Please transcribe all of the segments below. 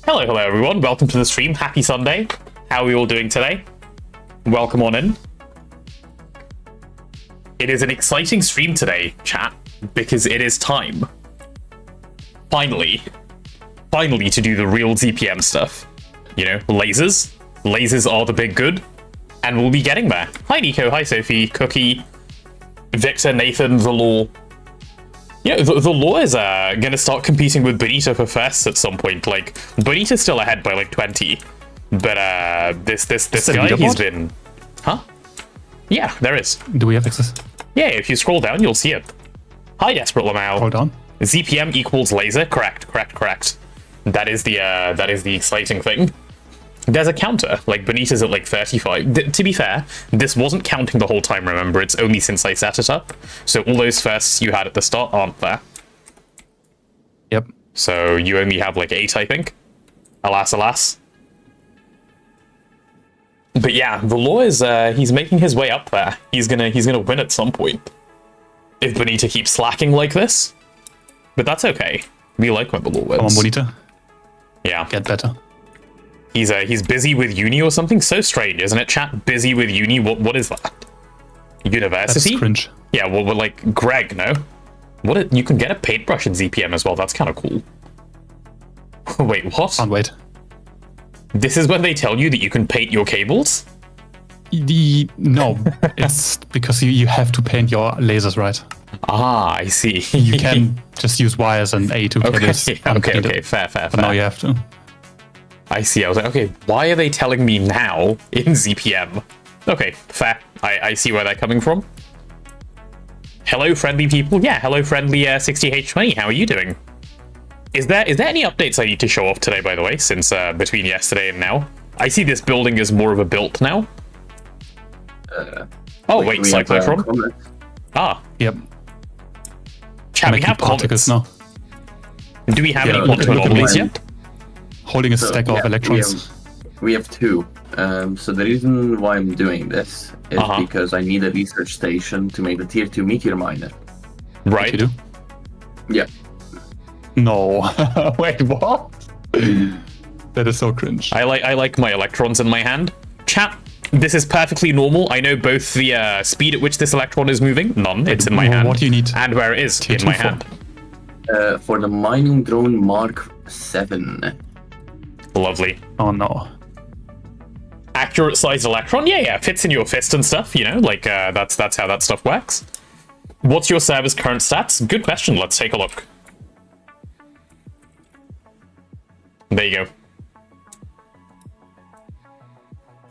Hello everyone, welcome to the stream. Happy Sunday. How are we all doing today? Welcome on in. It is an exciting stream today, chat, because it is time. Finally to do the real ZPM stuff. You know, lasers. Lasers are the big good, and we'll be getting there. Hi Nico, hi Sophie, Cookie, Victor, Nathan, The Law. Yeah, the Law is gonna start competing with Bonita for first at some point. Like, Bonita's still ahead by like 20, but this guy, he's been, huh? Yeah, there is. Do we have access? Yeah, if you scroll down, you'll see it. Hi, Desperate Lamau. Hold on. ZPM equals laser. Correct. That is the exciting thing. There's a counter. Like, Bonita's at like 35. To be fair, this wasn't counting the whole time, remember? It's only since I set it up. So all those firsts you had at the start aren't there. Yep. So you only have like 8, I think. Alas. But yeah, the Law is, he's making his way up there. He's gonna win at some point. If Bonita keeps slacking like this. But that's okay. We like when the Law wins. Come on, Bonita. Yeah. Get better. He's busy with uni or something. So strange, isn't it, chat? Busy with uni. What is that? University? That's cringe. Yeah, well, like Greg, no. You can get a paintbrush in ZPM as well. That's kind of cool. Wait, what? Can't wait. This is when they tell you that you can paint your cables? No, it's because you have to paint your lasers right. Ah, I see. You can just use wires and A2 cables. Okay, fair. But now you have to. I see. I was like, okay, why are they telling me now in ZPM? Okay, fair. I see where they're coming from. Hello, friendly people. Yeah, hello, friendly 60H20. How are you doing? Is there any updates I need to show off today, by the way, since between yesterday and now? I see this building is more of a built now. Oh, wait, Cyclotron? Yep. Chat, we have particles now. Do we have any quantum anomalies yet? Holding a stack of electrons. We have 2. So the reason why I'm doing this is because I need a research station to make the tier 2 meteor miner. Right. You do? Yeah. No. Wait, what? That is so cringe. I like my electrons in my hand. Chat, this is perfectly normal. I know both the speed at which this electron is moving. None. It's in my hand. What do you need? And where it is tier in my hand. For the mining drone Mark 7. Lovely. Oh no. Accurate sized electron? Yeah, fits in your fist and stuff, you know, like that's how that stuff works. What's your server's current stats? Good question, let's take a look. There you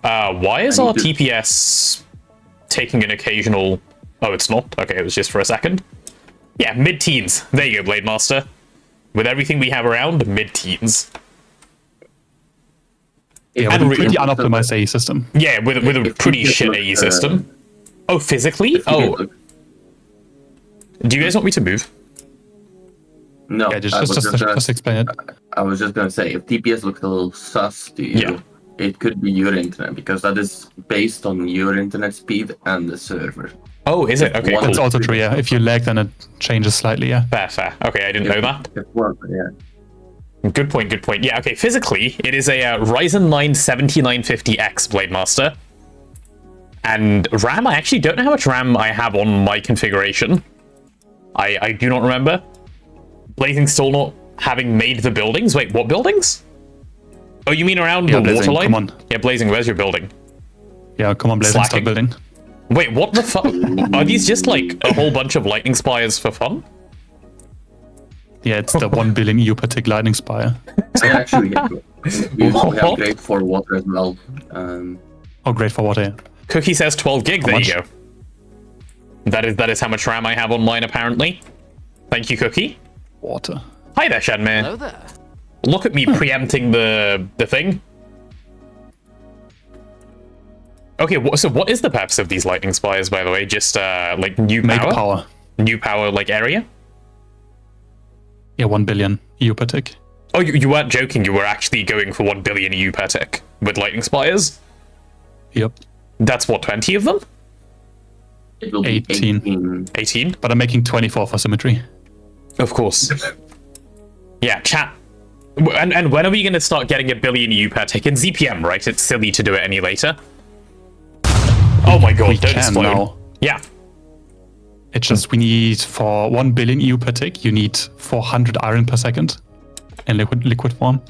go. Why is our TPS taking an occasional... Oh, it's not? Okay, it was just for a second. Yeah, mid-teens. There you go, Blade Master. With everything we have around, mid-teens. Yeah, with a pretty unoptimized AE system. Yeah, with a pretty shit AE system. Oh, physically? Oh. Do you guys want me to move? No, yeah, just explain it. I was just gonna say, if TPS looks a little sus to you, it could be your internet, because that is based on your internet speed and the server. Oh, is it? Okay, That's also true, yeah. If you lag, then it changes slightly, yeah. Fair. Okay, I didn't know that. Yeah. Good point. Yeah, okay, physically, it is a Ryzen 9 7950X Blade Master. And RAM, I actually don't know how much RAM I have on my configuration. I do not remember. Blazing still not having made the buildings. Wait, what buildings? Oh, you mean around the Blazing, water line? come on. Yeah, Blazing, where's your building? Yeah, come on, Blazing, start building. Wait, what the fuck? Are these just like a whole bunch of lightning spires for fun? Yeah, it's the 1 billion EU per tick lightning spire. So actually, we have great for water as well. Oh, great for water, yeah. Cookie says 12 gig, there you go. That is how much RAM I have on mine, apparently. Thank you, Cookie. Water. Hi there, Shenmue. Hello there. Look at me preempting the thing. Okay, so what is the purpose of these lightning spires, by the way? Just like new power? New power, like area? Yeah, 1 billion EU per tick. Oh, you weren't joking. You were actually going for 1 billion EU per tick with lightning spires? Yep. That's what, 20 of them? It will be 18. 18? But I'm making 24 for symmetry. Of course. Yeah, chat. And when are we going to start getting 1 billion EU per tick in ZPM, right? It's silly to do it any later. Oh my god, We don't can explode. now. Yeah. It's just we need for 1 billion EU per tick, you need 400 iron per second in liquid form.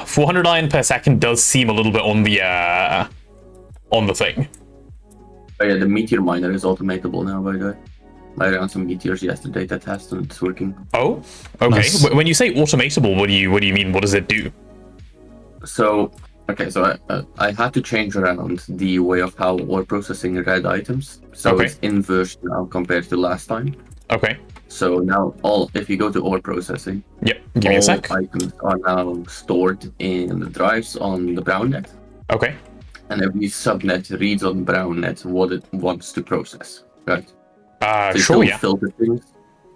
400 iron per second does seem a little bit on the thing. Oh yeah, the meteor miner is automatable now, by the way. I ran some meteors yesterday to test and it's working. Oh, okay. Nice. When you say automatable, what do you mean? What does it do? So, okay, so I had to change around the way of how we're processing red items. So Okay. it's inverse now compared to last time. Okay. So now if you go to ore processing, Yep. Give me a all sec. items are now stored in the drives on the brown net. Okay. And every subnet reads on brown net what it wants to process, right? So you Sure, still yeah. filter things,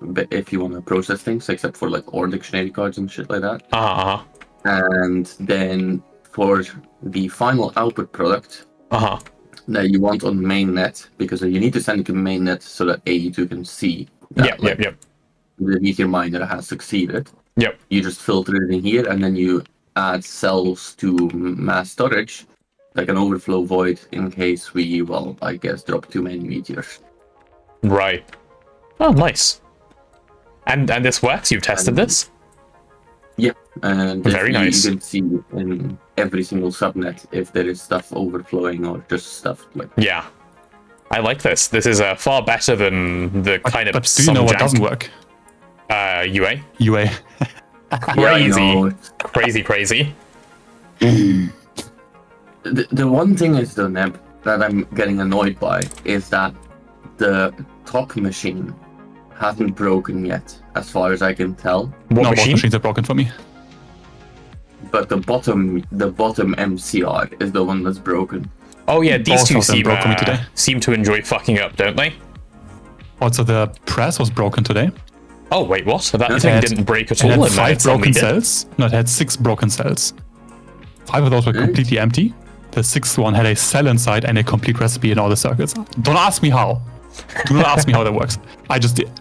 but if you want to process things, except for like ore dictionary cards and shit like that. Uh-huh. And then for the final output product Uh-huh. that you want on mainnet, because you need to send it to mainnet so that AE2 can see that Yep. the meteor miner has succeeded. Yep. You just filter it in here, and then you add cells to mass storage, like an overflow void, in case we, well, I guess, drop too many meteors. Right. Oh, nice. And this works? You've tested this? Yeah, and Very nice. You can see in every single subnet if there is stuff overflowing or just stuff like. Yeah. I like this. This is far better than the kind of. But do you know what doesn't work? UA. UA. Crazy. Crazy. The one thing is, though, Neb, that I'm getting annoyed by is that the top machine hasn't broken yet, as far as I can tell. What Both machine? machines are broken for me. But the bottom MCR is the one that's broken. Oh yeah, these Both two of them broke for me today. seem to enjoy fucking up, don't they? Also, the press was broken today. Oh wait, what? That It thing had- didn't break at It all, had and then 5 it suddenly broken did. cells. No, it had 6 broken cells. 5 of those were completely empty. The 6th one had a cell inside and a complete recipe in all the circuits. Don't ask me how. Do not ask me how that works. I just did.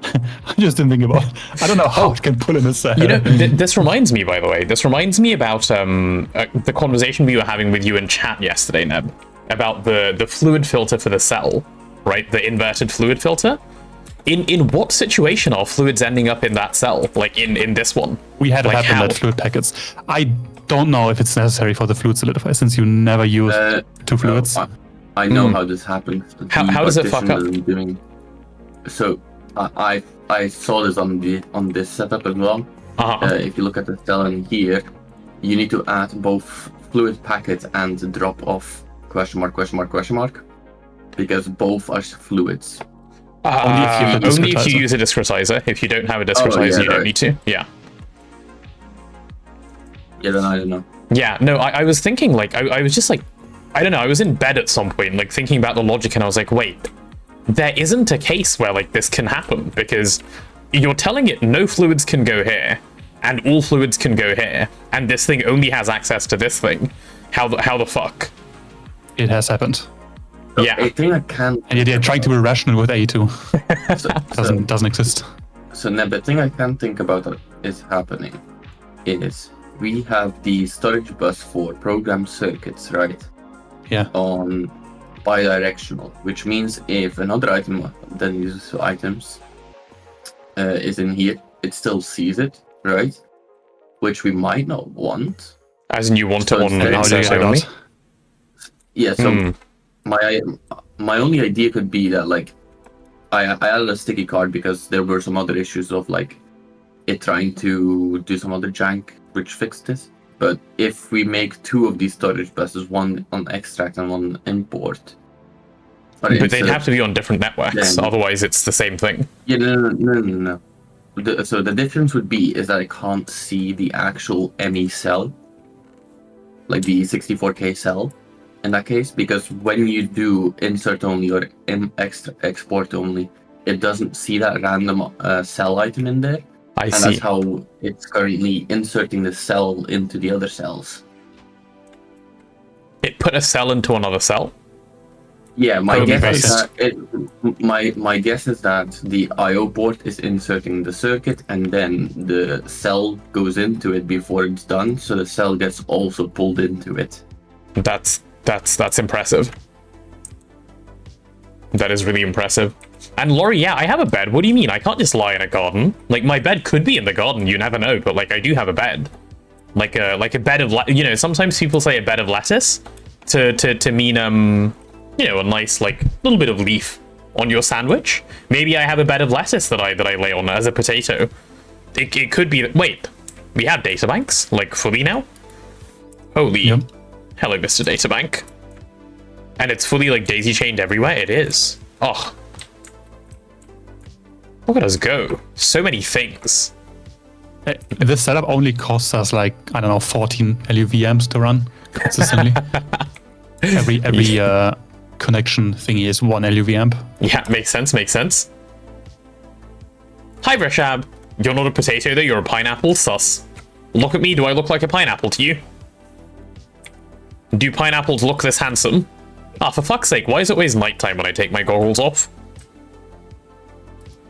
I just didn't think about it. I don't know how it can pull in a cell. You know, this reminds me, by the way, this reminds me about the conversation we were having with you in chat yesterday, Neb, about the fluid filter for the cell, right? The inverted fluid filter. In what situation are fluids ending up in that cell? Like in this one? We had it Like happen how? at fluid packets. I don't know if it's necessary for the fluid solidify since you never use 2 fluids. I know how this happens. How does it fuck up? So I saw this on this setup as well. If you look at the cell in here, you need to add both fluid packet and drop off ? Because both are fluids. Only if you have a Only if you discretizer. use a discretizer. If you don't have a discretizer, you don't right. need to. Yeah. Yeah, then I don't know. Yeah, no, I was thinking, like, I was just like, I don't know, I was in bed at some point, like, thinking about the logic, and I was like, wait, there isn't a case where, like, this can happen, because you're telling it no fluids can go here, and all fluids can go here, and this thing only has access to this thing. How the fuck? It has happened. Yeah. I think I can. And yet they're trying to be rational with A2. So, Doesn't exist. So now the thing I can think about that is happening is we have the storage bus for program circuits, right? Yeah. On bidirectional, which means if another item that uses items is in here, it still sees it, right? Which we might not want. As in you want So it on instead- How do you insert get only? out? Yeah, so my only idea could be that like I added a sticky card because there were some other issues of like it trying to do some other jank which fixed this. But if we make 2 of these storage buses, one on extract and one import, or But they'd insert- have to be on different networks, Then- otherwise it's the same thing. Yeah, no. So the difference would be is that I can't see the actual ME cell, like the 64K cell, in that case, because when you do insert only or export only, it doesn't see that random cell item in there, I and see. that's how it's currently inserting the cell into the other cells. It put a cell into another cell? Yeah, my Totally guess is based. that my guess is that the I/O port is inserting the circuit, and then the cell goes into it before it's done, so the cell gets also pulled into it. That's impressive. That is really impressive. And Laurie, yeah, I have a bed. What do you mean? I can't just lie in a garden. Like, my bed could be in the garden. You never know. But like, I do have a bed. Like a bed of, you know, sometimes people say a bed of lettuce to mean you know, a nice like little bit of leaf on your sandwich. Maybe I have a bed of lettuce that I lay on as a potato. It could be. Wait, we have databanks like fully now. Holy, Yep. Hello, Mr. Databank. And it's fully like daisy chained everywhere. It is. Oh, look at us go. So many things. This setup only costs us like, I don't know, 14 LUVMs to run consistently. every connection thingy is 1 LUVM. Yeah, makes sense, makes sense. Hi, Reshab. You're not a potato though, you're a pineapple. Sus. Look at me, do I look like a pineapple to you? Do pineapples look this handsome? Ah, for fuck's sake, why is it always nighttime when I take my goggles off?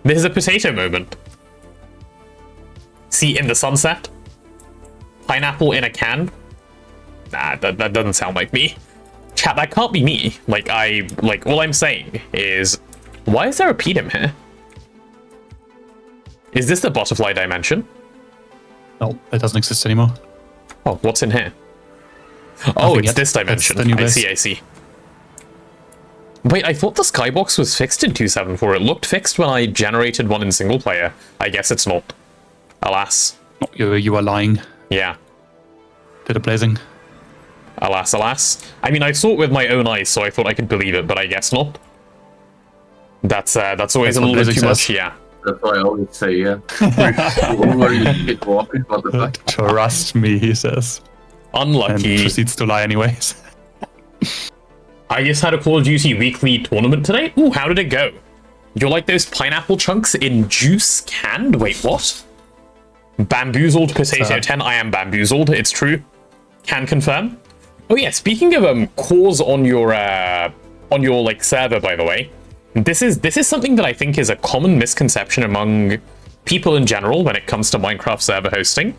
This is a potato moment. See, in the sunset? Pineapple in a can? Nah, that doesn't sound like me. Chat, that can't be me. Like, all I'm saying is, why is there a pedum here? Is this the butterfly dimension? No, it doesn't exist anymore. Oh, what's in here? Oh, it's yet. this That's dimension. the new I base. see, I see. Wait, I thought the skybox was fixed in 2.7.4. It looked fixed when I generated one in single player. I guess it's not. Alas. No, you are lying. Yeah. Did a blazing. Alas, alas. I mean, I saw it with my own eyes, so I thought I could believe it, but I guess not. That's always That's a what little bit Blizzard too much, says. yeah. That's what I always say. Yeah. Who are you kid walking? What the fuck? Trust me, he says. And Unlucky. proceeds to lie anyways. I just had a Call of Duty weekly tournament today. Ooh, how did it go? You're like those pineapple chunks in juice canned? Wait, what? Bamboozled potato 10. I am bamboozled. It's true. Can confirm. Oh yeah, speaking of cores on your like server, by the way, this is something that I think is a common misconception among people in general when it comes to Minecraft server hosting.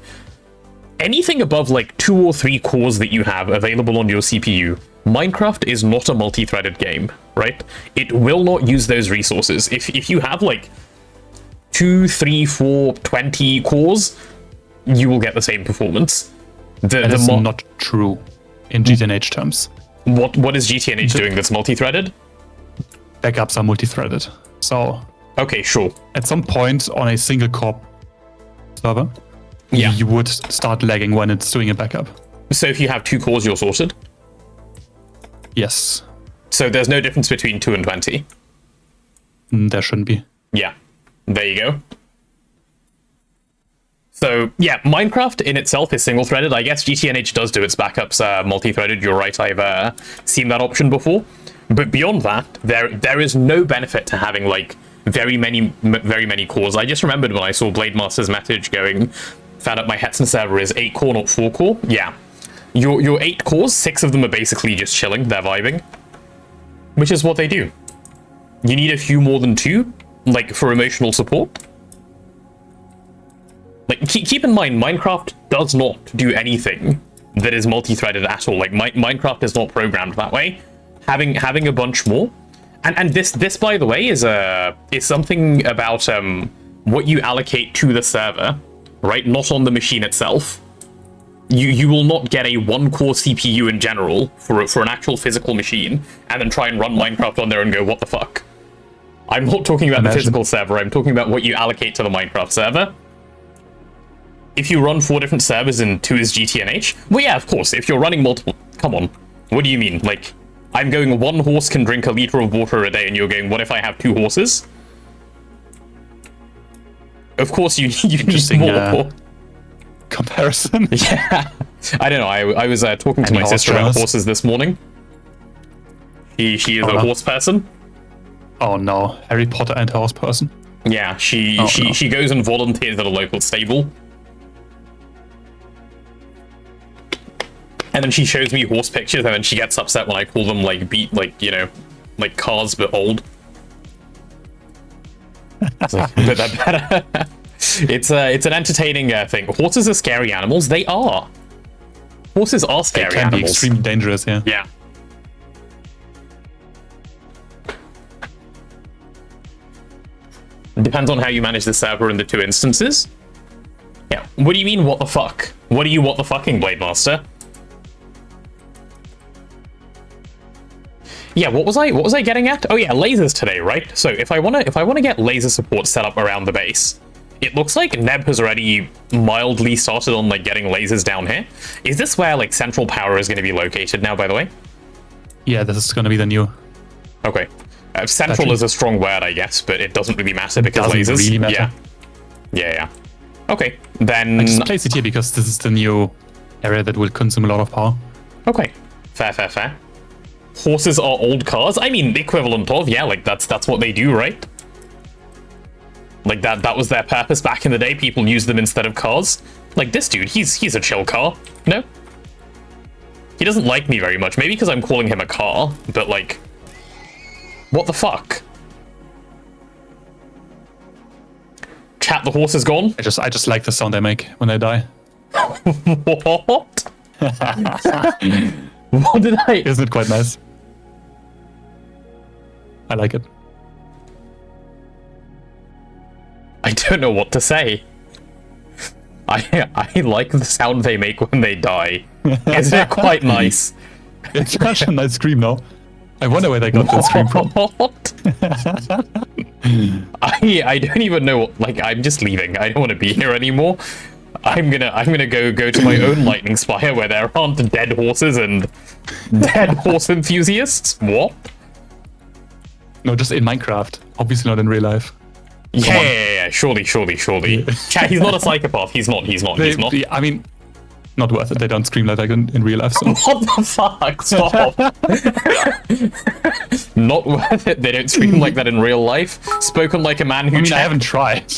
Anything above like 2 or 3 cores that you have available on your CPU, Minecraft is not a multi-threaded game, right? It will not use those resources. If you have like 2, 3, 4, 20 cores, you will get the same performance. That is not true in GTNH terms. What is GTNH doing that's multi-threaded? Backups are multi-threaded. So Okay, sure. at some point on a single core server, Yeah. you would start lagging when it's doing a backup. So if you have 2 cores, you're sorted. Yes, So there's no difference between 2 and 20. there shouldn't be. Yeah, there you go. So yeah, Minecraft in itself is single-threaded. I guess GTNH does do its backups multi-threaded. You're right, I've seen that option before. But beyond that, there is no benefit to having like very many cores. I just remembered when I saw Blademaster's message going, found out my Hetzner server is 8 core, not 4 core. Yeah, your 8 cores, 6 of them are basically just chilling. They're vibing, which is what they do. You need a few more than 2, like for emotional support. Like, keep in mind, Minecraft does not do anything that is multi-threaded at all. Like, Minecraft is not programmed that way. Having a bunch more, and this by the way is something about what you allocate to the server, right? Not on the machine itself. You will not get a 1-core CPU in general for an actual physical machine, and then try and run Minecraft on there and go, what the fuck? I'm not talking about the physical server. I'm talking about what you allocate to the Minecraft server. If you run 4 different servers and 2 is GTNH, well, yeah, of course. If you're running multiple, come on, what do you mean? Like, I'm going 1 horse can drink a liter of water a day, and you're going, what if I have 2 horses? Of course, you need more. Comparison. Yeah, I don't know. I was talking to my sister about horses this morning. She is a horse person. Oh no, Harry Potter and horse person. Yeah, she goes and volunteers at a local stable. And then she shows me horse pictures, and then she gets upset when I call them, like, you know, like cars but old. So, but they're better. It's an entertaining thing. Horses are scary animals. They are. Horses are scary They can animals. be extremely dangerous, yeah. Yeah. Depends on how you manage the server in the 2 instances. Yeah. What do you mean, what the fuck? What are you what the fucking, Blade Master? Yeah, what was I getting at? Oh yeah, lasers today, right? So if I wanna get laser support set up around the base, it looks like Neb has already mildly started on like getting lasers down here. Is this where like central power is going to be located now, by the way? Yeah, this is going to be the new... Okay. Central is a strong word, I guess, but it doesn't really matter because doesn't lasers. really matter. Yeah. Okay, then. I just place it here because this is the new area that will consume a lot of power. Okay, fair. Horses are old cars. I mean, the equivalent of, yeah, like that's what they do, right? Like that was their purpose back in the day. People used them instead of cars. Like this dude, he's a chill car. No, he doesn't like me very much. Maybe because I'm calling him a car, but like, what the fuck? Chat, the horse is gone. I just like the sound they make when they die. What? What did I? Isn't it quite nice? I like it. I don't know what to say. I like the sound they make when they die. Isn't it quite nice? It's such a nice scream now. I wonder where they got that scream from. What? I don't even know what, like, I'm just leaving. I don't want to be here anymore. I'm gonna go to my own lightning spire where there aren't dead horses and dead horse enthusiasts. What? No, just in Minecraft. Obviously not in real life. Yeah. Surely. Chat, he's not a psychopath. He's not. I mean, not worth it. They don't scream like that in real life. So. What the fuck? Stop. Not worth it. They don't scream like that in real life. Spoken like a man who. I haven't tried.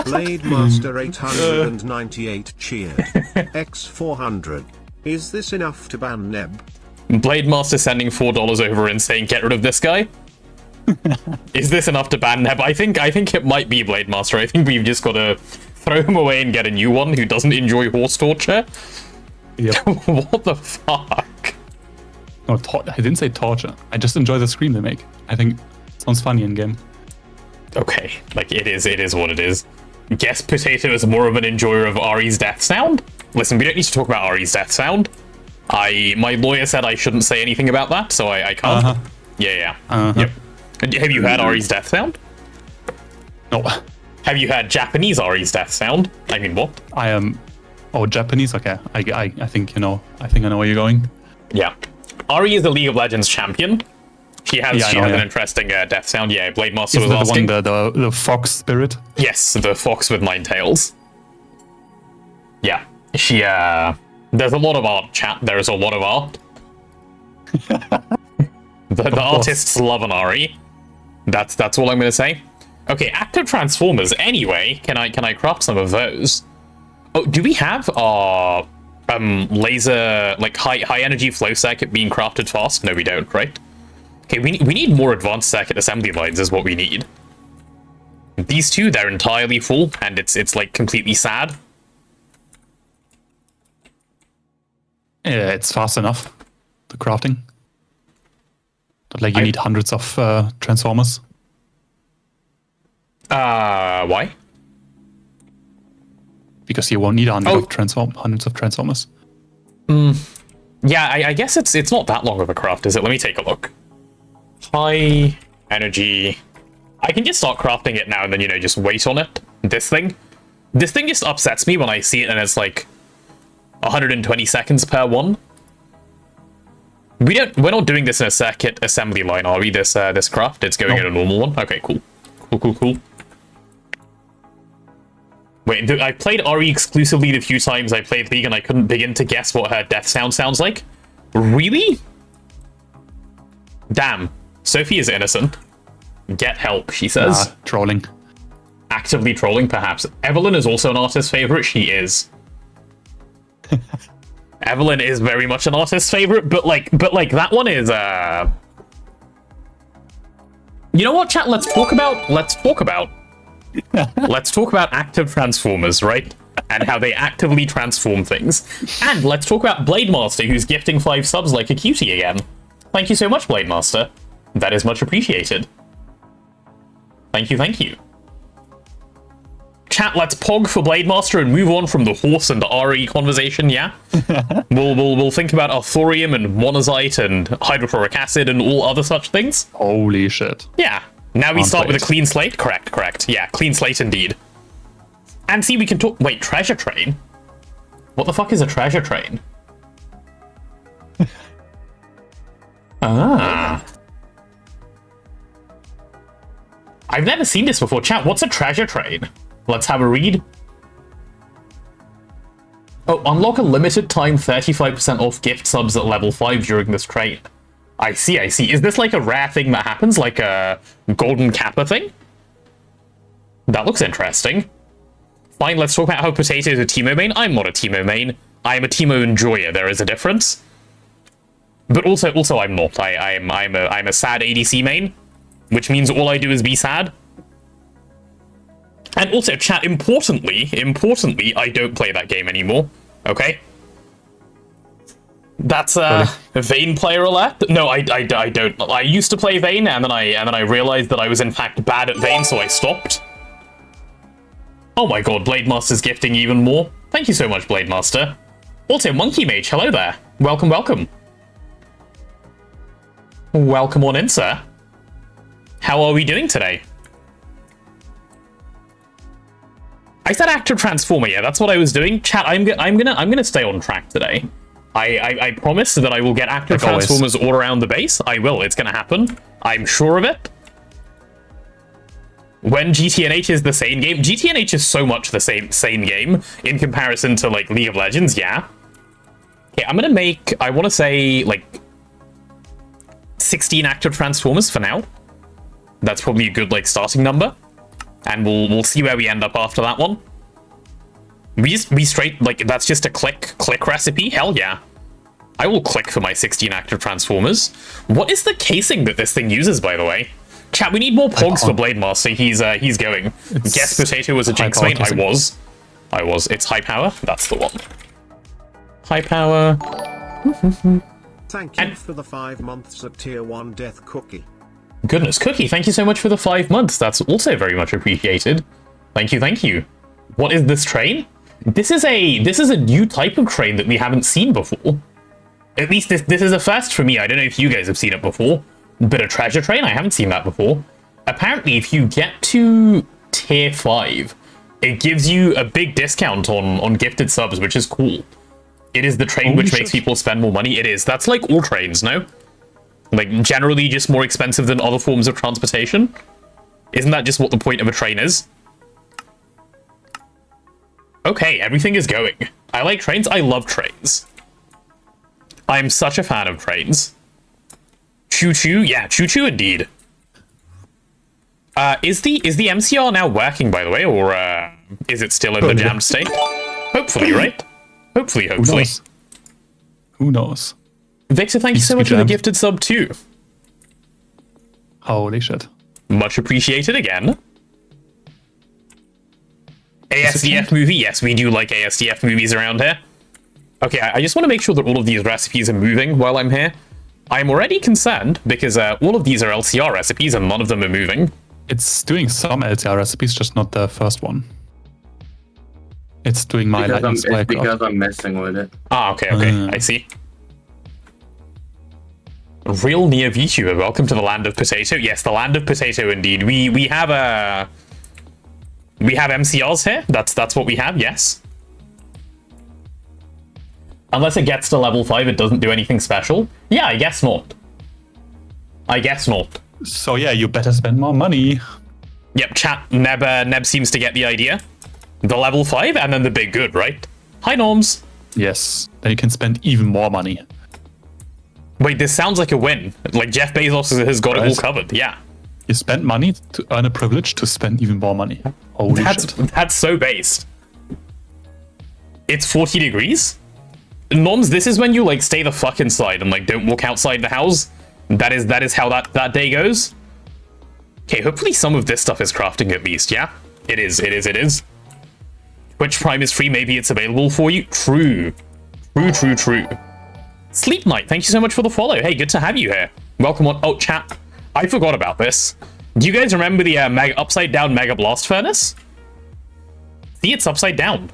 Blade Master 898 cheered. X 400. Is this enough to ban Neb? Blade Master sending $4 over and saying, "Get rid of this guy." Is this enough to ban Neb? I think it might be, Blade Master. I think we've just got to throw him away and get a new one who doesn't enjoy horse torture. Yep. What the fuck? No, I didn't say torture. I just enjoy the scream they make. I think it sounds funny in game. Okay, like it is what it is. Guess Potato is more of an enjoyer of Ari's death sound? Listen, we don't need to talk about Ari's death sound. My lawyer said I shouldn't say anything about that, so I can't. Yeah. Yep. Have you heard Ari's death sound? No. Have you heard Japanese Ari's death sound? I mean, what? I am... Oh, Japanese? Okay. I think you know. I think I know where you're going. Yeah. Ari is a League of Legends champion. She has an interesting death sound. Yeah, Blade Master was asking. Isn't that the fox spirit? Yes, the fox with 9 tails. Yeah. She, there's a lot of art, chat. There is a lot of art. The artists love an Ari. That's all I'm gonna say. Okay, active transformers. Anyway, can I craft some of those? Oh, do we have our laser, like high energy flow circuit being crafted fast? No, we don't, right? Okay, we need more advanced circuit assembly lines is what we need. These two, they're entirely full, and it's like completely sad. Yeah, it's fast enough. The crafting. But like you need hundreds of transformers. Why? Because you won't need hundreds of transformers. Yeah, I guess it's not that long of a craft, is it? Let me take a look. High energy. I can just start crafting it now and then, just wait on it. This thing just upsets me when I see it and it's like 120 seconds per one. We're not doing this in a circuit assembly line, are we? This craft, it's going in a normal one. Okay, cool. Wait, I played Ari exclusively the few times I played League and I couldn't begin to guess what her death sound sounds like. Really? Damn. Sophie is innocent. Get help, she says. Trolling. Actively trolling, perhaps. Evelyn is also an artist favorite. She is. Evelyn is very much an artist's favorite, but like that one is You know what, chat? Let's talk about active transformers, right? And how they actively transform things. And let's talk about Blademaster, who's gifting 5 subs like a cutie again. Thank you so much, Blademaster. That is much appreciated. Thank you, thank you. Chat, let's pog for Blademaster and move on from the horse and RE conversation, yeah? we'll think about Arthurium and Monazite and hydrochloric acid and all other such things. Holy shit. Yeah. Now we start with a clean slate? Correct. Yeah, clean slate indeed. And see, we can talk... Wait, treasure train? What the fuck is a treasure train? I've never seen this before. Chat, what's a treasure train? Let's have a read. Oh, unlock a limited time 35% off gift subs at level 5 during this train. I see. Is this like a rare thing that happens? Like a golden kappa thing? That looks interesting. Fine, let's talk about how Potato is a Teemo main. I'm not a Teemo main. I'm a Teemo enjoyer. There is a difference. But also I'm not. I'm a sad ADC main, which means all I do is be sad. And also, chat, importantly, I don't play that game anymore. Okay? That's a Vayne player alert. No, I don't. I used to play Vayne, and then I realized that I was in fact bad at Vayne, so I stopped. Oh my god, Blademaster's gifting even more. Thank you so much, Blademaster. Also, Monkey Mage, hello there. Welcome. Welcome on in, sir. How are we doing today? I said active transformer, yeah, that's what I was doing. Chat, I'm gonna stay on track today. I promise that I will get active transformers all around the base. I will, it's gonna happen. I'm sure of it. When GTNH is the same game, GTNH is so much the same game in comparison to like League of Legends, yeah. Okay, I'm gonna make, I wanna say like 16 active transformers for now. That's probably a good like starting number. And we'll see where we end up after that one. We straight, like, that's just a click recipe? Hell yeah. I will click for my 16 active transformers. What is the casing that this thing uses, by the way? Chat, we need more pogs for Blademaster. He's going. Guess Potato was a Jinx main. I was. It's high power. That's the one. High power. Thank you for the 5 months at tier 1 death cookie. Goodness, Cookie, thank you so much for the 5 months. That's also very much appreciated. Thank you. What is this train? This is a new type of train that we haven't seen before. At least this is a first for me. I don't know if you guys have seen it before. But a treasure train, I haven't seen that before. Apparently, if you get to tier 5, it gives you a big discount on gifted subs, which is cool. It is the train which makes people spend more money. It is. That's like all trains, no? Like, generally just more expensive than other forms of transportation? Isn't that just what the point of a train is? Okay, everything is going. I like trains. I love trains. I'm such a fan of trains. Choo-choo? Yeah, choo-choo indeed. Is the MCR now working, by the way, or is it still in the jammed state? Hopefully, right? Hopefully. Who knows? Victor, thank you so much for the gifted sub too. Holy shit. Much appreciated again. ASDF movie? Yes, we do like ASDF movies around here. Okay, I just want to make sure that all of these recipes are moving while I'm here. I'm already concerned because all of these are LCR recipes and none of them are moving. It's doing some LCR recipes, just not the first one. It's doing my lightning spike. Because I'm messing with it. Ah, okay, I see. Real near VTuber, welcome to the land of potato. Yes, the land of potato indeed. We have MCRs here. That's what we have, yes. Unless it gets to level 5, it doesn't do anything special. Yeah, I guess not. So yeah, you better spend more money. Yep, chat, Neb seems to get the idea. The level 5 and then the big good, right? Hi, Norms. Yes, then you can spend even more money. Wait, this sounds like a win. Like, Jeff Bezos has got it all covered, yeah. You spend money to earn a privilege to spend even more money. Holy shit. That's so based. It's 40 degrees? Norms, this is when you like stay the fuck inside and like don't walk outside the house. That is how that day goes. Okay, hopefully some of this stuff is crafting at least, yeah? It is. Twitch Prime is free, maybe it's available for you. True. Sleep Night, thank you so much for the follow. Hey, good to have you here. Welcome on. Oh, chat. I forgot about this. Do you guys remember the upside down Mega Blast Furnace? See, it's upside down.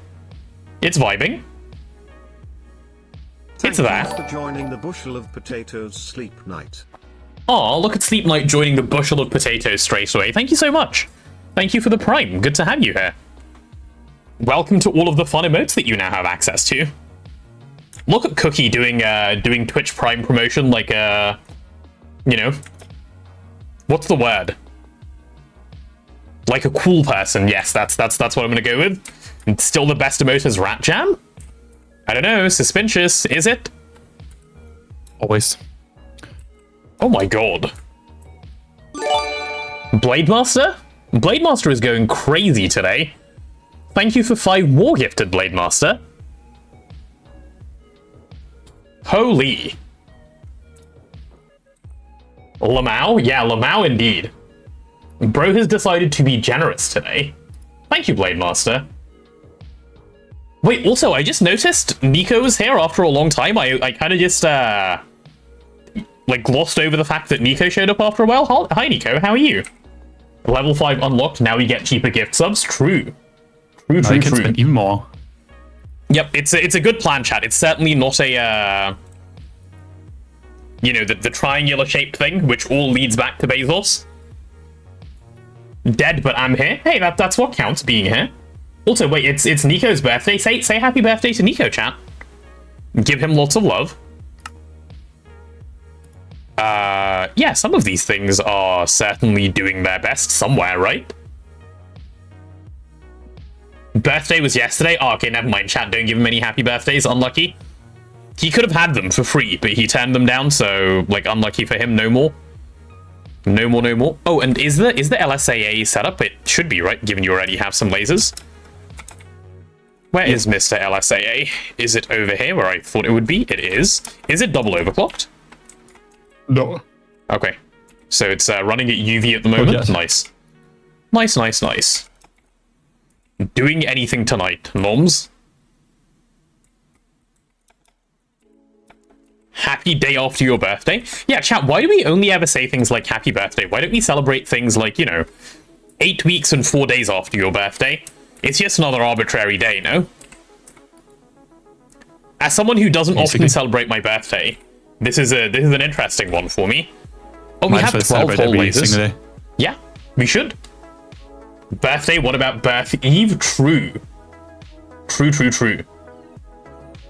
It's vibing. It's there. Thank you for joining the Bushel of Potatoes Sleep Night. Aw, look at Sleep Night joining the bushel of potatoes straight away. Thank you so much. Thank you for the Prime. Good to have you here. Welcome to all of the fun emotes that you now have access to. Look at Cookie doing Twitch Prime promotion like you know, what's the word? Like a cool person. Yes, that's what I'm gonna go with. And still the best emote is Rat Jam? I don't know, suspicious, is it? Always. Oh my god. Blademaster? Blademaster is going crazy today. Thank you for 5 more gifted, Blademaster. Holy. Lamau? Yeah, Lamau indeed. Bro has decided to be generous today. Thank you, Blademaster. Wait, also, I just noticed Nico was here after a long time. I kind of just, like, glossed over the fact that Nico showed up after a while. Hi, Nico, how are you? Level 5 unlocked, now we get cheaper gift subs. True. True. Spend even more. Yep, it's a good plan, chat. It's certainly not a, you know, the triangular-shaped thing, which all leads back to Bezos. Dead, but I'm here. Hey, that's what counts, being here. Also, wait, it's Nico's birthday. Say happy birthday to Nico, chat. Give him lots of love. Yeah, some of these things are certainly doing their best somewhere, right? Birthday was yesterday? Oh, okay, never mind, chat. Don't give him any happy birthdays. Unlucky. He could have had them for free, but he turned them down, so, like, unlucky for him. No more. No more. Oh, and is the LSAA set up? It should be, right? Given you already have some lasers. Where is Mr. LSAA? Is it over here where I thought it would be? It is. Is it double overclocked? No. Okay. So it's running at UV at the moment. yes. Nice. Doing anything tonight, Noms? Happy day after your birthday? Yeah, chat, why do we only ever say things like happy birthday? Why don't we celebrate things like, you know, 8 weeks and 4 days after your birthday? It's just another arbitrary day, no? As someone who doesn't often celebrate my birthday, this is an interesting one for me. Oh, we have 12 whole lasers. Yeah, we should. Birthday, what about birth eve? True.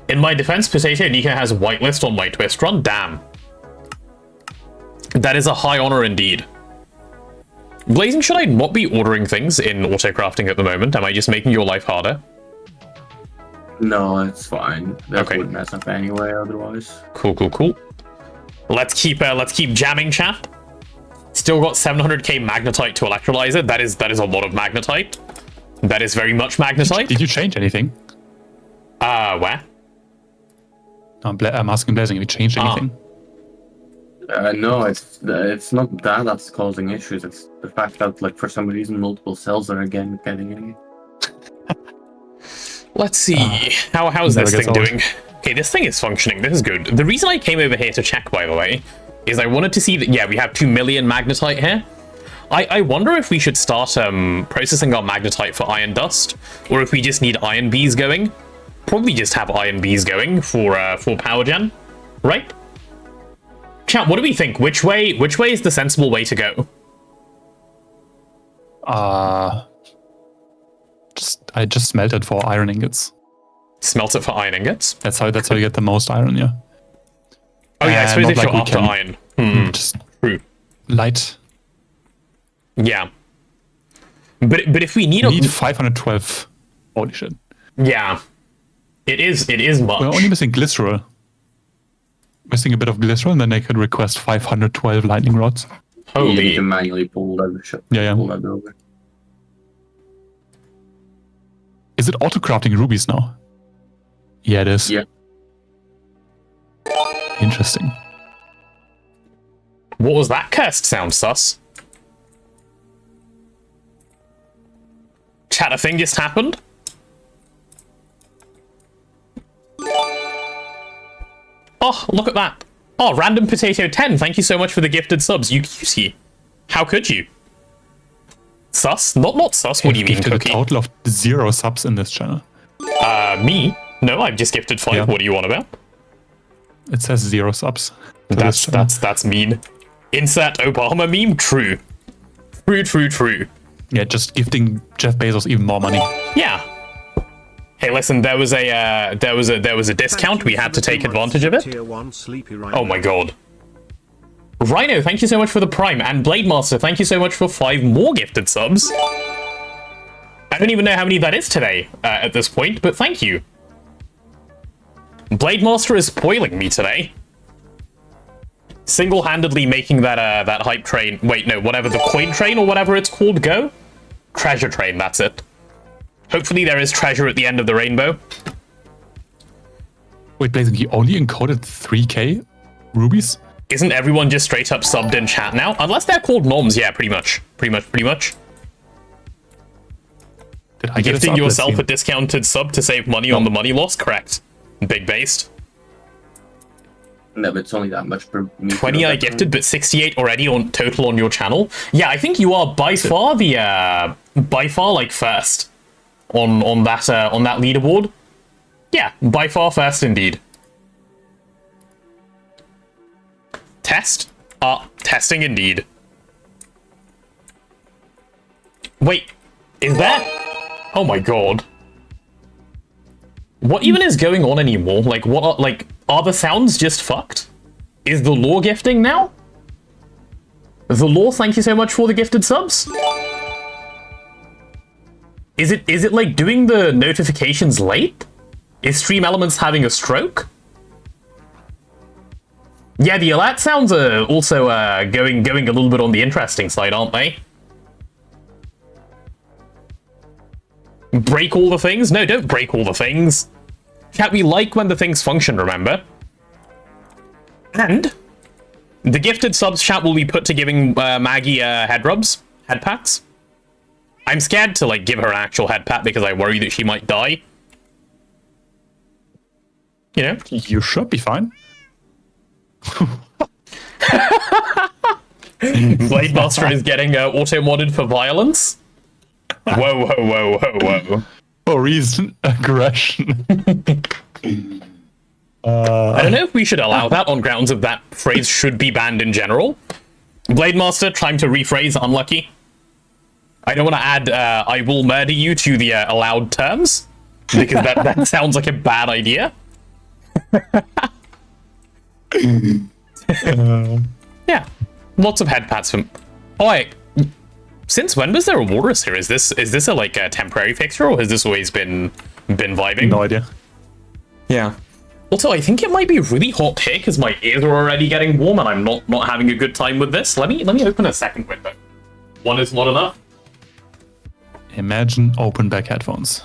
In my defense, Potato Nico has whitelist on my twist run. Damn. That is a high honor indeed. Blazing, should I not be ordering things in autocrafting at the moment? Am I just making your life harder? No, it's fine. That Okay. would mess up anyway otherwise. Cool. Let's keep jamming, chat. Still got 700k magnetite to electrolyze it. That is a lot of magnetite. That is very much magnetite. Did you change anything? Where? I'm asking Blazing if you changed anything. No, it's not that's causing issues. It's the fact that, like, for some reason, multiple cells are again getting in. Let's see. How's this thing doing? Okay, this thing is functioning. This is good. The reason I came over here to check, by the way, is I wanted to see that, yeah, we have 2 million magnetite here. I wonder if we should start processing our magnetite for iron dust, or if we just need iron bees going. Probably just have iron bees going for power gen, right? Chat, what do we think? Which way is the sensible way to go? I just smelted for iron ingots. Smelt it for iron ingots? That's how you get the most iron, yeah. Oh yeah, I suppose if not you're like after iron. Just True. light. Yeah. But if we need We need 512. Holy shit. Yeah. It is much. We're only missing glycerol. Missing a bit of glycerol, and then they could request 512 lightning rods. You need Holy. to manually pull that Yeah. pull that over. Is it auto-crafting rubies now? Yeah, it is. Yeah. Interesting. What was that cursed sound, sus? Chat, a thing just happened? Oh, look at that. Oh, Random Potato 10, thank you so much for the gifted subs, you cutie. How could you? Sus? Not sus, what do you mean, Gifted a Cookie? total of 0 subs in this channel. Me? No, I've just gifted 5, Yeah. what do you want about? It says 0 subs. to this channel. That's mean. Insert Obama meme, true. True. Yeah, just gifting Jeff Bezos even more money. Yeah. Hey, listen, there was a discount. We had to take advantage of it. Oh my god. Rhino, thank you so much for the Prime, and Blademaster, thank you so much for 5 more gifted subs. I don't even know how many that is today at this point, but thank you. Blademaster is spoiling me today. Single-handedly making that hype train, wait, no, whatever, the coin train or whatever it's called, go? Treasure train, that's it. Hopefully there is treasure at the end of the rainbow. Wait, Blazing, he only encoded 3k rubies? Isn't everyone just straight up subbed in chat now? Unless they're called noms, yeah, pretty much. Pretty much. Did I get Gifting a yourself a discounted sub to save money on the money loss? Correct. Big based. No, but it's only that much per meter. 20 I gifted, but 68 already on total on your channel. Yeah, I think you are by far the like first on that leaderboard. Yeah, by far first indeed. Test? Testing indeed. Wait, is that? Oh my god. What even is going on anymore? Like, are the sounds just fucked? Is the lore gifting now? The lore, thank you so much for the gifted subs. Is it like doing the notifications late? Is Stream Elements having a stroke? Yeah, the alert sounds are also going a little bit on the interesting side, aren't they? Break all the things? No, don't break all the things. Chat, we like when the things function, remember? And the gifted subs chat will be put to giving Maggie head rubs, head pats. I'm scared to like give her an actual head pat because I worry that she might die. You know? You should be fine. Blademaster is getting auto-modded for violence. Whoa. For reason, aggression. I don't know if we should allow that on grounds of that phrase should be banned in general. Blademaster, trying to rephrase, unlucky. I don't want to add I will murder you to the allowed terms, because that sounds like a bad idea. Yeah, lots of head pats from... Oh, wait. Since when was there a walrus here? Is this a like a temporary fixture, or has this always been vibing? No idea. Yeah. Also, I think it might be really hot here because my ears are already getting warm and I'm not having a good time with this. Let me open a second window. One is not enough. Imagine open back headphones.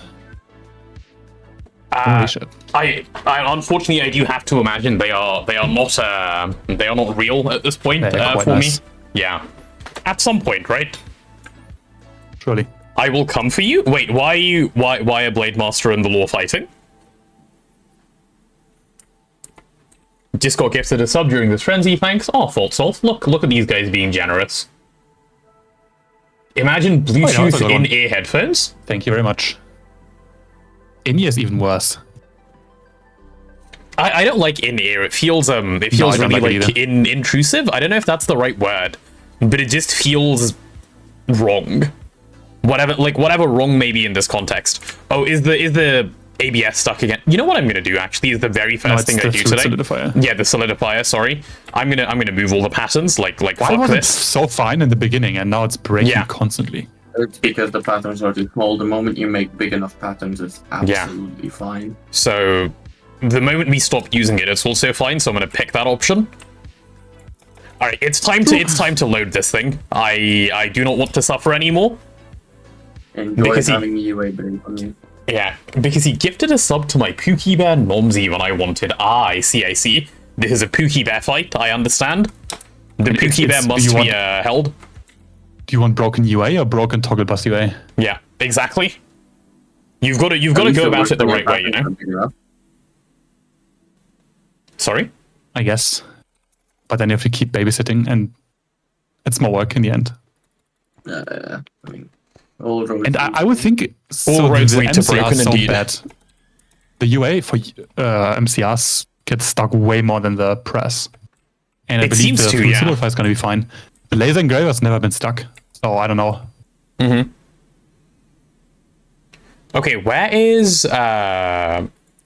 Holy shit. I unfortunately I do have to imagine they are not real at this point quite for nice. me. Yeah. At some point, right? Surely. I will come for you. Wait, why are Blademaster and the Law fighting? Just got gifted a sub during this frenzy, thanks. Oh, fault solved. Look at these guys being generous. Imagine Bluetooth in-ear headphones. Thank you very much. In-ear is even worse. I don't like in-ear. It feels really like intrusive. I don't know if that's the right word, but it just feels wrong. Whatever wrong may be in this context. Oh, is the ABS stuck again? You know what I'm gonna do actually is the very first thing I do today. Solidifier. Yeah, the solidifier, sorry. I'm gonna move all the patterns, like Why fuck was it this. so fine in the beginning and now it's breaking constantly? It's because the patterns are too small. The moment you make big enough patterns, it's absolutely fine. So the moment we stop using it, it's also fine, so I'm gonna pick that option. Alright, it's time to load this thing. I do not want to suffer anymore. Enjoy having UA brain on you. Yeah, because he gifted a sub to my Pookie Bear Nomsy when I wanted. Ah, I see. This is a Pookie Bear fight, I understand. The Pookie Bear must be held. Do you want broken UA or broken toggle bus UA? Yeah, exactly. You've got to go about it the right way, you know? Sorry? I guess. But then you have to keep babysitting, and it's more work in the end. I mean, all roads. And I would think all roads lead to broken so indeed. bad. The UA for MCRs gets stuck way more than the press. And I It believe seems the to, full yeah. simplify is going to be fine. The laser engraver's never been stuck, so I don't know. Mm-hmm. Okay, where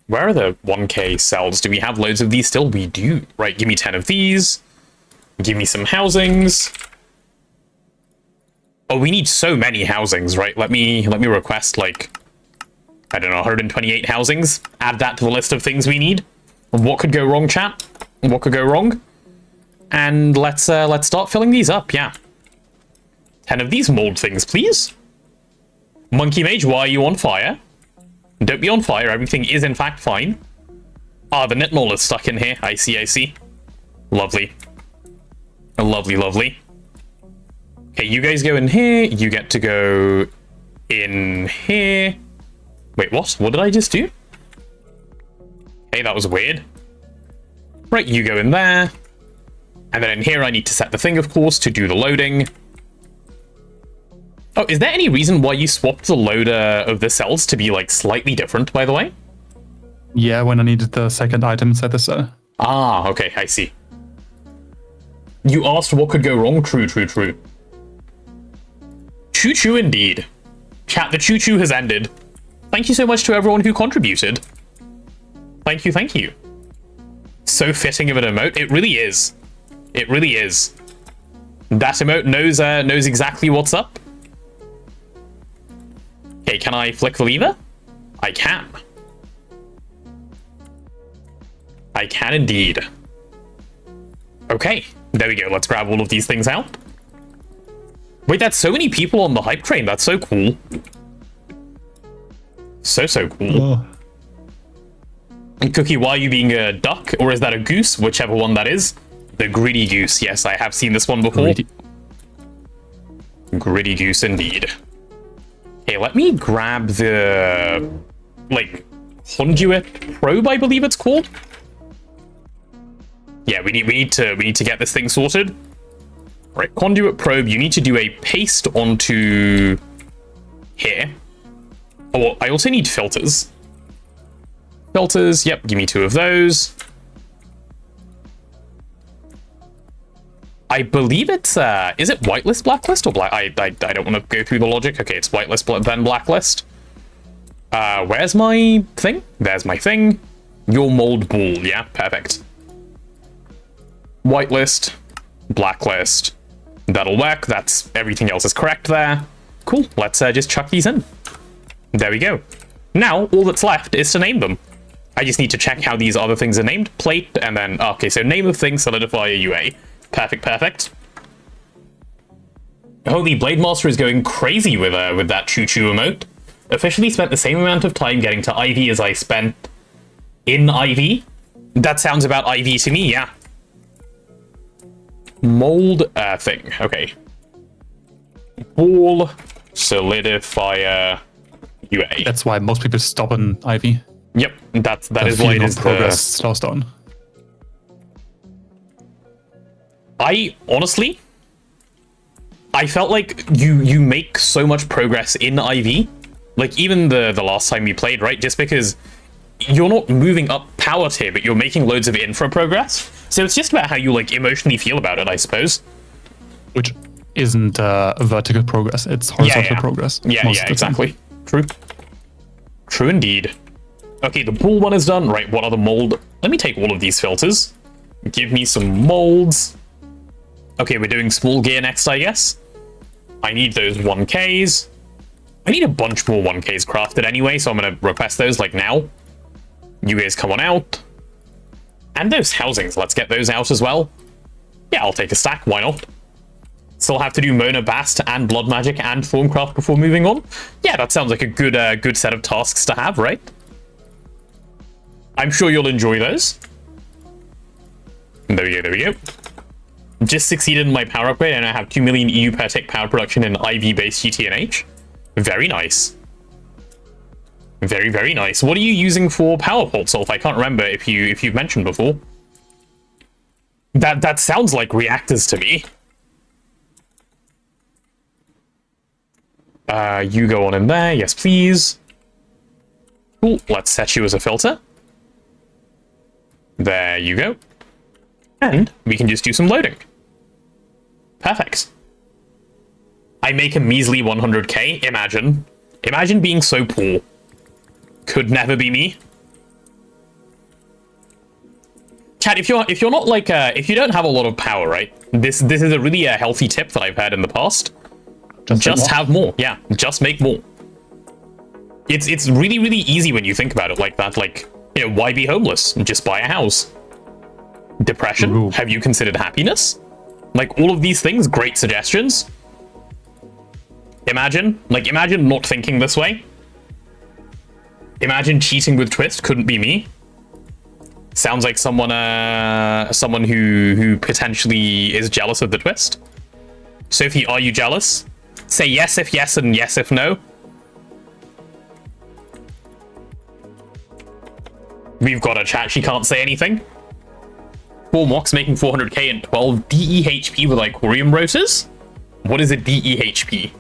are the 1K cells? Do we have loads of these still? We do. Right, give me 10 of these. Give me some housings. Oh, we need so many housings, right? Let me request, like, I don't know, 128 housings. Add that to the list of things we need. What could go wrong, chat? What could go wrong? And let's start filling these up, yeah. 10 of these mold things, please. Monkey Mage, why are you on fire? Don't be on fire, everything is in fact fine. Ah, the Nitmol is stuck in here. I see. Lovely. Lovely. Okay, you guys go in here. You get to go in here. Wait, what? What did I just do? Hey, that was weird. Right, you go in there. And then in here I need to set the thing, of course, to do the loading. Oh, is there any reason why you swapped the loader of the cells to be, like, slightly different, by the way? Yeah, when I needed the second item inside the cell. Ah, okay, I see. You asked what could go wrong? True. Choo-choo indeed. Chat, the choo-choo has ended. Thank you so much to everyone who contributed. Thank you. So fitting of an emote. It really is. That emote knows exactly what's up. Okay, can I flick the lever? I can. I can indeed. Okay, there we go. Let's grab all of these things out. Wait, that's so many people on the hype train. That's so cool. So cool. Oh. And Cookie, why are you being a duck? Or is that a goose? Whichever one that is. The greedy goose. Yes, I have seen this one before. Greedy goose indeed. Okay, let me grab the, like, conduit probe, I believe it's called. Yeah, we need to get this thing sorted. Right, conduit probe. You need to do a paste onto here. Oh, I also need filters. Filters. Yep, give me 2 of those. I believe it's, is it whitelist, blacklist, or black? I don't want to go through the logic. Okay, it's whitelist, then blacklist. Where's my thing? There's my thing. Your mold ball, yeah, perfect. Whitelist, blacklist. That'll work. That's, everything else is correct there. Cool, let's just chuck these in. There we go. Now, all that's left is to name them. I just need to check how these other things are named. Plate, and then, okay, so name of thing, solidify a UA. Perfect. Holy Blademaster is going crazy with that choo-choo emote. Officially spent the same amount of time getting to IV as I spent in IV. That sounds about IV to me, yeah. Mold thing, okay. Ball, solidifier, UA. That's why most people stop on IV. Yep, that is why it is progress slows down. I honestly felt like you make so much progress in IV. Like even the last time we played, right? Just because you're not moving up power tier, but you're making loads of infra progress. So it's just about how you like emotionally feel about it, I suppose. Which isn't vertical progress, it's horizontal progress. Yeah, exactly. True indeed. Okay, the ball one is done. Right, what other mold? Let me take all of these filters. Give me some molds. Okay, we're doing small gear next, I guess. I need those 1Ks. I need a bunch more 1Ks crafted anyway, so I'm going to request those, like, now. You guys come on out. And those housings, let's get those out as well. Yeah, I'll take a stack, why not? Still have to do Mona Bast and Blood Magic and Formcraft before moving on. Yeah, that sounds like a good set of tasks to have, right? I'm sure you'll enjoy those. we go. Just succeeded in my power upgrade, and I have 2 million EU per tick power production in IV-based GTNH. Very nice. Very, very nice. What are you using for power port, Solf? I can't remember if you've mentioned before. That sounds like reactors to me. You go on in there. Yes, please. Cool. Let's set you as a filter. There you go. And we can just do some loading. Perfect. I make a measly 100k. Imagine. Imagine being so poor. Could never be me. Chat, if you're not like if you don't have a lot of power, right? This is a really healthy tip that I've heard in the past. Just have more. Yeah, just make more. It's really, really easy when you think about it like that. Like, you know, why be homeless? Just buy a house. Depression? Ooh. Have you considered happiness? Like, all of these things, great suggestions. Imagine not thinking this way. Imagine cheating with Twist couldn't be me. Sounds like someone who potentially is jealous of the Twist. Sophie, are you jealous? Say yes if yes and yes if no. We've got a chat, she can't say anything. 4 mocks making 400k and 12 DEHP with Icorium rotors? What is a DEHP?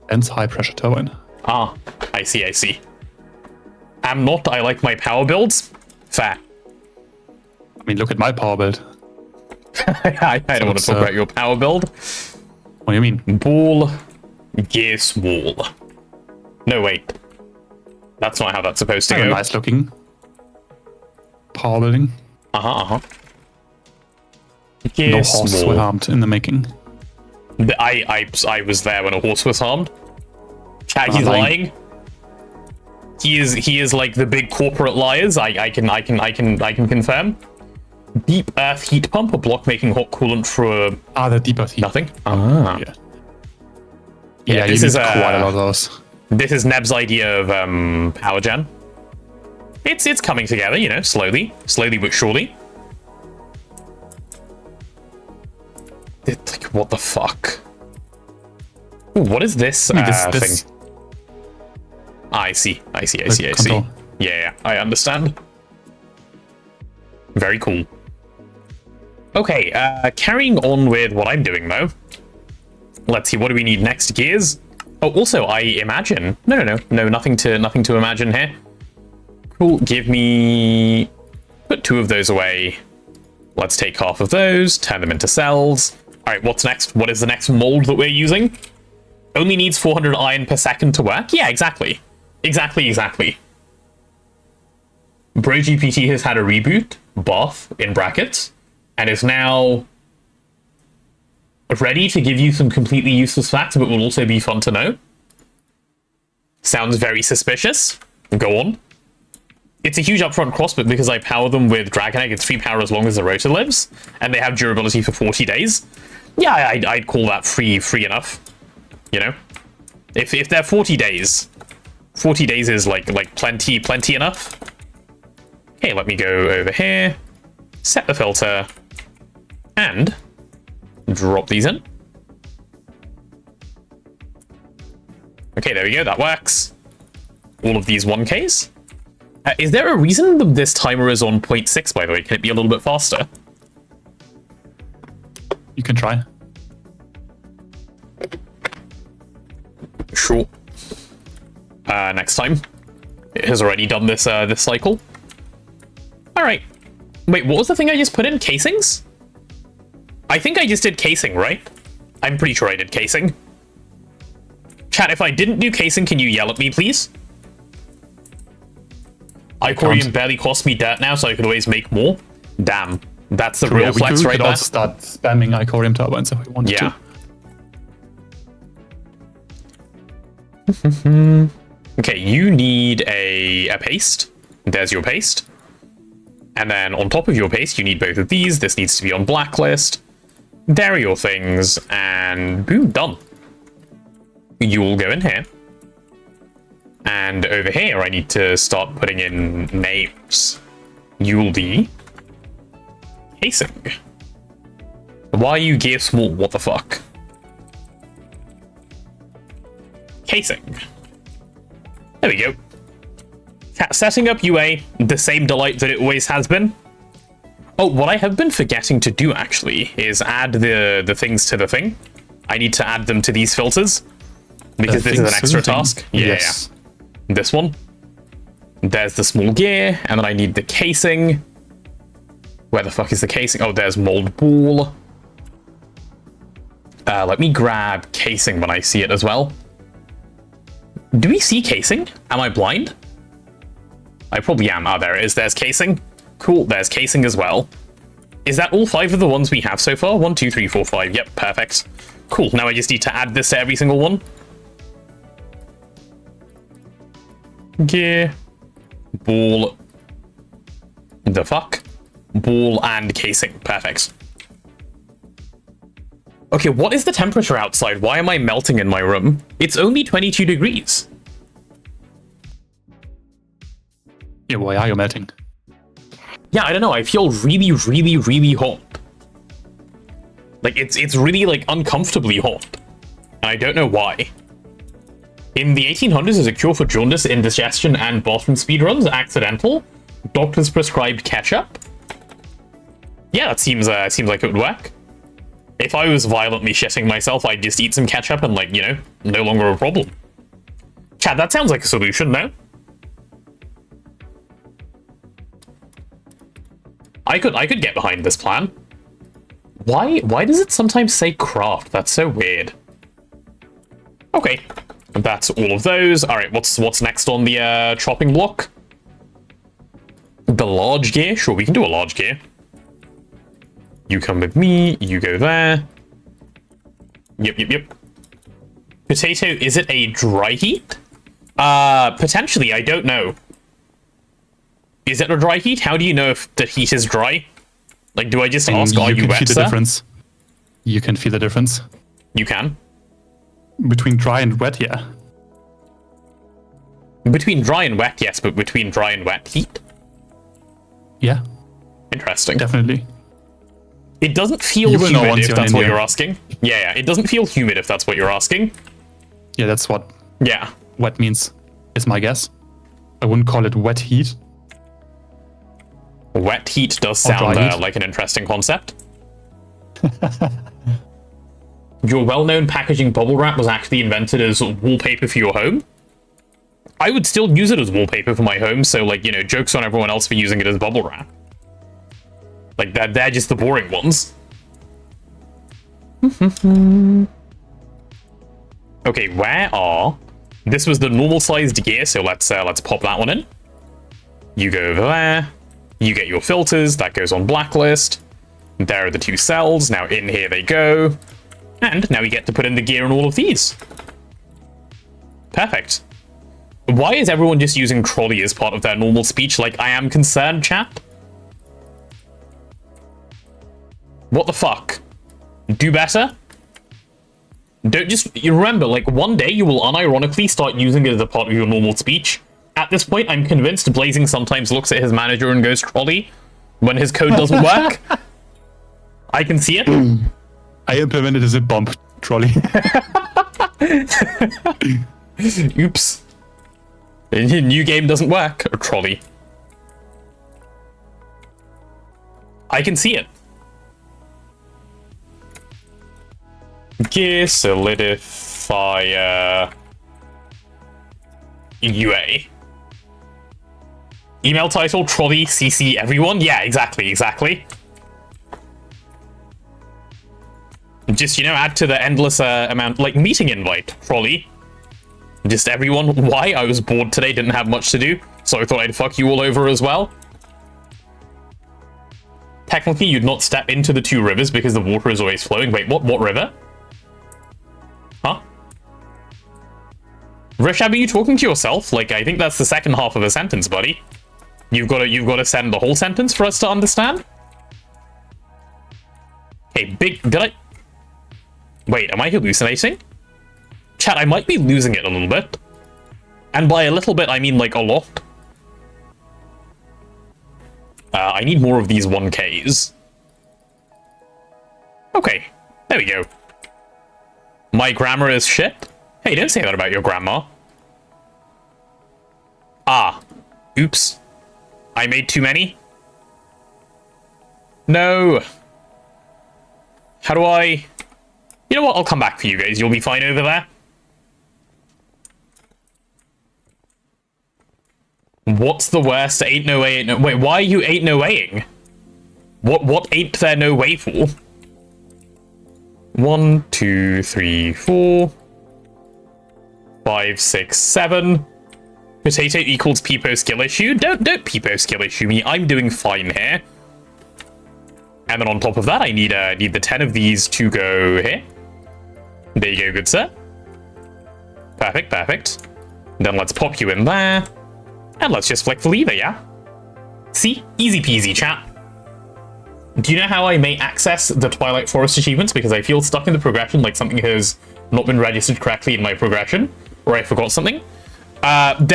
Dense high pressure turbine. Ah, I see, I see. Am not, I like my power builds. Fair. I mean, look at my power build. I don't want to talk about your power build. What do you mean? Ball, gears, wall. No, wait. That's not how that's supposed to go. Nice looking power building. Gears, no horse wall. were harmed in the making. I was there when a horse was harmed. Chat, he's lying. He is like the big corporate liars. I can confirm. Deep earth heat pump, a block making hot coolant for the deep earth heat. nothing. Ah. Yeah, this you is need quite a lot of those. This is Neb's idea of power gen. It's coming together, you know, slowly but surely. Like, what the fuck? Ooh, what is this thing? I see. Yeah, I understand. Very cool. Okay, carrying on with what I'm doing, though. Let's see, what do we need next? Gears? Oh, also, I imagine... No, nothing to imagine here. Cool, give me... Put 2 of those away. Let's take half of those, turn them into cells. Alright, what's next? What is the next mold that we're using? Only needs 400 iron per second to work? Yeah, exactly. Exactly. Bro GPT has had a reboot, buff, in brackets, and is now ready to give you some completely useless facts, but will also be fun to know. Sounds very suspicious. Go on. It's a huge upfront cost, but because I power them with Dragon Egg, it's free power as long as the rotor lives, and they have durability for 40 days. Yeah, I'd call that free enough. You know? If they're 40 days... 40 days is like plenty enough. Okay, let me go over here, set the filter, and drop these in. Okay, there we go, that works. All of these 1Ks. Is there a reason that this timer is on 0.6, by the way? Can it be a little bit faster? You can try. Sure. Next time. It has already done this this cycle. Alright. Wait, what was the thing I just put in? Casings? I think I just did casing, right? I'm pretty sure I did casing. Chat, if I didn't do casing, can you yell at me, please? Icorium barely costs me dirt now, so I could always make more. Damn. That's the real flex right there. We could also start spamming Icorium turbines if we wanted to. Okay, you need a paste. There's your paste. And then on top of your paste, you need both of these. This needs to be on blacklist. There are your things, and boom, done. You will go in here. And over here, I need to start putting in names. You will be Casing. Why are you gear small? What the fuck? Casing. There we go. Setting up UA, the same delight that it always has been. Oh, what I have been forgetting to do, actually, is add the things to the thing. I need to add them to these filters, because this is an extra task. Yeah, yes. yeah. This one. There's the small gear, and then I need the casing. Where the fuck is the casing? Oh, there's mold ball. Let me grab casing when I see it as well. Do we see casing? Am I blind? I probably am. Ah, there it is. There's casing. Cool. There's casing as well. Is that all 5 of the ones we have so far? 1, 2, 3, 4, 5. Yep, perfect. Cool. Now I just need to add this to every single one. Gear. Ball. The fuck? Ball and casing. Perfect. Okay, what is the temperature outside? Why am I melting in my room? It's only 22 degrees. Yeah, why are you melting? Yeah, I don't know. I feel really, really, really hot. Like, it's really, like, uncomfortably hot. And I don't know why. In the 1800s, is a cure for jaundice, indigestion, and Boston speedruns accidental? Doctors prescribed ketchup? Yeah, that seems like it would work. If I was violently shitting myself, I'd just eat some ketchup and, like, you know, no longer a problem. Chad, that sounds like a solution, no? I could get behind this plan. Why does it sometimes say craft? That's so weird. Okay, that's all of those. All right, what's next on the chopping block? The large gear. Sure, we can do a large gear. You come with me. You go there. Yep. Potato. Is it a dry heat? Potentially. I don't know. Is it a dry heat? How do you know if the heat is dry? Like, do I just ask, are you wet, feel the sir? difference. You can feel the difference. You can? Between dry and wet, yeah. Between dry and wet, yes, but between dry and wet heat? Yeah, Interesting. definitely. It doesn't feel You will know humid once if you're that's in what India. you're asking. Yeah, it doesn't feel humid if that's what you're asking. Yeah, that's what Yeah. wet means, is my guess. I wouldn't call it wet heat. Wet heat does Or dry sound heat. like an interesting concept. Your well-known packaging bubble wrap was actually invented as wallpaper for your home. I would still use it as wallpaper for my home, so, like, you know, jokes on everyone else for using it as bubble wrap. Like, they're just the boring ones. Okay, where are... This was the normal-sized gear, so let's pop that one in. You go over there. You get your filters. That goes on blacklist. There are the 2 cells. Now in here they go. And now we get to put in the gear on all of these. Perfect. Why is everyone just using trolley as part of their normal speech? Like, I am concerned, chat. What the fuck? Do better? Don't just... You remember, like, one day you will unironically start using it as a part of your normal speech. At this point, I'm convinced Blazing sometimes looks at his manager and goes trolley when his code doesn't work. I can see it. I implemented a zip bump trolley. Oops. New game doesn't work. A trolley. I can see it. Gear solidifier UA. Email title, trolley, CC everyone. Yeah, exactly. Just, you know, add to the endless amount, like, meeting invite, trolley. Just everyone. Why? I was bored today, didn't have much to do, so I thought I'd fuck you all over as well. Technically, you'd not step into the 2 rivers because the water is always flowing. Wait, what river? Huh? Rishab, are you talking to yourself? Like, I think that's the second half of a sentence, buddy. You've got to send the whole sentence for us to understand? Hey, did I... Wait, am I hallucinating? Chat, I might be losing it a little bit. And by a little bit, I mean, like, a lot. I need more of these 1Ks. My grammar is shit? Hey, don't say that about your grandma. Ah. Oops. I made too many? No. How do I... You know what? I'll come back for you guys. You'll be fine over there. What's the worst? Ain't no way, ain't no... Wait, why are you ain't no waying? What ain't there no way for? 1, 2, 3, 4, 5, 6, 7. Potato equals Peepo skill issue. Don't Peepo skill issue me. I'm doing fine here. And then on top of that, I need the 10 of these to go here. There you go, good sir. Perfect, perfect. Then let's pop you in there. And let's just flick the lever, yeah? See? Easy peasy, chat. Do you know how I may access the Twilight Forest achievements? Because I feel stuck in the progression, like something has not been registered correctly in my progression, or I forgot something.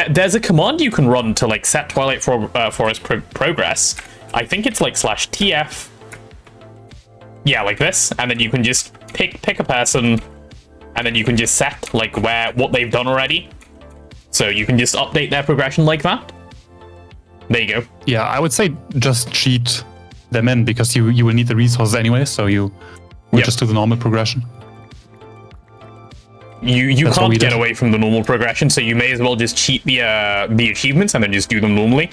There's a command you can run to like set Twilight Forest progress. I think it's like /tf. Yeah, like this, and then you can just pick a person, and then you can just set like what they've done already. So you can just update their progression like that. There you go. Yeah, I would say just cheat them in, because you will need the resources anyway, so you will just do the normal progression. You can't get away from the normal progression, so you may as well just cheat the achievements and then just do them normally.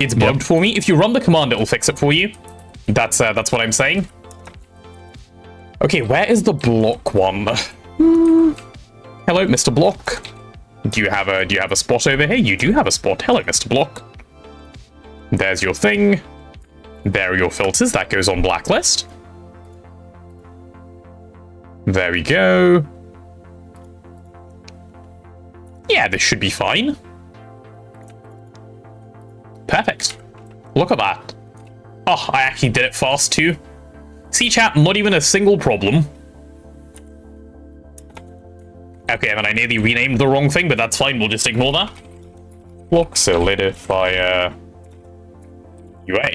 It's bugged for me. If you run the command, it will fix it for you. That's what I'm saying. Okay, where is the block one? Hello, Mr. Block. Do you have a spot over here? You do have a spot. Hello, Mr. Block. There's your thing. There are your filters. That goes on blacklist. There we go. Yeah, this should be fine. Perfect. Look at that. Oh, I actually did it fast too. See, chat, not even a single problem. Okay, and then I nearly renamed the wrong thing, but that's fine. We'll just ignore that. Block solidifier UA.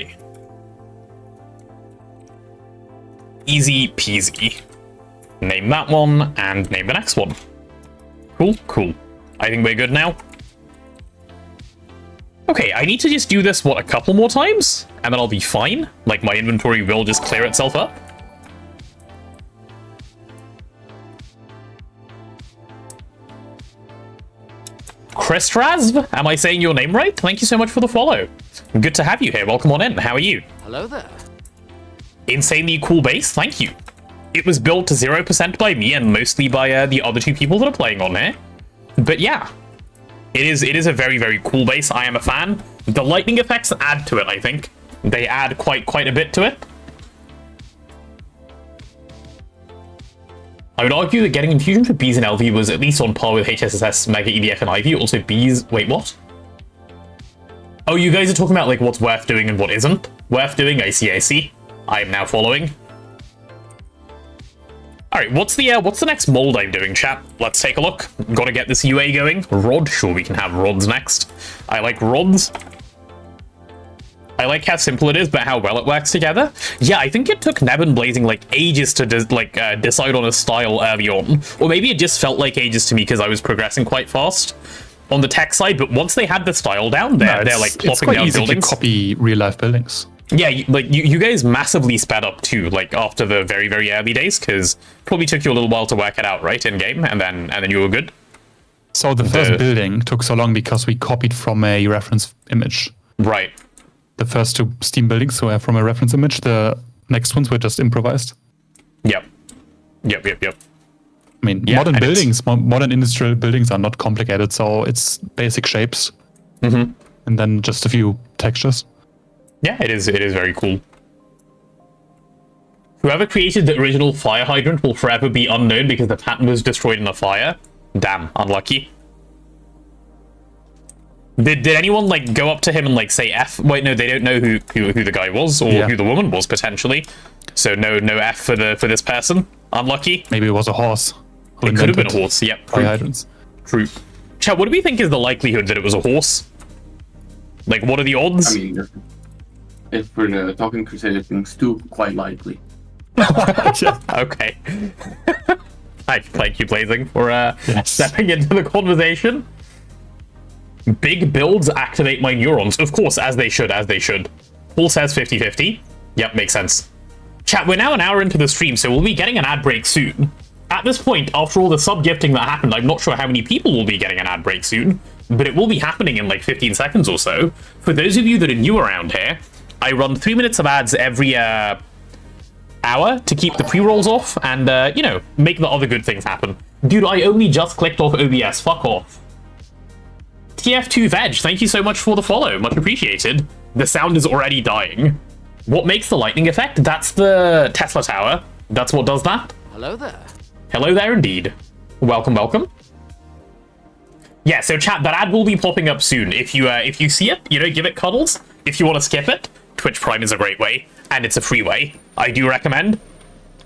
Easy peasy. Name that one, and name the next one. Cool, cool. I think we're good now. Okay, I need to just do this, what, a couple more times? And then I'll be fine. Like, my inventory will just clear itself up. Kristrazv? Am I saying your name right? Thank you so much for the follow. Good to have you here. Welcome on in. How are you? Hello there. Insanely cool base. Thank you. It was built to 0% by me and mostly by the other two people that are playing on here. But yeah, it is a very, very cool base. I am a fan. The lightning effects add to it, I think. They add quite a bit to it. I would argue that getting infusion for bees and LV was at least on par with HSSS, Mega EDF, and Ivy. Also, bees... Wait, what? Oh, you guys are talking about, like, what's worth doing and what isn't worth doing? I see. I am now following. Alright, what's the next mold I'm doing, chat? Let's take a look. Gotta get this UA going. Rod? Sure, we can have rods next. I like rods. I like how simple it is, but how well it works together. Yeah, I think it took Neb and Blazing, like, ages to decide on a style early on. Or maybe it just felt like ages to me because I was progressing quite fast on the tech side, but once they had the style down, they're like, plopping down buildings. It's quite easy to copy real-life buildings. Yeah, like, you guys massively sped up, too, like, after the very, very early days, because it probably took you a little while to work it out, right, in-game, and then you were good. So the first building took so long because we copied from a reference image. Right. The first two Steam buildings were from a reference image. The next ones were just improvised. Yep. I mean, modern buildings, modern industrial buildings are not complicated, so it's basic shapes. And then just a few textures. Yeah, it is very cool. Whoever created the original fire hydrant will forever be unknown because the pattern was destroyed in a fire. Damn, unlucky. Did anyone, like, go up to him and, like, say F? Wait, no, they don't know who the guy was, or who the woman was, potentially. So no F for this person. Unlucky. Maybe it was a horse. It could have been a horse, yep. Fire hydrants. True. Chat, what do we think is the likelihood that it was a horse? Like, what are the odds? I mean, if we're talking Crusader things, too, quite likely. Yeah. Okay. Thank you, Blazing, for Yes. stepping into the conversation. Big builds activate my neurons. Of course, as they should, Paul says 50-50. Yep, makes sense. Chat, we're now an hour into the stream, so we'll be getting an ad break soon. At this point, after all the sub-gifting that happened, I'm not sure how many people will be getting an ad break soon, but it will be happening in like 15 seconds or so. For those of you that are new around here, I run 3 minutes of ads every hour to keep the pre-rolls off and, you know, make the other good things happen. Dude, I only just clicked off OBS. Fuck off. TF2 Veg, thank you so much for the follow. Much appreciated. The sound is already dying. What makes the lightning effect? That's the Tesla Tower. That's what does that. Hello there. Hello there indeed. Welcome, welcome. Yeah, so chat, that ad will be popping up soon. If you see it, you know, give it cuddles. If you want to skip it, Twitch Prime is a great way, and it's a free way. I do recommend.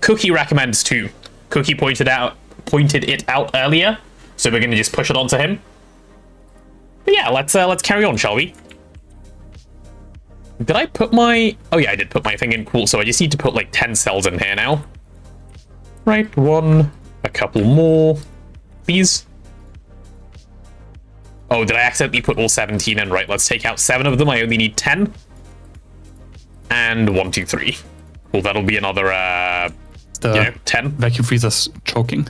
Cookie recommends too. Cookie pointed it out earlier, so we're gonna just push it onto him. But yeah, let's carry on, shall we? Did I put my... Oh yeah, I did put my thing in. Cool, so I just need to put like 10 cells in here now. Right, one, a couple more, please. Oh, did I accidentally put all 17 in? Right, let's take out 7 of them. I only need 10. And 1, 2, 3. Well, that'll be another, you know, 10. Vacuum freezer's choking.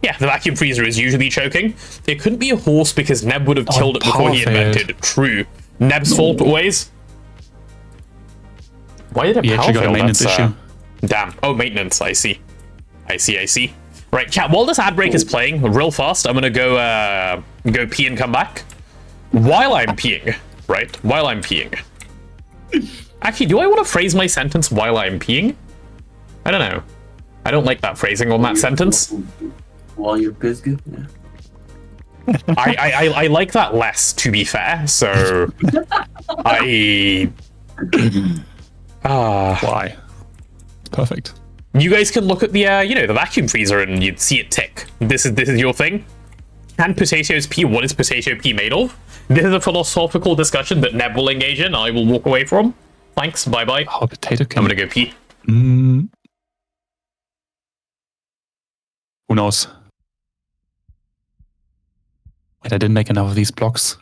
Yeah, the vacuum freezer is usually choking. It couldn't be a horse because Neb would have killed it before he invented. True. Neb's fault always. Why did it We power actually got a fail? maintenance issue. Damn. Oh, maintenance. I see. Right, chat, while this ad break is playing, real fast, I'm gonna go pee and come back. While I'm peeing, right? While I'm peeing. Actually, do I want to phrase my sentence while I'm peeing? I don't know. I don't like that phrasing on that sentence. While you're pissed, yeah. I like that less, to be fair, so... Why? Perfect. You guys can look at the, you know, the vacuum freezer and you'd see it tick. This is your thing. Can potatoes pee? What is potato pee made of? This is a philosophical discussion that Neb will engage in. I will walk away from. Thanks, bye-bye. How a potato can... I'm gonna go pee. Who knows? Wait, I didn't make enough of these blocks.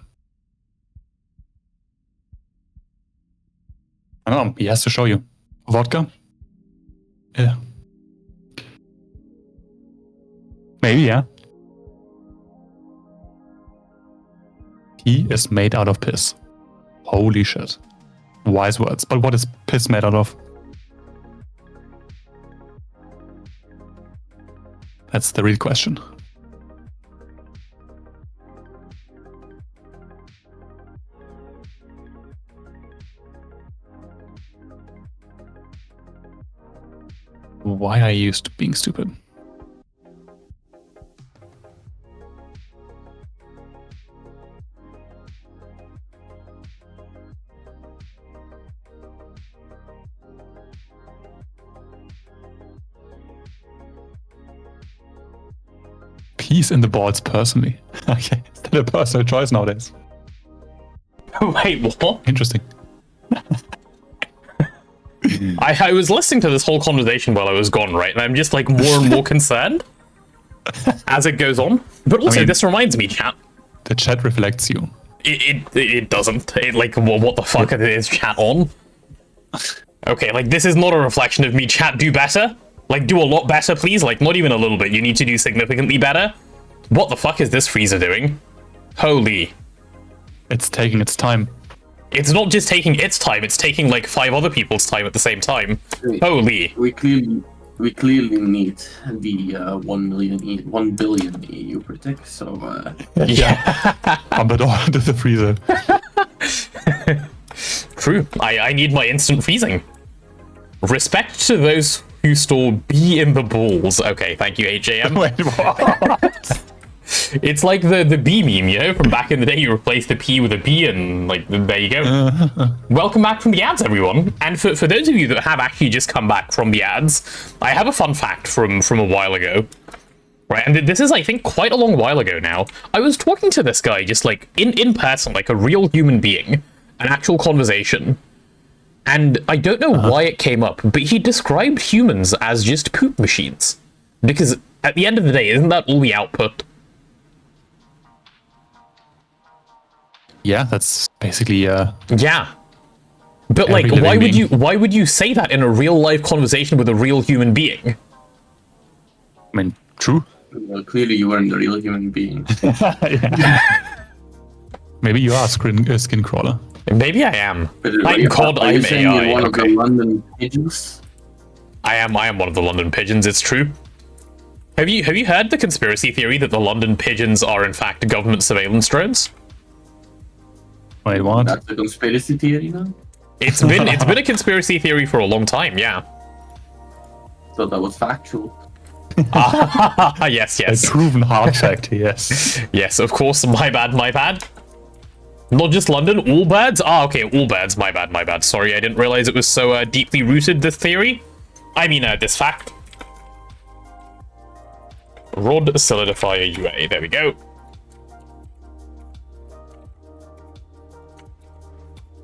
I don't know, he has to show you. Vodka? Yeah. Maybe, yeah. He is made out of piss. Holy shit. Wise words. But what is piss made out of? That's the real question. Why are you being stupid? Peace in the balls personally. Okay, is that a personal choice nowadays? Wait, what? Interesting. I was listening to this whole conversation while I was gone, right? And I'm just like more and more concerned as it goes on. But also, this reminds me, chat. The chat reflects you. It doesn't. It like what the fuck is chat on? Okay, like this is not a reflection of me. Chat, do better. Like do a lot better, please. Like not even a little bit. You need to do significantly better. What the fuck is this freezer doing? Holy. It's taking its time. It's not just taking its time, it's taking like 5 other people's time at the same time. Holy. We clearly need the 1 billion EU per tick, so Yeah. Pump it all into the freezer. True. I need my instant freezing. Respect to those who store B in the balls. Okay, thank you, HAM. Wait, what? It's like the B meme, you know, from back in the day. You replace the P with a B, and like there you go. Welcome back from the ads, everyone. And for those of you that have actually just come back from the ads, I have a fun fact from a while ago. Right, and this is, I think, quite a long while ago now. I was talking to this guy just like in person, like a real human being, an actual conversation. And I don't know why it came up, but he described humans as just poop machines. Because at the end of the day, isn't that all we output? Yeah, that's basically Yeah. But Every like, living why would you say that in a real life conversation with a real human being? I mean, true. Well, clearly you weren't a real human being. Maybe you are a skin crawler. Maybe I am. But Thank God are you I'm saying AI. you're one of Okay. the London pigeons? I am one of the London pigeons, it's true. Have you heard the conspiracy theory that the London pigeons are in fact government surveillance drones? Wait, what? That's a conspiracy theory now? It's been a conspiracy theory for a long time, yeah. So that was factual. Yes, A yes. proven hard fact, yes. Yes, of course, my bad. Not just London, all birds? Ah, okay, all birds, my bad. Sorry, I didn't realize it was so deeply rooted, this theory. I mean, this fact. Rod solidifier UA, there we go.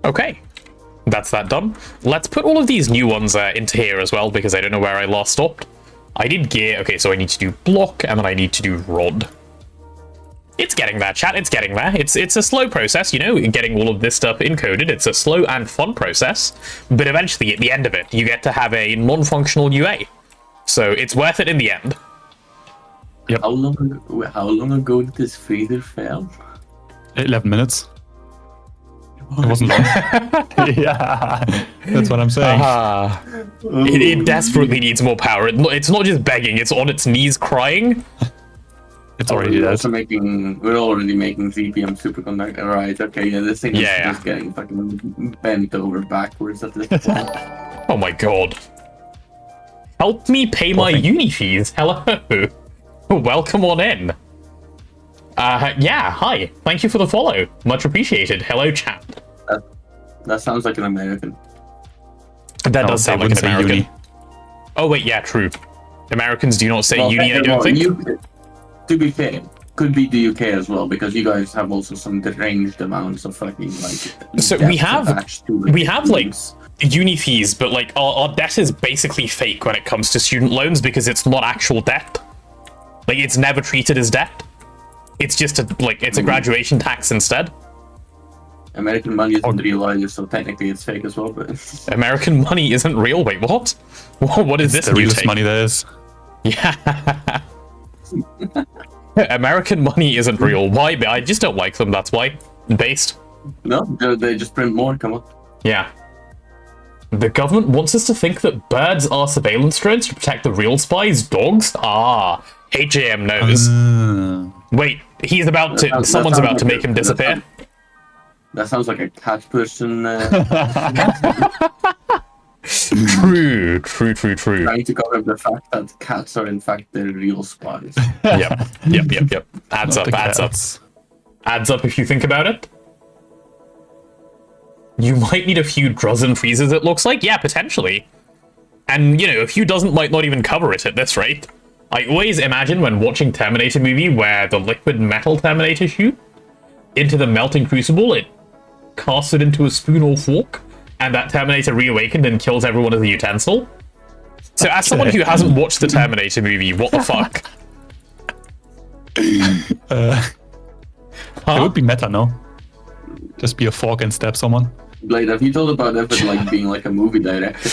Okay, that's that done. Let's put all of these new ones into here as well, because I don't know where I last stopped. I did gear, okay, so I need to do block, and then I need to do rod. It's getting there, chat, it's getting there. It's a slow process, you know, getting all of this stuff encoded. It's a slow and fun process, but eventually, at the end of it, you get to have a non-functional UA. So it's worth it in the end. Yep. How long ago did this freezer fail? 11 minutes. It wasn't long. Yeah, that's what I'm saying. It desperately needs more power. It's not just begging, it's on its knees crying. It's already dead. We're already making ZPM superconductor, right? Okay, yeah, this thing is Yeah. just getting fucking bent over backwards at this point. Oh my god. Help me pay my uni fees. Hello. Welcome on in. Yeah, hi. Thank you for the follow. Much appreciated. Hello, chat. That sounds like an American. That does sound like an American. Uni. Oh wait, yeah, true. Americans do not say Well, uni, I don't think. To be fair, could be the UK as well, because you guys have also some deranged amounts of fucking like. So debt we have attached to it. like uni fees, but like our debt is basically fake when it comes to student loans because it's not actual debt. Like it's never treated as debt. It's just a graduation tax instead. American money isn't real either, so technically it's fake as well. But American money isn't real. Wait, what? What is this The new realest take? money there is. Yeah. American money isn't real. Why? I just don't like them. That's why. Based. no, they just print more. Come on. Yeah. The government wants us to think that birds are surveillance drones to protect the real spies. Dogs? Ah. HAM knows. Wait, he's about to. Someone's about to make him disappear. That sounds like a cat person True. trying to cover the fact that cats are in fact the real spies. Yep. Adds up. Adds up if you think about it. You might need a few dozen freezers, it looks like. Yeah, potentially. And, you know, a few dozen might not even cover it at this rate. I always imagine when watching Terminator movie where the liquid metal Terminator shoot into the melting crucible, it casts it into a spoon or fork, and that Terminator reawakened and kills everyone as a utensil. So as someone who hasn't watched the Terminator movie, what the fuck? It would be meta, no? Just be a fork and stab someone. Blade, have you thought about Evan like being like a movie director?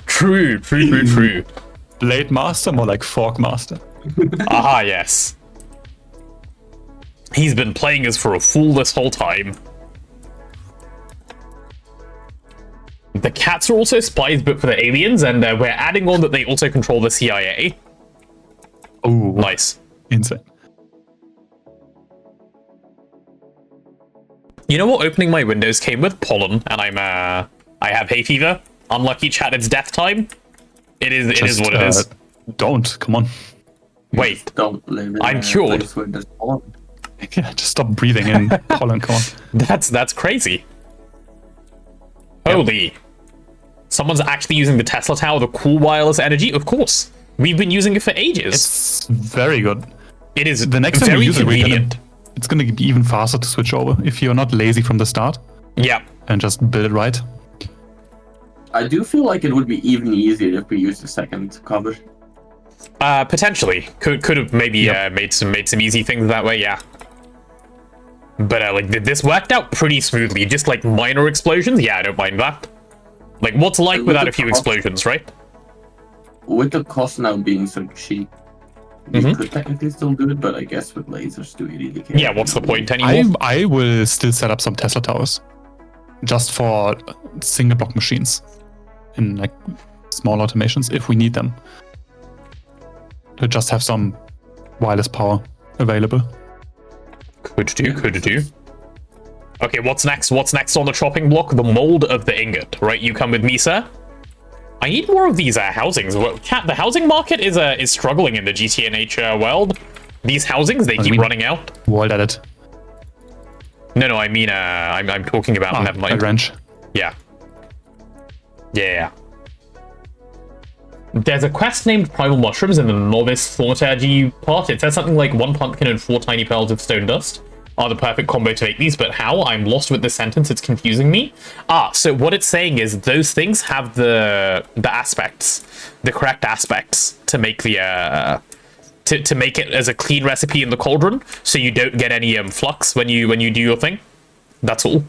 True. Blade master, more like fork master. Aha, yes. He's been playing us for a fool this whole time. The cats are also spies, but for the aliens, and we're adding on that they also control the CIA. Oh, Nice. insane. You know what opening my windows came with? Pollen, and I have hay fever. Unlucky chat, it's death time. It is what it is. Don't, come on. Wait, Don't live in I'm a cured. place where there's pollen. Yeah, just stop breathing in pollen, come on. that's crazy. Holy. Someone's actually using the Tesla Tower, the cool wireless energy? Of course. We've been using it for ages. It's very good. It is The next time very you use it, convenient. it's going to be even faster to switch over if you're not lazy from the start. Yeah. and just build it right. I do feel like it would be even easier if we used the second cover. Potentially. Could have maybe made some easy things that way, yeah. But like this worked out pretty smoothly. Just like minor explosions, yeah, I don't mind that. Like what's like without a few explosions, right? With the cost now being so cheap, you could technically still do it, but I guess with lasers, do you really care? Yeah, what's the point anymore? I will still set up some Tesla towers, just for single block machines, in like small automations if we need them. To just have some wireless power available. Could do. Okay, what's next? What's next on the chopping block? The mold of the ingot, right? You come with me, sir. I need more of these housings. Chat, the housing market is struggling in the GTNH world. These housings, they keep running out. World edit. No, I mean, I'm talking about. Never mind. Ranch. Yeah. There's a quest named Primal Mushrooms in the Novice Thaumaturgy part. It says something like 1 pumpkin and 4 tiny pearls of stone dust are the perfect combo to make these, but how? I'm lost with this sentence, it's confusing me. So what it's saying is those things have the aspects, the correct aspects to make the to make it as a clean recipe in the cauldron, so you don't get any flux when you do your thing. That's all.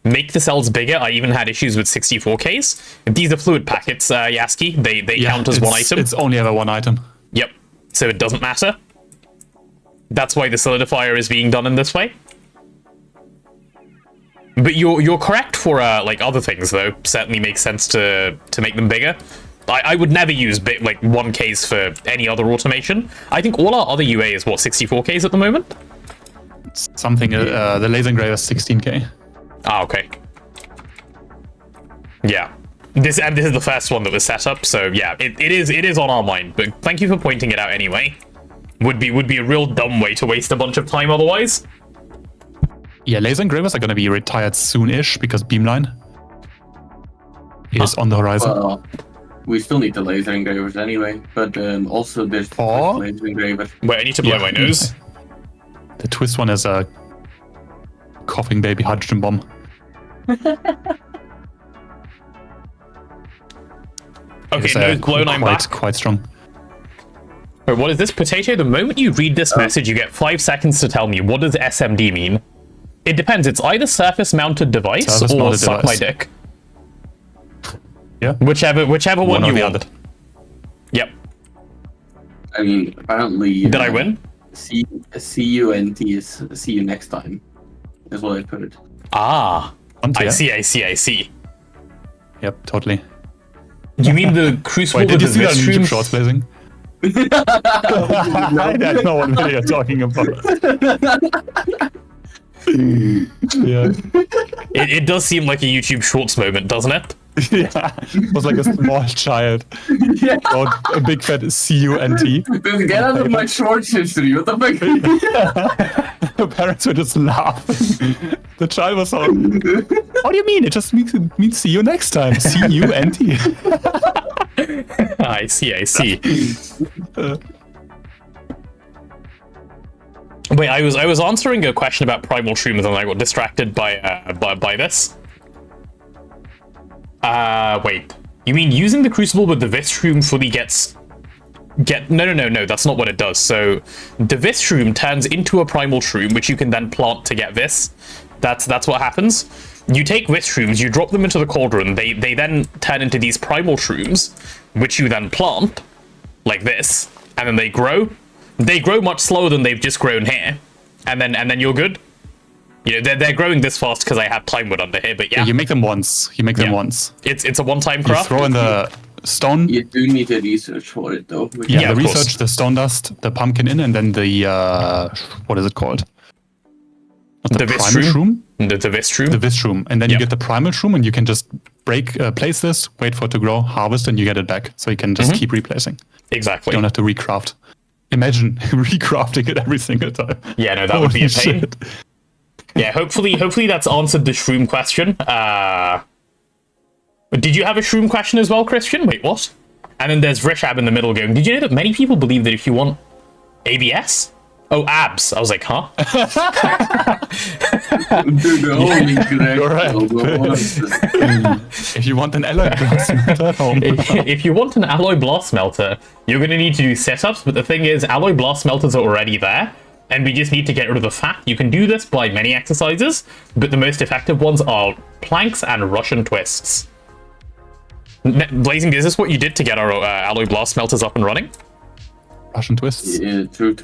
Make the cells bigger. I even had issues with 64Ks. These are fluid packets, Yaski. They count as one item. It's only ever one item. Yep. So it doesn't matter. That's why the solidifier is being done in this way. But you're correct for like other things though. Certainly makes sense to make them bigger. I would never use like 1Ks for any other automation. I think all our other UA is what, 64Ks at the moment? Something. The laser engraver is 16K. Ah, okay. Yeah. This is the first one that was set up, so yeah, it is on our mind. But thank you for pointing it out anyway. Would be a real dumb way to waste a bunch of time otherwise. Yeah, laser engravers are going to be retired soon-ish because Beamline is on the horizon. Well, we still need the laser engravers anyway, but also there's the laser engraver. Wait, I need to blow my nose. The twist one is a coughing baby hydrogen bomb. Okay, nose blown, I'm back. Quite strong. Wait, what is this? Potato, the moment you read this message, you get 5 seconds to tell me. What does SMD mean? It depends. It's either surface-mounted device or suck my dick. Yeah. Whichever one you want. Yep. I mean, apparently... Did I win? CUNT is see you next time. Is what I put it. Ah. I see. Yep, totally. You mean the Crucible? Wait, did you see that on YouTube Shorts, Blazing? I don't know what video you're talking about. Yeah. It does seem like a YouTube Shorts moment, doesn't it? Yeah. It was like a small child. Yeah. A big fat CUNT. Dude, get out of my Shorts history. What the fuck? The parents were just laughing. The child was like, what do you mean? It just means see you next time. CUNT. I see. Wait, I was answering a question about primal shrooms and I got distracted by this. Wait. You mean using the crucible with the Vis shroom fully No, that's not what it does. So the Vis shroom turns into a primal shroom, which you can then plant to get Vis. That's what happens. You take Vis shrooms, you drop them into the cauldron, they then turn into these primal shrooms, which you then plant, like this, and then they grow. They grow much slower than they've just grown here. And then you're good. You know, they're growing this fast because I have time wood under here, but yeah. You make them once. It's a one-time craft. You throw in the stone. You do need to research for it though. Yeah, the research, the stone dust, the pumpkin in, and then the what is it called? The Vis shroom. The Vis shroom. The Vis shroom, and then you get the primal shroom, and you can just place this, wait for it to grow, harvest, and you get it back. So you can just keep replacing. Exactly. You don't have to recraft. Imagine recrafting it every single time. Yeah, no, that would be a pain. Shit. Yeah, hopefully that's answered the shroom question. Did you have a shroom question as well, Christian? Wait, what? And then there's Rishab in the middle going, did you know that many people believe that if you want ABS, Oh, abs. I was like, huh? Dude, the only Correct. If you want an alloy blast smelter at home. If you want an alloy blast smelter, you're going to need to do setups, but the thing is, alloy blast smelters are already there, and we just need to get rid of the fat. You can do this by many exercises, but the most effective ones are planks and Russian twists. Blazing, is this what you did to get our alloy blast smelters up and running? Russian twists. Yeah, true.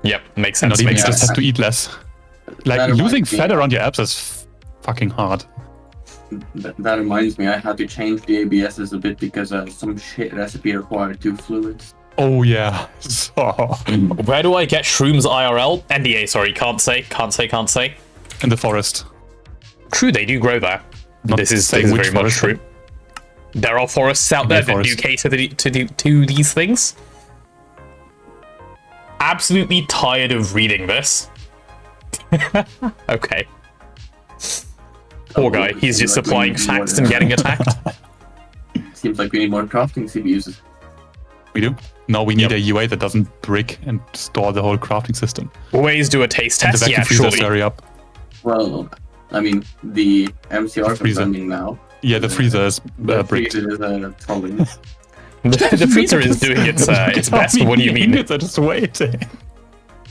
Yep, makes sense. Not even, Makes you just sense. have to eat less. Like, That losing reminds me- fat around your abs is fucking hard. That reminds me, I had to change the ABSs a bit because some shit recipe required 2 fluids. Oh, yeah. So, Where do I get shrooms IRL? NDA, sorry, can't say. in the forest. True, they do grow there. Not This is saying which very much forest, true. There are forests out there that do forest. cater to these things. Absolutely tired of reading this. Okay. Poor guy, he's just supplying facts and getting attacked. Seems like we need more crafting CPUs. We do? No, we need Yep. a UA that doesn't brick and store the whole crafting system. Always do a taste And the test, vacuum yeah, freezers surely. hurry up. Well, I mean, the MCR is freezer. running now. Yeah, the freezer is The bricked. freezer is trolling. The freezer is doing its best, what do you mean? It's just waiting.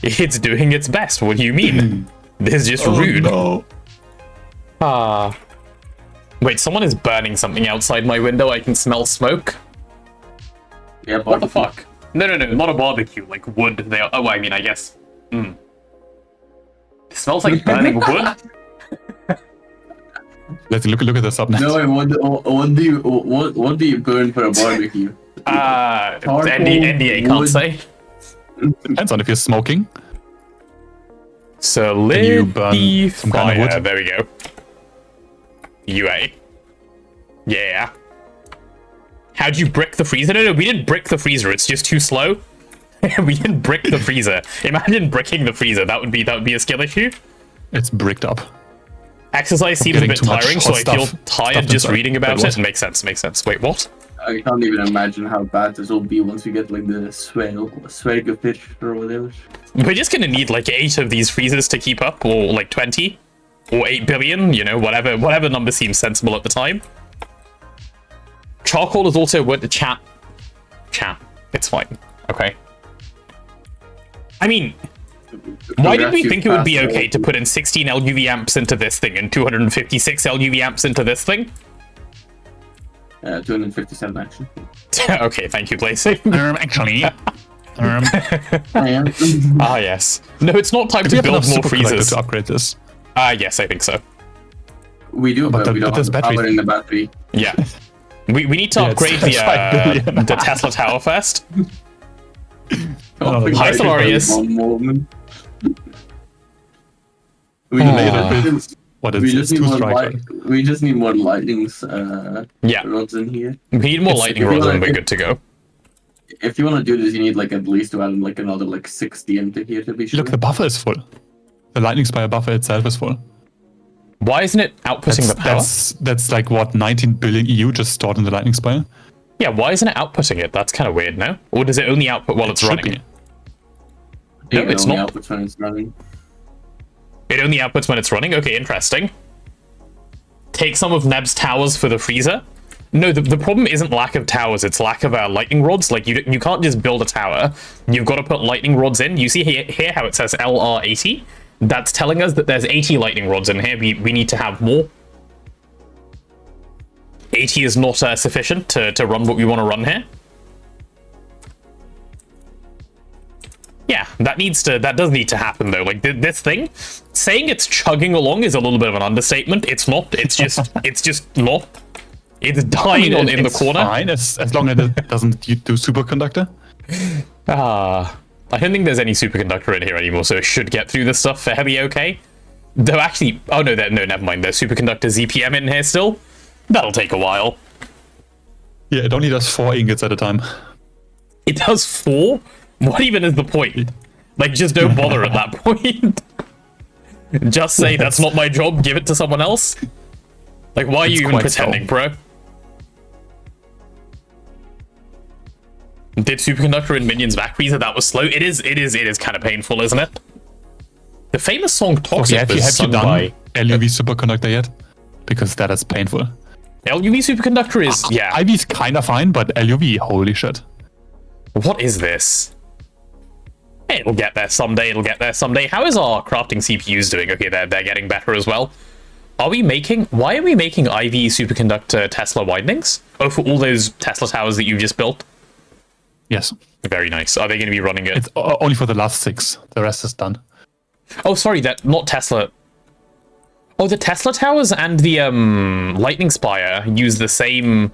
It's doing its best, what do you mean? This is just rude. No. Ah. Wait, someone is burning something outside my window. I can smell smoke. Yeah, What the fuck? No, not a barbecue. Like wood. They are. Oh, I mean, I guess. It smells like burning wood. Let's look at this up next. No, what do you burn for a barbecue? Charcoal, NDA can't wood. say. Depends on if you're smoking. So Can you lit burn the some kind of fire. wood? There we go. UA. Yeah. How'd you brick the freezer? No, we didn't brick the freezer. It's just too slow. We didn't brick the freezer. Imagine bricking the freezer. That would be a skill issue. It's bricked up. Exercise seems a getting bit too much tiring, so hot I feel stuff tired stuffed just inside. reading about Wait, it. what? Makes sense. Wait, what? I can't even imagine how bad this will be once we get like the swag fish or whatever. We're just gonna need like 8 of these freezers to keep up, or like 20, or 8 billion. You know, whatever number seems sensible at the time. Charcoal is also worth the chat. It's fine. Okay. I mean, why did we think it would be okay to put in 16 LUV amps into this thing and 256 LUV amps into this thing? 257 actually. Okay, thank you, Blazing. Actually. Ah, yes. No, it's not time Do we to have build enough more super collector freezers. to upgrade this? Yes, I think so. We do, but, But we don't there's have the battery. power in the battery. Yeah. We need to Yeah, it's upgrade 5 billion. the Tesla Tower first. Oh, We hi, might Solarius. one moment. We Ah. just, What we is just this? need 2 more striker. we just need more lightnings Yeah. rods in here. We need more It's- lightning if you rods and wanna- we're good to go. If you want to do this, you need like at least to add like another like 60 into here to be sure. Look, the buffer is full. The lightning spire buffer itself is full. Why isn't it outputting the power? That's like what, 19 billion EU just stored in the lightning spire? Yeah, why isn't it outputting it? That's kind of weird, no? Or does it only output while it's Should running? be. No, It it's only not. outputs when it's running. It only outputs when it's running? Okay, interesting. Take some of Neb's towers for the freezer. No, the problem isn't lack of towers, it's lack of lightning rods. Like, you can't just build a tower. You've got to put lightning rods in. You see here how it says LR80? That's telling us that there's 80 lightning rods in here. We need to have more. 80 is not sufficient to run what we want to run here. Yeah, that does need to happen though. Like this thing, saying it's chugging along is a little bit of an understatement. It's not. It's just not. It's dying in the it's corner. Fine, as long as it doesn't do superconductor. I don't think there's any superconductor in here anymore, so it should get through this stuff fairly okay. Though actually, oh no, never mind. There's superconductor ZPM in here still. That'll take a while. Yeah, it only does 4 ingots at a time. It does 4? What even is the point? Like, just don't bother at that point. Just say, that's not my job, give it to someone else. Like, why are you even quite pretending, slow. bro? Did Superconductor and Minions back freezer? That was slow. It is kind of painful, isn't it? The famous song Toxic have was you sung done by... LUV Superconductor yet? Because that is painful. LUV Superconductor is... yeah. IV's kind of fine, but LUV, holy shit. What is this? It'll get there someday, it'll get there someday. How is our crafting CPUs doing? Okay, they're getting better as well. Why are we making IV superconductor Tesla windings? Oh, for all those Tesla towers that you just built? Yes. Very nice. Are they going to be running it? It's only for the last 6. The rest is done. Oh, sorry, that not Tesla. Oh, the Tesla towers and the Lightning Spire use the same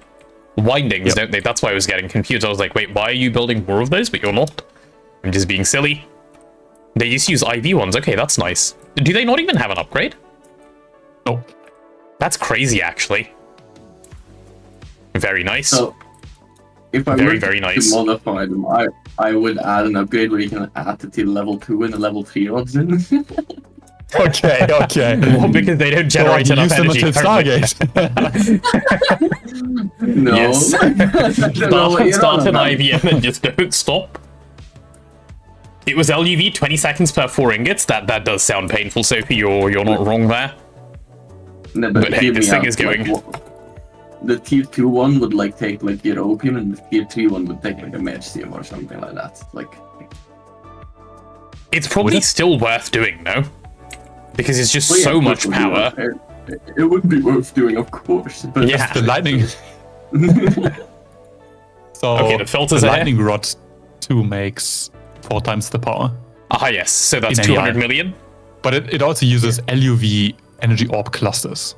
windings, don't they? That's why I was getting confused. I was like, wait, why are you building more of those, but you're not? I'm just being silly. They just use IV ones. Okay, that's nice. Do they not even have an upgrade? No. That's crazy, actually. Very nice. So, if I Very, were very nice. to modify them, I would add an upgrade where you can add the level 2 and the level 3 rods in. Okay. Well, because they don't generate enough use them energy. until Stargate. No. Yes. I don't know what you're Start on an about. IV and then just don't stop. It was LUV 20 seconds per 4 ingots. That does sound painful, Sophie. You're not wrong there. No, But hey, hear this me thing out, is going. The tier 2 one would like take like your opium, and the tier 3 one would take like a medium or something like that. Like, It's probably still worth doing, though. Because it's just well, yeah, so it much would be power. It would be worth doing, of course. But Yeah. The lightning. So Okay, the filters the are here. lightning rod 2 makes 4 times the power. Ah, yes. So that's In 200 AI. million. But it also uses LUV energy orb clusters.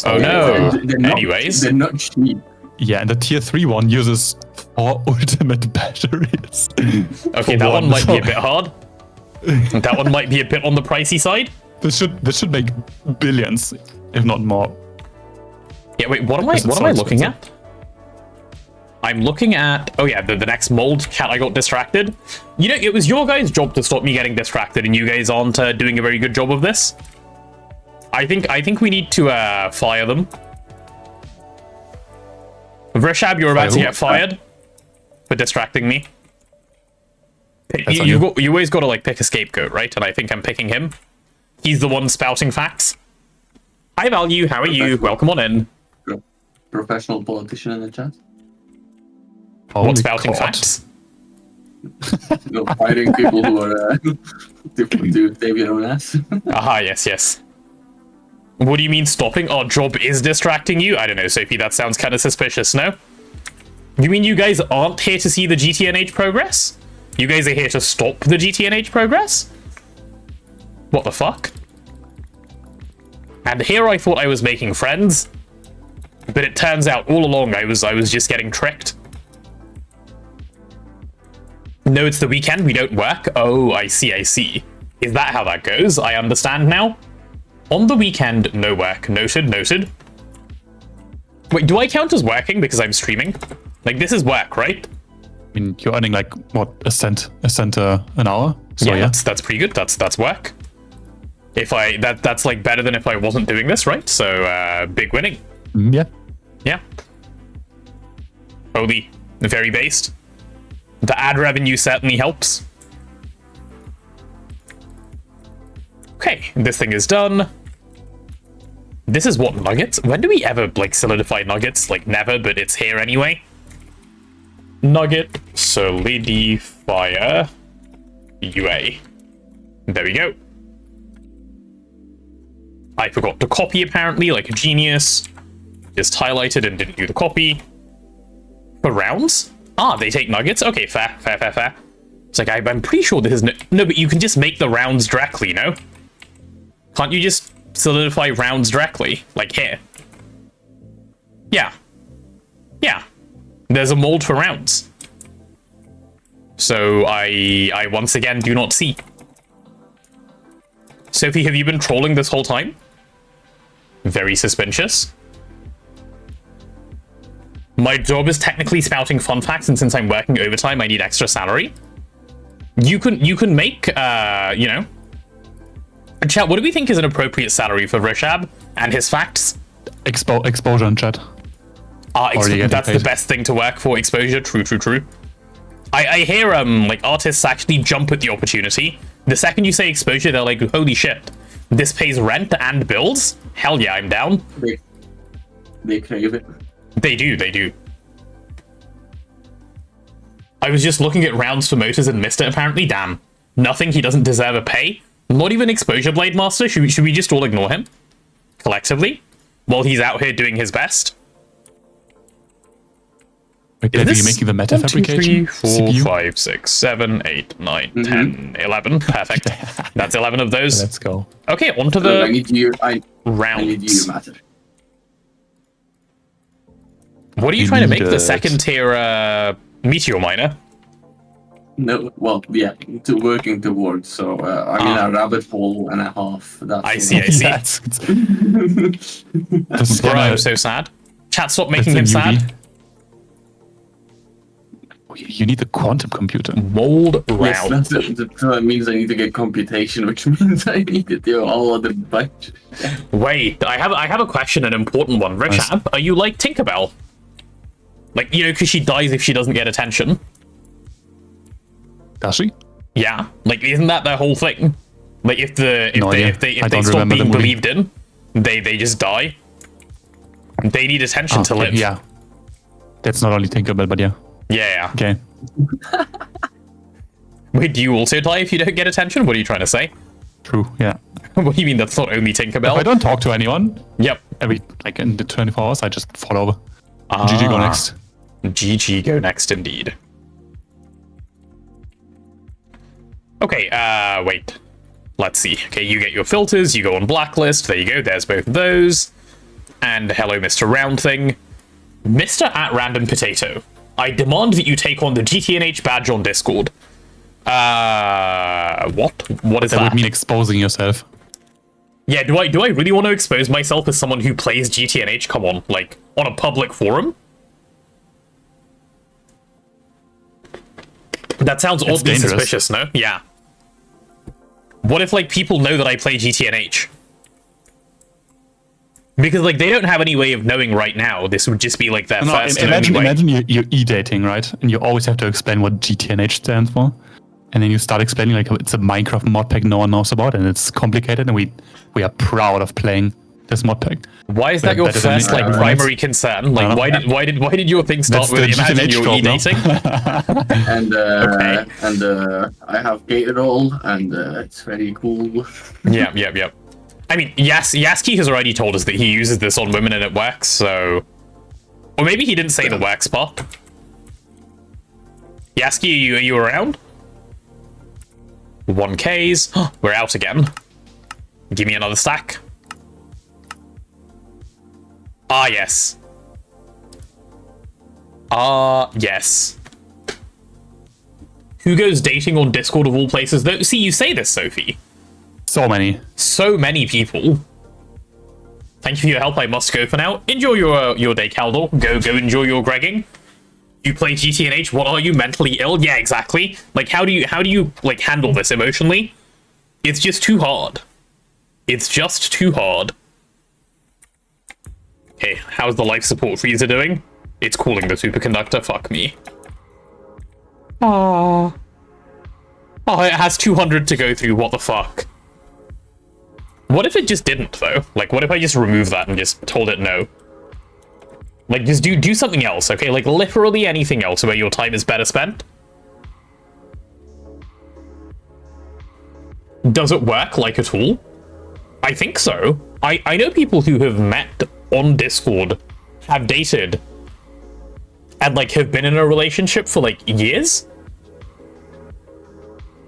Oh no. They're not- Anyways. they're not cheap. Yeah, and the tier 3 one uses 4 ultimate batteries. Okay, For that one might be a so bit hard. That one might be a bit on the pricey side. This should make billions, if not more. Yeah, wait, what am I Because it's so looking expensive. at? I'm looking at, oh yeah, the next mold. Chat, I got distracted. You know, it was your guys' job to stop me getting distracted, and you guys aren't doing a very good job of this. I think we need to fire them. Vrishab, you're about to Fire who? get fired for distracting me. That's on You you. always got to like pick a scapegoat, right? And I think I'm picking him. He's the one spouting facts. Hi, Value. How are you? Welcome on in. Professional politician in the chat. Holy What's spouting God. facts? No, fighting people who are to save your own ass. Aha, yes. What do you mean stopping? Our job is distracting you? I don't know, Sophie, that sounds kind of suspicious, no? You mean you guys aren't here to see the GTNH progress? You guys are here to stop the GTNH progress? What the fuck? And here I thought I was making friends, but it turns out all along I was just getting tricked. No, it's the weekend, we don't work. Oh, I see. Is that how that goes? I understand now. On the weekend, no work. Noted. Wait, do I count as working because I'm streaming? Like, this is work, right? I mean, you're earning like what, a cent an hour. So yeah, That's pretty good. That's work. If that's like better than if I wasn't doing this, right? So big winning. Yeah. Yeah. Holy, very based. The ad revenue certainly helps. Okay, this thing is done. This is what, nuggets? When do we ever like solidify nuggets? Like never, but it's here anyway. Nugget solidifier UA. There we go. I forgot to copy apparently, like a genius. Just highlighted and didn't do the copy. For rounds? Ah, they take nuggets? Okay, fair. It's like, I'm pretty sure this is no, but you can just make the rounds directly, no? Can't you just solidify rounds directly? Like here. Yeah. There's a mold for rounds. So I once again do not see. Sophie, have you been trolling this whole time? Very suspicious. My job is technically spouting fun facts, and since I'm working overtime, I need extra salary. You can make, you know... Chat, what do we think is an appropriate salary for Rishab and his facts? Exposure in chat. That's the best thing to work for, exposure. True. I hear like artists actually jump at the opportunity. The second you say exposure, they're like, holy shit, this pays rent and bills? Hell yeah, I'm down. They crave it. They do. I was just looking at rounds for motors and missed it apparently. Damn. Nothing, he doesn't deserve a pay. Not even exposure blade master. Should we just all ignore him? Collectively? While he's out here doing his best? Like, are you making the meta 1, 2, fabrication? 3, 4, 5, 6, 7, 8, 9, 10, 11. Perfect. That's 11 of those. Let's go. Okay, on to I the need you. I rounds. need you, matter. What are you You trying to make need the it. second tier meteor miner? No, well, yeah, working towards. So I'm in a rabbit hole and a half. That's I see. Yeah, it's Bro, I'm so sad. Chat, stop making him sad. You need the quantum computer. Mold Yes, round. that means I need to get computation, which means I need to do a whole other bunch. Wait, I have a question, an important one. Rechab, are you like Tinkerbell? Like, you know, because she dies if she doesn't get attention. Does she? Yeah, like, isn't that their whole thing? Like, if they don't stop remember the being movie. believed in, they just die. They need attention to Okay, live. Yeah. That's not only Tinkerbell, but yeah. Yeah. Okay. Wait, do you also die if you don't get attention? What are you trying to say? True. Yeah. What do you mean that's not only If I Tinkerbell? don't talk to anyone Yep. in the 24 hours, I just fall over. GG go next. GG go next indeed. Okay, wait. Let's see. Okay, you get your filters, you go on blacklist. There you go, there's both of those. And hello, Mr. Round Thing. Mr. at Random Potato. I demand that you take on the GTNH badge on Discord. What? What is That that? would mean exposing yourself. Yeah, do I really want to expose myself as someone who plays GTNH? Come on, like, on a public forum? That sounds oddly dangerous. suspicious, no? Yeah. What if, like, people know that I play GTNH? Because, like, they don't have any way of knowing right now. This would just be, like, their first and only way. Imagine you're e-dating, right? And you always have to explain what GTNH stands for. And then you start explaining, like, it's a Minecraft mod pack no one knows about, and it's complicated, and we are proud of playing this mod pack. Why is that your better than first, me. like, primary concern? Like, why did your thing start That's with the imagine GTNH you're trope, no? e-dating? And I have Gator Roll, and it's very cool. Yep. I mean, Yaski has already told us that he uses this on women and it works, so... Or maybe he didn't say the works part. Yaski, are you around? 1Ks. We're out again. Give me another stack. Ah, yes. Ah, yes. Who goes dating on Discord of all places? Though, see, you say this, Sophie. So many. So many people. Thank you for your help. I must go for now. Enjoy your day, Caldor. Go enjoy your Gregging. You play GTNH. What are you, mentally ill? Yeah, exactly. Like, how do you like handle this emotionally? It's just too hard. It's just too hard. Okay, how's the life support freezer doing? It's cooling the superconductor. Fuck me. Oh, it has 200 to go through. What the fuck? What if it just didn't, though? Like, what if I just remove that and just told it no? Like, just do something else, okay? Like, literally anything else where your time is better spent. Does it work, like, at all? I think so. I know people who have met on Discord, have dated, and, like, have been in a relationship for, like, years?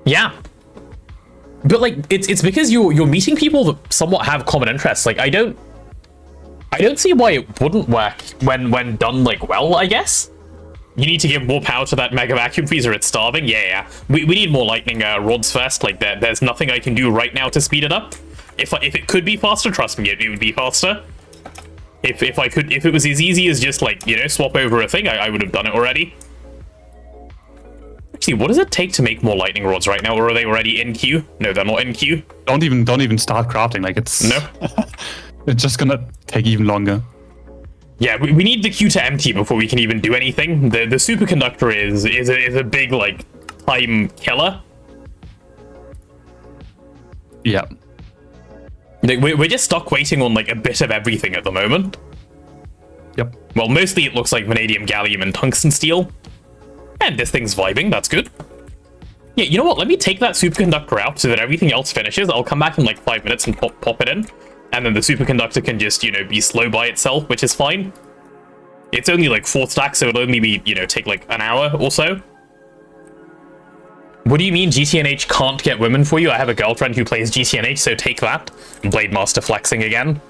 Yeah. But, like, it's because you're meeting people that somewhat have common interests. Like, I don't see why it wouldn't work when done, like, well, I guess. You need to give more power to that mega vacuum freezer. It's starving. Yeah. We need more lightning rods first. Like, there's nothing I can do right now to speed it up. If it could be faster, trust me, it would be faster. If it was as easy as just, like, you know, swap over a thing, I would have done it already. Actually, what does it take to make more lightning rods right now, or are they already in queue? No, they're not in queue. Don't even start crafting. Like, it's No. it's just gonna take even longer. Yeah, we need the queue to empty before we can even do anything. The superconductor is a big, like, time killer. Yeah. Like, we're just stuck waiting on, like, a bit of everything at the moment. Yep. Well, mostly it looks like vanadium, gallium, and tungsten steel. And this thing's vibing, that's good. Yeah, you know what? Let me take that superconductor out so that everything else finishes. I'll come back in, like, 5 minutes and pop it in. And then the superconductor can just, you know, be slow by itself, which is fine. It's only, like, 4 stacks, so it'll only be, you know, take, like, an hour or so. What do you mean GTNH can't get women for you? I have a girlfriend who plays GTNH, so take that. Blademaster flexing again.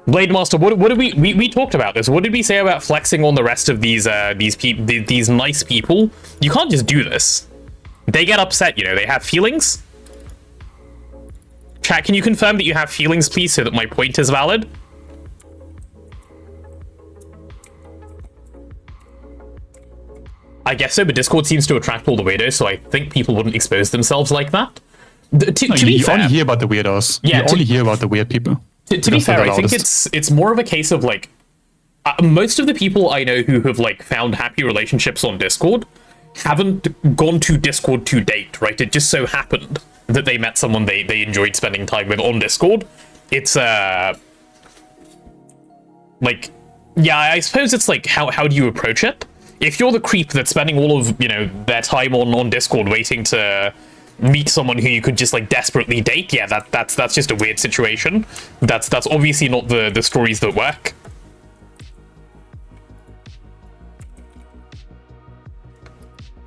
Blademaster, what did we talked about this? What did we say about flexing on the rest of these nice people? You can't just do this. They get upset, you know, they have feelings. Chat, can you confirm that you have feelings, please, so that my point is valid? I guess so, but Discord seems to attract all the weirdos, so I think people wouldn't expose themselves like that. To be fair, only hear about the weirdos. Yeah, you only hear about the weird people. To be fair, I think it's more of a case of, like, most of the people I know who have, like, found happy relationships on Discord haven't gone to Discord to date, right? It just so happened that they met someone they enjoyed spending time with on Discord. It's, like, yeah, I suppose it's, like, how do you approach it? If you're the creep that's spending all of, you know, their time on Discord waiting to meet someone who you could just, like, desperately date, yeah, that's just a weird situation. That's obviously not the stories that work.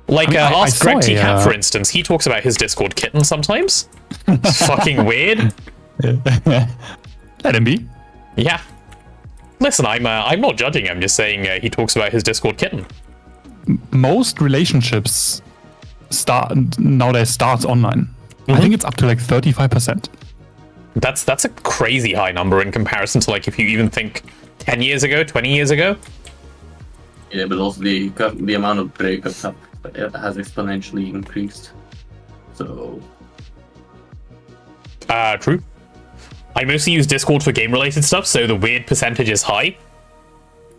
Like, ask Greg T. Cat, for instance. He talks about his Discord kitten sometimes. It's fucking weird. Let him be. Yeah. Listen, I'm not judging him. I'm just saying he talks about his Discord kitten. Most relationships nowadays starts online. I think it's up to like 35%. That's a crazy high number in comparison to, like, if you even think 10 years ago, 20 years ago. Yeah, but also the amount of breakups has exponentially increased. So. True. I mostly use Discord for game-related stuff, so the weird percentage is high.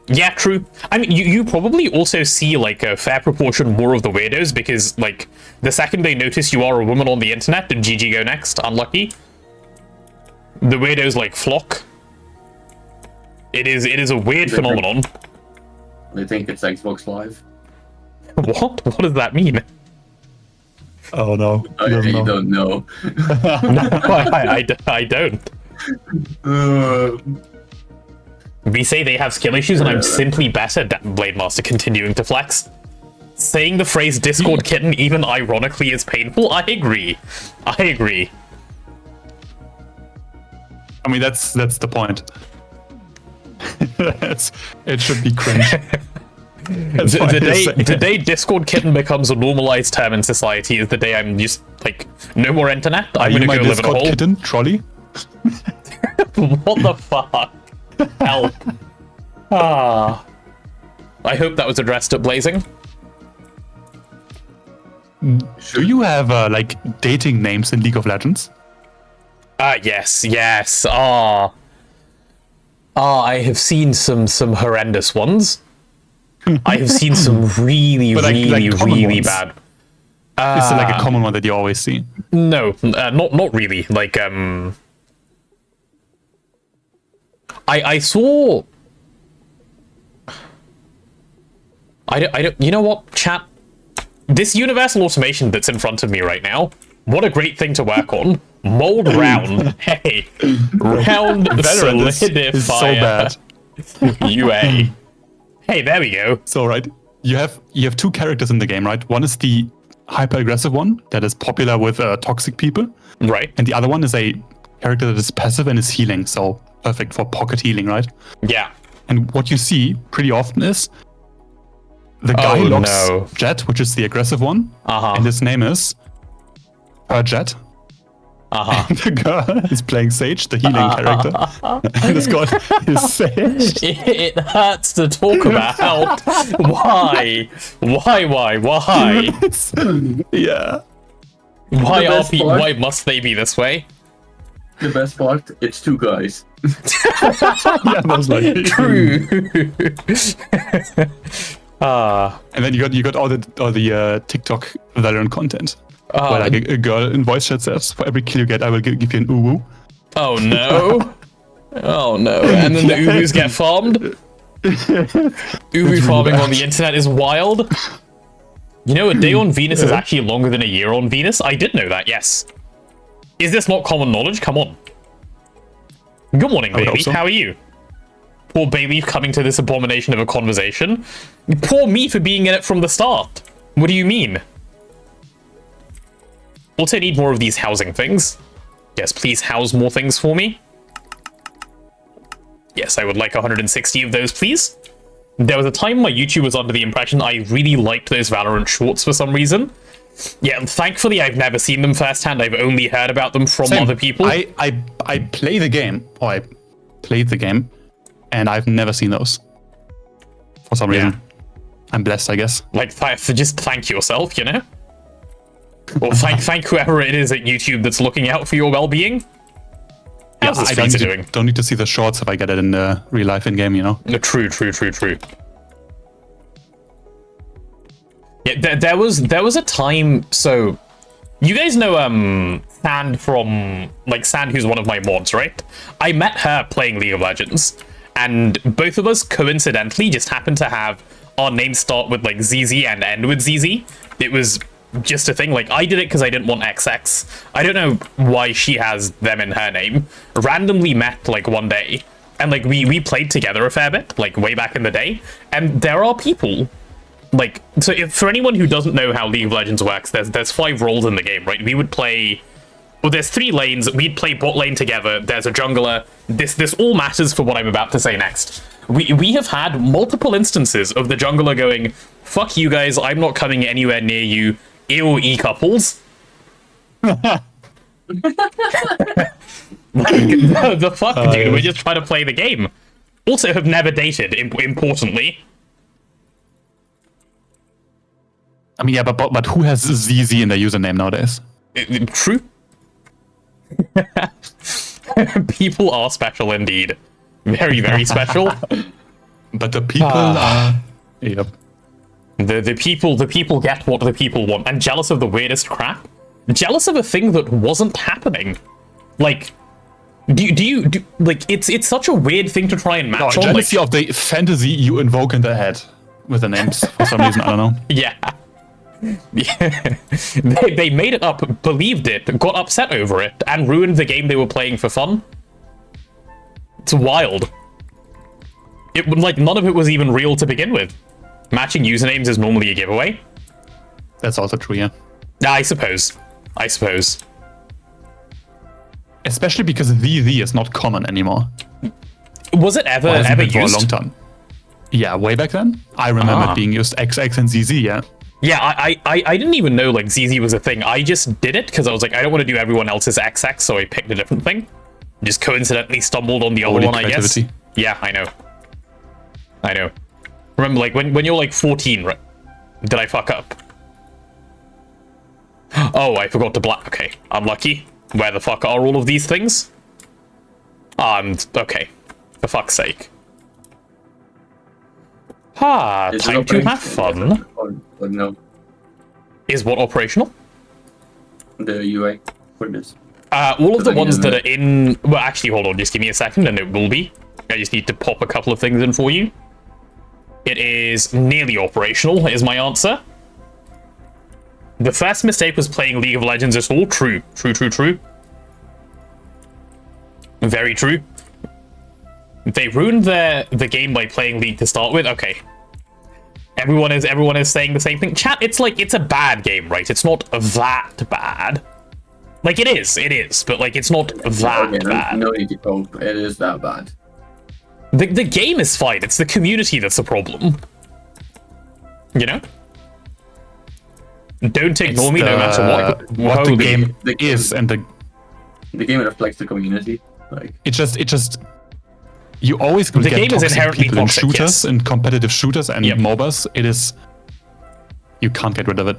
Yeah, true. I mean, you probably also see, like, a fair proportion more of the weirdos, because, like, the second they notice you are a woman on the internet, then GG go next, unlucky. The weirdos, like, flock. It is a weird phenomenon. They think it's Xbox Live. What? What does that mean? Oh no. You don't know. No, I don't. We say they have skill issues, and I'm simply better. Blademaster continuing to flex. Saying the phrase Discord kitten even ironically is painful. I agree. I mean, that's the point. It should be cringe. The day Discord kitten becomes a normalized term in society is the day I'm just like, no more internet. I'm gonna go live in a hole. Kitten trolley? What the fuck? Help. Ah. I hope that was addressed at Blazing. Do you have like dating names in League of Legends? Yes. I have seen some horrendous ones. I have seen some really bad. Is it like a common one that you always see? No, not really. Like, I saw. I don't. You know what, chat? This universal automation that's in front of me right now. What a great thing to work on. Mold round. Hey, round solidifier. Is so bad. UA. Hey, there we go. So right, you have two characters in the game, right? One is the hyper-aggressive one that is popular with toxic people, right? And the other one is a character that is passive and is healing, so perfect for pocket healing, right? Yeah. And what you see pretty often is the guy locks Jet, which is the aggressive one, and his name is Jet. And the girl is playing Sage, the healing character. And it's called his Sage. It hurts to talk about. Why? Yeah. Why must they be this way? the best part, it's two guys. Yeah, that was like True. And then you got all the TikTok Valorant content. Where like a girl in voice chat says, "For every kill you get, I will give you an uwu." Oh no. Oh no. And then the Uwus get farmed. Uwu farming on the internet is wild. You know, a day on Venus is actually longer than a year on Venus? I did know that, yes. Is this not common knowledge? Come on. Good morning, baby. So. How are you? Poor baby coming to this abomination of a conversation. Poor me for being in it from the start. What do you mean? Also need more of these housing things. Yes, please house more things for me. Yes, I would like 160 of those, please. There was a time my YouTube was under the impression I really liked those Valorant shorts for some reason. Yeah, and thankfully I've never seen them firsthand. I've only heard about them from other people. I play the game, or I played the game, and I've never seen those. For some reason. I'm blessed, I guess. Like, just thank yourself, you know? Or thank whoever it is at YouTube that's looking out for your well-being. How's this freezer doing? Don't need to see the shorts if I get it in the real life in-game, you know? True. Yeah, there was a time, so... You guys know, Sand from... Like, Sand, who's one of my mods, right? I met her playing League of Legends. And both of us, coincidentally, just happened to have our names start with, like, ZZ and end with ZZ. It was just a thing. Like, I did it because I didn't want XX. I don't know why she has them in her name. Randomly met, like, one day. And, like, we played together a fair bit, like, way back in the day. And there are people... Like, so if, for anyone who doesn't know how League of Legends works, there's 5 roles in the game, right? We would play... Well, there's 3 lanes. We'd play bot lane together. There's a jungler. This all matters for what I'm about to say next. We have had multiple instances of the jungler going, "Fuck you guys, I'm not coming anywhere near you. AoE couples." Like, the fuck, dude? We're just trying to play the game. Also have never dated, importantly. I mean, yeah, but who has ZZ in their username nowadays? True. People are special indeed. Very, very special. But the people are... Yep. The people get what the people want. And jealous of the weirdest crap. Jealous of a thing that wasn't happening. Like, do you like, it's such a weird thing to try and match on. Jealousy of the fantasy you invoke in their head with the names for some reason, I don't know. Yeah. Yeah. They made it up, believed it, got upset over it, and ruined the game they were playing for fun. It's wild. It like none of it was even real to begin with. Matching usernames is normally a giveaway. That's also true, yeah. I suppose. Especially because ZZ is not common anymore. Was it ever used? For a long time. Yeah, way back then. I remember it being used XX and ZZ, yeah. Yeah, I didn't even know like ZZ was a thing. I just did it because I was like, I don't want to do everyone else's XX, so I picked a different thing. Just coincidentally stumbled on the other one, I guess. Yeah, I know. Remember, like when you're like 14, right? Did I fuck up? Oh, I forgot to black. Okay, I'm lucky. Where the fuck are all of these things? Okay. For fuck's sake. Time to have fun. Or no, Is what operational? the UI for this. All of the ones that are in... Well, actually, hold on. Just give me a second and it will be. I just need to pop a couple of things in for you. It is nearly operational, is my answer. The first mistake was playing League of Legends at all. True. Very true. They ruined the game by playing League to start with. Okay. Everyone is saying the same thing. Chat, it's like, it's a bad game, right? It's not that bad. Like, it is, but like, it's not that bad. No need to cope. It is that bad. The game is fine. It's the community that's the problem. You know? Don't ignore me no matter what the game is, and the game reflects the community. Like, it just you always the get game is inherently people in toxic, shooters, yes. in competitive shooters and MOBAs. It is, you can't get rid of it.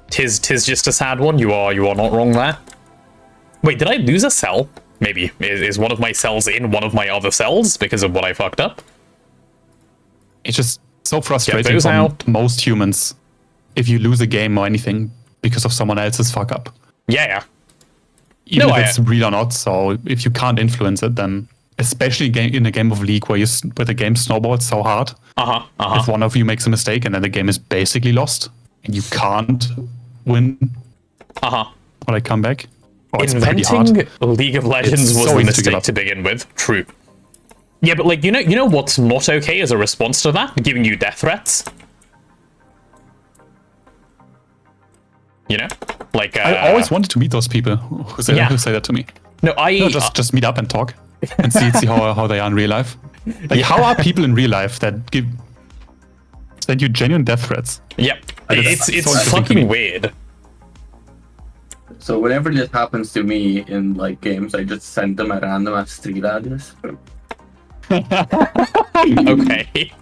Tis just a sad one. You are not wrong there. Wait, did I lose a cell? Maybe. Is one of my cells in one of my other cells because of what I fucked up? It's just so frustrating those for out. most humans if you lose a game or anything because of someone else's fuck up. Yeah. Even No, if it's real or not. So if you can't influence it, then especially in a game of League where the game snowballs so hard, if one of you makes a mistake and then the game is basically lost and you can't win or like come back. Oh, it's pretty hard. Inventing League of Legends It's was so the easy to give mistake up. to begin with. True. Yeah, but like you know what's not okay as a response to that? Giving you death threats. You know, like I always wanted to meet those people who say that to me. No, just meet up and talk and see how they are in real life. Like, how are people in real life that send you genuine death threats? Yep, it's so interesting to fucking me. weird. So whenever this happens to me in like games, I just send them a random ass street address. Okay.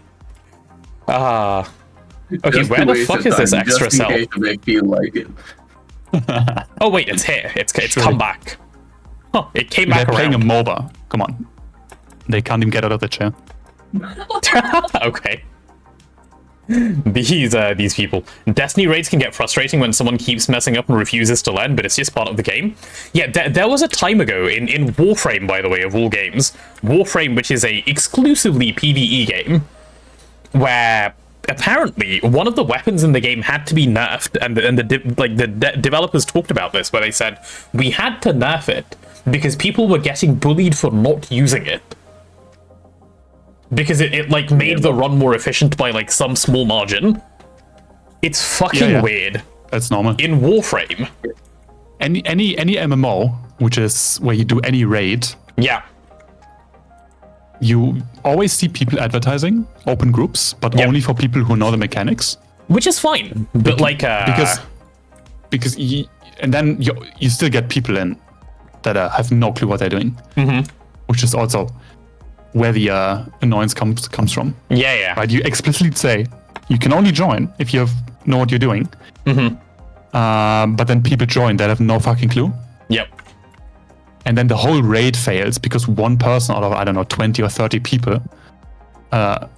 Okay, Just where to the waste fuck your is this time, extra just in cell? case they feel like it. Oh wait, it's here. It's come back. Huh, it came back They're playing a around. MOBA. Come on. They can't even get out of the chair. Okay. These people. Destiny raids can get frustrating when someone keeps messing up and refuses to learn, but it's just part of the game. Yeah, there was a time ago in Warframe, by the way, of all games, Warframe, which is a exclusively PvE game, where apparently one of the weapons in the game had to be nerfed, and the developers talked about this, where they said we had to nerf it because people were getting bullied for not using it. Because it like made the run more efficient by like some small margin. It's fucking weird. That's normal. In Warframe. Any MMO, which is where you do any raid, Yeah. you always see people advertising open groups, but only for people who know the mechanics. Which is fine. But like because and then you still get people in that have no clue what they're doing. Which is also where the annoyance comes from. Yeah. Right? You explicitly say you can only join if you know what you're doing. But then people join that have no fucking clue. Yep. And then the whole raid fails because one person out of, I don't know, 20 or 30 people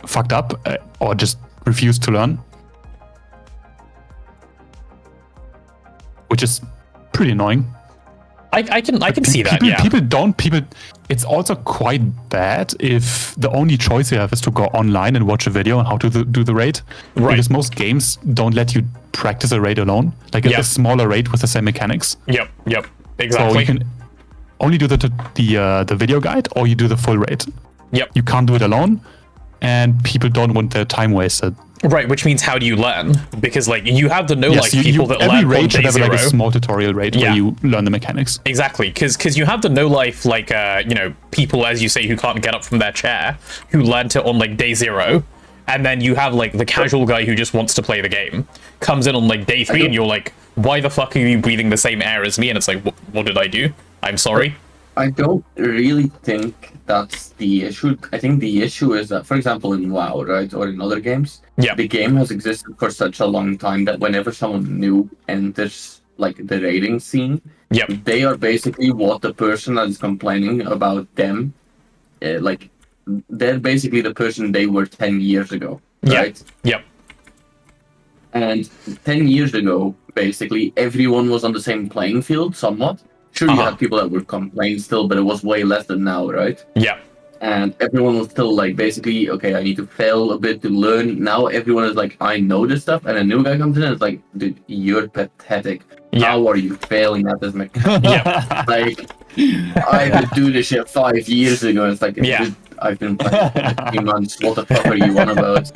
fucked up or just refused to learn. Which is pretty annoying. I can see that, yeah. People, it's also quite bad if the only choice you have is to go online and watch a video on how to do the raid. Right. Because most games don't let you practice a raid alone. Like a smaller raid with the same mechanics. Yep. Exactly. So you can only do the video guide or you do the full raid. Yep. You can't do it alone, and people don't want their time wasted. Right, which means how do you learn? Because like you have the people that every learn raid on should day have zero. like a small tutorial raid where you learn the mechanics. Exactly, because you have the no life like people, as you say, who can't get up from their chair, who learned it on like day zero, and then you have like the casual guy who just wants to play the game, comes in on like day 3, and you're like, why the fuck are you breathing the same air as me? And it's like, what did I do? I'm sorry. I don't really think that's the issue. I think the issue is that, for example, in WoW, right, or in other games, the game has existed for such a long time that whenever someone new enters like the raiding scene, they are basically what the person that is complaining about them, like they're basically the person they were 10 years ago, right? Yep. And 10 years ago, basically, everyone was on the same playing field somewhat. Sure, you had people that would complain still, but it was way less than now, right? Yeah. And everyone was still like, basically, okay, I need to fail a bit to learn. Now everyone is like, I know this stuff, and a new guy comes in and it's like, dude, you're pathetic. How are you failing at this mechanic? Like, I could do this shit 5 years ago. It's like, dude, I've been playing for 3 months. What the fuck are you on about?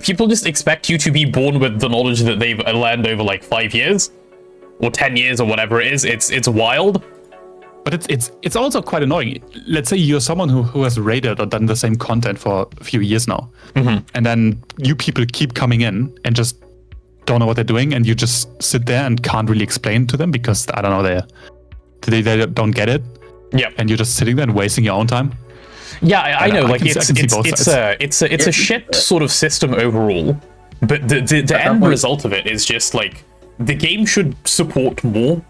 People just expect you to be born with the knowledge that they've learned over like 5 years. Or 10 years or whatever it is. It's wild. But it's also quite annoying. Let's say you're someone who has raided or done the same content for a few years now. And then you people keep coming in and just don't know what they're doing, and you just sit there and can't really explain to them because, I don't know, they don't get it. Yeah. And you're just sitting there and wasting your own time. Yeah, I know. Like it's a shit Yeah. sort of system overall. But the end result of it is just like the game should support more,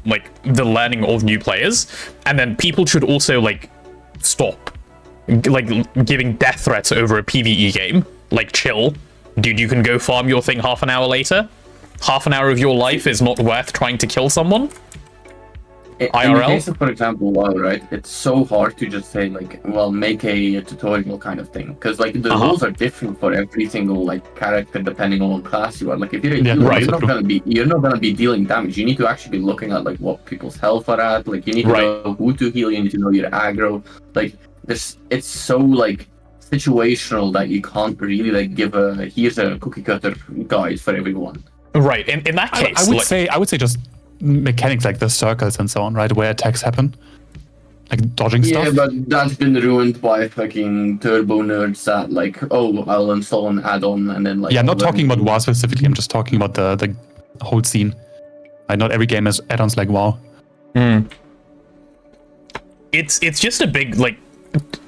like, the learning of new players, and then people should also, like, stop, like, giving death threats over a PvE game. Like, chill. Dude, you can go farm your thing half an hour later. Half an hour of your life is not worth trying to kill someone. In IRL? the case of, for example, WoW, right? It's so hard to just say, like, well, make a tutorial kind of thing. Because, like, the rules are different for every single, like, character depending on what class you are. Like, if you're a healer, right. you're not gonna be dealing damage. You need to actually be looking at, like, what people's health are at. Like, you need to know who to heal. You need to know your aggro. Like, it's so, like, situational that you can't really, like, give here's a cookie cutter guide for everyone. Right. In that case, I would say just mechanics like the circles and so on, right, where attacks happen, like dodging stuff. Yeah, but that's been ruined by fucking turbo nerds that, like, oh, I'll install an add-on and then, like... Yeah, not talking about WoW specifically, I'm just talking about the whole scene. Like, not every game has add-ons like WoW. It's just a big, like,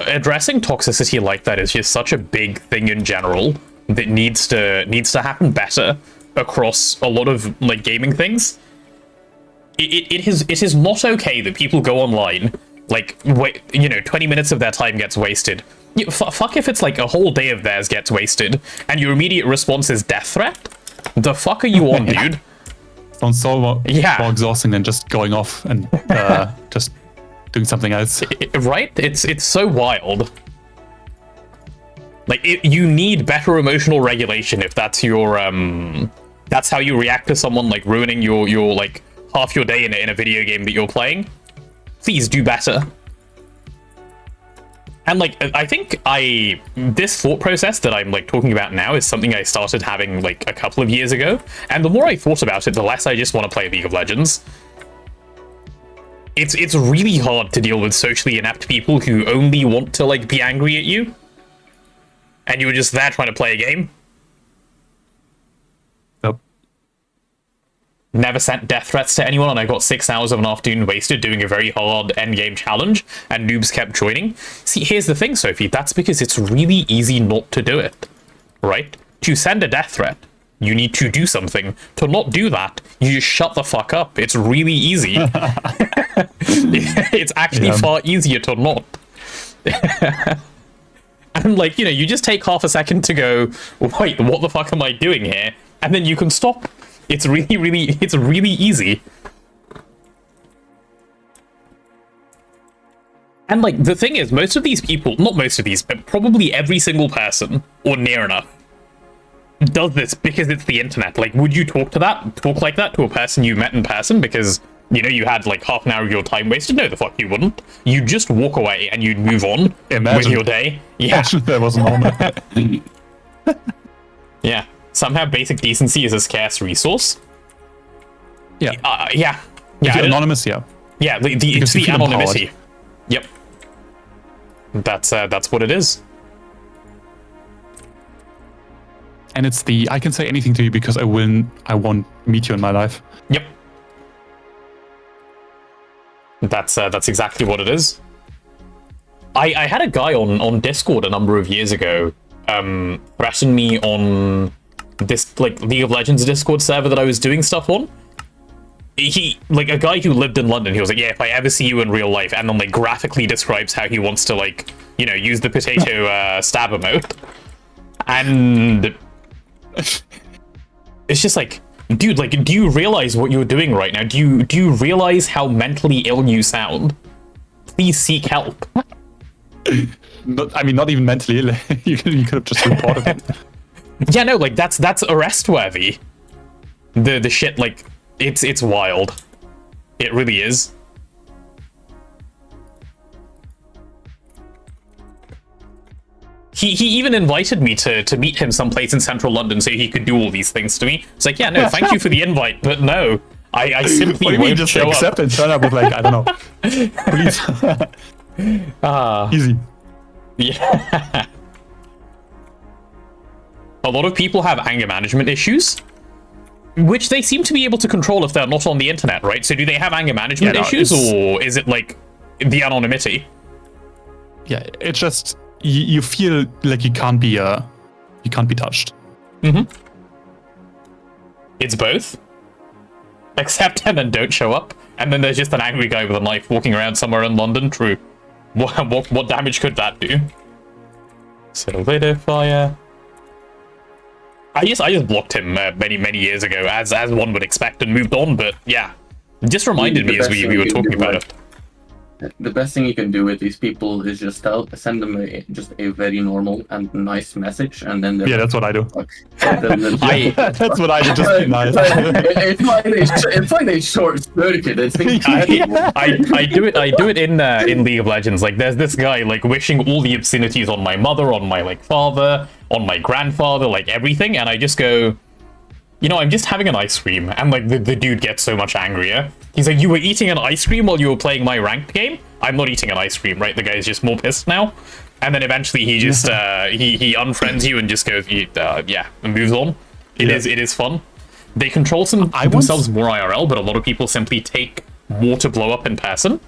addressing toxicity like that is just such a big thing in general that needs to happen better across a lot of, like, gaming things. It is not okay that people go online, like, 20 minutes of their time gets wasted. Fuck if it's like a whole day of theirs gets wasted, and your immediate response is death threat? The fuck are you on, dude? Sounds so more exhausting than just going off and just doing something else. Right? It's so wild. Like, you need better emotional regulation if that's your, that's how you react to someone, like, ruining your like, half your day in a video game that you're playing. Please do better. And, like, I think this thought process that I'm, like, talking about now is something I started having, like, a couple of years ago. And the more I thought about it, the less I just want to play League of Legends. It's really hard to deal with socially inept people who only want to, like, be angry at you. And you were just there trying to play a game. Never sent death threats to anyone, and I got 6 hours of an afternoon wasted doing a very hard endgame challenge, and noobs kept joining. See, here's the thing, Sophie, that's because it's really easy not to do it, right? To send a death threat, you need to do something. To not do that, you just shut the fuck up. It's really easy. It's actually far easier to not. And, like, you just take half a second to go, wait, what the fuck am I doing here? And then you can stop. It's really easy. And, like, the thing is, most of these people, not most of these, but probably every single person, or near enough, does this because it's the internet. Like, would you talk like that to a person you met in person because, you had, like, half an hour of your time wasted? No, the fuck you wouldn't. You'd just walk away and you'd move on with your day. Yeah. That was normal. Yeah. Somehow basic decency is a scarce resource. Yeah. Yeah. If you're anonymous, yeah. Yeah, it's the anonymity. Yep. That's what it is. And it's I can say anything to you because I won't meet you in my life. Yep. That's exactly what it is. I had a guy on Discord a number of years ago threaten me on this, like, League of Legends Discord server that I was doing stuff on. He, like, a guy who lived in London, he was like, yeah, if I ever see you in real life, and then, like, graphically describes how he wants to, like, use the potato stab emote. And it's just like, dude, like, do you realize what you're doing right now? Do you realize how mentally ill you sound? Please seek help. Not even mentally ill. You could have just reported it. Yeah, no, like, that's arrest worthy. The shit, like, it's wild. It really is. He even invited me to meet him someplace in central London so he could do all these things to me. It's like, yeah, no, thank you for the invite, but no. I simply won't just show accept up. and turn up with, like, I don't know. Please. Easy. Yeah. A lot of people have anger management issues, which they seem to be able to control if they're not on the internet, right? So do they have anger management issues, or is it, like, the anonymity? Yeah, it's just you feel like you can't be touched. Mm-hmm. It's both. accept and then don't show up, and then there's just an angry guy with a knife walking around somewhere in London. True. What damage could that do? Silvato fire. I just blocked him many years ago, as one would expect, and moved on. But yeah, it just reminded me as we were talking about it. The best thing you can do with these people is just send them just a very normal and nice message, and then Yeah, that's what I do. That's what I do. Just be nice. It's like they short circuit. It's I do it in League of Legends. Like, there's this guy like wishing all the obscenities on my mother, on my like father, on my grandfather, like everything, and I just go, you know, I'm just having an ice cream, and like the dude gets so much angrier. He's like, you were eating an ice cream while you were playing my ranked game? I'm not eating an ice cream, right? The guy's just more pissed now. And then eventually he just he unfriends you and just goes, yeah, and moves on. It is fun. They control themselves more IRL, but a lot of people simply take more to blow up in person.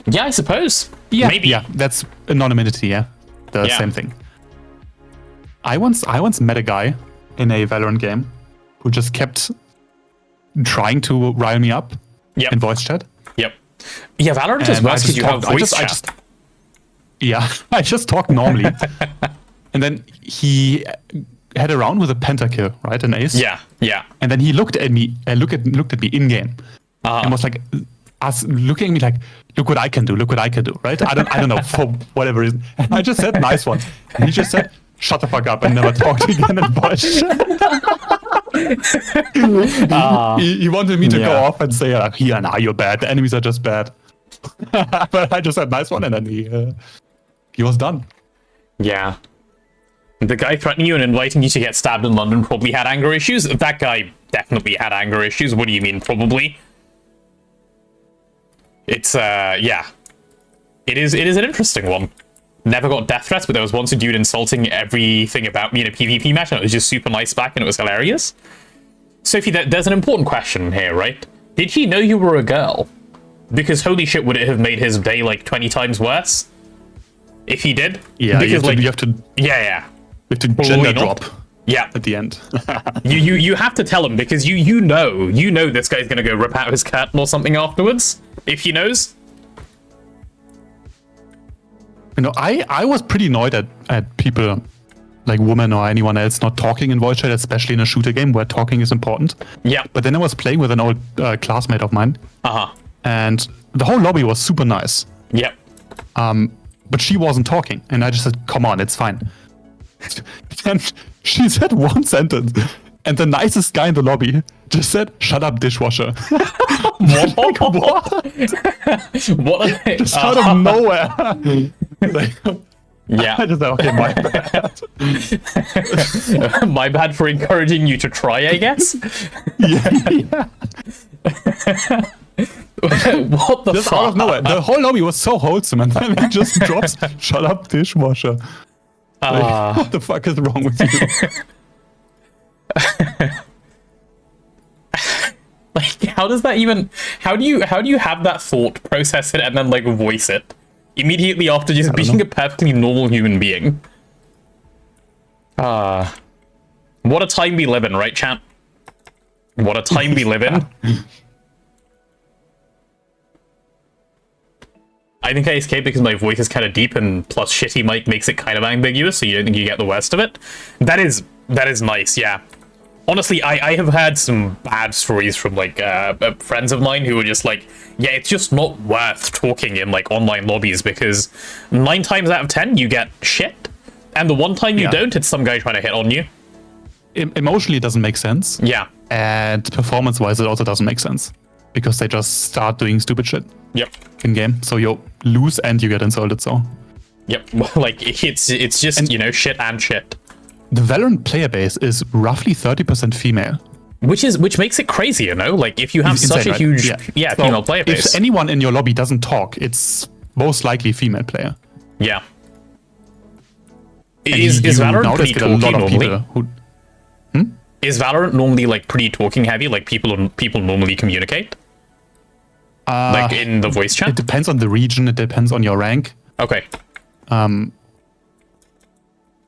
Yeah, I suppose. Yeah, maybe. Yeah, that's anonymity. Yeah, the same thing. I once met a guy in a Valorant game who just kept trying to rile me up in voice chat. Yep. Yeah, Valorant is worse because you have voice chat. I just talked normally. And then he had a round with a pentakill, right? An ace. Yeah. And then he looked at me looked at me in game and was like looking at me like, look what I can do, right? I don't know, for whatever reason. And I just said nice one. And he just said, shut the fuck up, and never talked again in voice chat. He wanted me to go off and say, here, now you're bad. The enemies are just bad. But I just said nice one, and then he was done. Yeah. The guy threatening you and inviting you to get stabbed in London probably had anger issues. That guy definitely had anger issues. What do you mean, probably? It's, yeah. It is an interesting one. Never got death threats, but there was once a dude insulting everything about me in a PvP match, and it was just super nice back, and it was hilarious. Sophie, there's an important question here, right? Did he know you were a girl? Because holy shit, would it have made his day like 20 times worse? If he did? Yeah, because you have to gender drop. Yeah. At the end. you have to tell him, because you know this guy's gonna go rip out his curtain or something afterwards, if he knows. You know, I was pretty annoyed at people, like women or anyone else, not talking in voice chat, especially in a shooter game where talking is important. Yeah. But then I was playing with an old classmate of mine. And the whole lobby was super nice. Yep. But she wasn't talking, and I just said, come on, it's fine. And she said one sentence, and the nicest guy in the lobby just said, shut up, dishwasher. What? What? Just out of nowhere. Like, yeah. I just thought, okay, my bad. My bad for encouraging you to try, I guess. Yeah. What the just fuck? out of nowhere. The whole lobby was so wholesome, and then it just drops, shut up, dishwasher. Like, what the fuck is wrong with you? Like, how does that even... How do you have that thought, process it, and then, like, voice it? Immediately after just being a perfectly normal human being. What a time we live in, right, champ? What a time we live in. I think I escaped because my voice is kind of deep, and plus shitty mic makes it kind of ambiguous, so you don't think you get the worst of it. That is nice, yeah. Honestly, I have had some bad stories from, like, friends of mine who were just like, yeah, it's just not worth talking in, like, online lobbies, because 9 times out of 10, you get shit, and the one time you don't, it's some guy trying to hit on you. Emotionally, it doesn't make sense. Yeah. And performance-wise, it also doesn't make sense, because they just start doing stupid shit. Yep. In game, so you lose and you get insulted. So. Yep. Like, it's just, and, you know, shit and shit. The Valorant player base is roughly 30% female. Which makes it crazy, you know? Like, if you have such a huge so female player base. If anyone in your lobby doesn't talk, it's most likely female player. Yeah. Is Valorant pretty talky normally? Is Valorant normally, like, pretty talking heavy? Like, people normally communicate? Like, in the voice chat? It depends on the region, it depends on your rank. Okay.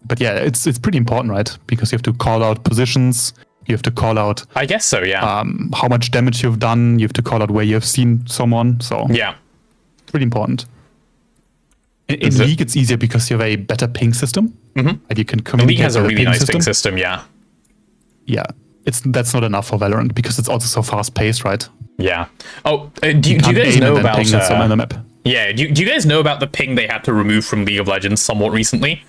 But yeah, it's pretty important, right? Because you have to call out positions, You have to call out I guess so, yeah. how much damage you've done. You have to call out where you have seen someone. So Yeah. it's really important. In Is it- League, it's easier because you have a better ping system, and you can The communicate. League has a with the really nice ping system, yeah. Yeah, that's not enough for Valorant because it's also so fast paced, right? Yeah. Oh, do you Can't guys aim know and then about... ping at someone on the map. Yeah, do you guys know about the ping they had to remove from League of Legends somewhat recently?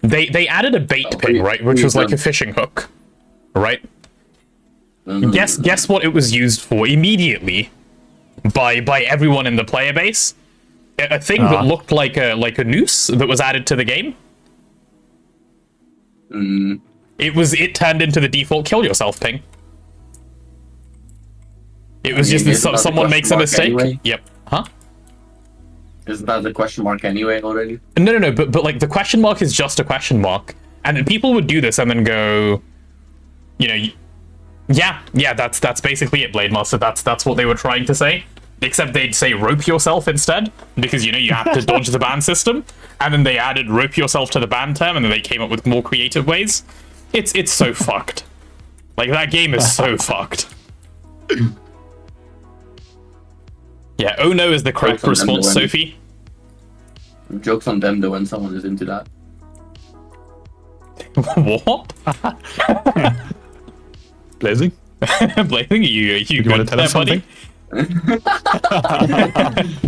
They added a bait ping, right, which was like a fishing hook, right? Guess what it was used for immediately by everyone in the player base? A thing that looked like a noose that was added to the game. It turned into the default kill yourself ping. It was just isn't that the someone makes a question mark mistake. anyway? Yep. Huh? Isn't that the question mark anyway already? No, but like the question mark is just a question mark, and then people would do this and then go, you know, yeah, that's basically it, Blade Master. That's what they were trying to say. Except they'd say rope yourself instead, because you have to dodge the ban system, and then they added rope yourself to the ban term, and then they came up with more creative ways. It's so fucked. Like that game is so fucked. Yeah, oh no is the correct response, Sophie. Jokes on them though when someone is into that. What? Blazing? Blazing, you You want to tell us something?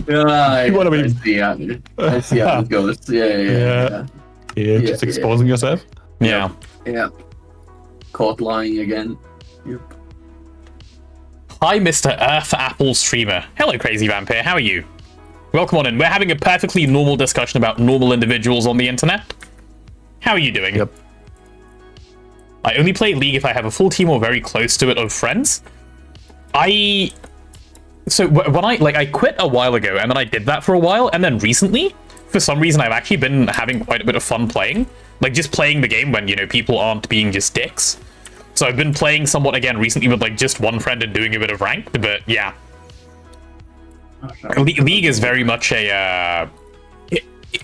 Yeah, You wanna be- I see how it goes. Yeah. Yeah, just exposing yourself. Yeah. Yeah. Caught lying again. Yep. Hi, Mr. Earth Apple streamer. Hello, Crazy Vampire. How are you? Welcome on in. We're having a perfectly normal discussion about normal individuals on the internet. How are you doing? Yep. I only play League if I have a full team or very close to it of friends. So when I quit a while ago, and then I did that for a while, and then recently, for some reason, I've actually been having quite a bit of fun playing. Like, just playing the game when, people aren't being just dicks. So I've been playing somewhat again recently with, like, just one friend and doing a bit of ranked, but yeah. League is very much a,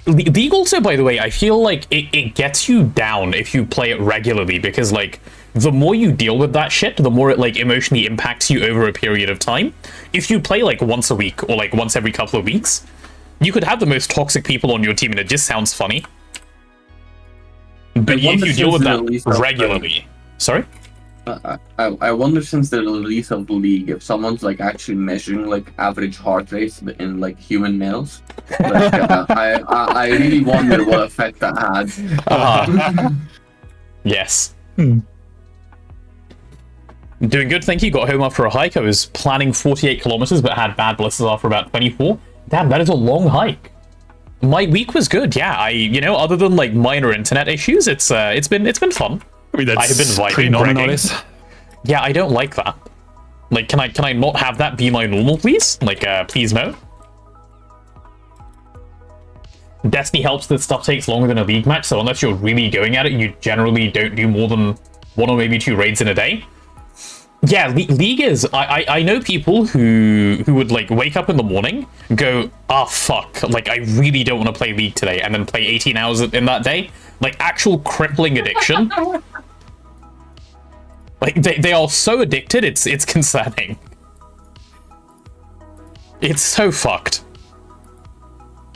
League also, by the way, I feel like it gets you down if you play it regularly, because, like, the more you deal with that shit, the more it, like, emotionally impacts you over a period of time. If you play, like, once a week, or, like, once every couple of weeks, you could have the most toxic people on your team and it just sounds funny. But if you deal with that regularly... Sorry? I wonder, since the release of the League, if someone's like actually measuring like average heart rates in like human males. Like, I really wonder what effect that had. Yes. Doing good, thank you. Got home after a hike. I was planning 48 kilometers, but had bad blisters after about 24. Damn, that is a long hike. My week was good. Yeah, other than like minor internet issues, it's been fun. I mean, that's I have been vibing, pretty normal bragging. nowadays. Yeah, I don't like that. Like, can I not have that be my normal, please? Like, please no. Destiny helps that stuff takes longer than a League match, so unless you're really going at it, you generally don't do more than 1 or maybe 2 raids in a day. Yeah, League is... I know people who would, like, wake up in the morning, go, fuck, like, I really don't want to play League today, and then play 18 hours in that day. Like, actual crippling addiction. Like, they are so addicted, it's concerning. It's so fucked.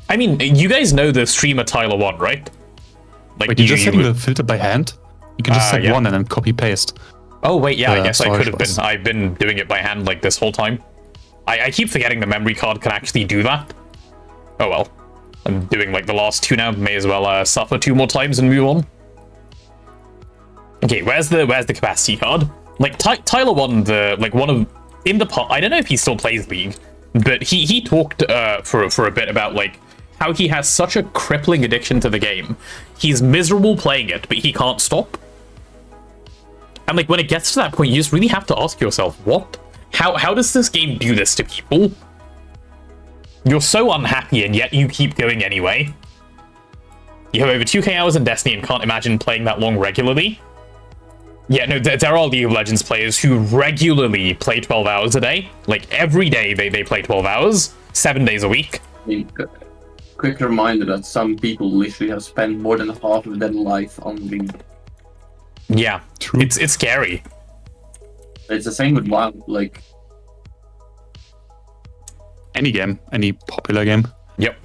I mean, you guys know the streamer Tyler 1, right? Like, Wait, you just setting the filter by hand? You can just set yeah. one and then copy paste. Oh, wait, yeah, I guess I could have been. choice. I've been doing it by hand, like, this whole time. I keep forgetting the memory card can actually do that. Oh, well. I'm doing, like, the last 2 now. May as well suffer 2 more times and move on. Okay, where's the capacity card? Like, Tyler 1, in the pot, I don't know if he still plays League, but he talked for a bit about, like, how he has such a crippling addiction to the game. He's miserable playing it, but he can't stop. And, like, when it gets to that point, you just really have to ask yourself, what? How does this game do this to people? You're so unhappy, and yet you keep going anyway. You have over 2k hours in Destiny and can't imagine playing that long regularly. Yeah, no, there are League of Legends players who regularly play 12 hours a day. Like, every day they play 12 hours, 7 days a week. I mean, quick reminder that some people literally have spent more than half of their life on League. Yeah, True. it's scary. It's the same with WoW. Like, Any game, any popular game. Yep.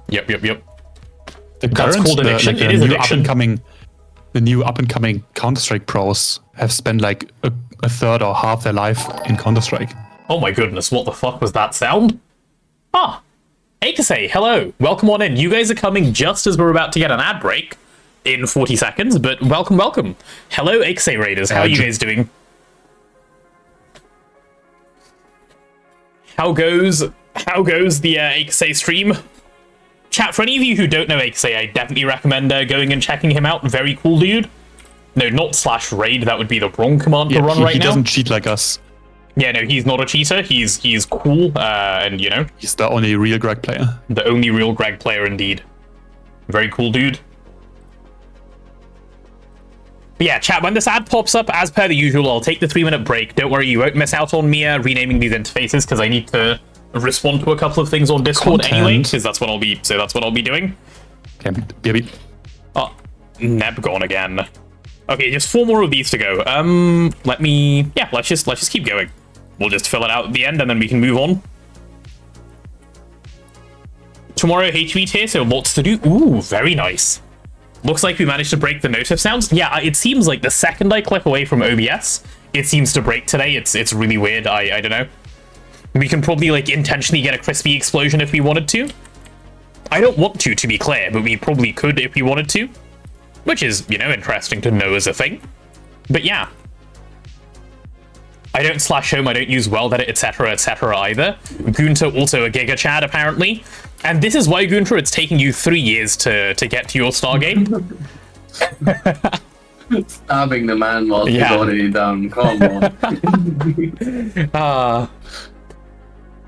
Yep. The That's current, called addiction. the It is new addiction. the new up and coming Counter-Strike pros have spent like a third or half their life in Counter-Strike. Oh my goodness, what the fuck was that sound? Ah, Akase, hello. Welcome on in. You guys are coming just as we're about to get an ad break in 40 seconds, but welcome. Hello, Akase Raiders. How are you guys doing? How goes the Akase stream? Chat, for any of you who don't know Akase, I definitely recommend going and checking him out. Very cool dude. No, not /raid. That would be the wrong command to run right he now. doesn't cheat like us. Yeah, no, he's not a cheater. He's cool, and you know, He's the only real Greg player. the only real Greg player indeed. Very cool dude. But yeah, chat, when this ad pops up, as per the usual, I'll take the 3-minute break. Don't worry, you won't miss out on me renaming these interfaces, because I need to respond to a couple of things on Discord anyway, because that's what I'll be doing. Okay, BRB. Oh, Neb gone again. Okay, just 4 more of these to go. Let's just keep going. We'll just fill it out at the end, and then we can move on. Tomorrow HV tier, so lots to do. Ooh, very nice. Looks like we managed to break the notif sounds. Yeah, it seems like the second I click away from OBS, it seems to break today. It's really weird. I don't know. We can probably like intentionally get a crispy explosion if we wanted to. I don't want to be clear, but we probably could if we wanted to. Which is, you know, interesting to know as a thing. But yeah. I don't /home, I don't use WorldEdit, etc, either. Gunter also a Giga Chad, apparently. And this is why, Gunter, it's taking you 3 years to get to your Stargate. stabbing the man while he's already down. Come on.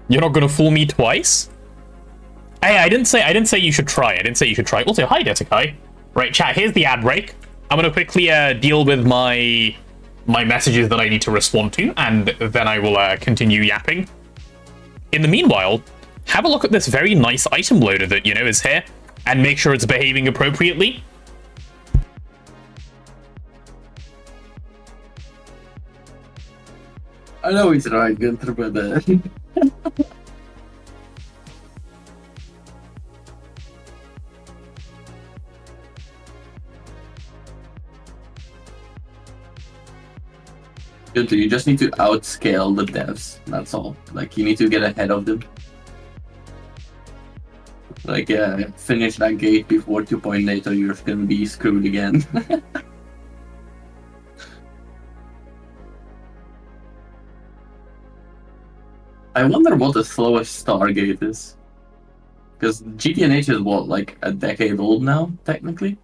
You're not gonna fool me twice? Hey, I didn't say you should try. Also, hi, Detikai. Right, chat, here's the ad break. I'm gonna quickly deal with my messages that I need to respond to, and then I will continue yapping. In the meanwhile, have a look at this very nice item loader that, you know, is here, and make sure it's behaving appropriately. I know he's right, Gunther, but Gunther, you just need to outscale the devs. That's all. Like, you need to get ahead of them. Like, finish that gate before 2.8 or you're gonna be screwed again. I wonder what the slowest Stargate is. Because GTNH is what, like a decade old now, technically?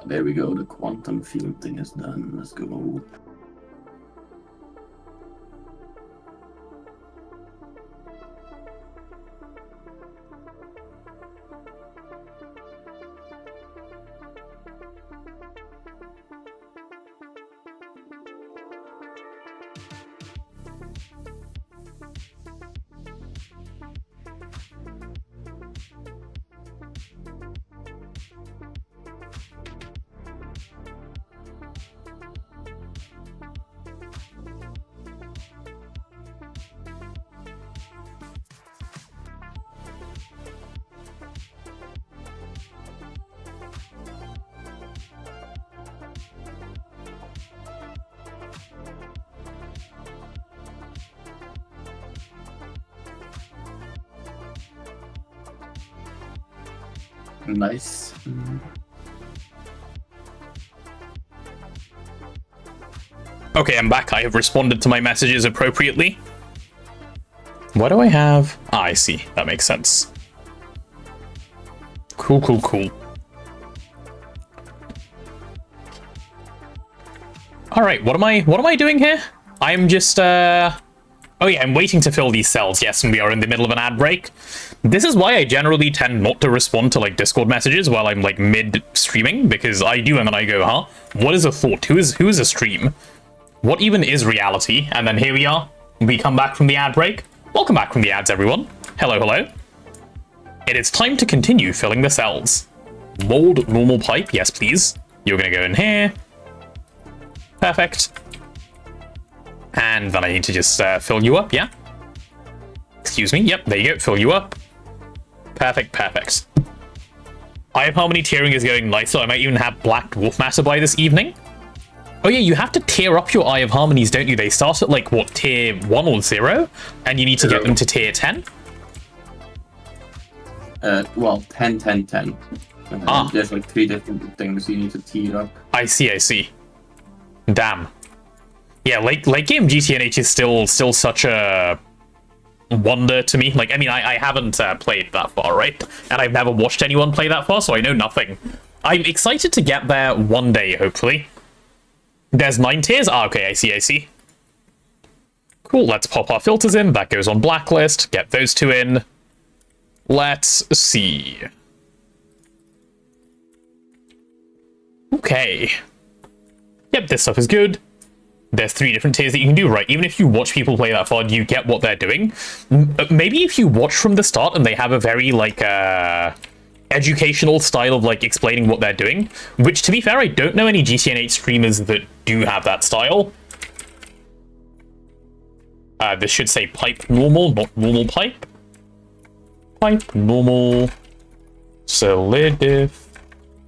There we go, the quantum field thing is done. Let's go. Nice. Okay, I'm back. I have responded to my messages appropriately. What do I have? Ah, I see. That makes sense. Cool. All right, what am I doing here? I'm just Oh yeah, I'm waiting to fill these cells, yes, and we are in the middle of an ad break. This is why I generally tend not to respond to, like, Discord messages while I'm, like, mid-streaming, because I do, and then I go, huh? What is a thought? Who is a stream? What even is reality? And then here we are. We come back from the ad break. Welcome back from the ads, everyone. Hello, hello. It is time to continue filling the cells. Mold normal pipe, yes, please. You're gonna go in here. Perfect. And then I need to just fill you up, yeah? Excuse me, yep, there you go, fill you up. Perfect, perfect. Eye of Harmony tiering is going nice, so I might even have Black Dwarf Matter by this evening. Oh yeah, you have to tier up your Eye of Harmonies, don't you? They start at, like, what, tier 1 or 0? And you need to get them to tier 10? Well, 10, 10, 10. There's, like, 3 different things you need to tier up. I see, I see. Damn. Yeah, late game GTNH is still such a wonder to me. Like, I mean, I haven't played that far, right? And I've never watched anyone play that far, so I know nothing. I'm excited to get there one day, hopefully. There's 9 tiers? Ah, okay, I see, I see. Cool, let's pop our filters in. That goes on blacklist. Get those 2 in. Let's see. Okay. Yep, this stuff is good. There's 3 different tiers that you can do, right? Even if you watch people play that far, you get what they're doing. Maybe if you watch from the start and they have a very, like, educational style of, like, explaining what they're doing, which, to be fair, I don't know any GTNH streamers that do have that style. This should say pipe normal, not normal pipe. Pipe normal solidif.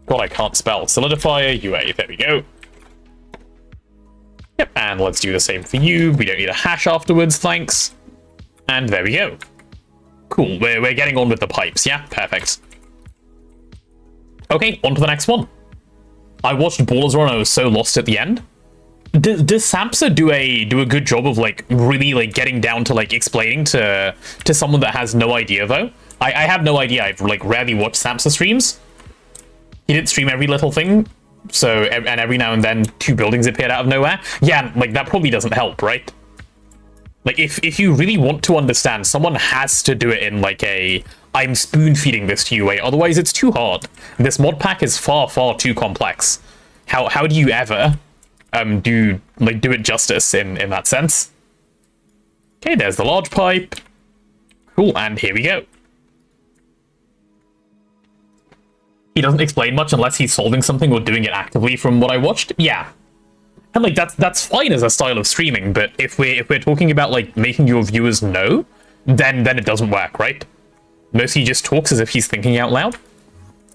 God, I can't spell. Solidifier UA. There we go. Yep, and let's do the same for you. We don't need a hash afterwards, thanks. And there we go. Cool, we're getting on with the pipes, yeah? Perfect. Okay, on to the next one. I watched Ballers Run and I was so lost at the end. Does Samsa do a good job of, like, really, like, getting down to, like, explaining to someone that has no idea, though? I have no idea. I've, like, rarely watched Samsa streams. He didn't stream every little thing. So, and every now and then 2 buildings appeared out of nowhere. Yeah, like, that probably doesn't help, right? Like, if you really want to understand, someone has to do it in, like, a I'm spoon-feeding this to you way, otherwise it's too hard. This mod pack is far, far too complex. How do you ever do it justice in that sense? Okay, there's the large pipe. Cool, and here we go. He doesn't explain much unless he's solving something or doing it actively from what I watched. Yeah. And, like, that's fine as a style of streaming, but if we're talking about, like, making your viewers know, then it doesn't work, right? Mostly just talks as if he's thinking out loud.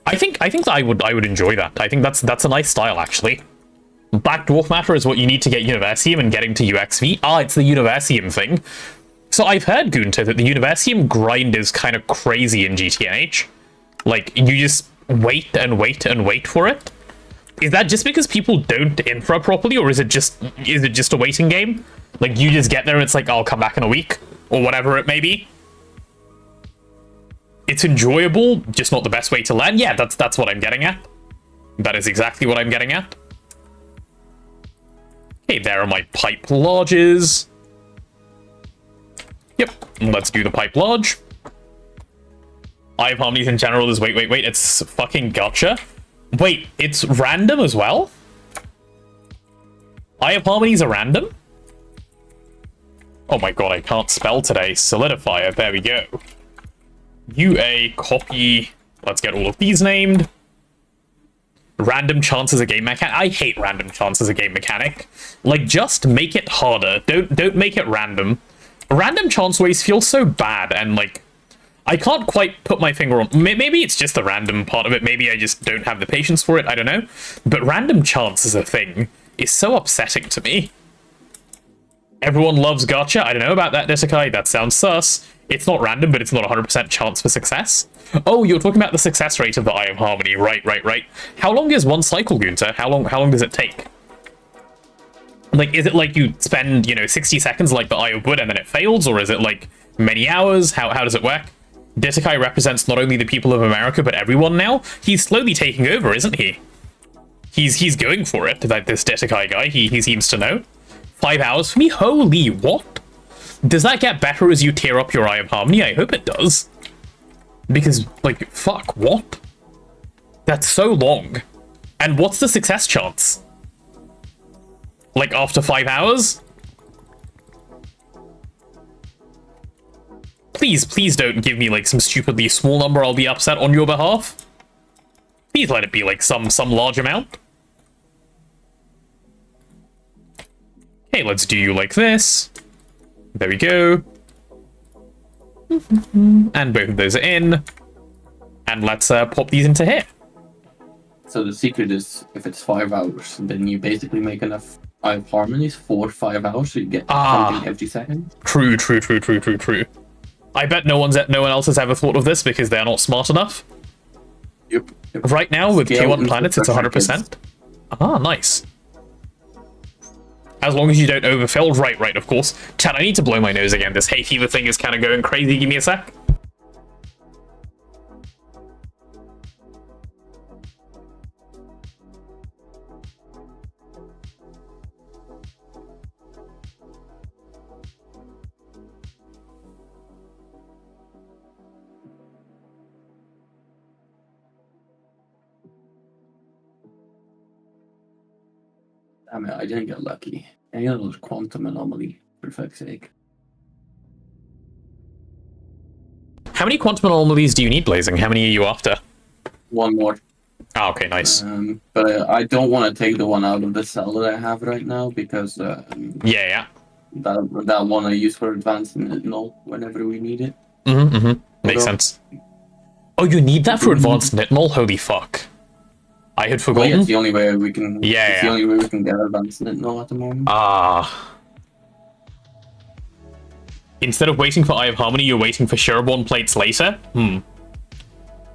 I think I would enjoy that. I think that's a nice style, actually. Black Dwarf Matter is what you need to get Universium and getting to UXV. Ah, it's the Universium thing. So I've heard, Gunter, that the Universium grind is kind of crazy in GTNH. Like, you just wait and wait and wait for it. Is that just because people don't infra properly, or is it just a waiting game? Like, you just get there and it's like, I'll come back in a week, or whatever it may be. It's enjoyable, just not the best way to learn. Yeah, that's what I'm getting at. That is exactly what I'm getting at. Okay, there are my pipe larges. Yep, let's do the pipe large. Eye of Harmonies in general is wait, it's fucking gotcha. Wait, it's random as well? Eye of Harmonies are random? Oh my god, I can't spell today. Solidifier, there we go. UA, copy. Let's get all of these named. Random chance as a game mechanic. I hate random chance as a game mechanic. Like, just make it harder. Don't make it random. Random chance ways feel so bad, and, like, I can't quite put my finger on... Maybe it's just the random part of it. Maybe I just don't have the patience for it. I don't know. But random chance as a thing is so upsetting to me. Everyone loves gotcha. I don't know about that, Desikai. That sounds sus. It's not random, but it's not 100% chance for success. Oh, you're talking about the success rate of the Eye of Harmony. Right. How long is one cycle, Gunter? How long does it take? Like, is it like you spend, 60 seconds like the Eye of Wood and then it fails? Or is it like many hours? How does it work? Desikai represents not only the people of America, but everyone now. He's slowly taking over, isn't he? He's going for it, this Desikai guy. He seems to know. 5 hours for me? Holy, what? Does that get better as you tear up your Eye of Harmony? I hope it does. Because, like, fuck, what? That's so long. And what's the success chance? Like, after 5 hours? Please don't give me, like, some stupidly small number. I'll be upset on your behalf. Please let it be, like, some large amount. Okay, let's do you like this. There we go. And both of those are in. And let's pop these into here. So the secret is, if it's 5 hours, then you basically make enough Eye of Harmonies for 5 hours, so you get something every second. True. I bet no one else has ever thought of this because they're not smart enough. Yep. Right now, with Tier 1 planets, it's 100%. Ah, nice. As long as you don't overfill. Right, of course. Chat, I need to blow my nose again. This hay fever thing is kind of going crazy. Give me a sec. Damn it, I didn't get lucky. Any of those quantum anomaly, for fuck's sake. How many quantum anomalies do you need, Blazing? How many are you after? One more. Ah, okay, nice. But I don't want to take the one out of the cell that I have right now because Yeah. that one I use for advanced null whenever we need it. Makes sense. Oh, you need that for advanced nitnol? Holy fuck. I had forgotten. Well, yeah, it's the only way we can. Yeah, it's the only way we can get advanced nitnol at the moment. Instead of waiting for Eye of Harmony, you're waiting for Shiraborn plates later?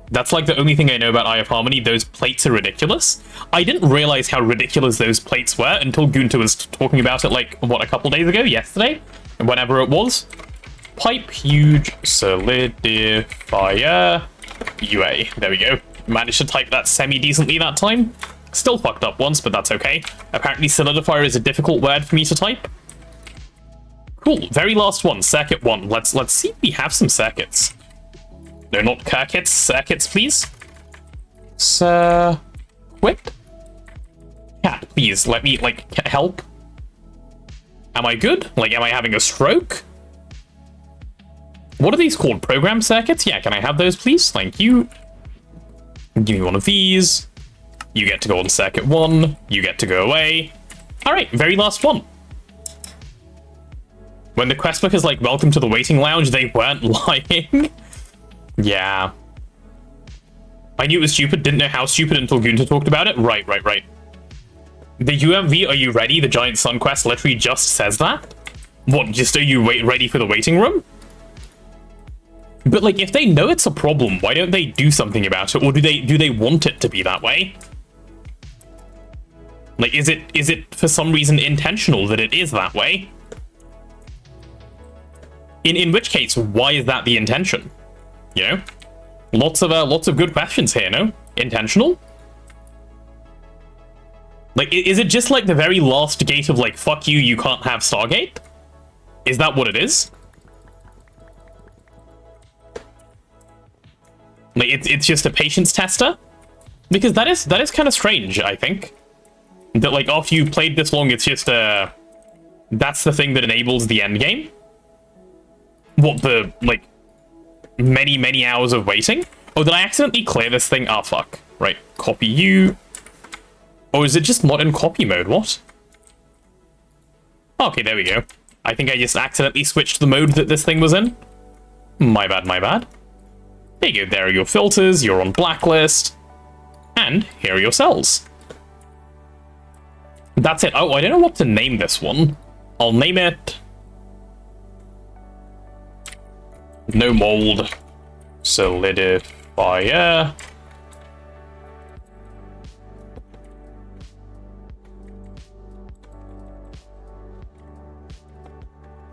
That's like the only thing I know about Eye of Harmony. Those plates are ridiculous. I didn't realize how ridiculous those plates were until Gunter was talking about it, like, what, a couple days ago? Yesterday? Whenever it was. Pipe, huge, solidifier, UA. There we go. Managed to type that semi-decently that time. Still fucked up once, but that's okay. Apparently solidifier is a difficult word for me to type. Cool. Very last one, circuit 1. Let's see if we have some circuits. No, not circuits. Circuits, please. Circuit? Cat, please, let me, like, help. Am I good? Like, am I having a stroke? What are these called? Program circuits? Yeah, can I have those, please? Thank you. Give me one of these. You get to go on circuit 1. You get to go away. Alright, very last one. When the quest book is like, welcome to the waiting lounge, they weren't lying. Yeah. I knew it was stupid, didn't know how stupid until Gunter talked about it. Right. The UMV, are you ready? The Giant Sun quest literally just says that. What, just are you ready for the waiting room? But, like, if they know it's a problem, why don't they do something about it? Or do they want it to be that way? Like, is it for some reason intentional that it is that way? In which case, why is that the intention? You know? Lots of good questions here, no? Intentional? Like, is it just, like, the very last gate of, like, fuck you, you can't have Stargate? Is that what it is? Like, it's just a patience tester? Because that is kind of strange, I think. That, like, after you played this long, it's just, that's the thing that enables the end game? What, the, like, many hours of waiting? Oh, did I accidentally clear this thing? Ah, fuck. Right, copy you. Oh, is it just not in copy mode? What? Okay, there we go. I think I just accidentally switched the mode that this thing was in. My bad. There you go, there are your filters, you're on blacklist. And here are your cells. That's it. Oh, I don't know what to name this one. I'll name it... No mold. Solidifier.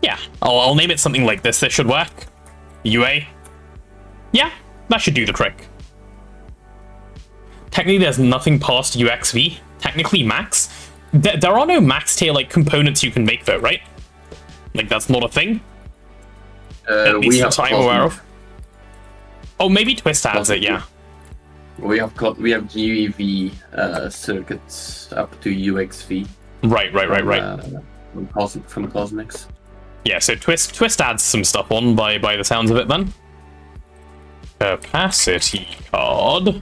Yeah, I'll name it something like this. This should work. UA. Yeah, that should do the trick. Technically, there's nothing past UXV. Technically, max. There are no max tier, like, components you can make, though, right? Like, that's not a thing. at we least have that I'm Cosmic. aware of. Oh, maybe Twist adds it, yeah. We have GEV circuits up to UXV. Right. From Cosmics. Yeah, so Twist adds some stuff on by the sounds of it then. Capacity card.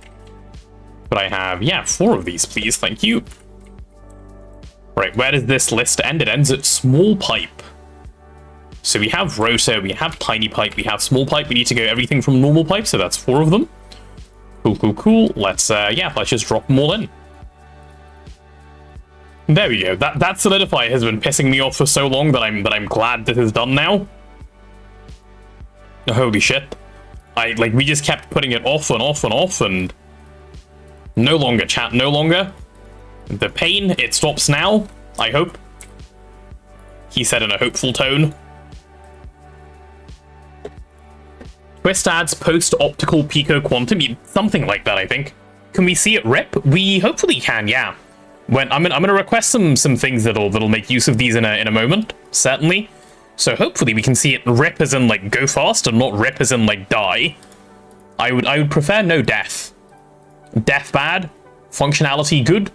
But I have, yeah, 4 of these, please, thank you. Right, where does this list end? It ends at small pipe. So we have rotor, we have tiny pipe, we have small pipe. We need to go everything from normal pipe, so that's 4 of them. Cool. Let's just drop them all in. There we go. That solidifier has been pissing me off for so long that I'm glad this is done now. Holy shit. We just kept putting it off and off and off, and no longer, chat, no longer. The pain, it stops now, I hope. He said in a hopeful tone. Twist adds post-optical pico quantum, something like that, I think. Can we see it rip? We hopefully can, yeah. I'm gonna request some things that'll make use of these in a moment, certainly. So hopefully we can see it rip as in like go fast and not rip as in like die. I would prefer no death. Death bad, functionality good.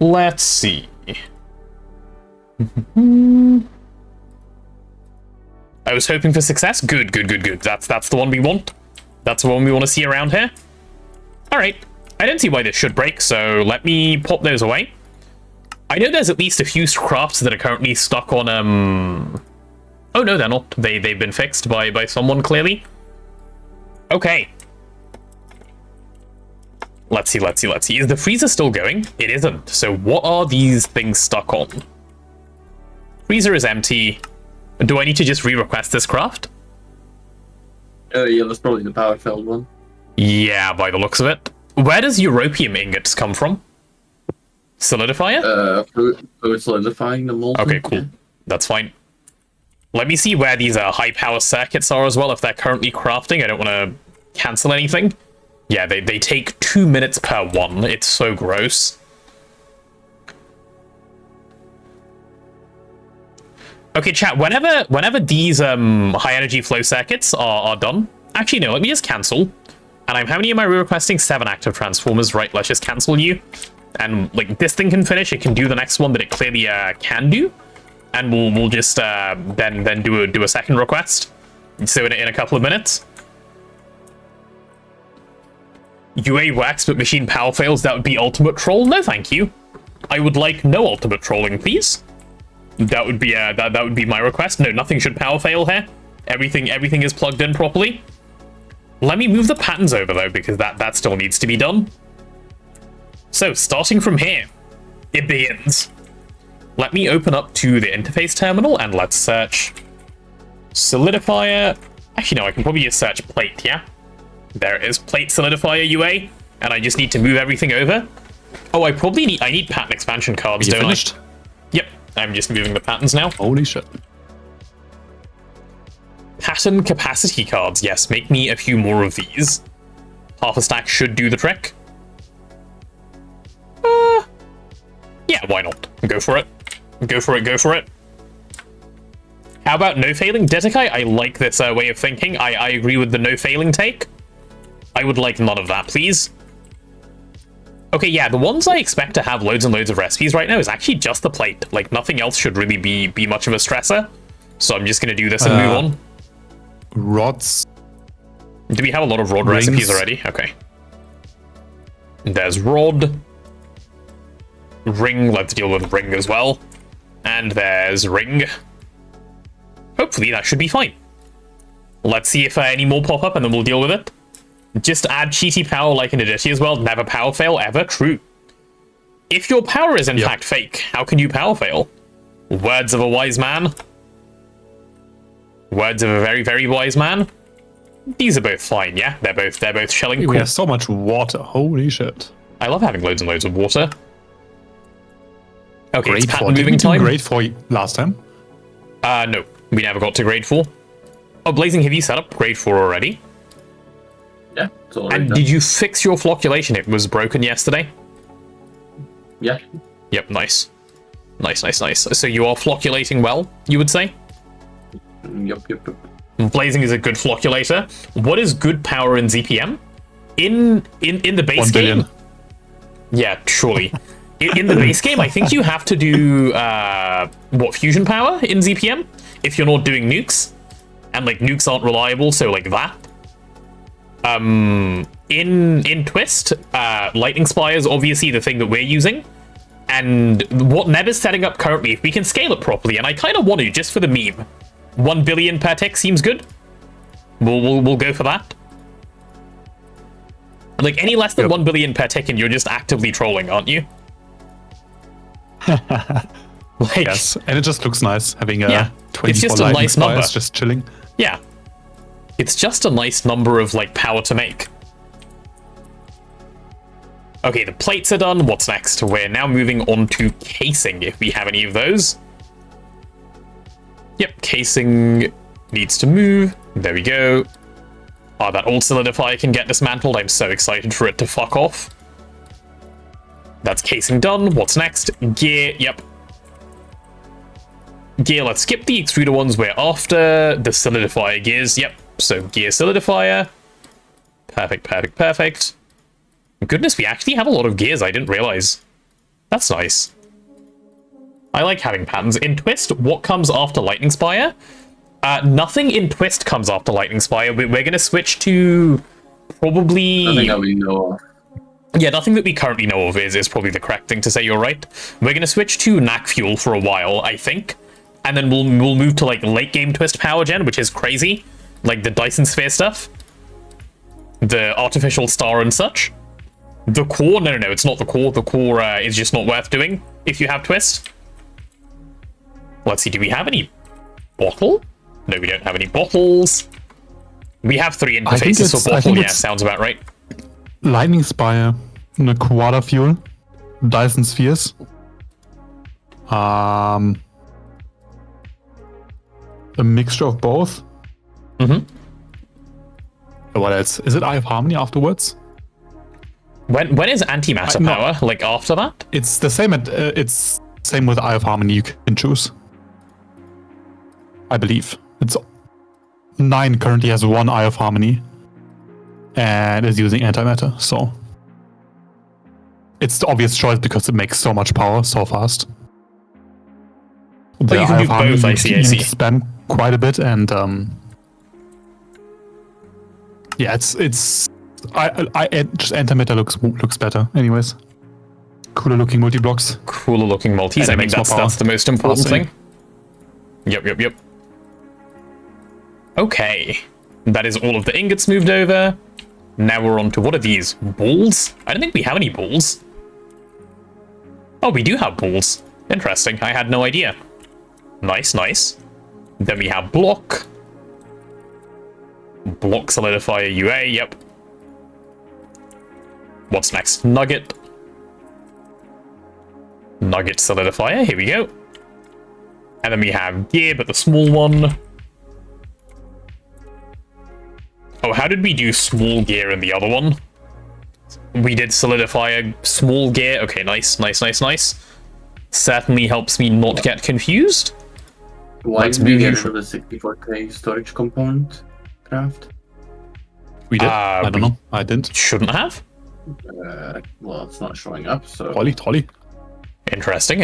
Let's see. I was hoping for success. Good. That's the one we want. That's the one we want to see around here. All right. I don't see why this should break, so let me pop those away. I know there's at least a few crafts that are currently stuck on, Oh, no, they're not. They've been fixed by someone, clearly. Okay. Let's see. Is the freezer still going? It isn't. So what are these things stuck on? Freezer is empty. Do I need to just re-request this craft? Yeah, that's probably the power-filled one. Yeah, by the looks of it. Where does europium ingots come from? Solidifier? Fluid solidifying the mold. Okay, cool. Yeah. That's fine. Let me see where these high-power circuits are as well, if they're currently crafting. I don't want to cancel anything. Yeah, they take 2 minutes per one. It's so gross. Okay, chat, whenever these high-energy flow circuits are done... Actually, no, let me just cancel. And how many am I re-requesting? 7 active transformers. Right, let's just cancel you. And, like, this thing can finish. It can do the next one that it clearly can do. And we'll just then do a second request. So in a couple of minutes. UA works, but machine power fails. That would be ultimate troll. No, thank you. I would like no ultimate trolling, please. That would be that would be my request. No, nothing should power fail here. Everything is plugged in properly. Let me move the patterns over though, because that still needs to be done. So starting from here, it begins. Let me open up to the interface terminal and let's search solidifier. Actually, no, I can probably just search plate. Yeah, there it is, plate solidifier UA, and I just need to move everything over. Oh, I need pattern expansion cards. Don't finished? Yep, I'm just moving the patterns now. Holy shit. Pattern capacity cards, yes, make me a few more of these. Half a stack should do the trick. Yeah, why not? Go for it. Go for it. How about no failing? Dedekai, I like this way of thinking. I agree with the no failing take. I would like none of that, please. Okay, yeah, the ones I expect to have loads and loads of recipes right now is actually just the plate. Like, nothing else should really be much of a stressor. So I'm just going to do this and move on. Rods. Do we have a lot of rod recipes already? Okay. There's rod. Ring, let's deal with ring as well. And there's ring. Hopefully that should be fine. Let's see if any more pop up and then we'll deal with it. Just add cheaty power like in Aditi as well. Never power fail, ever. True. If your power is in fact fake, how can you power fail? Words of a wise man. Words of a very, very wise man. These are both fine, yeah? They're both shelling. We have so much water. Holy shit. I love having loads and loads of water. Okay, grade it's pattern 4. moving Did we do time. grade 4 last time? No. We never got to grade 4. Oh, Blazing, have you set up grade 4 already? Yeah, it's already And done. did you fix your flocculation? It was broken yesterday? Yeah. Yep, nice. Nice. So you are flocculating well, you would say? Yep. Blazing is a good flocculator. What is good power in ZPM? In the base 1 billion. game? Yeah, surely. In the base game, I think you have to do fusion power in ZPM if you're not doing nukes, and like nukes aren't reliable, so like that. In Twist, Lightning Spire is obviously the thing that we're using, and what Neb is setting up currently, if we can scale it properly, and I kind of want to just for the meme, 1 billion per tick seems good. We'll go for that. Like any less than 1 billion per tick, and you're just actively trolling, aren't you? Like, Yes, and it just looks nice having a 24 it's just a lightning nice number. spires just chilling. Yeah. It's just a nice number of, like, power to make. Okay, the plates are done. What's next? We're now moving on to casing, if we have any of those. Yep, casing needs to move. There we go. Oh, that old solidifier can get dismantled. I'm so excited for it to fuck off. That's casing done. What's next? Gear, yep. Gear, let's skip the extruder ones. We're after the solidifier gears. Yep, so gear solidifier. Perfect. Goodness, we actually have a lot of gears. I didn't realize. That's nice. I like having patterns. In Twist, what comes after Lightning Spire? Nothing in Twist comes after Lightning Spire. We're going to switch to probably... Nothing that we know of. Yeah, nothing that we currently know of is probably the correct thing to say. You're right. We're going to switch to Knack Fuel for a while, I think. And then we'll move to, like, late game Twist power gen, which is crazy. Like, the Dyson Sphere stuff. The Artificial Star and such. The core? No, it's not the core. The core is just not worth doing if you have Twist. Let's see, do we have any bottle? No, we don't have any bottles. We have 3 interfaces for bottle. Yeah, sounds about right. Lightning Spire, a Quadra Fuel, Dyson Spheres. A mixture of both. What else? Is it Eye of Harmony afterwards? When is antimatter power? Like after that? It's the same. It's same with Eye of Harmony. You can choose. I believe it's 9 currently has 1 Eye of Harmony, and is using antimatter. So it's the obvious choice because it makes so much power so fast. But you can do both. I see. You need to spam quite a bit, and yeah, it's just antimatter looks better. Anyways, cooler looking multi blocks. Cooler looking multis. I think that's the most important thing. Yep. Okay, that is all of the ingots moved over. Now we're on to, what are these? Balls? I don't think we have any balls. Oh, we do have balls. Interesting. I had no idea. Nice. Then we have block. Block solidifier UA, yep. What's next? Nugget. Nugget solidifier, here we go. And then we have gear, but the small one. Oh, how did we do small gear in the other one? We did solidifier, small gear. Okay, nice. Certainly helps me not get confused. Why did we get rid of the 64K storage component craft? We did. I don't know. I didn't. Shouldn't have. Well, it's not showing up, so... Tolly. Interesting.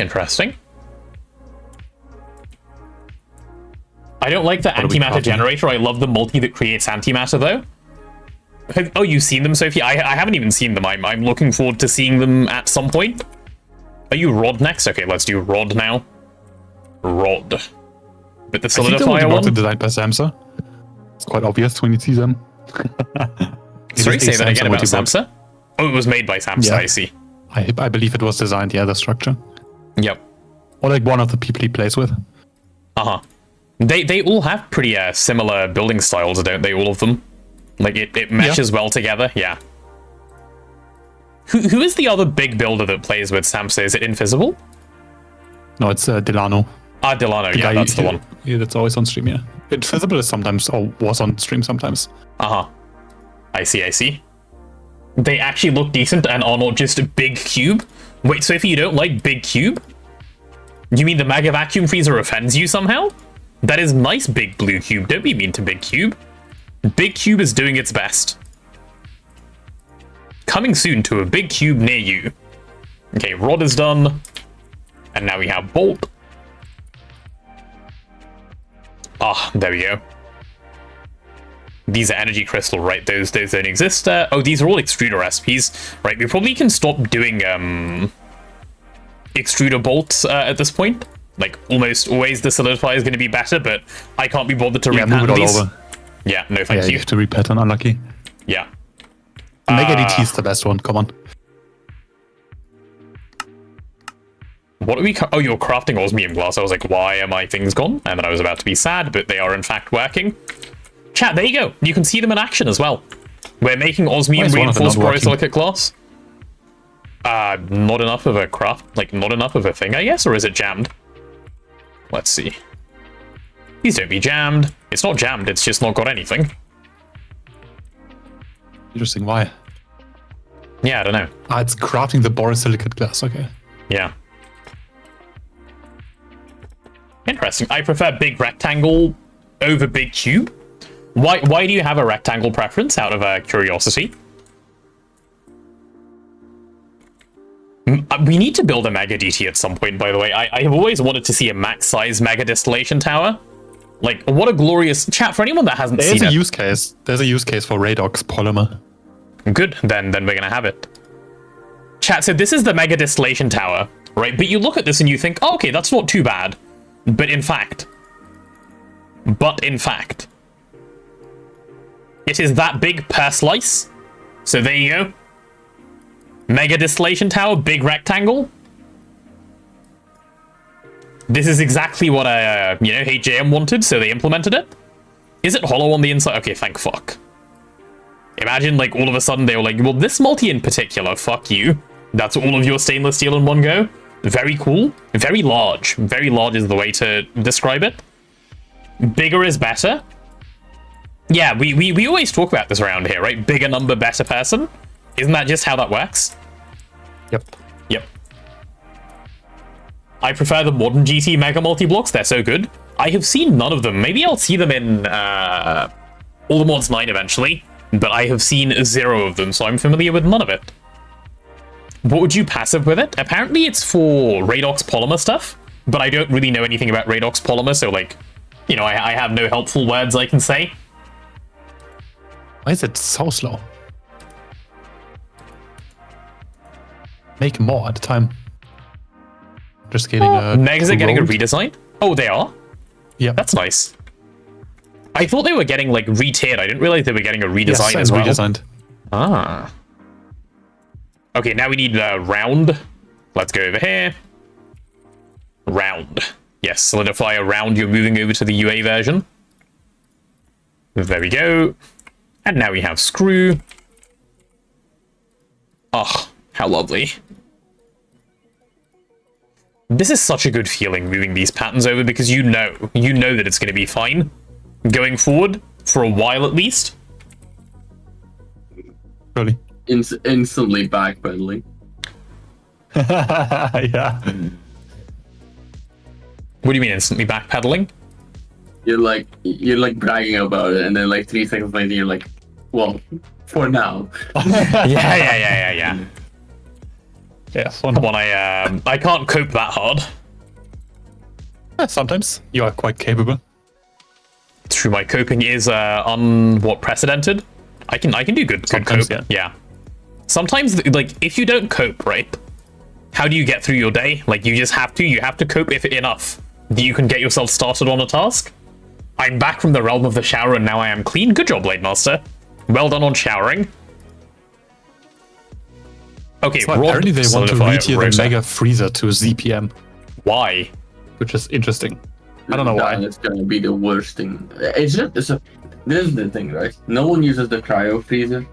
I don't like the antimatter generator. I love the multi that creates antimatter, though. Oh, you've seen them, Sophie? I haven't even seen them. I'm looking forward to seeing them at some point. Are you Rod next? Okay, let's do Rod now. Rod. But the solidifier one? Designed by Samsa. It's quite obvious when you see them. Sorry, say that again about Samsa? Oh, it was made by Samsa, yeah. I see. I believe it was designed, the structure. Yep. Or like one of the people he plays with. Uh-huh. They all have pretty similar building styles, don't they, all of them? Like, it meshes well together, yeah. Who is the other big builder that plays with Samsa? Is it Invisible? No, it's Delano. Ah, Delano, yeah, that's the one. Yeah, that's always on stream, yeah. Invisible is sometimes, or was on stream sometimes. Uh-huh. I see. They actually look decent and are not just a big cube? Wait, Sophie, you don't like big cube? You mean the Mega Vacuum Freezer offends you somehow? That is nice, Big Blue Cube. Don't be mean to Big Cube. Big Cube is doing its best. Coming soon to a Big Cube near you. Okay, Rod is done. And now we have Bolt. Ah, there we go. These are energy crystal, right? Those don't exist. Oh, these are all extruder recipes. Right, we probably can stop doing extruder bolts at this point. Like, almost always the solidify is going to be better, but I can't be bothered to move it all these. over. Yeah, no thank you. You have to repattern, unlucky. Yeah. Mega DT is the best one, come on. What are we... Oh, you're crafting osmium glass. I was like, why are my things gone? And then I was about to be sad, but they are in fact working. Chat, there you go. You can see them in action as well. We're making osmium reinforced borosilicate glass. Not enough of a craft... Like, not enough of a thing, I guess? Or is it jammed? Let's see. Please don't be jammed. It's not jammed, it's just not got anything. Interesting, why? Yeah, I don't know. It's crafting the borosilicate glass, okay. Yeah. Interesting. I prefer big rectangle over big cube. Why do you have a rectangle preference out of curiosity? We need to build a Mega DT at some point, by the way. I have always wanted to see a max size Mega Distillation Tower. Like, what a glorious... Chat, for anyone that hasn't seen it... There's a use case. There's a use case for Radox polymer. Good, then we're gonna have it. Chat, so this is the Mega Distillation Tower, right? But you look at this and you think, oh, okay, that's not too bad. But in fact... it is that big per slice. So there you go. Mega Distillation Tower, big rectangle. This is exactly what HJM wanted, so they implemented it. Is it hollow on the inside? Okay, thank fuck. Imagine, like, all of a sudden they were like, well, this multi in particular, fuck you. That's all of your stainless steel in one go. Very cool. Very large. Very large is the way to describe it. Bigger is better. Yeah, we always talk about this around here, right? Bigger number, better person. Isn't that just how that works? Yep. Yep. I prefer the modern GT Mega Multi-Blocks. They're so good. I have seen none of them. Maybe I'll see them in All the Mods 9 eventually. But I have seen 0 of them, so I'm familiar with none of it. What would you passive with it? Apparently it's for Radox polymer stuff, but I don't really know anything about Radox polymer, so, like, you know, I have no helpful words I can say. Why is it so slow? Make more at a time. Just getting Megas are getting a redesign? Oh, they are? Yeah. That's nice. I thought they were getting, like, re-tiered. I didn't realize they were getting a redesign as well. Redesigned. Ah. Okay, now we need round. Let's go over here. Round. Yes, solidify around. You're moving over to the UA version. There we go. And now we have screw. Oh, how lovely. This is such a good feeling moving these patterns over because you know that it's going to be fine going forward for a while at least. Really? Instantly backpedaling. Yeah. What do you mean instantly backpedaling? You're like bragging about it, and then like 3 seconds later, you're like, well, for now. Yeah. Yeah, fun. Come on, I can't cope that hard. Sometimes you are quite capable. True, my coping is precedented. I can do good Sometimes, cope. Yeah. Sometimes, like, if you don't cope, right? How do you get through your day? Like, you have to cope if enough that you can get yourself started on a task. I'm back from the realm of the shower and now I am clean. Good job, Blade Master. Well done on showering. Okay, so apparently they want to retier the Mega Freezer to ZPM. Why? Which is interesting. I don't know why. It's gonna be the worst thing. This is the thing, right? No one uses the cryo freezer,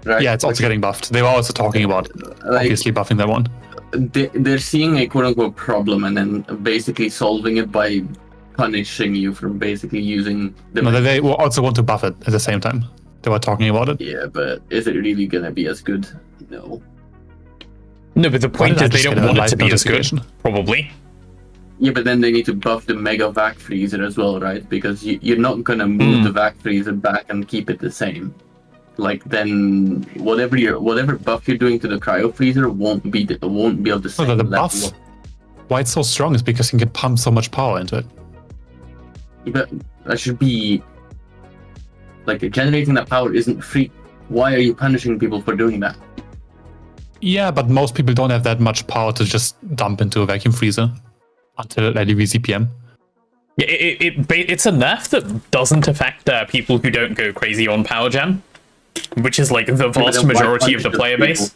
right? Yeah, it's also getting buffed. They were also talking about obviously buffing that one. They're seeing a quote-unquote problem and then basically solving it by punishing you from basically using the... No, they also want to buff it at the same time. They were talking about it. Yeah, but is it really gonna be as good? No. No, but the point is they don't want it to be as good. Probably. Yeah, but then they need to buff the mega vac freezer as well, right? Because you're not gonna move the vac freezer back and keep it the same. Like then, whatever buff you're doing to the cryo freezer won't be of the same the level. buff, why it's so strong is because you can pump so much power into it. But that should be like generating that power isn't free. Why are you punishing people for doing that? Yeah, but most people don't have that much power to just dump into a vacuum freezer until LEV ZPM. Yeah, it's a nerf that doesn't affect people who don't go crazy on power gen, which is like the vast majority of the player base.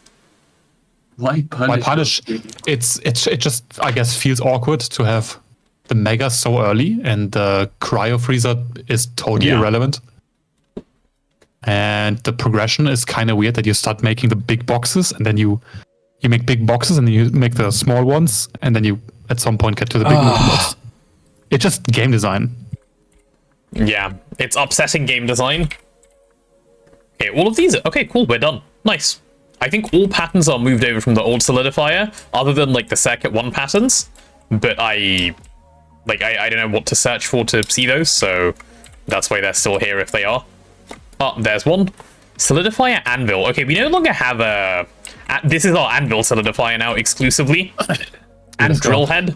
Why punish? It just, I guess, feels awkward to have the mega so early, and the cryo freezer is totally irrelevant. And the progression is kind of weird that you start making the big boxes, and then you make big boxes, and then you make the small ones, and then you at some point get to the big multi-box. It's just game design. Yeah, it's upsetting game design. Okay, all of these. Okay, cool. We're done. Nice. I think all patterns are moved over from the old solidifier, other than like the circuit 1 patterns. But I don't know what to search for to see those, so that's why they're still here if they are. Oh, there's one. Solidifier anvil. Okay, we no longer have a... This is our anvil solidifier now exclusively. And drill head.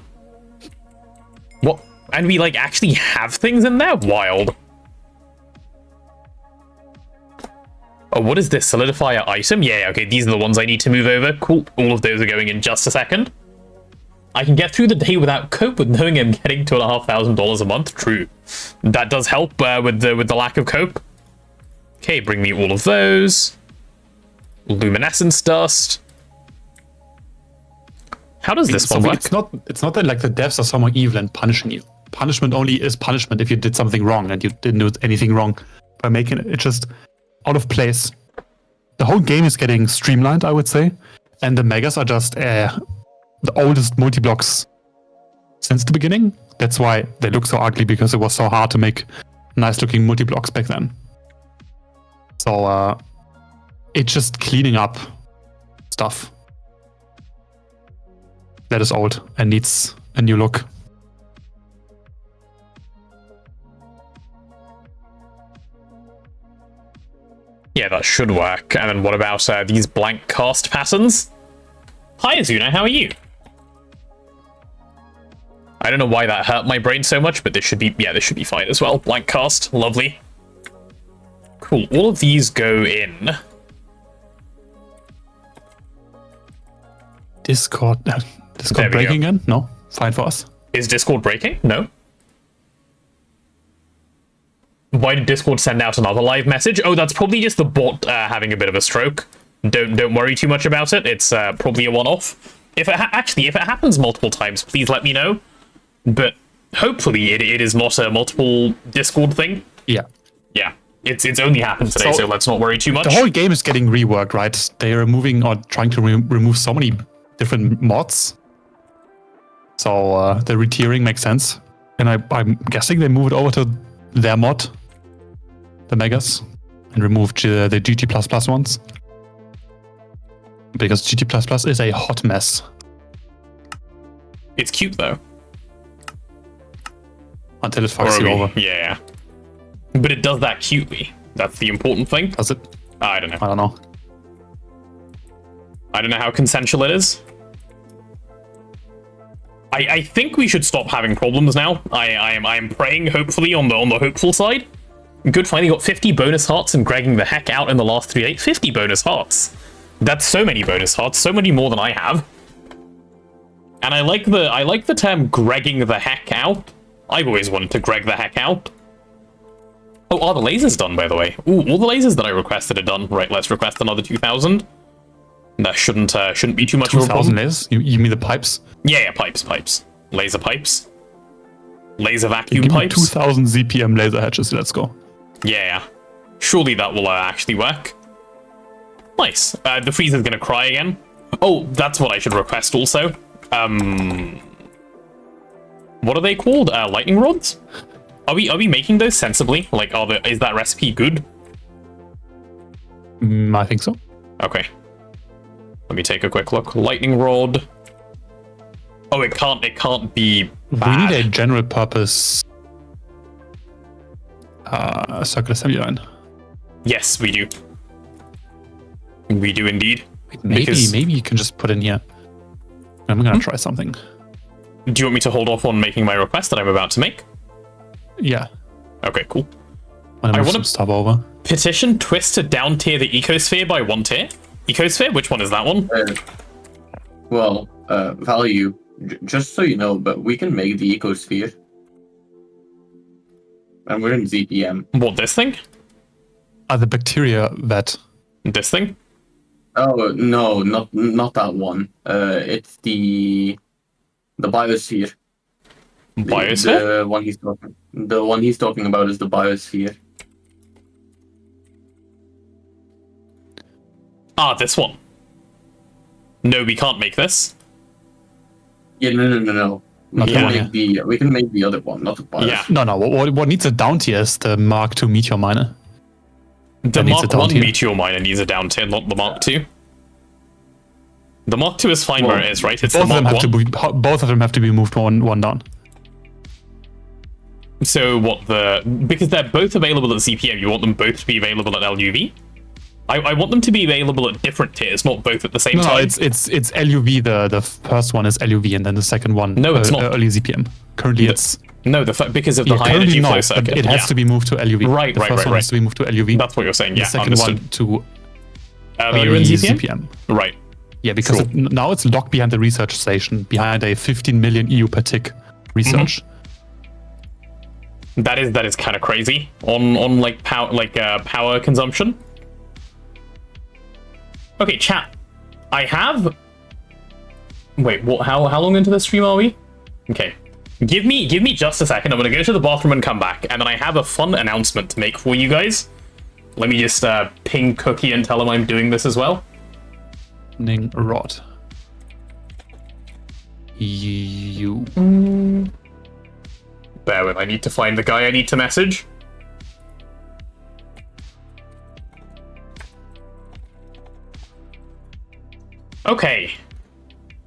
What? And we like actually have things in there? Wild. Oh, what is this? Solidifier item? Yeah, okay, these are the ones I need to move over. Cool. All of those are going in just a second. I can get through the day without cope with knowing I'm getting $2,500 a month. True. That does help with the lack of cope. Okay, bring me all of those. Luminescence dust. How does this one work? It's not that like the devs are somehow evil and punishing you. Punishment only is punishment if you did something wrong and you didn't do anything wrong by making it. It's just out of place. The whole game is getting streamlined, I would say, and the megas are just the oldest multi-blocks since the beginning. That's why they look so ugly, because it was so hard to make nice-looking multi-blocks back then. So it's just cleaning up stuff that is old and needs a new look. Yeah, that should work. And then what about these blank cast patterns? Hi, Azuna, how are you? I don't know why that hurt my brain so much, but this should be fine as well. Blank cast, lovely. Cool, all of these go in. Discord breaking again? No, fine for us. Is Discord breaking? No. Why did Discord send out another live message? Oh, that's probably just the bot having a bit of a stroke. Don't worry too much about it. It's probably a one-off. If it happens multiple times, please let me know. But hopefully it is not a multiple Discord thing. Yeah. Yeah. It's only happened today, so let's not worry too much. The whole game is getting reworked, right? They are removing or trying to remove so many different mods. So the retiering makes sense. And I'm guessing they move it over to their mod, the Megas, and remove the GT++ ones. Because GT++ is a hot mess. It's cute, though. Until it fucks you over. Yeah. But it does that cutely. That's the important thing. Does it? I don't know. I don't know. I don't know how consensual it is. I think we should stop having problems now. I am praying, hopefully, on the hopeful side. Good, finally got 50 bonus hearts and gregging the heck out in the last 3 days. 50 bonus hearts. That's so many bonus hearts, so many more than I have. And I like the term gregging the heck out. I've always wanted to greg the heck out. Oh, are the lasers done, by the way? Ooh, all the lasers that I requested are done. Right, let's request another 2,000. That shouldn't be too much of a problem. 2,000 lasers? You mean the pipes? Yeah, pipes. Laser pipes. Laser vacuum Give me pipes. 2,000 ZPM laser hatches, let's go. Yeah. Surely that will actually work. Nice. The freezer's gonna cry again. Oh, that's what I should request also. What are they called? Lightning rods? Are we making those sensibly? Like, is that recipe good? I think so. Okay. Let me take a quick look. Lightning rod. Oh, it can't be We need a general purpose circular assembly line. Yes, we do. We do indeed. Maybe you can just put in here. I'm gonna try something. Do you want me to hold off on making my request that I'm about to make? Yeah. Okay, cool. I want to stuff over. Petition Twist to down tier the ecosphere by 1 tier. Ecosphere? Which one is that one? Value. Just so you know, but we can make the ecosphere. And we're in ZPM. What, this thing? The bacteria that. This thing? Oh no, not that one. It's the biosphere. Biosphere? The one he's talking about is the biosphere. Ah, this one. No, we can't make this. Yeah, no. We can make the other one, not the biosphere. Yeah. No. What needs a down tier is the Mark II meteor miner. The Mark 1 meteor miner needs a down tier, not the Mark 2. The Mark 2 is fine where it is, right? It's both the Mark 1. Both of them have to be moved one down. So what because they're both available at ZPM, you want them both to be available at LUV? I want them to be available at different tiers, not both at the same time. No, it's LUV. The first one is LUV, and then the second one. No, it's not. Early ZPM. Currently, it's. No, because of the high energy flow circuit. It has to be moved to LUV. Right. The first one has to be moved to LUV. That's what you're saying. Yeah, the second one to earlier in ZPM. Right. Yeah, because now it's locked behind the research station, behind a 15 million EU per tick research. That is kind of crazy on like power consumption. Okay, chat. I have. Wait, what? How long into the stream are we? Okay, give me just a second. I'm gonna go to the bathroom and come back, and then I have a fun announcement to make for you guys. Let me just ping Cookie and tell him I'm doing this as well. Rod. You. Bear with. I need to find the guy I need to message. Okay.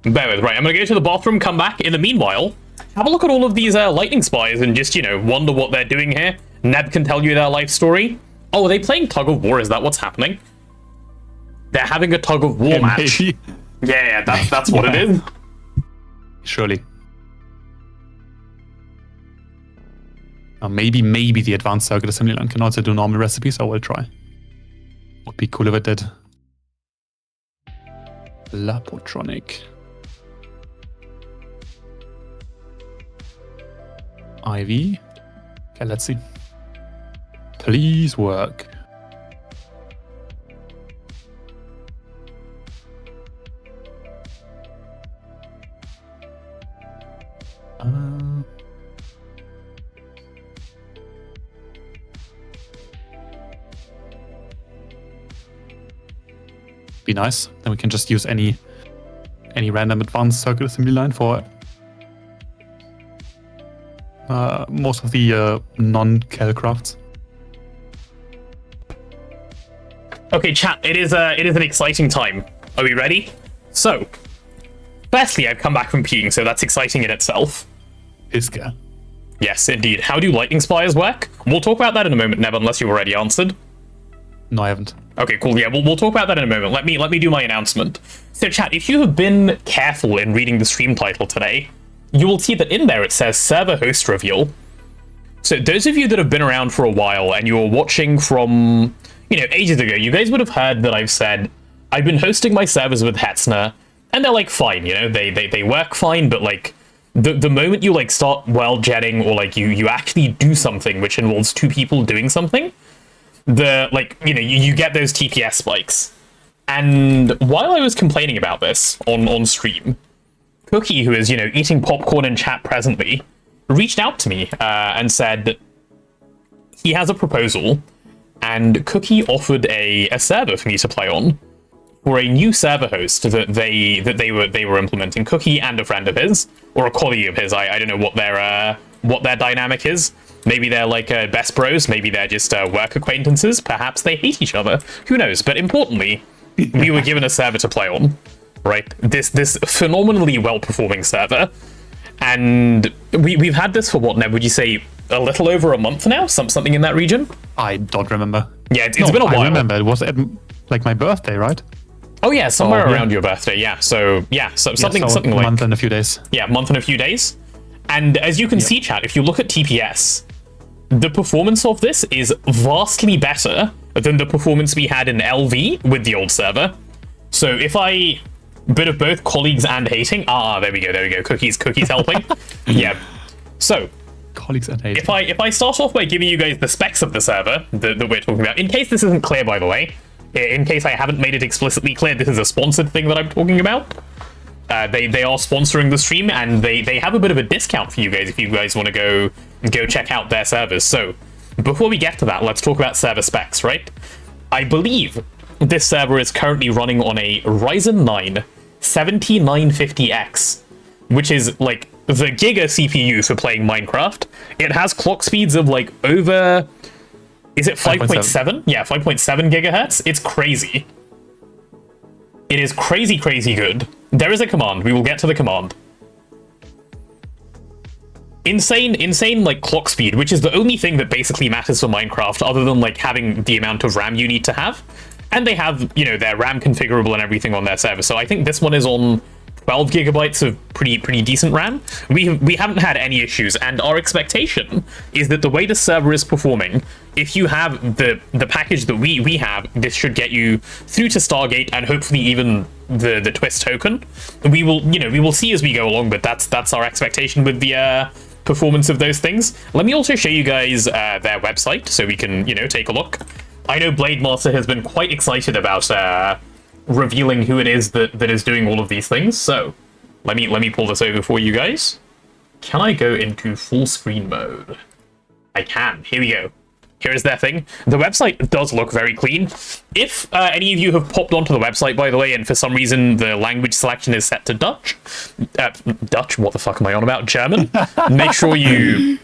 Bear with. Right, I'm gonna go to the bathroom, come back. In the meanwhile, have a look at all of these lightning spies and just, wonder what they're doing here. Neb can tell you their life story. Oh, are they playing tug of war? Is that what's happening? They're having a tug of war match. Maybe. Yeah, that's what it is. Surely. Maybe the advanced circuit assembly line can also do normal recipes. I will try. Would be cool if it did. Lapotronic. IV. Okay, let's see. Please work. Be nice. Then we can just use any random advanced circuit assembly line for most of the non-Cal crafts. Okay, chat. It is an exciting time. Are we ready? So, firstly, I've come back from peeing, so that's exciting in itself. Iska. Yes, indeed. How do lightning spires work? We'll talk about that in a moment, Neb, unless you've already answered. No, I haven't. Okay, cool. Yeah, we'll talk about that in a moment. Let me do my announcement. So, chat, if you have been careful in reading the stream title today, you will see that in there it says server host reveal. So, those of you that have been around for a while and you're watching from, ages ago, you guys would have heard that I've said I've been hosting my servers with Hetzner, and they're like fine. They work fine, but like the moment you like start world jetting or like you actually do something which involves two people doing something. You get those TPS spikes. And while I was complaining about this on stream, Cookie, who is, eating popcorn in chat presently, reached out to me and said he has a proposal, and Cookie offered a server for me to play on for a new server host that they were implementing. Cookie and a friend of his, or a colleague of his. I don't know what their dynamic is. Maybe they're like best bros. Maybe they're just work acquaintances. Perhaps they hate each other. Who knows? But importantly, we were given a server to play on, right? This phenomenally well-performing server. And we've had this for what now? Would you say a little over a month now? Something in that region? I don't remember. Yeah, it's been a while. I remember. It was at like my birthday, right? Oh yeah, somewhere around your birthday. Yeah. So something like a month and a few days. Yeah, month and a few days. And as you can see, chat, if you look at TPS, the performance of this is vastly better than the performance we had in LV with the old server. So if I bit of both colleagues and hating, there we go. Cookies helping. Yeah. So colleagues and hating. If I start off by giving you guys the specs of the server that we're talking about, in case this isn't clear, by the way, in case I haven't made it explicitly clear, this is a sponsored thing that I'm talking about. They are sponsoring the stream, and they have a bit of a discount for you guys if you guys want to go check out their servers. So before we get to that, let's talk about server specs, right? I believe this server is currently running on a Ryzen 9 7950X, which is like the giga CPU for playing Minecraft. It has clock speeds of like over, is it 5.7? Yeah, 5.7 gigahertz. It's crazy. It is crazy good. There is a command. We will get to the command. Insane like clock speed, which is the only thing that basically matters for Minecraft other than like having the amount of RAM you need to have. And they have, you know, their RAM configurable and everything on their server. So I think this one is on 12 gigabytes of pretty decent RAM. We haven't had any issues, and our expectation is that the way the server is performing, if you have the package that we have, this should get you through to Stargate and hopefully even the Twist token. We will see as we go along, but that's our expectation with the performance of those things. Let me also show you guys their website so we can, you know, take a look. I know Blademaster has been quite excited about revealing who it is that is doing all of these things. So let me pull this over for you guys. Can I go into full screen mode? I can. Here we go. Here is their thing. The website does look very clean. If any of you have popped onto the website, by the way, and for some reason the language selection is set to Dutch, what the fuck am I on about? German? Make sure you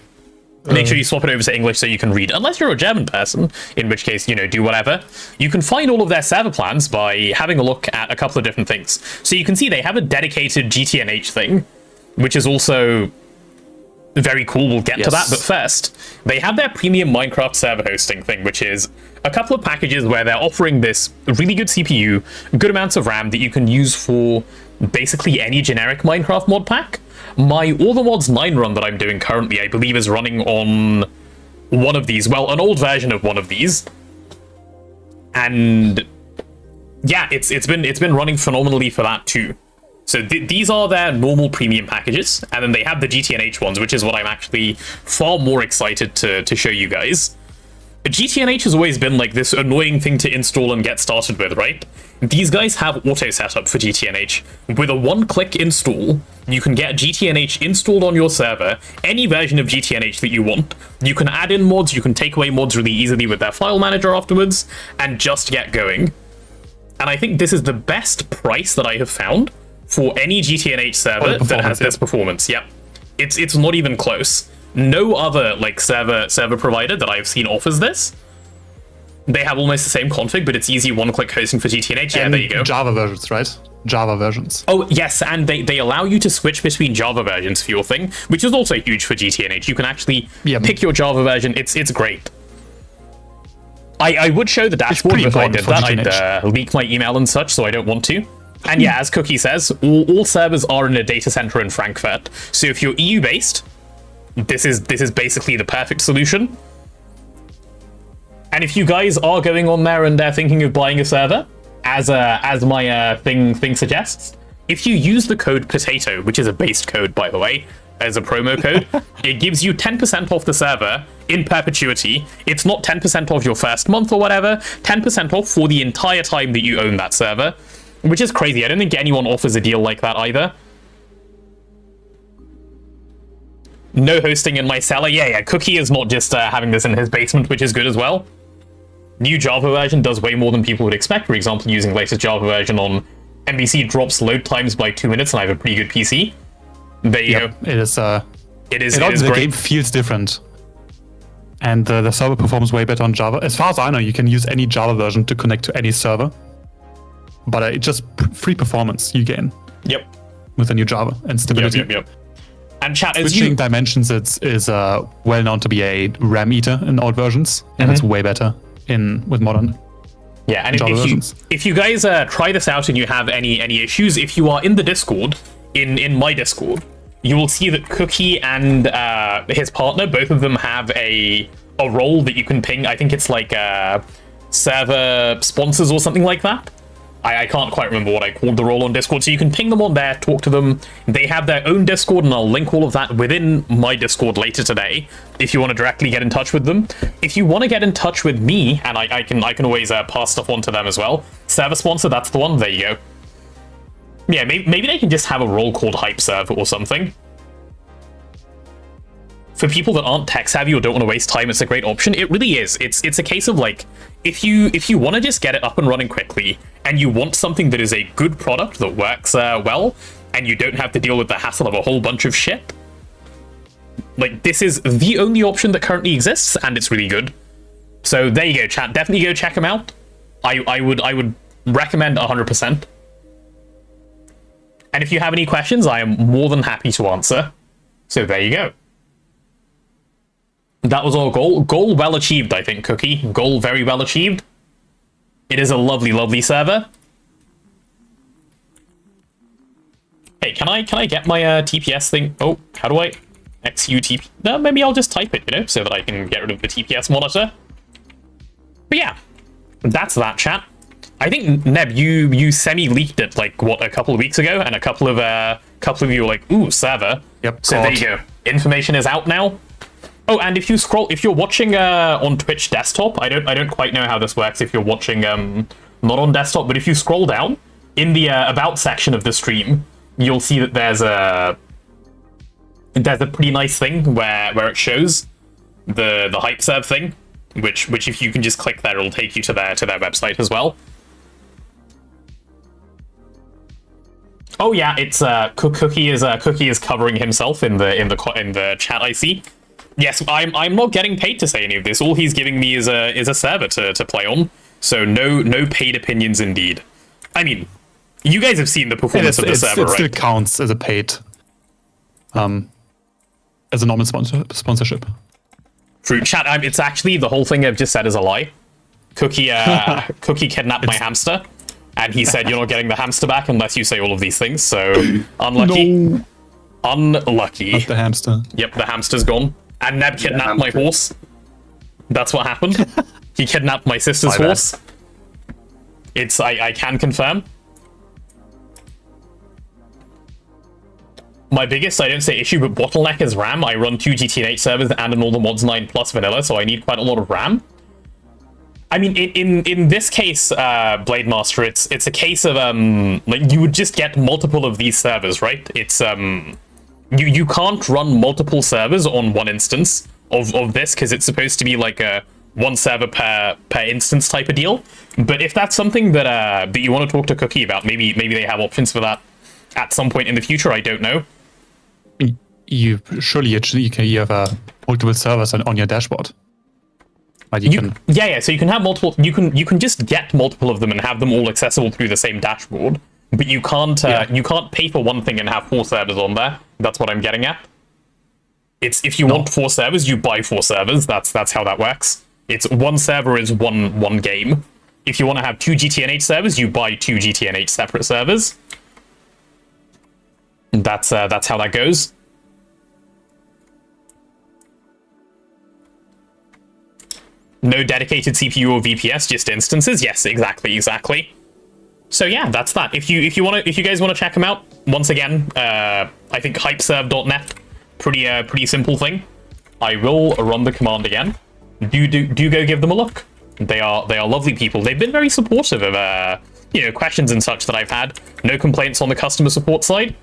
swap it over to English so you can read, unless you're a German person, in which case, you know, do whatever. You can find all of their server plans by having a look at a couple of different things. So you can see they have a dedicated GTNH thing, which is also very cool. We'll get to that, but first, they have their premium Minecraft server hosting thing, which is a couple of packages where they're offering this really good CPU, good amounts of RAM that you can use for basically any generic Minecraft mod pack. My All the Mods 9 run that I'm doing currently, I believe, is running on one of these. Well, an old version of one of these. And yeah, it's been running phenomenally for that too. So these are their normal premium packages, and then they have the GTNH ones, which is what I'm actually far more excited to show you guys. GTNH has always been like this annoying thing to install and get started with, right? These guys have auto setup for GTNH. With a one-click install, you can get GTNH installed on your server, any version of GTNH that you want. You can add in mods, you can take away mods really easily with their file manager afterwards, and just get going. And I think this is the best price that I have found for any GTNH server that has this performance. Yep. It's not even close. No other like server provider that I've seen offers this. They have almost the same config, but it's easy one-click hosting for GTNH. Yeah, and there you go. Java versions, right? Java versions. Oh, yes, and they allow you to switch between Java versions for your thing, which is also huge for GTNH. You can actually pick your Java version. It's great. I would show the dashboard, but if I did that, I'd leak my email and such, so I don't want to. And yeah, as Cookie says, all servers are in a data center in Frankfurt. So if you're EU-based, this is basically the perfect solution. And if you guys are going on there and thinking of buying a server, as my thing suggests, if you use the code POTATO, which is a based code, by the way, as a promo code, it gives you 10% off the server in perpetuity. It's not 10% off your first month or whatever, 10% off for the entire time that you own that server, which is crazy. I don't think anyone offers a deal like that either. No hosting in my cellar. Yeah, Cookie is not just having this in his basement, which is good as well. New Java version does way more than people would expect. For example, using latest Java version on MVC drops load times by 2 minutes, and I have a pretty good PC. There you go. It is. It is the great. game feels different, and the server performs way better on Java. As far as I know, you can use any Java version to connect to any server, but it's just free performance you gain. Yep. With the new Java and stability. Yep. And chat, as Switching you... dimensions is well known to be a RAM eater in old versions, and it's way better with modern. Yeah, and if you guys try this out and you have any issues, if you are in the Discord, in my Discord, you will see that Cookie and his partner, both of them have a role that you can ping. I think it's like server sponsors or something like that. I can't quite remember what I called the role on Discord, so you can ping them on there, talk to them. They have their own Discord, and I'll link all of that within my Discord later today if you want to directly get in touch with them. If you want to get in touch with me, and I can always pass stuff on to them as well. Server sponsor, that's the one. There you go. Yeah, maybe they can just have a role called Hype Server or something. For people that aren't tech savvy or don't want to waste time, it's a great option. It really is. It's a case of like, if you want to just get it up and running quickly, and you want something that is a good product that works well, and you don't have to deal with the hassle of a whole bunch of shit, like, this is the only option that currently exists, and it's really good. So there you go, chat. Definitely go check them out. I would recommend 100%. And if you have any questions, I am more than happy to answer. So there you go. That was our goal. Goal well achieved, I think, Cookie. Goal very well achieved. It is a lovely, lovely server. Hey, can I get my TPS thing? Oh, how do I XUTP? No, maybe I'll just type it, you know, so that I can get rid of the TPS monitor. But yeah, that's that, chat. I think, Neb, you semi-leaked it, like, what, a couple of weeks ago, and a couple of you were like, ooh, server. Yep. So there you go. Information is out now. Oh, and if you're watching on Twitch desktop, I don't quite know how this works if you're watching not on desktop, but if you scroll down in the about section of the stream, you'll see that there's a pretty nice thing where it shows the hype serve thing, which if you can just click there, it'll take you to their website as well. Oh yeah, it's Cookie is covering himself in the chat, I see. Yes, I'm not getting paid to say any of this. All he's giving me is a server to play on. So no paid opinions indeed. I mean, you guys have seen the performance of the server, right? It still counts as a paid, as a normal sponsorship. True, chat. It's actually the whole thing I've just said is a lie. Cookie kidnapped my hamster, and he said you're not getting the hamster back unless you say all of these things. So unlucky. No. Unlucky. Not the hamster. Yep, the hamster's gone. And Neb kidnapped my horse. That's what happened. He kidnapped my sister's horse. I can confirm. My biggest, I don't say issue, but bottleneck is RAM. I run 2 GTNH servers and an all the mods 9 plus vanilla, so I need quite a lot of RAM. I mean, in this case, Blade Master, it's a case of like, you would just get multiple of these servers, right? It's you can't run multiple servers on one instance of this because it's supposed to be like a one server per instance type of deal. But if that's something that you want to talk to Cookie about, maybe they have options for that at some point in the future. I don't know. You have multiple servers on your dashboard. Like you can... Yeah. So you can have multiple. You can just get multiple of them and have them all accessible through the same dashboard. But you can't you can't pay for one thing and have 4 servers on there. That's what I'm getting at. It's if you want 4 servers, you buy 4 servers. That's how that works. It's one server is one game. If you want to have 2 GTNH servers, you buy 2 GTNH separate servers. That's how that goes. No dedicated CPU or VPS, just instances. Yes, exactly. So yeah, that's that. If you guys want to check them out, once again, I think hypeserve.net, pretty simple thing. I will run the command again. Do go give them a look. They are lovely people. They've been very supportive of questions and such that I've had. No complaints on the customer support side.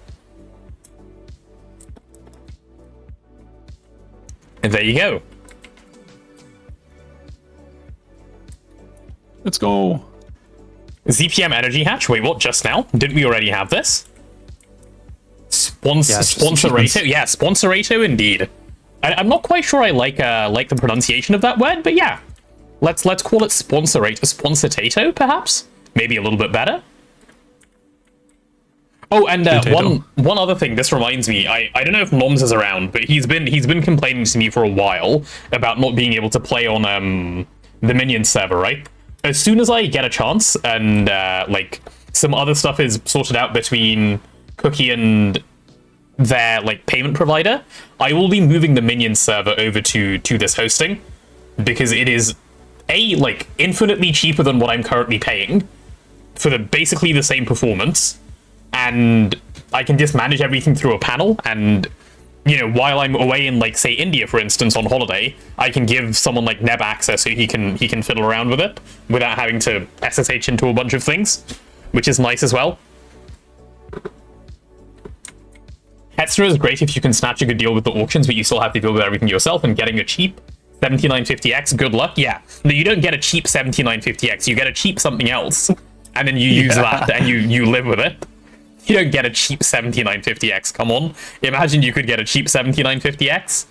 And there you go. Let's go. ZPM Energy Hatch. Wait, what? Just now? Didn't we already have this? Sponsorato. Yeah, Sponsorato indeed. I'm not quite sure I like the pronunciation of that word, but yeah. Let's call it Sponsorato, perhaps? Maybe a little bit better. Oh, and Potato. one other thing. This reminds me. I don't know if Noms is around, but he's been complaining to me for a while about not being able to play on the Minion server. Right. As soon as I get a chance and like some other stuff is sorted out between Cookie and their like payment provider, I will be moving the Minion server over to this hosting because it is like infinitely cheaper than what I'm currently paying for basically the same performance. And I can just manage everything through a panel, and you know, while I'm away in like say India, for instance, on holiday, I can give someone like Neb access so he can fiddle around with it without having to SSH into a bunch of things, which is nice as well. Hetzner is great if you can snatch a good deal with the auctions, but you still have to deal with everything yourself, and getting a cheap 7950X, good luck. Yeah, no, you don't get a cheap 7950X, you get a cheap something else, and then you use that and you live with it. You don't get a cheap 7950X, come on. Imagine you could get a cheap 7950X.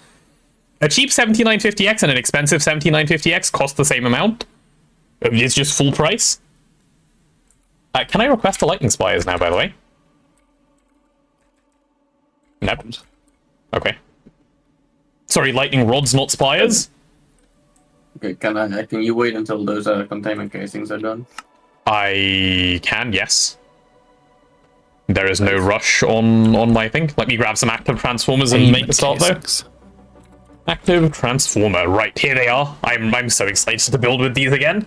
A cheap 7950X and an expensive 7950X cost the same amount. It's just full price. Can I request the lightning spires now, by the way? Nope. Okay. Sorry, lightning rods, not spires? Okay, can you wait until those containment casings are done? I can, yes. There is no rush on my thing. Let me grab some active transformers and make a start though. Active transformer, right, here they are. I'm so excited to build with these again.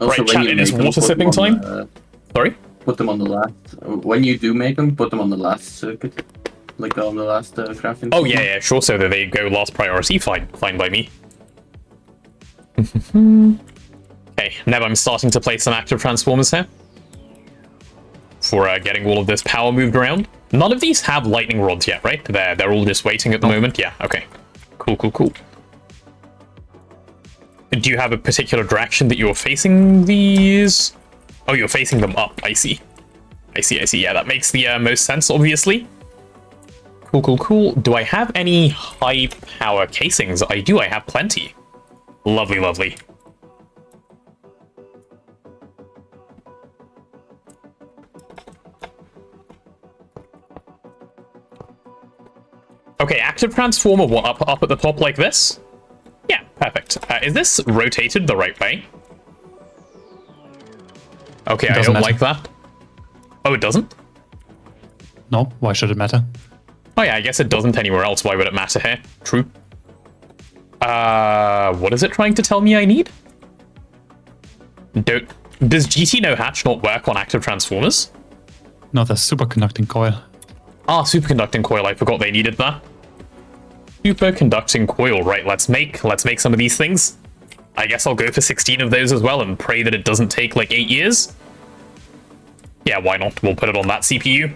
Also, right, chat, it is water sipping time. Sorry? Put them on the last. When you do make them, put them on the last circuit. Like on the last crafting. Oh, yeah, sure, so that they go last priority. Fine by me. Okay, Neb, I'm starting to place some active transformers here. For getting all of this power moved around. None of these have lightning rods yet, right? They're all just waiting at the moment. Yeah, okay. Cool. Do you have a particular direction that you're facing these? Oh, you're facing them up. I see. Yeah, that makes the most sense, obviously. Cool. Do I have any high power casings? I do. I have plenty. Lovely. Okay, active transformer, what, up at the top like this? Yeah, perfect. Is this rotated the right way? Okay, I don't like that. Oh, it doesn't? No, why should it matter? Oh yeah, I guess it doesn't anywhere else. Why would it matter here? True. What is it trying to tell me I need? Does GTNH not work on active transformers? No, the superconducting coil. Ah, superconducting coil. I forgot they needed that. Superconducting coil. Right, let's make some of these things. I guess I'll go for 16 of those as well and pray that it doesn't take like 8 years. Yeah, why not? We'll put it on that CPU.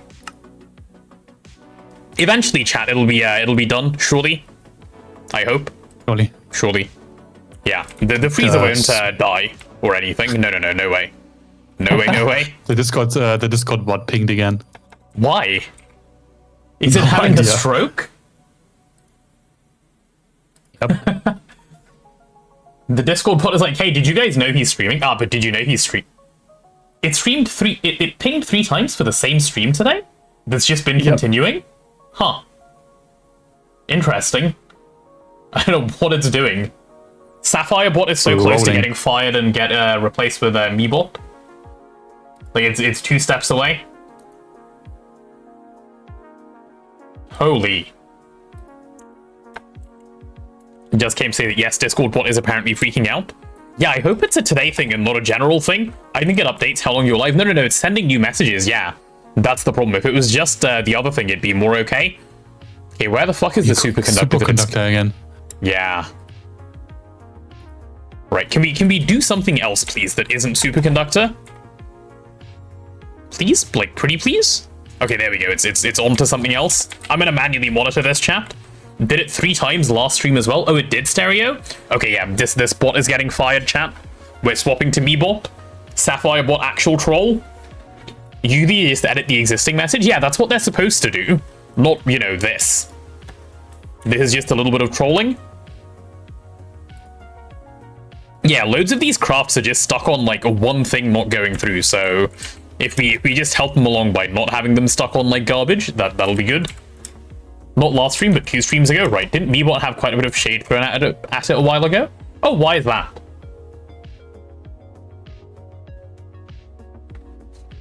Eventually, chat, it'll be done, surely. I hope. Surely. Yeah, the freezer won't die or anything. No way. No way. The Discord bot pinged again. Why? Is it having a stroke? Yep. The Discord bot is like, hey, did you guys know he's streaming? Ah, but did you know he's streaming? It streamed it pinged 3 times for the same stream today? That's just been continuing? Huh. Interesting. I don't know what it's doing. Sapphire bot is so close to getting fired and get replaced with me bot. Like it's 2 steps away. Holy. Just came to say that yes, Discord bot is apparently freaking out. Yeah, I hope it's a today thing and not a general thing. I think it updates how long you're live. No, it's sending new messages, yeah. That's the problem. If it was just the other thing, it'd be more okay. Okay, where the fuck is the superconductor? Superconductor again. Yeah. Right, can we do something else, please, that isn't superconductor? Please? Like, pretty please? Okay, there we go. It's on to something else. I'm gonna manually monitor this, chat. Did it 3 times last stream as well? Oh, it did stereo? Okay, yeah, this bot is getting fired, chat. We're swapping to me bot. Sapphire bot actual troll. UV is to edit the existing message. Yeah, that's what they're supposed to do. Not, you know, this. This is just a little bit of trolling. Yeah, loads of these crafts are just stuck on like one thing not going through. So if we just help them along by not having them stuck on like garbage, that'll be good. Not last stream, but 2 streams ago, right? Didn't Meebot have quite a bit of shade thrown at it a while ago? Oh, why is that?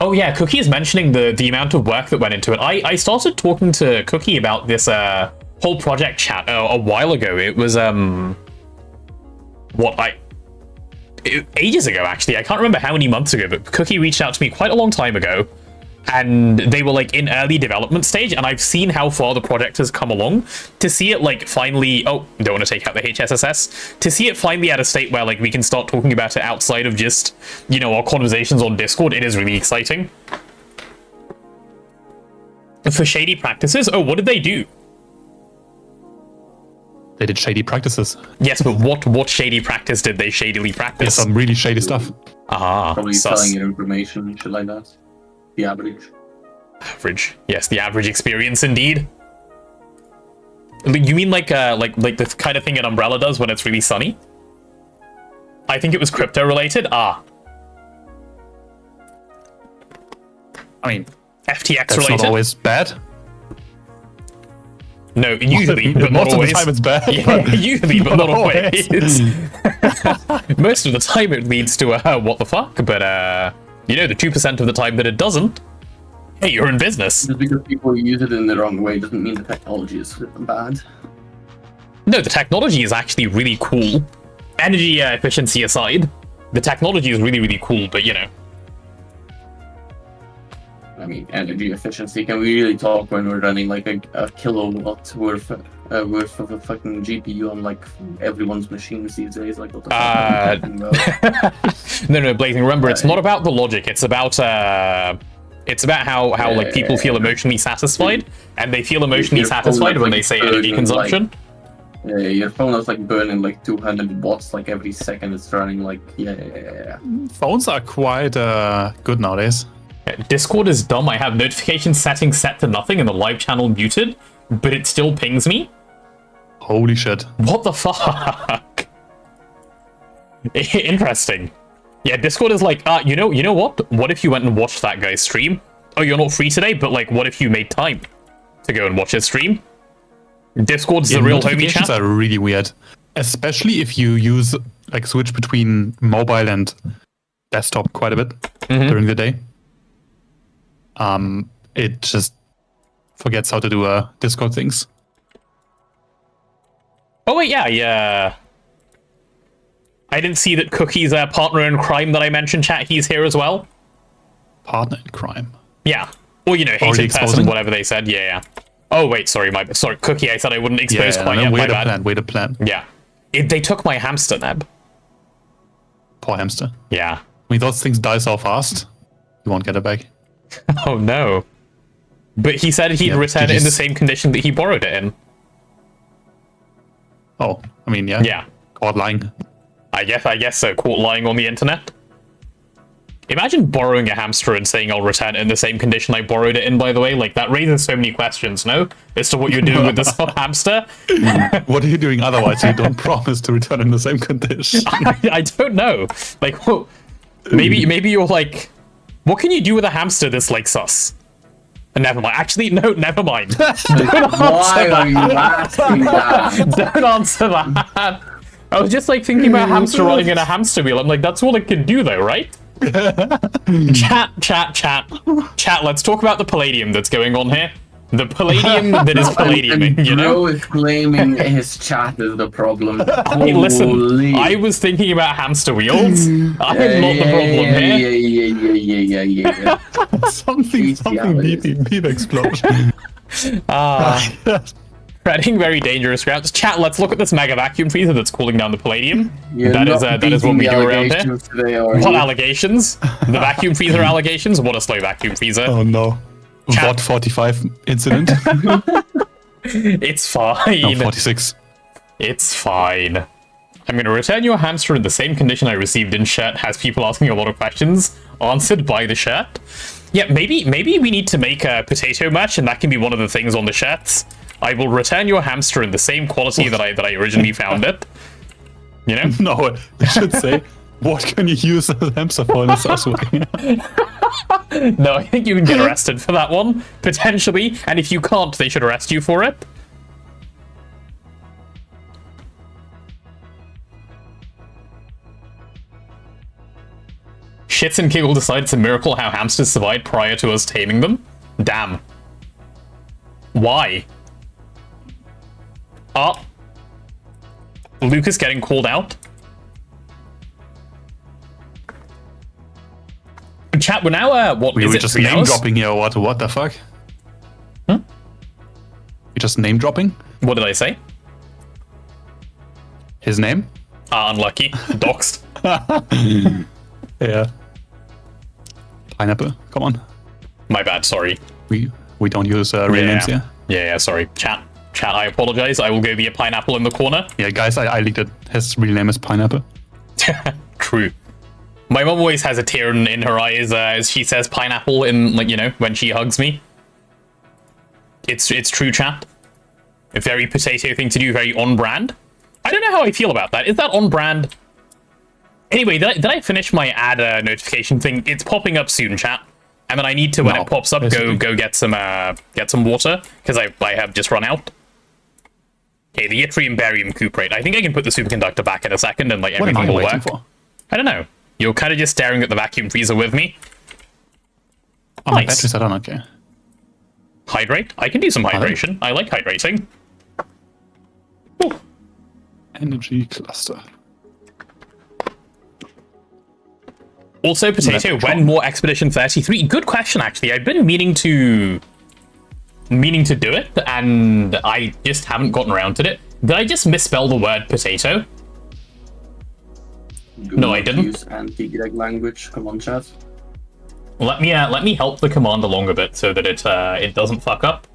Oh yeah, Cookie is mentioning the amount of work that went into it. I started talking to Cookie about this whole project chat a while ago. It was ages ago actually. I can't remember how many months ago, but Cookie reached out to me quite a long time ago. And they were like in early development stage, and I've seen how far the project has come along. To see it like finally, oh, don't want to take out the HSSS. To see it finally at a state where like we can start talking about it outside of just, you know, our conversations on Discord, it is really exciting. For shady practices, oh, what did they do? They did shady practices. Yes, but what shady practice did they shadily practice? Yeah, some really shady stuff. Ah, Probably sus. selling your information and shit like that. The average. Average. Yes, the average experience indeed. You mean like the kind of thing an umbrella does when it's really sunny? I think it was crypto related. Ah. I mean, FTX that's related. not always bad. No, usually, but not most always. of the time it's bad. Yeah, usually, but not always. Most of the time it leads to a what the fuck, but you know, the 2% of the time that it doesn't, hey, you're in business. Just because people use it in the wrong way doesn't mean the technology is bad. No, the technology is actually really cool. Energy efficiency aside, the technology is really, really cool, but you know. I mean, energy efficiency. Can we really talk when we're running like a kilowatt worth of a fucking GPU on like everyone's machines these days? Like, what the fuck are we talking about? No, Blazing, remember, it's not about the logic, it's about how like people feel emotionally satisfied, and they feel emotionally satisfied when they say energy consumption. Like, your phone is like burning like 200 watts like every second it's running. Like, yeah. Phones are quite good nowadays. Discord is dumb. I have notification settings set to nothing and the live channel muted, but it still pings me. Holy shit. What the fuck? Interesting. Yeah, Discord is like, you know what? What if you went and watched that guy's stream? Oh, you're not free today, but like, what if you made time to go and watch his stream? Discord's the real homie chat. Notifications are really weird, especially if you use like switch between mobile and desktop quite a bit during the day. It just forgets how to do Discord things. Oh wait, yeah. I didn't see that Cookie's partner in crime that I mentioned, chat. He's here as well. Partner in crime. Yeah. Or you know, hated person, exposing? whatever they said. Yeah. Oh wait, sorry, Cookie. I said I wouldn't expose quite yet. My bad. Way to plan. Yeah. They took my hamster, Neb. Poor hamster. Yeah. I mean, those things die so fast, you won't get it back. Oh no. But he said he'd return it in the same condition that he borrowed it in. Oh, I mean, yeah. Yeah. Caught lying. I guess so. Caught lying on the internet. Imagine borrowing a hamster and saying I'll return it in the same condition I borrowed it in, by the way. Like, that raises so many questions, no? As to what you're doing with this hamster. What are you doing otherwise? You don't promise to return in the same condition. I don't know. Like, well, maybe you're like, what can you do with a hamster that's like sus? Never mind. Actually, no, never mind. Why are you asking that? Don't answer that. I was just like thinking about a hamster running in a hamster wheel. I'm like, that's all it can do though, right? Chat. Let's talk about the palladium that's going on here. The palladium that is palladiuming, you know? Bro is claiming his chat is the problem. Hey, listen, I was thinking about hamster wheels. I am not the problem here. Yeah. something beep explosion. Treading very dangerous grounds. Chat, let's look at this mega vacuum freezer that's cooling down the palladium. That is what we do around here. Today, what allegations? The vacuum freezer allegations? What a slow vacuum freezer. Oh no. VOD 45 incident. It's fine. No, 46. It's fine. I'm going to return your hamster in the same condition I received in shirt. Has people asking a lot of questions answered by the shirt. Yeah, maybe we need to make a potato merch, and that can be one of the things on the shirts. I will return your hamster in the same quality that I originally found it. You know? No, you should say, what can you use a hamster for in a sauce working? No, I think you can get arrested for that one, potentially. And if you can't, they should arrest you for it. Shits and Kiggle decide it's a miracle how hamsters survived prior to us taming them. Damn. Why? Lucas getting called out. Chat, we're now, what We is were it, just 3 name hours? dropping here. What the fuck? Huh? You just name dropping What did I say? his name? Unlucky. Doxed. Yeah. Pineapple. Come on. My bad, sorry. We don't use real names here. Yeah, sorry. Chat, I apologize. I will go be a pineapple in the corner. Yeah, guys, I leaked it. His real name is Pineapple. True. My mom always has a tear in her eyes as she says pineapple in, like, you know, when she hugs me. It's true, chat. A very potato thing to do, very on brand. I don't know how I feel about that. Is that on brand? Anyway, did I finish my ad notification thing? It's popping up soon, chat. And then I need to, when No, it pops up, go get some water, because I have just run out. Okay, the yttrium barium cuprate. I think I can put the superconductor back in a second and, like, What am everything I will waiting work. for? I don't know. You're kind of just staring at the vacuum freezer with me. Oh, my Nice. batteries are done, okay. Hydrate? I can do some hydration. I like hydrating. Ooh. Energy cluster. Also, Potato, Electron. when more Expedition 33? Good question, actually. I've been meaning to do it, and I just haven't gotten around to it. Did I just misspell the word potato? Do No, I not didn't. Use anti-Greg language. Come on, chat. Let me help the command along a bit so that it doesn't fuck up.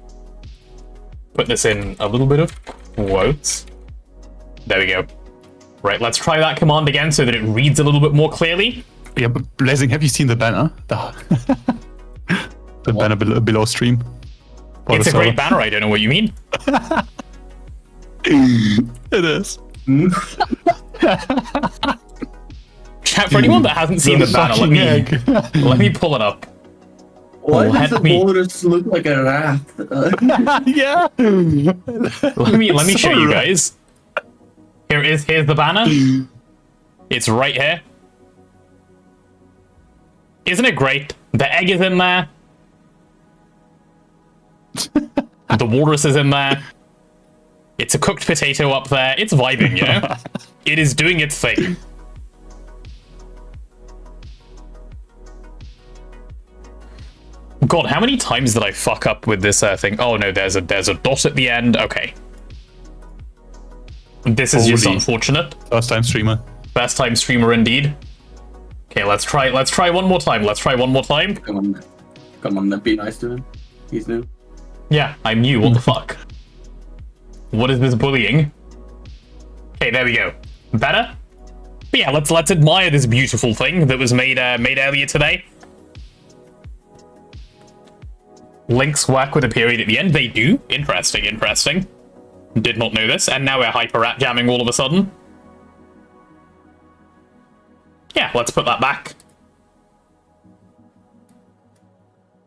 Put this in a little bit of quotes. There we go. Right, let's try that command again so that it reads a little bit more clearly. Yeah, but Blazing, have you seen the banner? The banner below stream? For It's the a great server? banner, I don't know what you mean. It is. Chat, for anyone that hasn't seen the banner, fucking egg. let me pull it up. Why Let does the me- walrus look like a rat? Yeah. Let me show you Sorry. guys. Here's the banner. It's right here. Isn't it great? The egg is in there. The walrus is in there. It's a cooked potato up there. It's vibing, you know? It is doing its thing. God, how many times did I fuck up with this thing? Oh no, there's a dot at the end. Okay. This is just Holy. unfortunate. First time streamer. Best time streamer indeed. Okay, let's try one more time. Come on, be nice to him. He's new. Yeah, I'm new. What the fuck? What is this bullying? Okay, there we go. Better? But yeah, let's admire this beautiful thing that was made earlier today. Links work with a period at the end. They do. Interesting. Did not know this. And now we're hyper rat jamming all of a sudden. Yeah, let's put that back.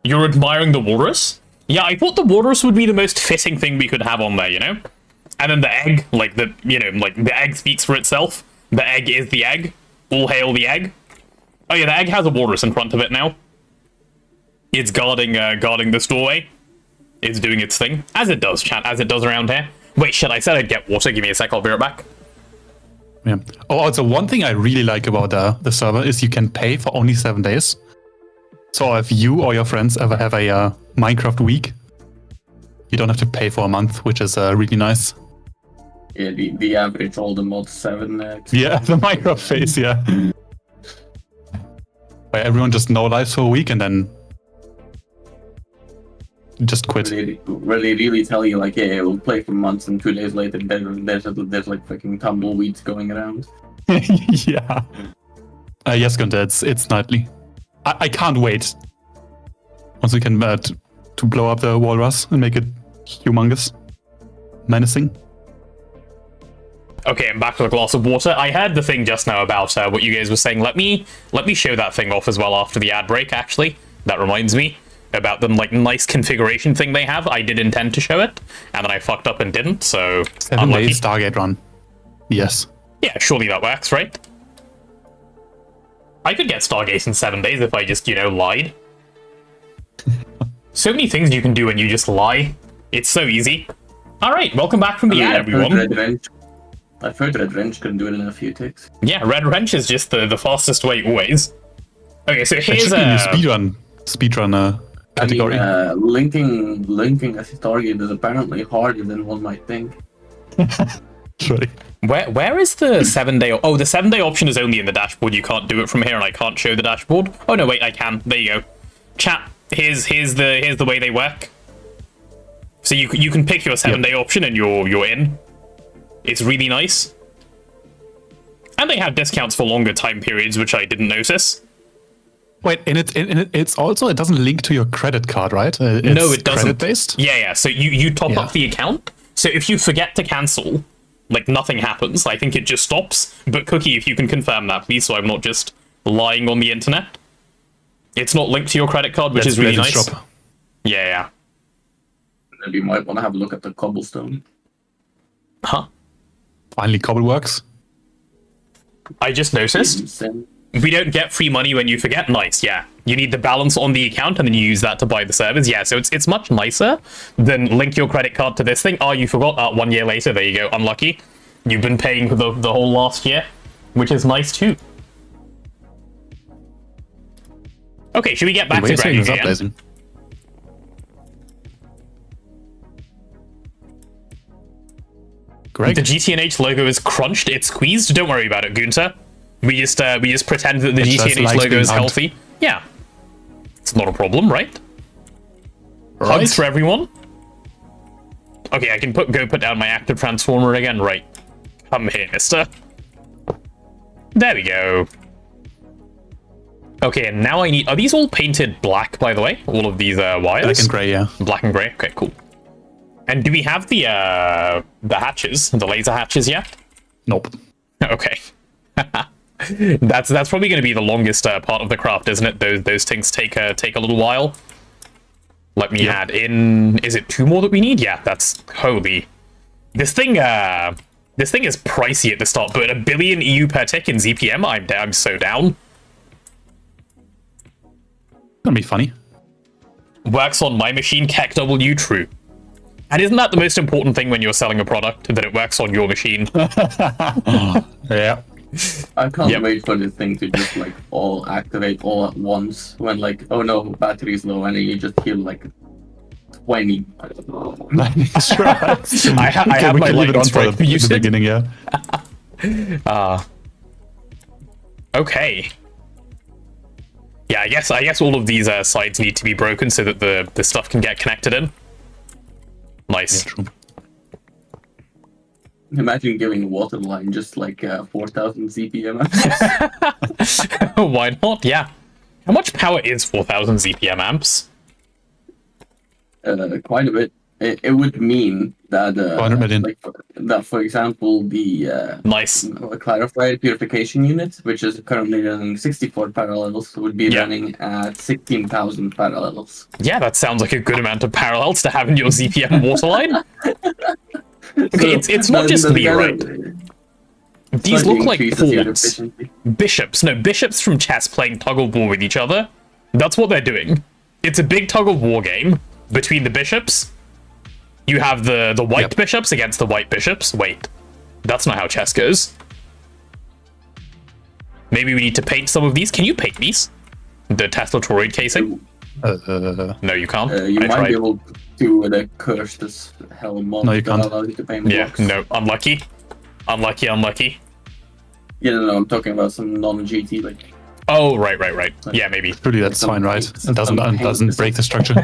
You're admiring the walrus? Yeah, I thought the walrus would be the most fitting thing we could have on there, you know? And then the egg, like the egg speaks for itself. The egg is the egg. All hail the egg. Oh yeah, the egg has a walrus in front of it now. It's guarding this doorway. It's doing its thing. As it does, chat, as it does around here. Wait, shit, I said I'd get water. Give me a sec, I'll be right back. Yeah. Oh, also one thing I really like about the server is you can pay for only 7 days. So if you or your friends ever have a Minecraft week, you don't have to pay for a month, which is really nice. Yeah, the average all the mods 7. Yeah, the Minecraft phase, yeah. Where everyone just no lives for a week and then just quit. Really tell you like, yeah, we'll play for months, and 2 days later there's like fucking tumbleweeds going around. Yeah. Yes, Gunther, it's nightly. I can't wait. Once we can to blow up the walrus and make it humongous, menacing. Okay, I'm back with a glass of water. I heard the thing just now about what you guys were saying. Let me show that thing off as well after the ad break, actually. That reminds me about the like nice configuration thing they have. I did intend to show it, and then I fucked up and didn't, so 7 unlucky. days Stargate run. Yes. Yeah, surely that works, right? I could get Stargate in 7 days if I just, lied. So many things you can do when you just lie. It's so easy. Alright, welcome back from the ad, everyone. I've heard Red Wrench can do it in a few ticks. Yeah, Red Wrench is just the fastest way always. Okay, so here's a speedrun category. Linking as a target is apparently harder than one might think. Surely. Where is the 7 day? Oh, the 7 day option is only in the dashboard. You can't do it from here, and I can't show the dashboard. Oh no, wait, I can. There you go. Chat. Here's the way they work. So you can pick your 7 day option, and you're in. It's really nice. And they have discounts for longer time periods, which I didn't notice. Wait, and it's also, it doesn't link to your credit card, right? No, it doesn't. Credit based? Yeah. So you top up the account. So if you forget to cancel, like nothing happens. I think it just stops. But Cookie, if you can confirm that, please, so I'm not just lying on the internet. It's not linked to your credit card, which is really nice. Shop. Yeah. And you might want to have a look at the cobblestone. Huh? Finally, Cobble works. I just noticed. We don't get free money when you forget. Nice, yeah. You need the balance on the account, and then you use that to buy the servers. Yeah, so it's much nicer than link your credit card to this thing. Oh, you forgot. 1 year later, there you go. Unlucky. You've been paying for the whole last year, which is nice too. Okay, should we get back to Gregnant again? Greg? The GTNH logo is crunched. It's squeezed. Don't worry about it, Gunter. We just pretend that the GTNH logo is healthy. Yeah, it's not a problem, right? Hugs for everyone. Okay, I can go put down my active transformer again. Right, come here, mister. There we go. Okay, and now I need... Are these all painted black, by the way? All of these wires? Black and grey, yeah. Black and grey. Okay, cool. And do we have the hatches, the laser hatches yet? Nope. Okay. That's probably going to be the longest part of the craft, isn't it? Those things take a little while. Let me add in. Is it 2 more that we need? Yeah, that's holy. This thing is pricey at the start, but 1 billion EU per tick in ZPM. I'm so down. Gonna be funny. Works on my machine. Keck W. True. And isn't that the most important thing when you're selling a product, that it works on your machine? Yeah. I can't wait for this thing to just like all activate all at once when like, oh no, battery's low, and then you just kill like 20. That's right. I have my lightning strike for the beginning, yeah. Okay. Yeah, I guess all of these sides need to be broken so that the stuff can get connected in. Nice. Yeah, true. Imagine giving a water line just like 4,000 ZPM. Why not? Yeah. How much power is 4,000 ZPM amps? Quite a bit. It would mean that, 100 million. like, that, for example, the nice clarified purification unit, which is currently running 64 parallels, would be running at 16,000 parallels. Yeah, that sounds like a good amount of parallels to have in your ZPM waterline. Okay, so, it's not just me, right? These look like pawns. Bishops. No, bishops from chess playing tug-of-war with each other. That's what they're doing. It's a big tug-of-war game between the bishops. You have the white bishops against the white bishops. Wait, that's not how chess goes. Maybe we need to paint some of these. Can you paint these? The Tesla toroid casing? No, you can't. You might be able to with a cursed as hell mod. No, you can't. You to paint blocks. No, unlucky. Unlucky. Yeah, no, I'm talking about some non-GT like. Oh, right. Yeah, maybe. Surely that's fine, right? It doesn't break the structure.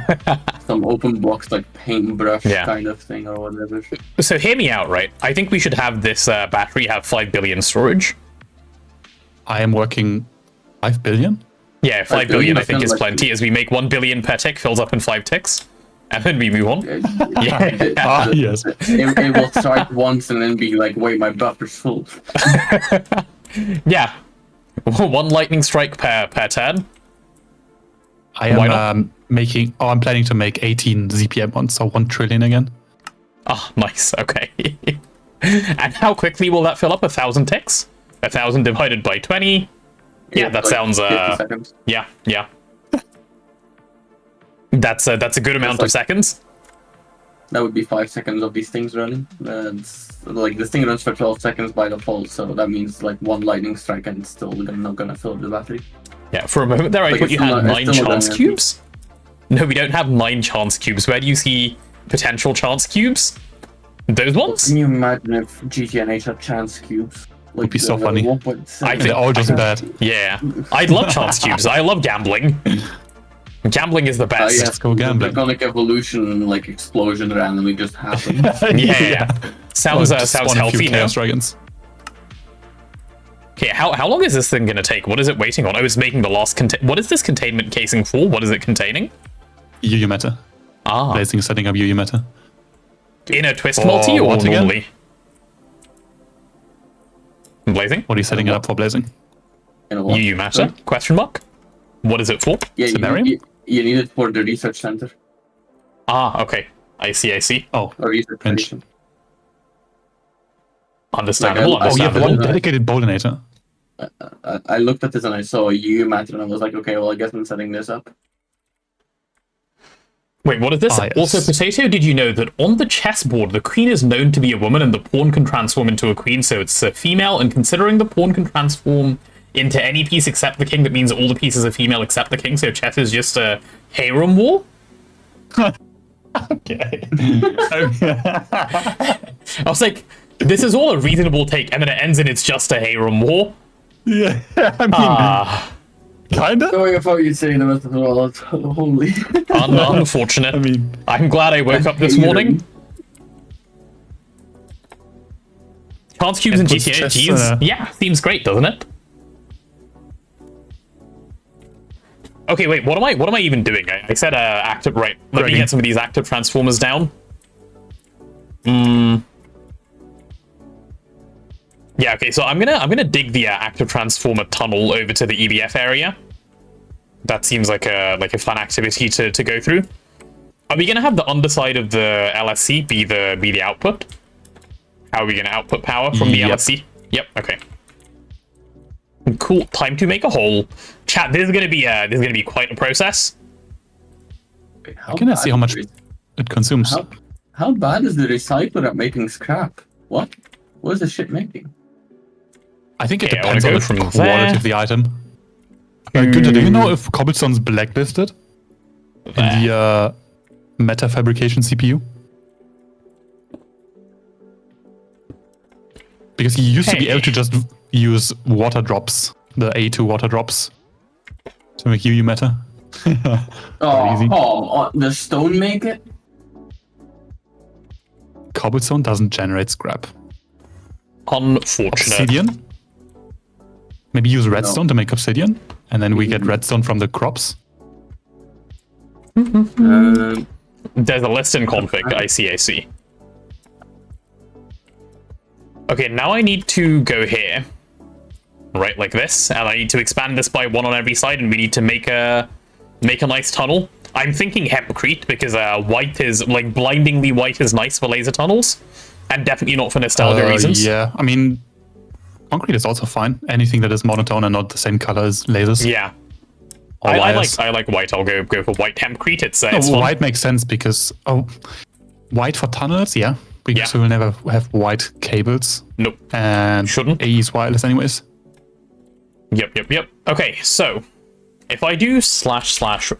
Some open blocks like paintbrush kind of thing or whatever. So hear me out, right? I think we should have this battery have 5 billion storage. I am working 5 billion? Yeah, 5 billion I think is plenty, as we make 1 billion per tick, fills up in 5 ticks. And then we move on. Yeah. Ah, yes. It will start once and then be like, wait, my buffer's full. Yeah. One lightning strike per turn. I Why am I'm planning to make 18 ZPM ones, so 1 trillion again. Ah, nice. Okay. And how quickly will that fill up? 1,000 ticks? 1,000 divided by 20? Yeah, that like sounds 50 seconds. yeah. That's a good amount of seconds. That would be 5 seconds of these things running. Like this thing runs for 12 seconds by default, so that means like 1 lightning strike and it's still not gonna fill up the battery. Yeah, for a moment there I Like, thought you it's still had not- 9 it's still not chance gonna- cubes. No, we don't have 9 chance cubes. Where do you see potential chance cubes? Those ones? Can you imagine if GTNH had chance cubes? Like, be so funny. 1.7. I They're all just bad. Yeah. I'd love chance cubes. I love gambling. Gambling is the best. Yeah, Let's go gambling. The draconic evolution, like explosion randomly just happened. Yeah. Sounds Just sounds spawn a few healthy now. Chaos Dragons. Okay, how long is this thing gonna take? What is it waiting on? I was making the last what is this containment casing for? What is it containing? UU meta. Ah, Blazing is setting up UU meta. in a twist multi or what again? normally? Blazing? What are you setting it up for, Blazing? In a while. UU matter? Question mark? What is it for? Yeah, Scenario? you need it for the research center Ah, okay. I see. Oh, or research Pinch. station. Understandable, Like, you have understandable. one dedicated Bolinator. I looked at this and I saw a UU matter and I was like, okay, well, I guess I'm setting this up. Wait, what is this? Ah, yes. Also, Potato, did you know that on the chessboard, the queen is known to be a woman and the pawn can transform into a queen, so it's a female, and considering the pawn can transform into any piece except the king, that means all the pieces are female except the king, so chess is just a harem war? Okay. I was like, this is all a reasonable take, and then it ends in it's just a harem war? Yeah, I mean, kinda. Going if you'd say the rest of the world. Holy. Unfortunate. I mean, I'm glad I woke up this harem. morning. Chance cubes and puts GTNH, chess, geez. Yeah, seems great, doesn't it? Okay, wait, what am I even doing? I said active, right. Let me Gregnant. get some of these active transformers down. Yeah, okay, so I'm gonna dig the active transformer tunnel over to the EBF area. That seems like a fun activity to go through. Are we gonna have the underside of the LSC be the output? How are we gonna output power from the Yep. LSC? Yep, okay. Cool. Time to make a hole. Chat, this is gonna be quite a process. How can I see bad how much is- it consumes? How bad is the recycler at making scrap? What? What is the shit making? I think it Okay, I wanna depends on go the from quality there of the item. Günther, do you know if Cobblestone's blacklisted in the meta fabrication CPU? Because you used to be able to just use water drops, the A2 water drops, to make UU meta. Oh, easy. Does stone make it? Cobblestone doesn't generate scrap. Unfortunate. Obsidian? Maybe use redstone to make obsidian, and then we get redstone from the crops. There's a list in config. I see. Okay, now I need to go here. Right, like this. And I need to expand this by 1 on every side, and we need to make a nice tunnel. I'm thinking hempcrete, because white is, like, blindingly white is nice for laser tunnels. And definitely not for nostalgia reasons. Yeah, I mean, concrete is also fine. Anything that is monotone and not the same color as lasers. Yeah. or I wires. like white. I'll go for white hempcrete. It's No, fun. white makes sense because white for tunnels, yeah, because Yeah. we will never have white cables, Nope. and Shouldn't. AE is wireless anyways. Yep. Okay, so if I do //walls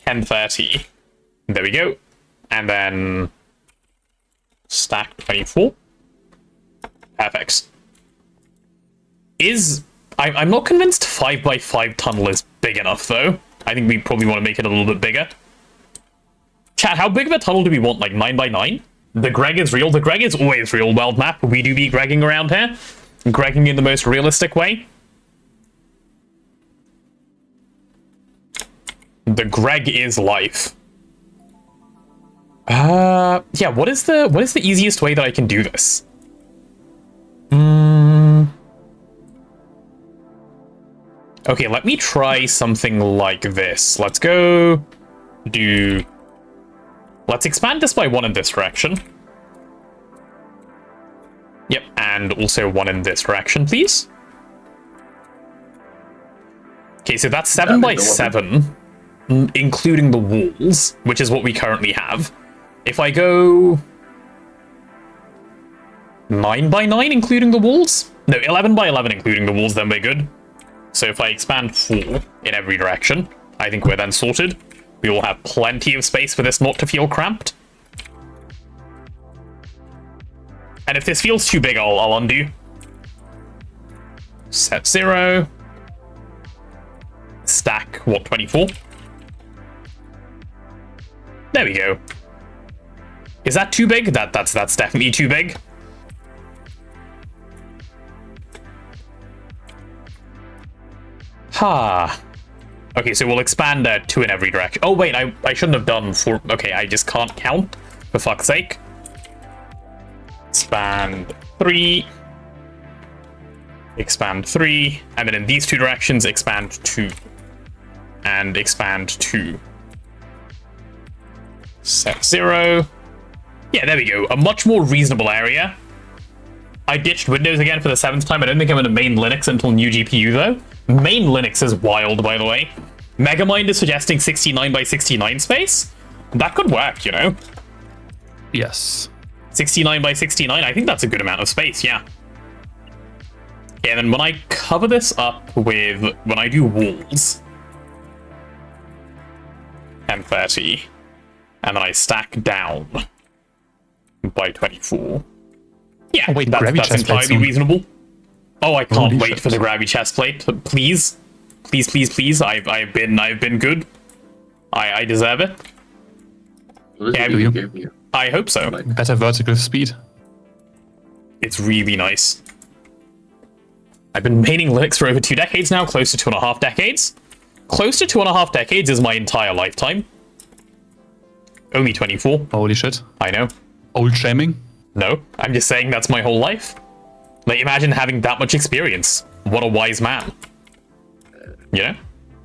1030, there we go, and then stack 24. Perfect. I'm not convinced 5x5 tunnel is big enough though. I think we probably want to make it a little bit bigger. Chat, how big of a tunnel do we want? Like 9x9? The Greg is real. The Greg is always real world map. We do be Gregging around here. Gregging in the most realistic way. The Greg is life. Yeah, what is the easiest way that I can do this? Okay, let me try something like this. Let's expand this by 1 in this direction. Yep, and also 1 in this direction, please. Okay, so that's 7 by 7, including the walls, which is what we currently have. If I go 9 by 9, including the walls? No, 11 by 11, including the walls, then we're good. So if I expand 4 in every direction, I think we're then sorted. We will have plenty of space for this not to feel cramped. And if this feels too big, I'll undo. Set 0. Stack, what, 24? There we go. Is that too big? That's definitely too big. Ha. Okay, so we'll expand 2 in every direction. Oh, wait, I shouldn't have done 4. Okay, I just can't count, for fuck's sake. Expand 3. Expand 3. And then in these 2 directions, expand 2. And expand 2. Set 0. Yeah, there we go. A much more reasonable area. I ditched Windows again for the 7th time. I don't think I'm going to main Linux until new GPU, though. Main Linux is wild, by the way. Megamind is suggesting 69 by 69 space. That could work, you know? Yes. 69 by 69, I think that's a good amount of space, yeah. Yeah, and then when I cover this up with... When I do walls... 1030. And then I stack down by 24. Yeah, oh, wait, that's entirely reasonable. Oh, I can't wait for the gravity chest plate. Please. Please, please, please. I've been good. I deserve it. Yeah, I hope so. Better vertical speed. It's really nice. I've been maining Linux for over 2 decades now, close to 2.5 decades. Close to 2.5 decades is my entire lifetime. Only 24. Holy shit. I know. Old shaming? No, I'm just saying that's my whole life. Like, imagine having that much experience. What a wise man. You know?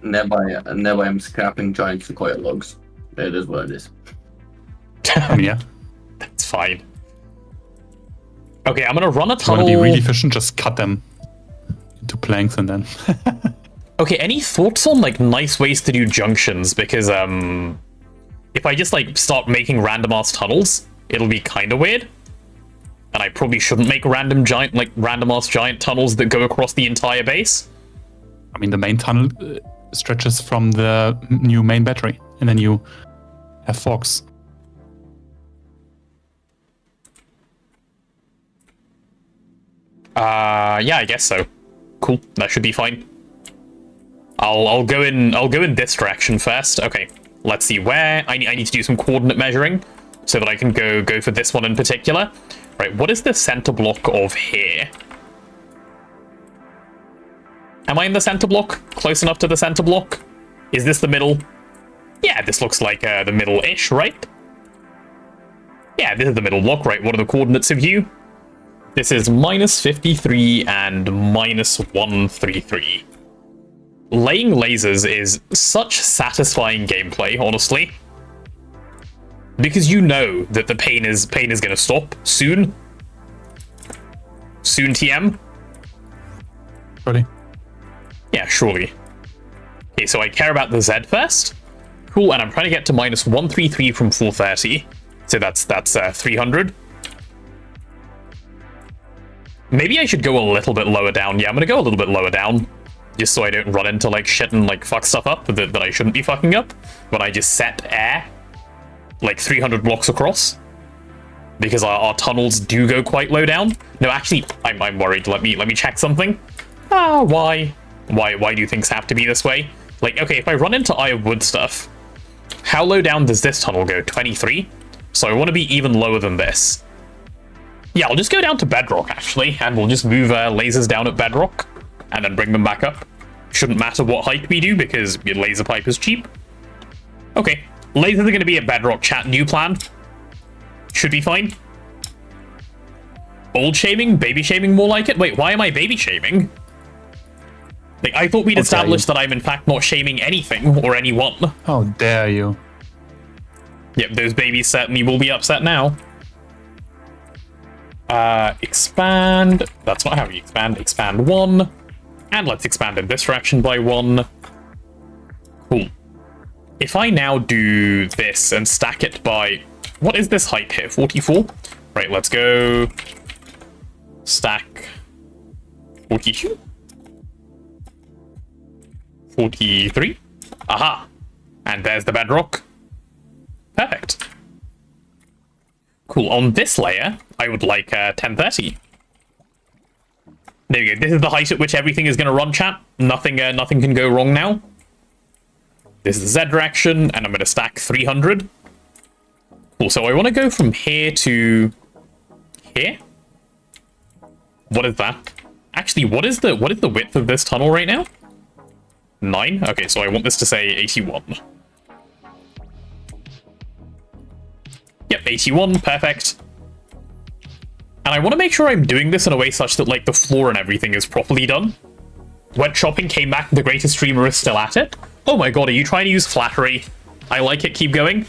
Never I'm scrapping giant sequoia logs. It is what it is. Yeah. That's fine. Okay, I'm gonna run a tunnel. You want to be really efficient, just cut them into planks and then... Okay, any thoughts on, like, nice ways to do junctions? Because, if I just, like, start making random-ass tunnels, it'll be kind of weird. And I probably shouldn't make random-ass giant tunnels that go across the entire base. I mean, the main tunnel stretches from the new main battery, and then you have forks. Yeah, I guess so. Cool, that should be fine. I'll go in this direction first. Okay, let's see where I need to do some coordinate measuring so that I can go for this one in particular. Right, what is the center block of here? Am I in the center block? Close enough to the center block? Is this the middle? Yeah, this looks like the middle-ish, right? Yeah, this is the middle block, right? What are the coordinates of you? This is -53 and -133. Laying lasers is such satisfying gameplay, honestly. Because you know that the pain is gonna stop soon. Soon, TM? Really? Yeah, surely. Okay, so I care about the Z first. Cool, and I'm trying to get to -133 from 430. So that's 300. Maybe I should go a little bit lower down. Yeah, I'm gonna go a little bit lower down. Just so I don't run into, like, shit and, like, fuck stuff up that I shouldn't be fucking up. When I just set air, like, 300 blocks across. Because our tunnels do go quite low down. No, actually, I'm worried. Let me check something. Why? Why do things have to be this way? Like, okay, if I run into Eye of Wood stuff, how low down does this tunnel go? 23? So I want to be even lower than this. Yeah, I'll just go down to bedrock, actually, and we'll just move lasers down at bedrock, and then bring them back up. Shouldn't matter what height we do, because your laser pipe is cheap. Okay, lasers are going to be at bedrock, chat. New plan. Should be fine. Old shaming? Baby shaming more like it? Wait, why am I baby shaming? Like, I thought we'd established that I'm in fact not shaming anything or anyone. How dare you? Yep, those babies certainly will be upset now. Expand. That's not how we expand. Expand 1. And let's expand in this direction by 1. Cool. If I now do this and stack it by... What is this height here? 44? Right, let's go... Stack... 42? 43? Aha! And there's the bedrock. Perfect. Cool. On this layer, I would like 1030. There we go. This is the height at which everything is going to run, chat. Nothing can go wrong now. This is the Z direction, and I'm going to stack 300. Cool. So I want to go from here to here. What is that? Actually, what is the width of this tunnel right now? 9. Okay, so I want this to say 81. Yep, 81, perfect. And I want to make sure I'm doing this in a way such that, like, the floor and everything is properly done. When shopping came back, the greatest streamer is still at it. Oh my god, are you trying to use flattery? I like it, keep going.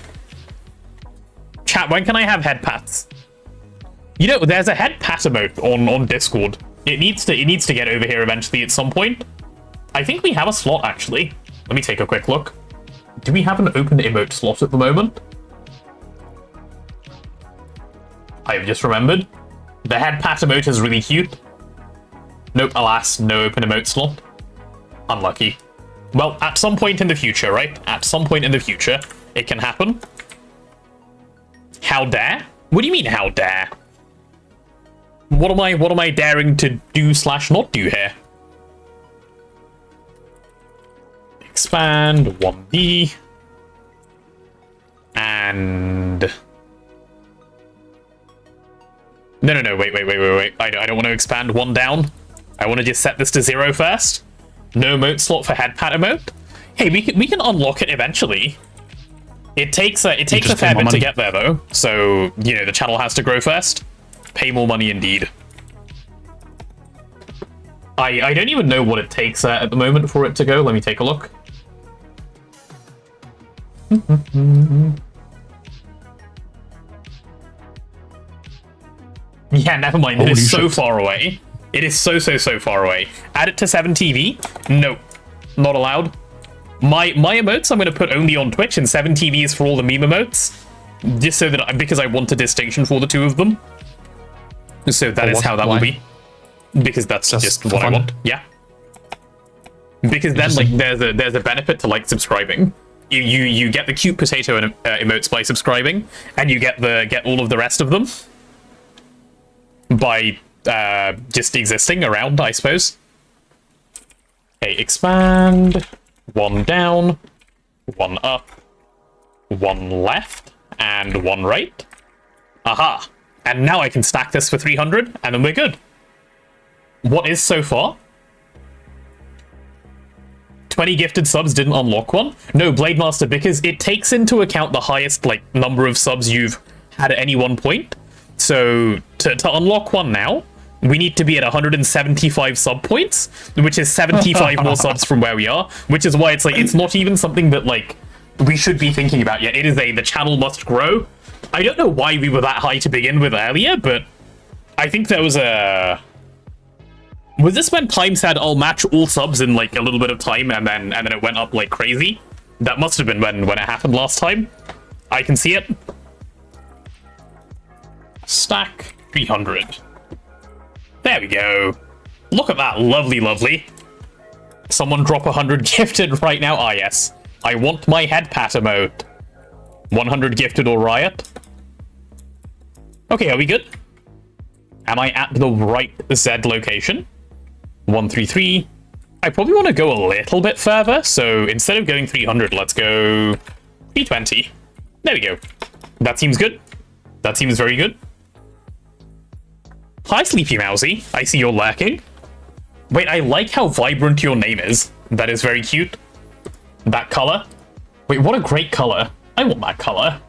Chat, when can I have head pats? You know, there's a head pat emote on Discord. It needs to get over here eventually at some point. I think we have a slot, actually. Let me take a quick look. Do we have an open emote slot at the moment? I have just remembered. The head pat emote is really cute. Nope, alas, no open emote slot. Unlucky. Well, at some point in the future, right? At some point in the future, it can happen. How dare? What do you mean, how dare? What am I daring to do / not do here? Expand 1D. And... No, wait. I don't want to expand 1 down. I want to just set this to 0 first. No emote slot for head pat emote. Hey, we can unlock it eventually. It takes a fair bit to get there, though. So, you know, the channel has to grow first. Pay more money indeed. I don't even know what it takes at the moment for it to go. Let me take a look. Yeah, never mind. It is so far away. It is so far away. Add it to 7TV? Nope. Not allowed. My emotes I'm going to put only on Twitch, and 7TV is for all the meme emotes. Just so that, because I want a distinction for the two of them. So that is how that will be. Because that's just what I want. Yeah. Because then, like, there's a benefit to, like, subscribing. You get the cute potato emotes by subscribing, and you get all of the rest of them by just existing around, I suppose. Okay, expand. 1 down, 1 up, 1 left, and 1 right. Aha! And now I can stack this for 300, and then we're good. What is so far? 20 gifted subs didn't unlock one? No, Blade Master, because it takes into account the highest, like, number of subs you've had at any one point. So, to unlock one now, we need to be at 175 sub points, which is 75 more subs from where we are, which is why it's like, it's not even something that, like, we should be thinking about yet. It is the channel must grow. I don't know why we were that high to begin with earlier, but I think there was a... Was this when Time said, I'll match all subs in, like, a little bit of time, and then it went up like crazy? That must have been when it happened last time. I can see it. Stack 300. There we go. Look at that. Lovely, lovely. Someone drop 100 gifted right now. Ah, yes. I want my head pat emote. 100 gifted or riot. Okay, are we good? Am I at the right Z location? 133. I probably want to go a little bit further, so instead of going 300, let's go 320. There we go. That seems good. That seems very good. Hi, Sleepy Mousy. I see you're lurking. Wait, I like how vibrant your name is. That is very cute. That color. Wait, what a great color. I want that color.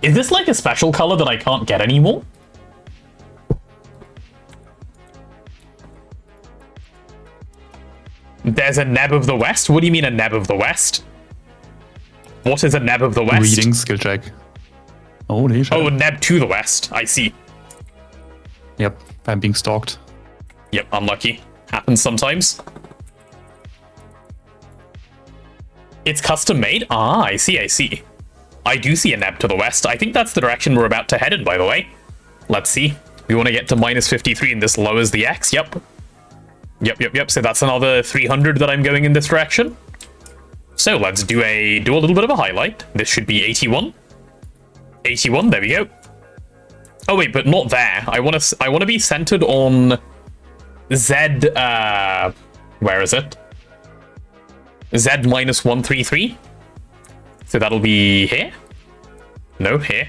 Is this like a special color that I can't get anymore? There's a Neb of the West? What do you mean a Neb of the West? What is a Neb of the West? Reading skill check. Holy shit. Oh, a Neb to the West. I see. Yep, I'm being stalked. Yep, unlucky. Happens sometimes. It's custom made? Ah, I see, I see. I do see a Neb to the West. I think that's the direction we're about to head in, by the way. Let's see. We want to get to minus 53 and this lowers the X. Yep. Yep. So that's another 300 that I'm going in this direction. So let's do a little bit of a highlight. This should be 81. 81, there we go. Oh wait, but not there. I want to be centered on Z, where is it? Z minus 133. So that'll be here? No, here.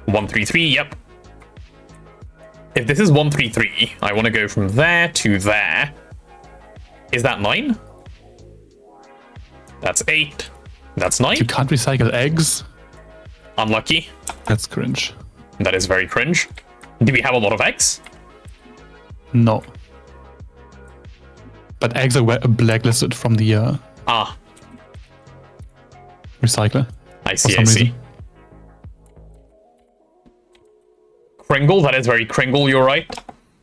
133, yep. If this is 133, I want to go from there to there. Is that 9? That's 8. That's 9. You can't recycle eggs? Unlucky. That's cringe. That is very cringe. Do we have a lot of eggs? No. But eggs are blacklisted from the recycler. I see, I see. Kringle, that is very Kringle, you're right.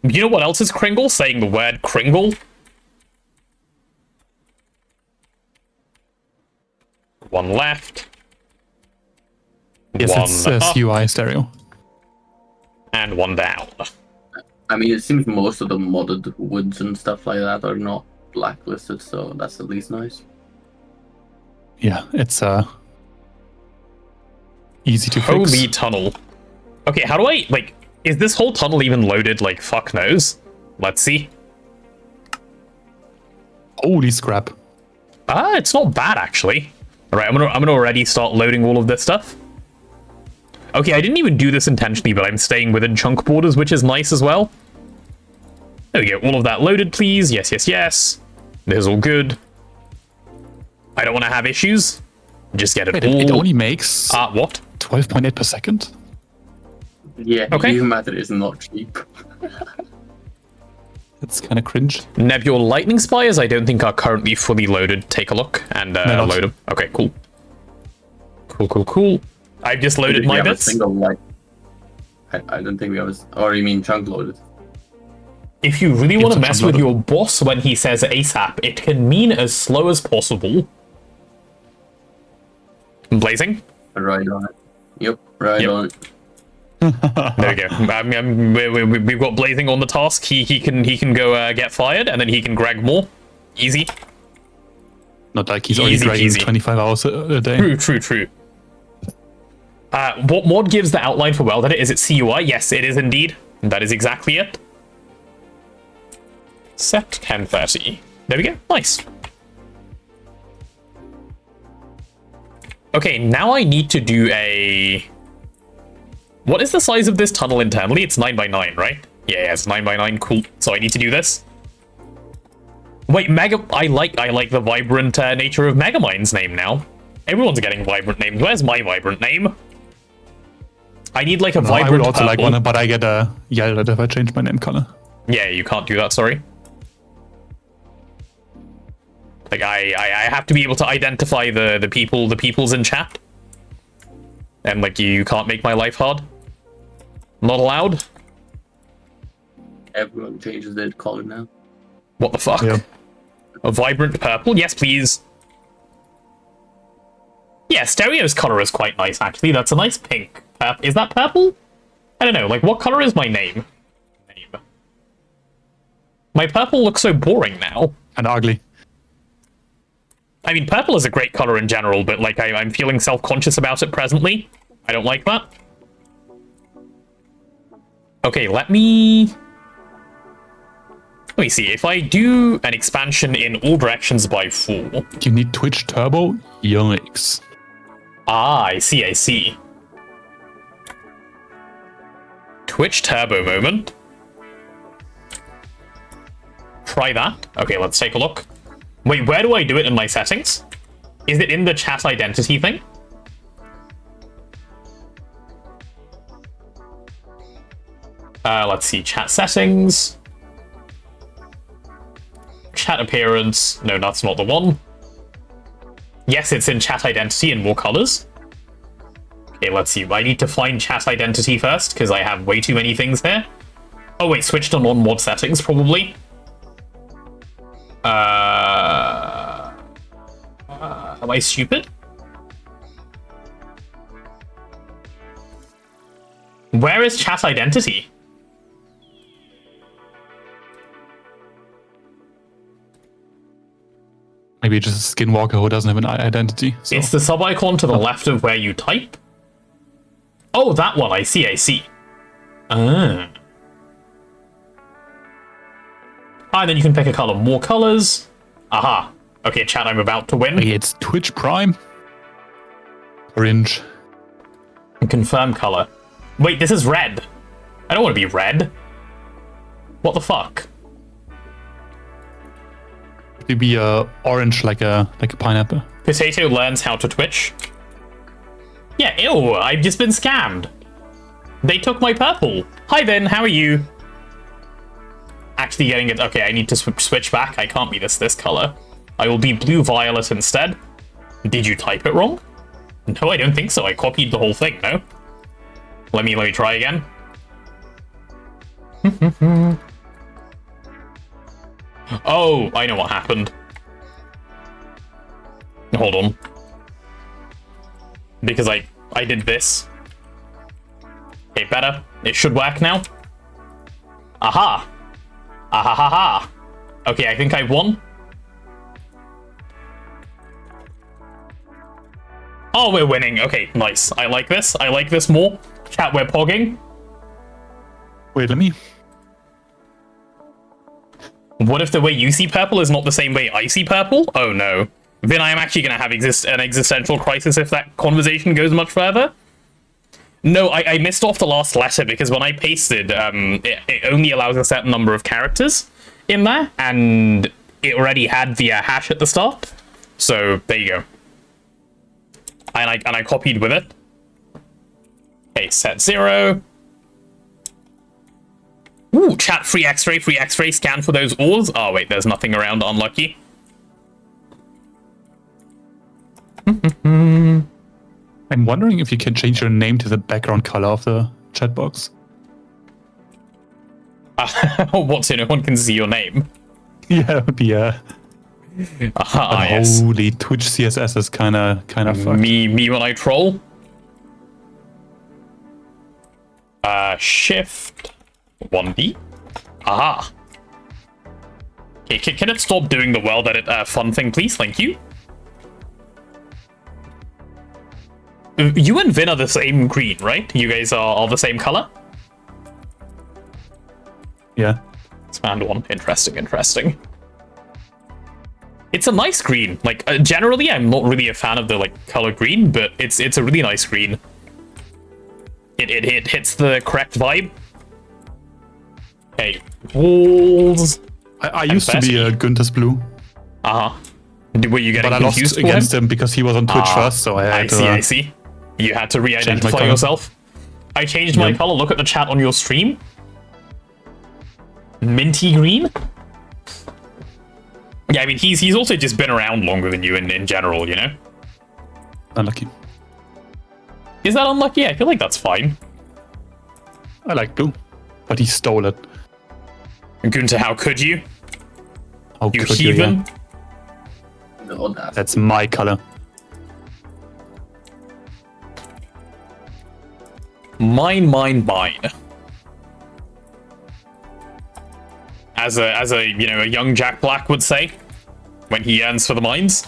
You know what else is Kringle? Saying the word Kringle. One left. Yes, one it's up, CUI stereo. and one down. I mean, it seems most of the modded woods and stuff like that are not blacklisted, so that's at least nice. Yeah, it's easy to Holy fix. tunnel. Okay, how do I, like, is this whole tunnel even loaded? Like, fuck knows. Let's see. Holy scrap. Ah, it's not bad, actually. Alright, I'm gonna already start loading all of this stuff. Okay, I didn't even do this intentionally, but I'm staying within chunk borders, which is nice as well. There we go, all of that loaded, please. Yes. This is all good. I don't want to have issues. Just get it Wait, all... it only makes what? 12.8 per second? Yeah, Okay. new matter is not cheap. It's kind of cringe. Nebula lightning spires, I don't think are currently fully loaded. Take a look and load them. Okay, cool. Cool. I've just loaded We my have a bits. single light. I don't think we have a... Or you mean chunk loaded? If you really want to It's mess uploaded. with your boss when he says ASAP, it can mean as slow as possible. Blazing? Right on it. Yep, right on it. There we go. We've got Blazing on the task. He can go get fired, and then he can grab more. Easy. Not like he's only Easy dragging peasy. 25 hours a day. True. What mod gives the outline for Weld Edit? Is it CUI? Yes, it is indeed. That is exactly it. Set 1030. There we go. Nice. Okay, now I need to do a... What is the size of this tunnel internally? It's 9x9, right? Yeah, it's 9x9. Cool. So I need to do this. Wait, I like the vibrant nature of Megamind's name now. Everyone's getting vibrant names. Where's my vibrant name? I need like a No, I vibrant would also purple. like one, but I get a yelled if I change my name color. Yeah, you can't do that, sorry. Like, I have to be able to identify the peoples in chat. And, like, you can't make my life hard. Not allowed? Everyone changes their color now. What the fuck? Yeah. A vibrant purple? Yes, please. Yeah, Stereo's color is quite nice, actually. That's a nice pink. Is that purple? I don't know, like, what color is my name? My purple looks so boring now. And ugly. I mean, purple is a great color in general, but, like, I'm feeling self-conscious about it presently. I don't like that. Okay, let me see. If I do an expansion in all directions by 4... You need Twitch Turbo? Yikes. Ah, I see. Twitch Turbo moment. Try that. Okay, let's take a look. Wait, where do I do it in my settings? Is it in the chat identity thing? Let's see, chat settings. Chat appearance. No, that's not the one. Yes, it's in chat identity in more colors. Okay, let's see. I need to find chat identity first, because I have way too many things here. Oh wait, switched on mod settings, probably. Am I stupid? Where is chat identity? Maybe just a skinwalker who doesn't have an identity. So. It's the sub icon to the left of where you type. Oh, that one. I see. Ah. And then you can pick a color. More colors. Aha. Okay, chat, I'm about to win. It's Twitch Prime. Orange. And confirm color. Wait, this is red. I don't want to be red. What the fuck? It'd be orange like a pineapple. Potato learns how to Twitch. Yeah, ew, I've just been scammed. They took my purple. Hi then, how are you? Actually getting it. Okay, I need to switch back. I can't be this color. I will be blue violet instead. Did you type it wrong? No, I don't think so. I copied the whole thing, no? Let me try again. Oh, I know what happened. Hold on. Because I did this. Okay, better. It should work now. Aha! Ahahaha! Okay, I think I won. Oh, we're winning. Okay, nice. I like this. I like this more. Chat, we're pogging. Wait, let me... What if the way you see purple is not the same way I see purple? Oh no. Then I am actually going to have an existential crisis if that conversation goes much further. No, I missed off the last letter because when I pasted, it only allows a certain number of characters in there, and it already had the hash at the start. So there you go. And I copied with it. Okay, set 0. Ooh, chat, free X-ray, scan for those ores. Oh wait, there's nothing around, unlucky. I'm wondering if you can change your name to the background color of the chat box. What, so no one can see your name? Yeah, that would be yes. Holy Twitch CSS is kind of fucked. Me when I troll. Shift 1D. Aha. Okay, can it stop doing the world edit fun thing, please? Thank you. You and Vin are the same green, right? You guys are the same color? Yeah. Expand one. Interesting. It's a nice green. Like, generally, I'm not really a fan of the, color green, but it's a really nice green. It hits the correct vibe. Okay, walls. I used to be a Günther's blue. Uh-huh. Were you getting confused? But I lost against him because he was on Twitch first, so I had to... I see. You had to re-identify yourself. I changed my color. Look at the chat on your stream. Minty green? Yeah, I mean, he's also just been around longer than you in general, you know? Unlucky. Is that unlucky? I feel like that's fine. I like blue, but he stole it. Gunther, how could you? How you could heathen? You, yeah. No, that's my color. Mine. As a a young Jack Black would say, when he yearns for the mines.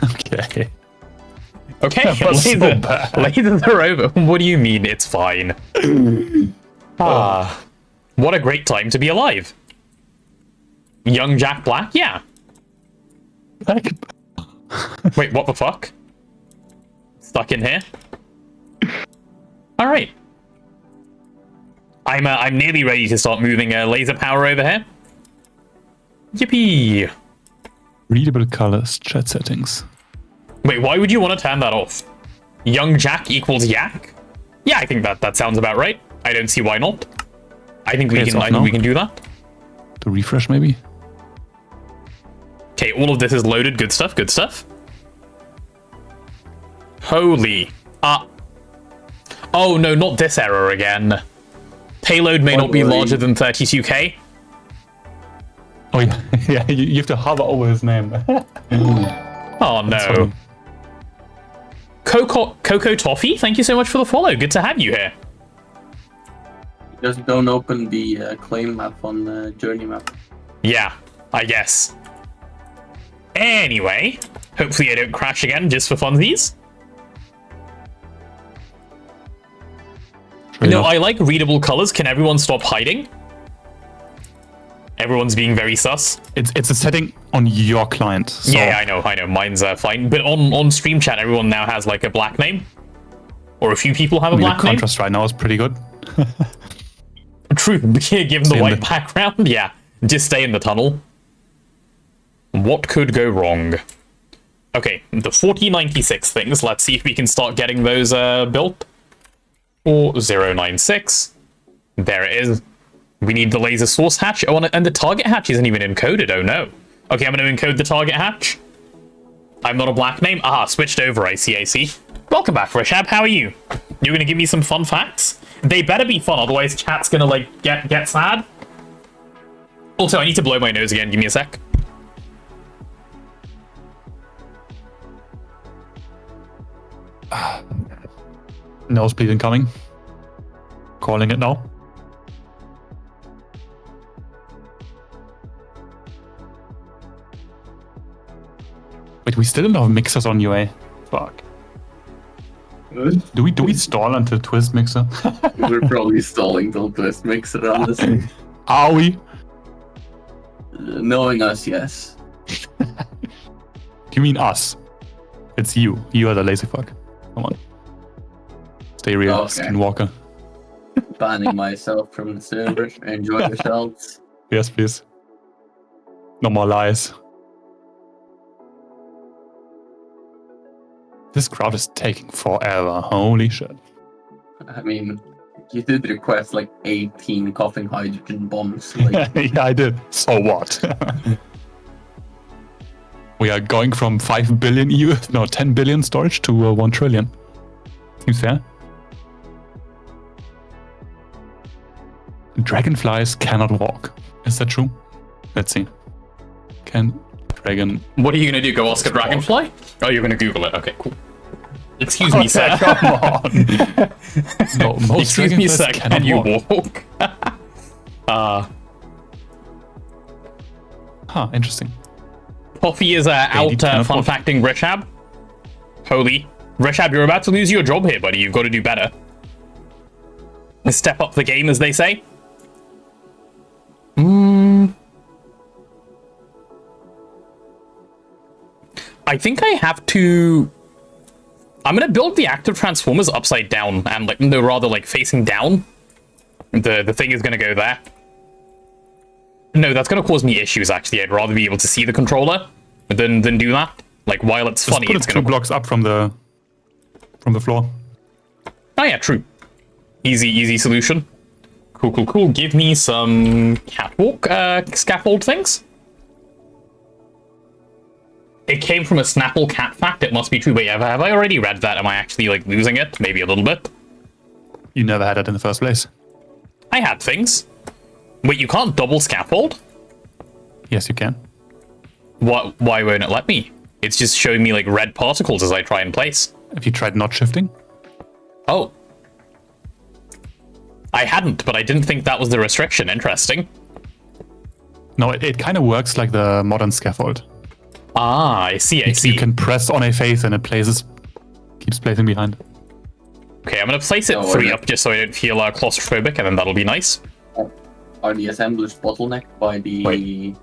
Okay. Okay, lasers are over. What do you mean it's fine? What a great time to be alive. Young Jack Black? Yeah. Wait, what the fuck? Stuck in here? Alright. I'm nearly ready to start moving laser power over here. Yippee! Readable colors, chat settings. Wait, why would you want to turn that off? Young Jack equals Yak? Yeah, I think that sounds about right. I don't see why not. I think we Okay, it's can. off I think now. we can do that. To refresh, maybe. Okay, all of this is loaded. Good stuff. Good stuff. Holy. Oh no, not this error again. Payload may not be larger than 32k. Oh yeah, yeah. You have to hover over his name. Oh no. funny. Coco Toffee, thank you so much for the follow. Good to have you here. Just don't open the claim map on the journey map. Yeah, I guess. Anyway, hopefully I don't crash again just for funsies. Trade No, off. I like readable colors. Can everyone stop hiding? Everyone's being very sus. It's a setting on your client. So Yeah, I know. Mine's fine. But on stream chat, everyone now has like a black name. Or a few people have a I mean, the black name. contrast right now is pretty good. True, given the Stay in white the- background, yeah. Just stay in the tunnel. What could go wrong? Okay, the 4096 things. Let's see if we can start getting those built. 4096. There it is. We need the laser source hatch. Oh, and the target hatch isn't even encoded. Oh no. Okay, I'm going to encode the target hatch. I'm not a black name. Ah, switched over. I see. Welcome back, Rishab. How are you? You're going to give me some fun facts? They better be fun, otherwise chat's going to, like, get sad. Also, I need to blow my nose again. Give me a sec. Nosebleed incoming. Calling it now. Wait, we still don't have mixers on UA. Fuck. Do we stall until Twist mixer? We're probably stalling till Twist makes it on this. Are we? Knowing us, yes. You mean us? It's you. You are the lazy fuck. Come on. Stay real, Okay. Skinwalker. Banning myself from the server. Enjoy yourselves. Yes, please. No more lies. This crowd is taking forever. Holy shit. I mean, you did request like 18 coughing hydrogen bombs. Like, Yeah, I did. So what? We are going from 5 billion EU, no, 10 billion storage to 1 trillion. Seems fair. Dragonflies cannot walk. Is that true? Let's see. Can dragon... What are you going to do? Go ask a dragonfly? Oh, you're going to Google it. Okay, cool. Excuse me, sir. Come on. No, most Excuse me, dragonflies sir. cannot Can you walk. walk? Huh, interesting. Coffee is out cannot fun walk. facting Rishab. Holy. Rishab, you're about to lose your job here, buddy. You've got to do better. Step up the game, as they say. I think I have to... I'm going to build the active transformers upside down, and like, no, rather like facing down. The thing is going to go there. No, that's going to cause me issues, actually. I'd rather be able to see the controller than do that. Like, while it's Just funny, put it's it 2 going to... blocks up from the floor. Oh yeah, true. Easy solution. Cool. Give me some catwalk scaffold things. It came from a Snapple cat fact. It must be true. Wait, have I already read that? Am I actually like losing it? Maybe a little bit. You never had it in the first place. I had things. Wait, you can't double scaffold? Yes, you can. What? Why won't it let me? It's just showing me like red particles as I try and place. Have you tried not shifting? Oh. I hadn't, but I didn't think that was the restriction. Interesting. No, it kind of works like the modern scaffold. Ah, I see. You can press on a face and it keeps placing behind. Okay, I'm gonna place it 3 up just so I don't feel claustrophobic, and then that'll be nice. are the assemblers bottlenecked by the Wait.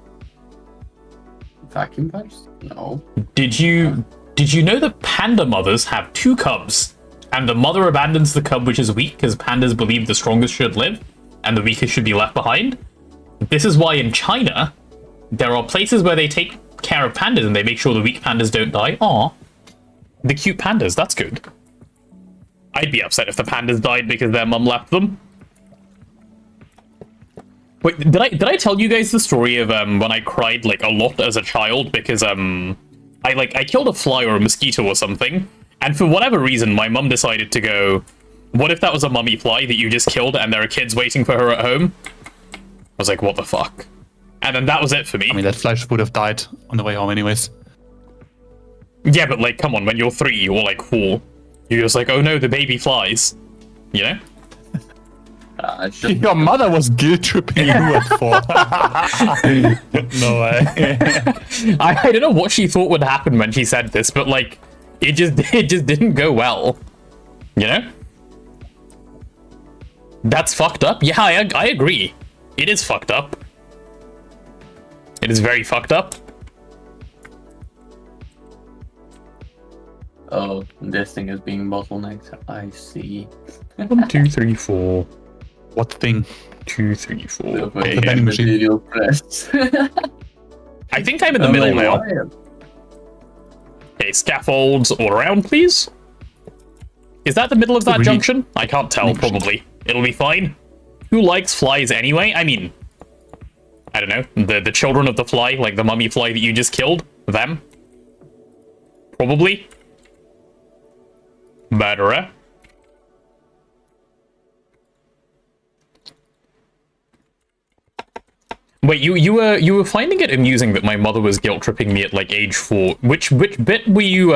vacuum pipes? No. Did you know that panda mothers have 2 cubs, and the mother abandons the cub which is weak because pandas believe the strongest should live and the weakest should be left behind? This is why in China there are places where they take care of pandas and they make sure the weak pandas don't die. Aw, the cute pandas, that's good. I'd be upset if the pandas died because their mum left them. Wait, did I tell you guys the story of when I cried like a lot as a child because I killed a fly or a mosquito or something, and for whatever reason my mum decided to go, what if that was a mummy fly that you just killed and there are kids waiting for her at home? I was like, what the fuck? And then that was it for me. I mean, that fly would have died on the way home anyways. Yeah, but like, come on, when you're 3 or like 4, you're just like, oh no, the baby flies. You know? It's just, Your mother was guilt tripping you at 4. No way. I don't know what she thought would happen when she said this, but like, it just didn't go well. You know? That's fucked up. Yeah, I agree. It is fucked up. It is very fucked up. oh, this thing is being bottlenecked. I see. 1, 2, 3, 4. What thing? 2, 3, 4. The Okay, vending machine. material press. I think I'm in the middle now. Okay, scaffolds all around, please. Is that the middle of that Really? junction? I can't tell, probably. It'll be fine. Who likes flies anyway? I mean, I don't know. The children of the fly, like the mummy fly that you just killed? Them? Probably. Murderer. Wait, you were finding it amusing that my mother was guilt tripping me at like age 4. Which bit were you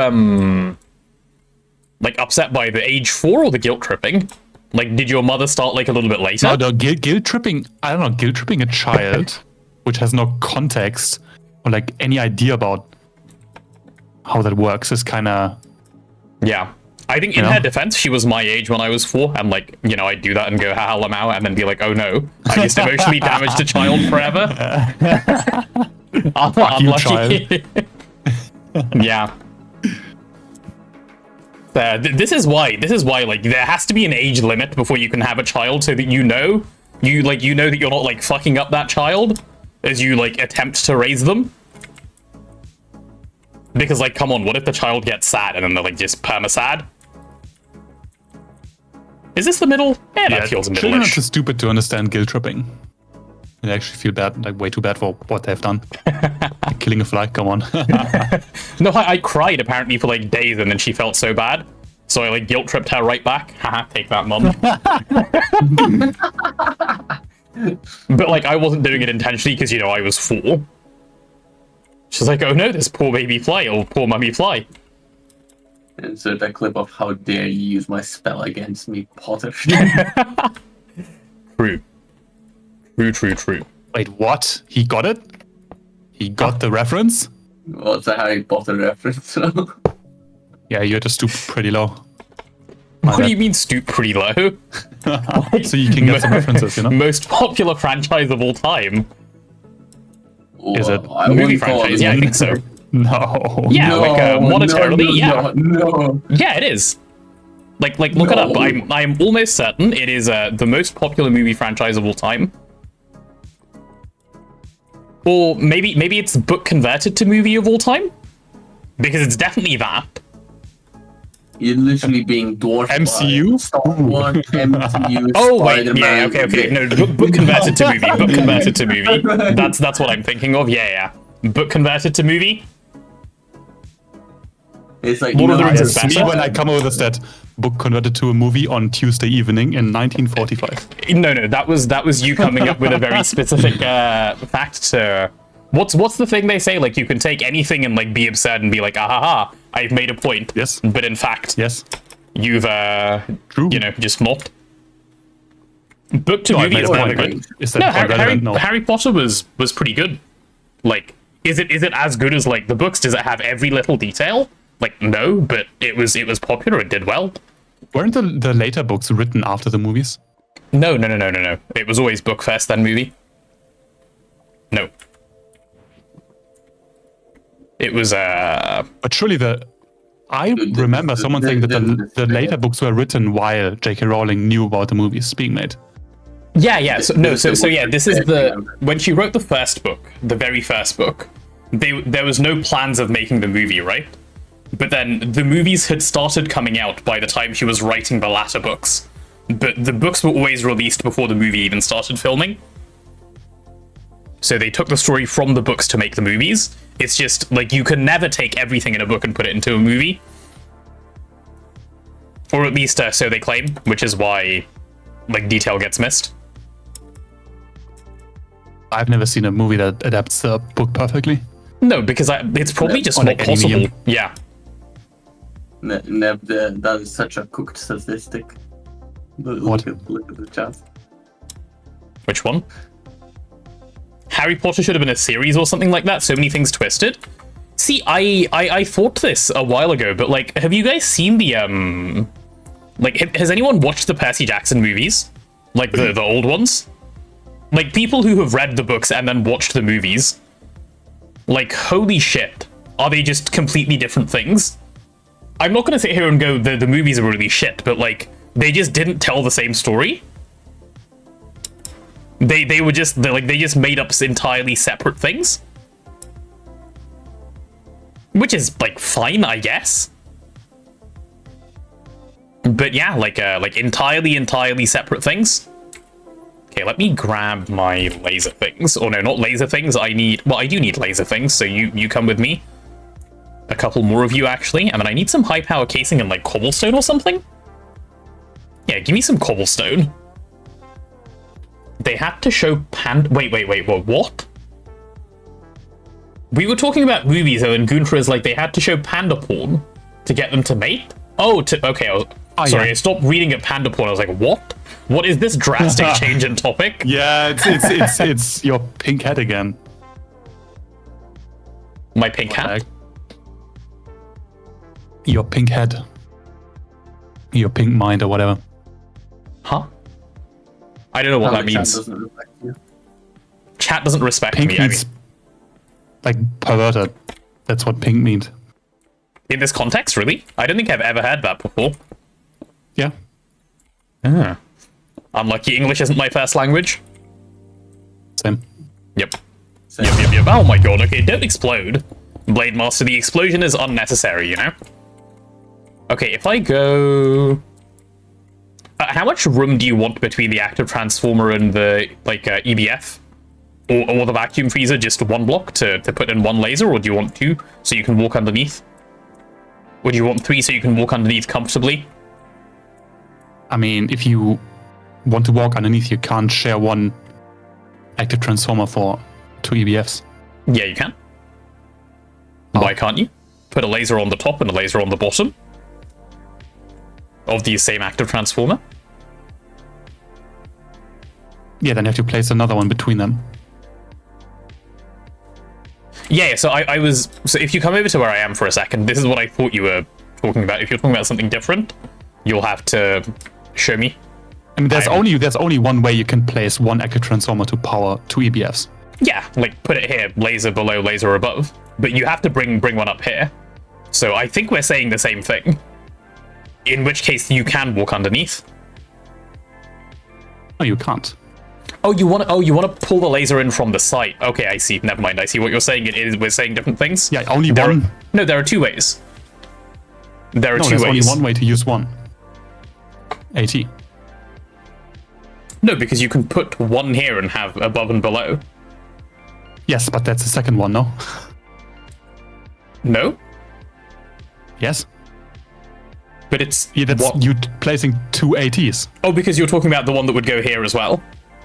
like upset by, the age 4 or the guilt tripping? Like, did your mother start like a little bit later? No, guilt tripping. I don't know. Guilt tripping a child, which has no context or like any idea about how that works, is kind of. Yeah. I think in her defense, she was my age when I was 4, and like, you know, I'd do that and go ha lamau and then be like, oh no, I just emotionally damaged a child forever. you, child. Yeah. This is why like there has to be an age limit before you can have a child, so that you know that you're not like fucking up that child as you like attempt to raise them. Because like, come on, what if the child gets sad and then they're like just perma sad? Is this the middle? Yeah, that feels children are middle-ish. too stupid to understand guilt tripping. They actually feel bad, like way too bad for what they've done. Like killing a fly, come on. No, I cried apparently for like days, and then she felt so bad, so I like guilt tripped her right back. Haha, take that, mum. But like, I wasn't doing it intentionally because, you know, I was 4. She's like, oh no, this poor baby fly, or poor mummy fly. Insert a clip of how dare you use my spell against me, Potter. True. True. Wait, what? He got it? He got the reference? What's a Harry Potter reference? Yeah, you had to stoop pretty low. What do you mean stoop pretty low? So you can get some references, you know? Most popular franchise of all time. Is it? I Movie wouldn't call franchise, it yeah, I one. think so. No. Yeah, No, like monetarily, yeah. No. Yeah, it is. Like look it up. No. I'm almost certain it is the most popular movie franchise of all time. Or maybe it's book converted to movie of all time, because it's definitely that. You're literally being dwarfed MCU? by Star Wars, MCU, Oh wait, Spider-Man. yeah, okay. No, book converted to movie. Book converted to movie. That's what I'm thinking of. Yeah. Book converted to movie. It's like, Lord of the no, Rings is It's me better. when I come over with that book converted to a movie on Tuesday evening in 1945. No, that was you coming up with a very specific fact to. What's the thing they say? Like, you can take anything and like be absurd and be like, ha, I've made a point. Yes. But in fact, Yes. you've True. you know, just flopped. Book to No, I movie made is a never point, good. but is that No, point relevant? No. Harry Potter was pretty good. Like, is it as good as like the books? Does it have every little detail? Like, no, but it was popular. It did well. Weren't the later books written after the movies? No. It was always book first, then movie. No. It was But surely I remember someone saying that the later books were written while J.K. Rowling knew about the movies being made. Yeah. So yeah, this is when she wrote the first book, the very first book. There was no plans of making the movie, right? But then the movies had started coming out by the time she was writing the latter books. But the books were always released before the movie even started filming. So they took the story from the books to make the movies. It's just, like, you can never take everything in a book and put it into a movie. Or at least so they claim, which is why, like, detail gets missed. I've never seen a movie that adapts the book perfectly. No, because it's probably just Or not like any possible. medium. Yeah. That is such a cooked statistic. What? Look at the chat. Which one? Harry Potter should have been a series or something like that. So many things twisted. See, I thought this a while ago, but like, have you guys seen the like, has anyone watched the Percy Jackson movies? Like the old ones? Like people who have read the books and then watched the movies. Like, holy shit. Are they just completely different things? I'm not gonna sit here and go the movies are really shit, but like, they just didn't tell the same story. They were just they just made up entirely separate things, which is like fine, I guess. But yeah, like entirely separate things. Okay, let me grab my laser things. Oh no, not laser things. I do need laser things. So you come with me. A couple more of you actually, and then I need some high power casing and like cobblestone or something. Yeah, give me some cobblestone. They had to show wait, what? We were talking about movies, though, and Gunter is like, they had to show panda porn to get them to mate? Okay, sorry, yeah. I stopped reading at panda porn, I was like, what? What is this drastic change in topic? Yeah, it's your pink head again. My pink hat? Your pink head. Your pink mind or whatever. Huh? I don't know what that means. Chat doesn't respect you. Chat doesn't respect Pink me. means like perverted. That's what pink means. In this context, really? I don't think I've ever heard that before. Yeah. Ah. Unlucky English isn't my first language. Same. Yep. Yep. Oh my god, okay, don't explode. Blade Master, the explosion is unnecessary, you know? Okay, if I go... how much room do you want between the active transformer and the, like, EBF? Or the vacuum freezer, just one block to put in one laser? Or do you want two so you can walk underneath? Or do you want three so you can walk underneath comfortably? I mean, if you want to walk underneath, you can't share one active transformer for two EBFs. Yeah, you can. Why can't you? Put a laser on the top and a laser on the bottom of the same active transformer. Yeah, then you have to place another one between them. Yeah, so so if you come over to where I am for a second, this is what I thought you were talking about. If you're talking about something different, you'll have to show me. I mean, there's only one way you can place one active transformer to power two EBFs. Yeah, like put it here, laser below, laser above. But you have to bring one up here. So I think we're saying the same thing. In which case you can walk underneath. No, you can't. Oh, you want to pull the laser in from the site. Okay, I see. Never mind. I see what you're saying. We're saying different things. Yeah, only one. No, there are two ways. There are two there's ways. only one way to use one. AT. No, because you can put one here and have above and below. Yes, but that's the second one, no? No? Yes? But it's... Yeah, that's what? you placing two ATs. Oh, because you're talking about the one that would go here as well?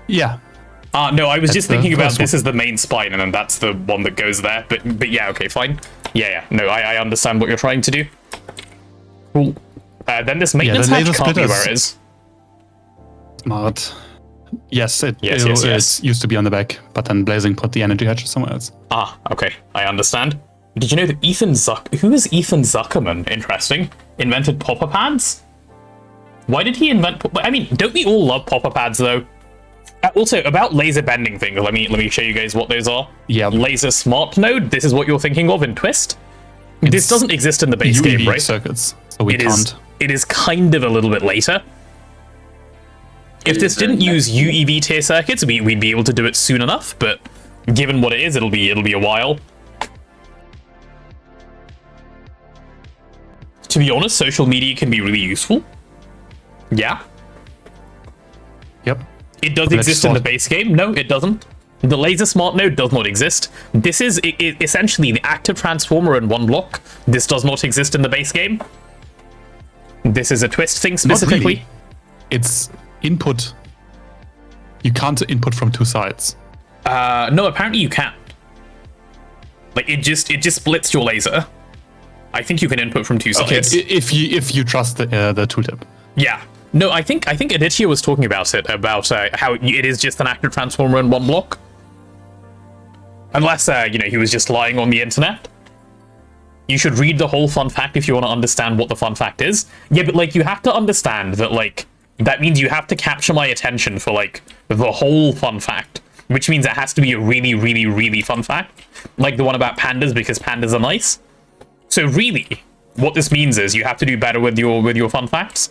Yeah. No, I was just thinking about this one. as the main spine, and then that's the one that goes there. But yeah, okay, fine. Yeah. No, I understand what you're trying to do. Cool. Then this maintenance hatch can't be where it is. Smart. Yes, it Yes. used to be on the back, but then Blazing put the energy hatch somewhere else. Ah, okay, I understand. Did you know that who is Ethan Zuckerman? Interesting. Invented popper pads? Why did he invent? I mean, don't we all love popper pads though? Also, about laser bending things, let me show you guys what those are. Yeah. Laser smart node. This is what you're thinking of in Twist. This doesn't exist in the base game, right? Circuits, so we can't. It is kind of a little bit later. If this didn't use UEV tier circuits, we'd be able to do it soon enough. But given what it is, it'll be a while. To be honest, social media can be really useful. Yeah. Yep. It does exist in the base game. No, it doesn't. The laser smart node does not exist. This is essentially the active transformer in one block. This does not exist in the base game. This is a Twist thing specifically. Not really. It's input. You can't input from two sides. No, apparently you can. Like it just splits your laser. I think you can input from two sides. Okay, if you trust the tooltip. Yeah. No, I think Aditya was talking about it, about how it is just an active transformer in one block. Unless, he was just lying on the internet. You should read the whole fun fact if you want to understand what the fun fact is. Yeah, but, like, you have to understand that, like, that means you have to capture my attention for, like, the whole fun fact. Which means it has to be a really, really, really fun fact. Like the one about pandas, because pandas are nice. So really, what this means is you have to do better with your fun facts.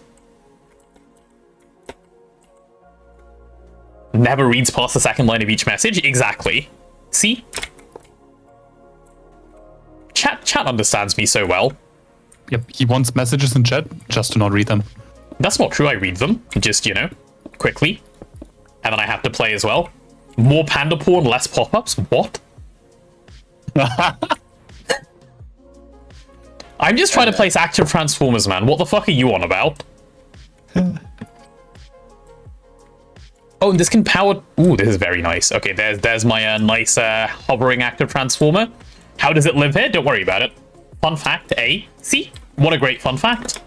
Never reads past the second line of each message. Exactly. See? Chat understands me so well. Yep, he wants messages in chat just to not read them. That's not true. I read them. Just, quickly. And then I have to play as well. More panda porn, less pop-ups? What? I'm just trying to place active transformers, man. What the fuck are you on about? Oh, and this can power... Ooh, this is very nice. Okay, there's my nice hovering active transformer. How does it live here? Don't worry about it. Fun fact A. See? What a great fun fact.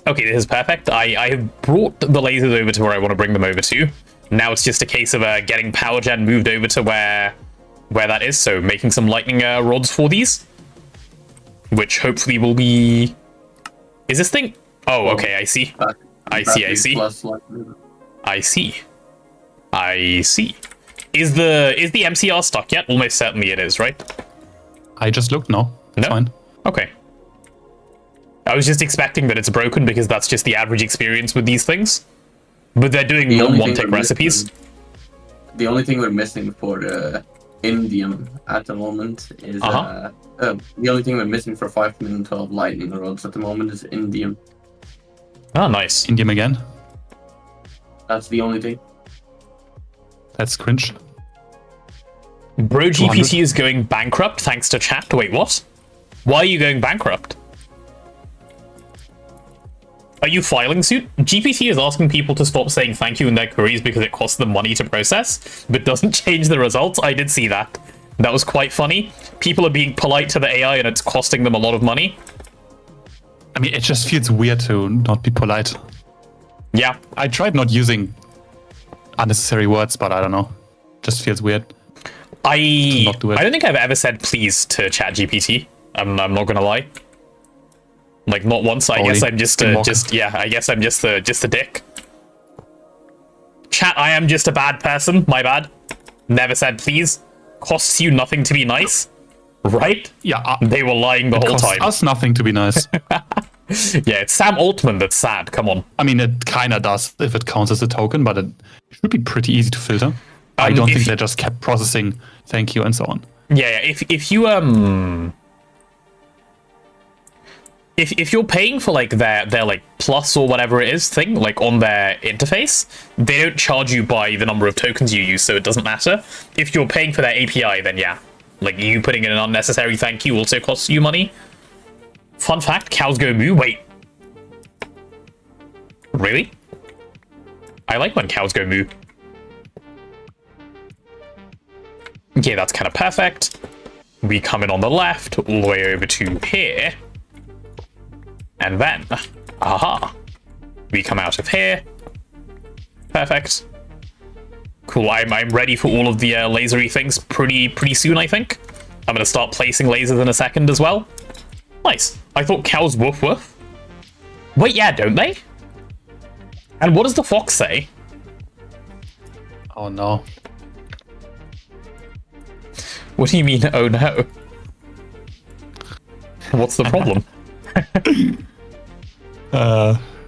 Okay, this is perfect. I have brought the lasers over to where I want to bring them over to. Now it's just a case of getting power gen moved over to where that is. So making some lightning rods for these. Which hopefully will be... Is this thing... Oh, okay, I see. I see. I see. Is the MCR stuck yet? Almost certainly it is, right? I just looked, no. It's fine. Okay. I was just expecting that it's broken because that's just the average experience with these things. But they're doing non-one-tick recipes. The only thing we're missing for indium at the moment is... the only thing we're missing for 5 min 12 lightning rods at the moment is indium. Oh, nice. Indium again. That's the only thing. That's cringe. Bro, GPT is going bankrupt thanks to chat. Wait, what? Why are you going bankrupt? Are you filing suit? GPT is asking people to stop saying thank you in their queries because it costs them money to process, but doesn't change the results. I did see that. That was quite funny. People are being polite to the AI and it's costing them a lot of money. I mean, it just feels weird to not be polite. Yeah. I tried not using unnecessary words, but I don't know. Just feels weird. I don't think I've ever said please to ChatGPT. I'm not gonna lie. Like not once. I guess I'm just I guess I'm just a dick. Chat, I am just a bad person. My bad. Never said please. Costs you nothing to be nice. Right? Yeah. They were lying the whole time. It costs us nothing to be nice. Yeah, it's Sam Altman that's sad. Come on. I mean, it kind of does if it counts as a token, but it should be pretty easy to filter. I don't think they just kept processing thank you and so on. Yeah. If you're paying for like their like plus or whatever it is thing, like on their interface, they don't charge you by the number of tokens you use, so it doesn't matter. If you're paying for their API, then yeah. Like, you putting in an unnecessary thank you also costs you money. Fun fact, cows go moo. Wait. Really? I like when cows go moo. Okay, that's kind of perfect. We come in on the left, all the way over to here. And then, aha. We come out of here. Perfect. Cool, I'm ready for all of the lasery things pretty soon, I think. I'm gonna start placing lasers in a second as well. Nice. I thought cows woof woof. Wait, yeah, don't they? And what does the fox say? Oh no. What do you mean, oh no? What's the problem?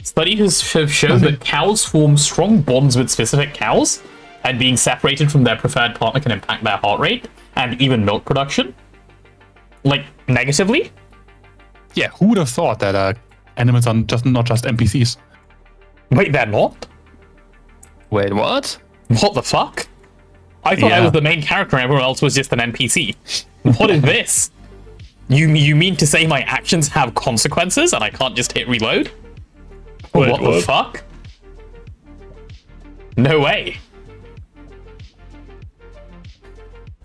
Studies have shown that cows form strong bonds with specific cows, and being separated from their preferred partner can impact their heart rate and even milk production. Like, negatively? Yeah, who would have thought that animals are not just NPCs? Wait, they're not? Wait, what? What the fuck? I thought I Yeah. was the main character and everyone else was just an NPC. What is this? You mean to say my actions have consequences and I can't just hit reload? Wait, what the what? fuck? No way.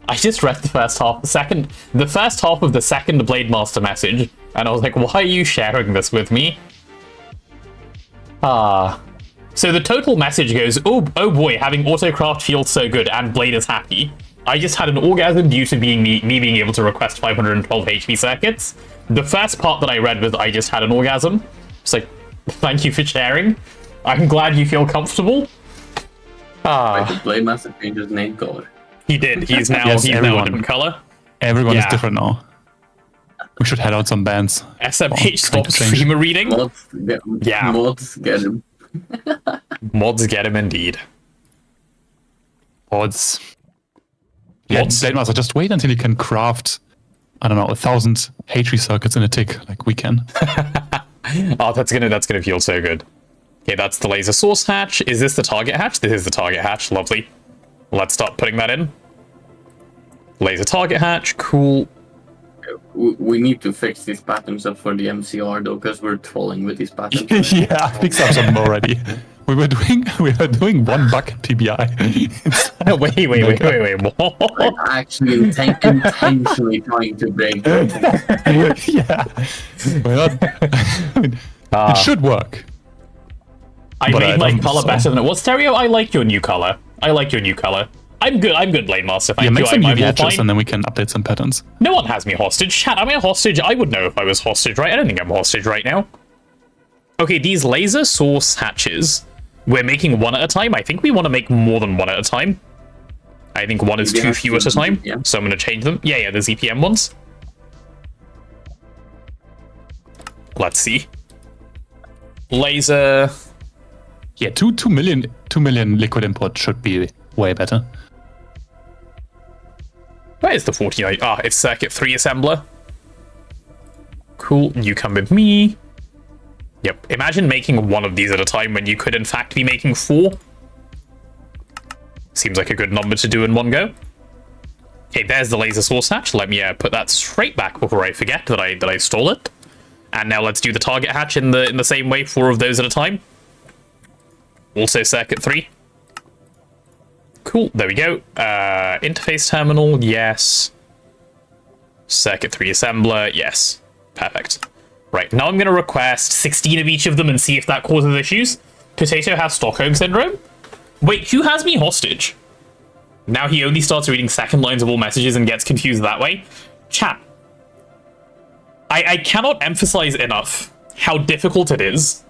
I just read the first half of the second Blade Master message, and I was like, why are you sharing this with me? So the total message goes, oh boy, having autocraft feels so good, and Blade is happy. I just had an orgasm due to me being able to request 512 HP circuits. The first part that I read was I just had an orgasm. It's like, thank you for sharing. I'm glad you feel comfortable. Wait, the Blade Master changed his name color. He did. He's now Yes, he's now a everyone. different color. Everyone is Yeah. different now. We should head out some bands. SMH trying stopped to change. streamer reading. Mods get, Yeah. Mods get him. Mods get him indeed. Mods. Yeah, Mods? Blade Master, just wait until you can craft, I don't know, 1,000 HV circuits in a tick, like we can. Oh, that's gonna feel so good. Okay, that's the laser source hatch. Is this the target hatch? This is the target hatch. Lovely. Let's start putting that in. Laser target hatch. Cool. We need to fix these patterns up for the MCR though, because we're trolling with these patterns. Yeah, fix up some already. We were doing one bucket PBI. Wait. What? Like actually intentionally trying to break them. Yeah. We're not, it should work. I But made I my don't color so. better than it was. Stereo, I like your new color. I'm good, Blade Master. Thank Yeah, you. make some I'm UV all edges fine. and then we can update some patterns. No one has me hostage. Chat, am I a hostage? I would know if I was hostage, right? I don't think I'm hostage right now. Okay, these laser source hatches, we're making one at a time. I think we want to make more than one at a time. I think one is Maybe too have few at a some time, ZPM. so I'm going to change them. Yeah, the ZPM ones. Let's see. Laser... Yeah, 2 million liquid input should be way better. Where's the 49? Ah, it's circuit 3 assembler. Cool, you come with me. Yep, imagine making one of these at a time when you could in fact be making 4. Seems like a good number to do in one go. Okay, there's the laser source hatch. Let me put that straight back before I forget that I stole it. And now let's do the target hatch in the same way, 4 of those at a time. Also circuit 3. Cool, there we go. Interface terminal, yes. Circuit 3 assembler, yes. Perfect. Right, now I'm going to request 16 of each of them and see if that causes issues. Potato has Stockholm Syndrome. Wait, who has me hostage? Now he only starts reading second lines of all messages and gets confused that way. Chat. I cannot emphasize enough how difficult it is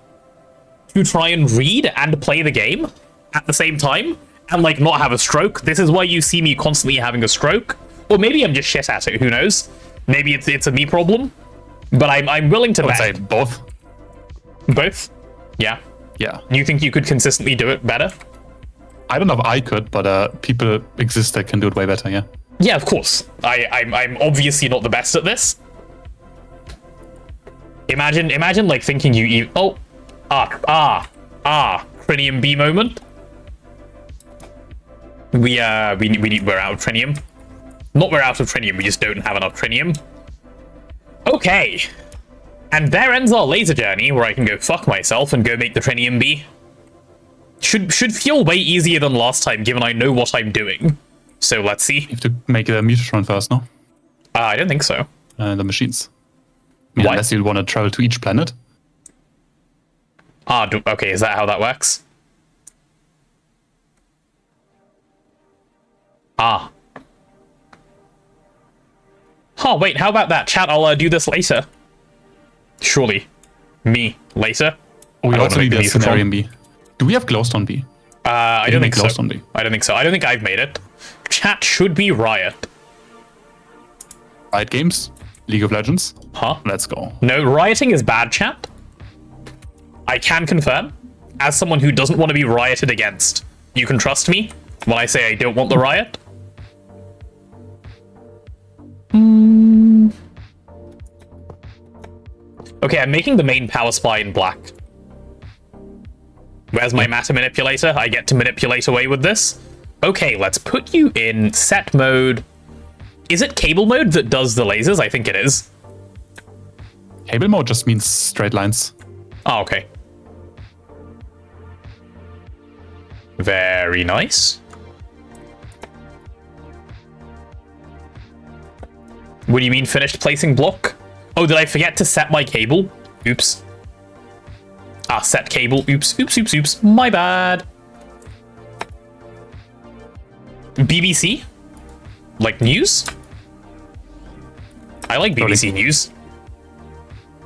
to try and read and play the game at the same time and, like, not have a stroke. This is why you see me constantly having a stroke. Or maybe I'm just shit at it, who knows? Maybe it's a me problem. But I'm willing to I would say bet. both. Both? Yeah. Yeah. You think you could consistently do it better? I don't know if I could, but people exist that can do it way better, yeah. Yeah, of course. I'm obviously not the best at this. Imagine like thinking you Trinium B moment. We're out of Trinium. Not we're out of Trinium, we just don't have enough Trinium. Okay. And there ends our laser journey, where I can go fuck myself and go make the Trinium B. Should feel way easier than last time, given I know what I'm doing. So let's see. You have to make a mutatron first, no? I don't think so. The machines. I mean, Why? unless you want to travel to each planet. Okay, is that how that works? Huh, wait, how about that? Chat, I'll do this later. Surely. Me, later? We I don't also wanna need make a the Scenarium B. Do we have Glowstone B? I don't think so. Glowstone B. I don't think so. I don't think I've made it. Chat should be Riot. Riot Games? League of Legends? Huh? Let's go. No, rioting is bad, chat. I can confirm, as someone who doesn't want to be rioted against, you can trust me when I say I don't want the riot. Okay, I'm making the main power supply in black. Where's my matter manipulator? I get to manipulate away with this. Okay, let's put you in set mode. Is it cable mode that does the lasers? I think it is. Cable mode just means straight lines. Oh, okay. Very nice. What do you mean finished placing block? Oh, did I forget to set my cable? Oops. Ah, set cable. Oops, oops, oops, oops. My bad. BBC? Like news? I like BBC News.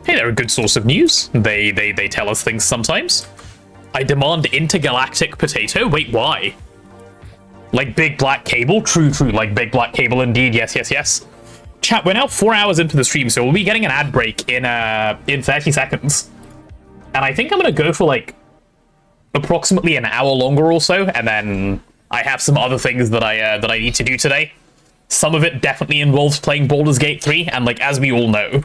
Hey, they're a good source of news. They tell us things sometimes. I demand intergalactic potato. Wait, why? Like big black cable? True, true. Like big black cable indeed. Yes, yes, yes. Chat, we're now 4 hours into the stream, so we'll be getting an ad break in 30 seconds. And I think I'm gonna go for like approximately an hour longer or so, and then I have some other things that I need to do today. Some of it definitely involves playing Baldur's Gate 3, and like as we all know,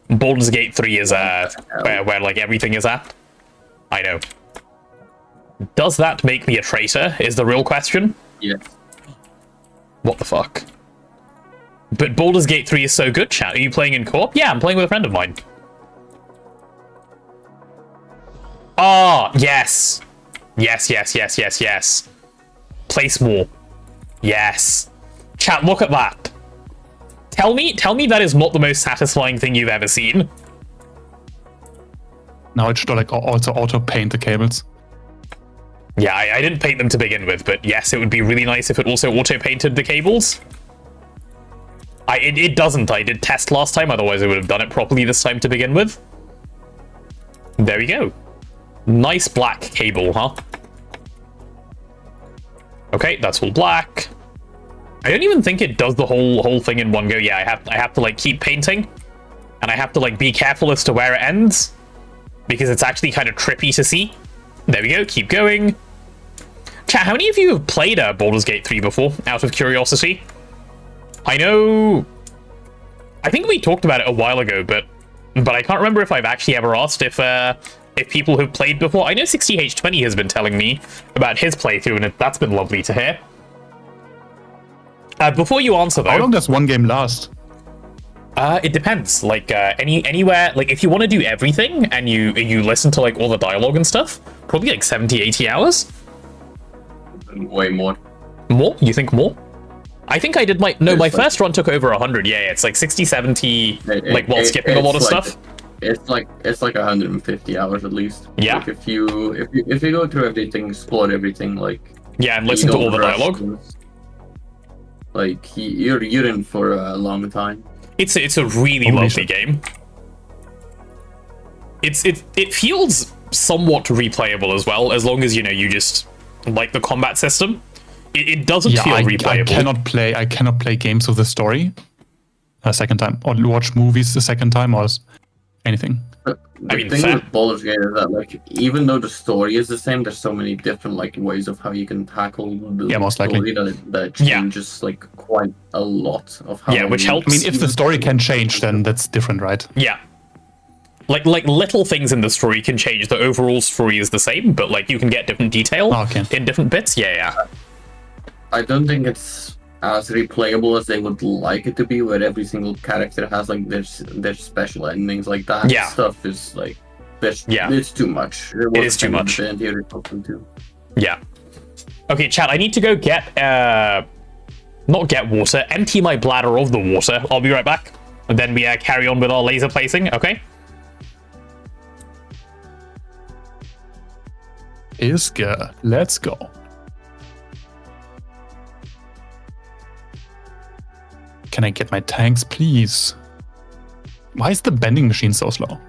Baldur's Gate 3 is where like everything is at. I know. Does that make me a traitor? Is the real question. Yes. What the fuck? But Baldur's Gate 3 is so good, chat. Are you playing in co-op? Yeah, I'm playing with a friend of mine. Ah, yes. Yes, yes, yes, yes, yes. Place more. Yes. Chat, look at that. Tell me that is not the most satisfying thing you've ever seen. Now it should like also auto paint the cables. Yeah, I didn't paint them to begin with, but yes, it would be really nice if it also auto-painted the cables. It doesn't. I did test last time, otherwise I would have done it properly this time to begin with. There we go. Nice black cable, huh? Okay, that's all black. I don't even think it does the whole thing in one go. Yeah, I have to like keep painting, and I have to like be careful as to where it ends, because it's actually kind of trippy to see. There we go. Keep going. Chat, how many of you have played Baldur's Gate 3 before, out of curiosity? I know... I think we talked about it a while ago, but I can't remember if I've actually ever asked if people have played before. I know 60H20 has been telling me about his playthrough, and that's been lovely to hear. Before you answer, though... How long does one game last? It depends. Like, anywhere... Like, if you want to do everything, and you listen to, like, all the dialogue and stuff, probably, like, 70, 80 hours? Way more. More? You think more? I think I did my... No, my first run took over 100. Yeah, it's like 60, 70, like, while skipping a lot of stuff. It's like 150 hours at least. Yeah. Like if you go through everything, explore everything, like... Yeah, and listen to all the dialogue. Things, like, you're in for a long time. It's a really lovely game. It feels somewhat replayable as well, as long as, you know, you just like the combat system. It doesn't feel replayable. I cannot play games with the story a second time, or watch movies a second time, or anything. The thing with Baldur's Gate is that, like, even though the story is the same, there's so many different like ways of how you can tackle the most likely. story that changes like quite a lot of how. Yeah, which helps. I mean, if the story can change, then that's different, right? Yeah. Like little things in the story can change. The overall story is the same, but like you can get different detail in different bits. Yeah. I don't think it's as replayable as they would like it to be, where every single character has like their special endings like that. Yeah. Stuff is like it's too much. It is too much. Yeah. Okay, chat. I need to go get not get water. Empty my bladder of the water. I'll be right back. And then we carry on with our laser placing. Okay. Iska, let's go. Can I get my tanks, please? Why is the bending machine so slow?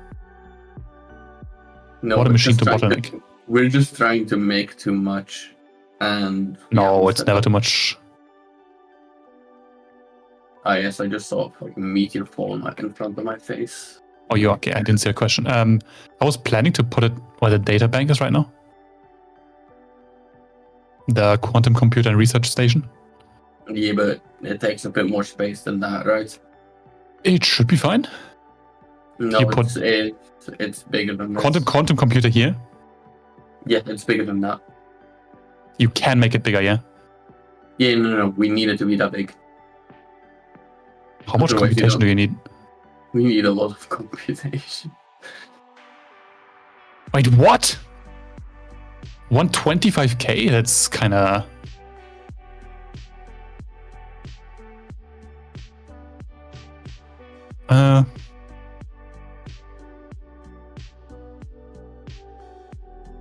No, what a machine to bottleneck. We're just trying to make too much, and no, it's never too much. Yes, I just saw like a meteor fall in front of my face. Oh, you're okay. I didn't see a question. I was planning to put it where the data bank is right now. The quantum computer and research station. Yeah, but it takes a bit more space than that, right? It should be fine. No, it's bigger than quantum computer here. Yeah, it's bigger than that. You can make it bigger, yeah? Yeah, no. We need it to be that big. How much Otherwise, computation do you need? We need a lot of computation. Wait, what? 125k? That's kind of...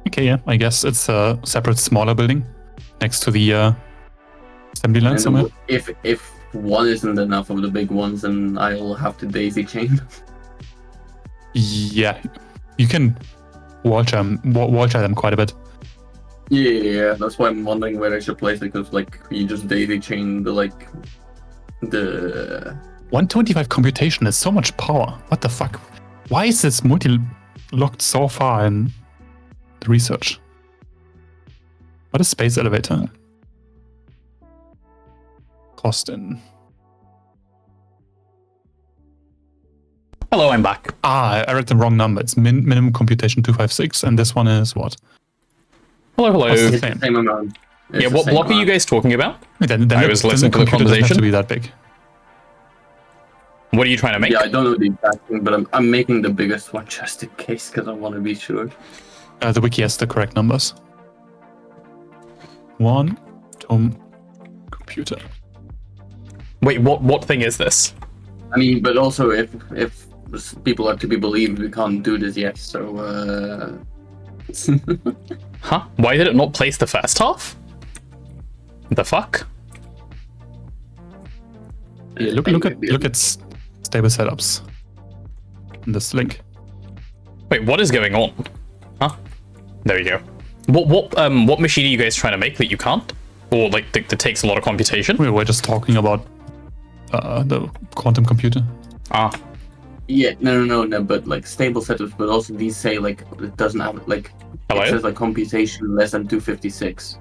Okay, yeah, I guess it's a separate, smaller building next to the assembly line somewhere. If one isn't enough of the big ones, then I'll have to daisy chain. Yeah, you can wall jam them quite a bit. Yeah, that's why I'm wondering where I should place it, because like you just daisy chain the 125 computation is so much power. What the fuck? Why is this multi locked so far in the research? What is space elevator? Cost in. Hello, I'm back. I read the wrong number. It's minimum computation 256, and this one is what? Hello, hello. What's the it's the same amount. It's Yeah, the what same block are you amount. guys talking about? Then I was listening to the computer doesn't have conversation. to be that big. What are you trying to make? Yeah, I don't know the exact thing, but I'm making the biggest one just in case, because I want to be sure. The wiki has the correct numbers. One tome computer. Wait, what thing is this? I mean, but also if people are to be believed, we can't do this yet. So Huh? Why did it not place the first half? The fuck? Yeah, look at stable setups in this link. Wait, what is going on? Huh? There we go. What machine are you guys trying to make that you can't? Or like that takes a lot of computation? We were just talking about the quantum computer. Ah, yeah, no, but like stable setups, but also these say like it doesn't have like Hello? it says like computation less than 256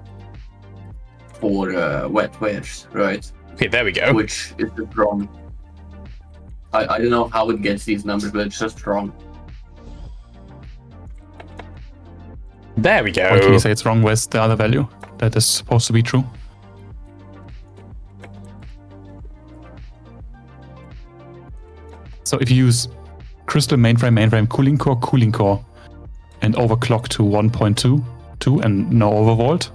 for wetwares, right? okay, there we go. Which is just wrong. I don't know how it gets these numbers, but it's just wrong. There we Why can go. you say it's wrong with the other value that is supposed to be true? So if you use crystal mainframe, cooling core, and overclock to 1.22 and no overvolt,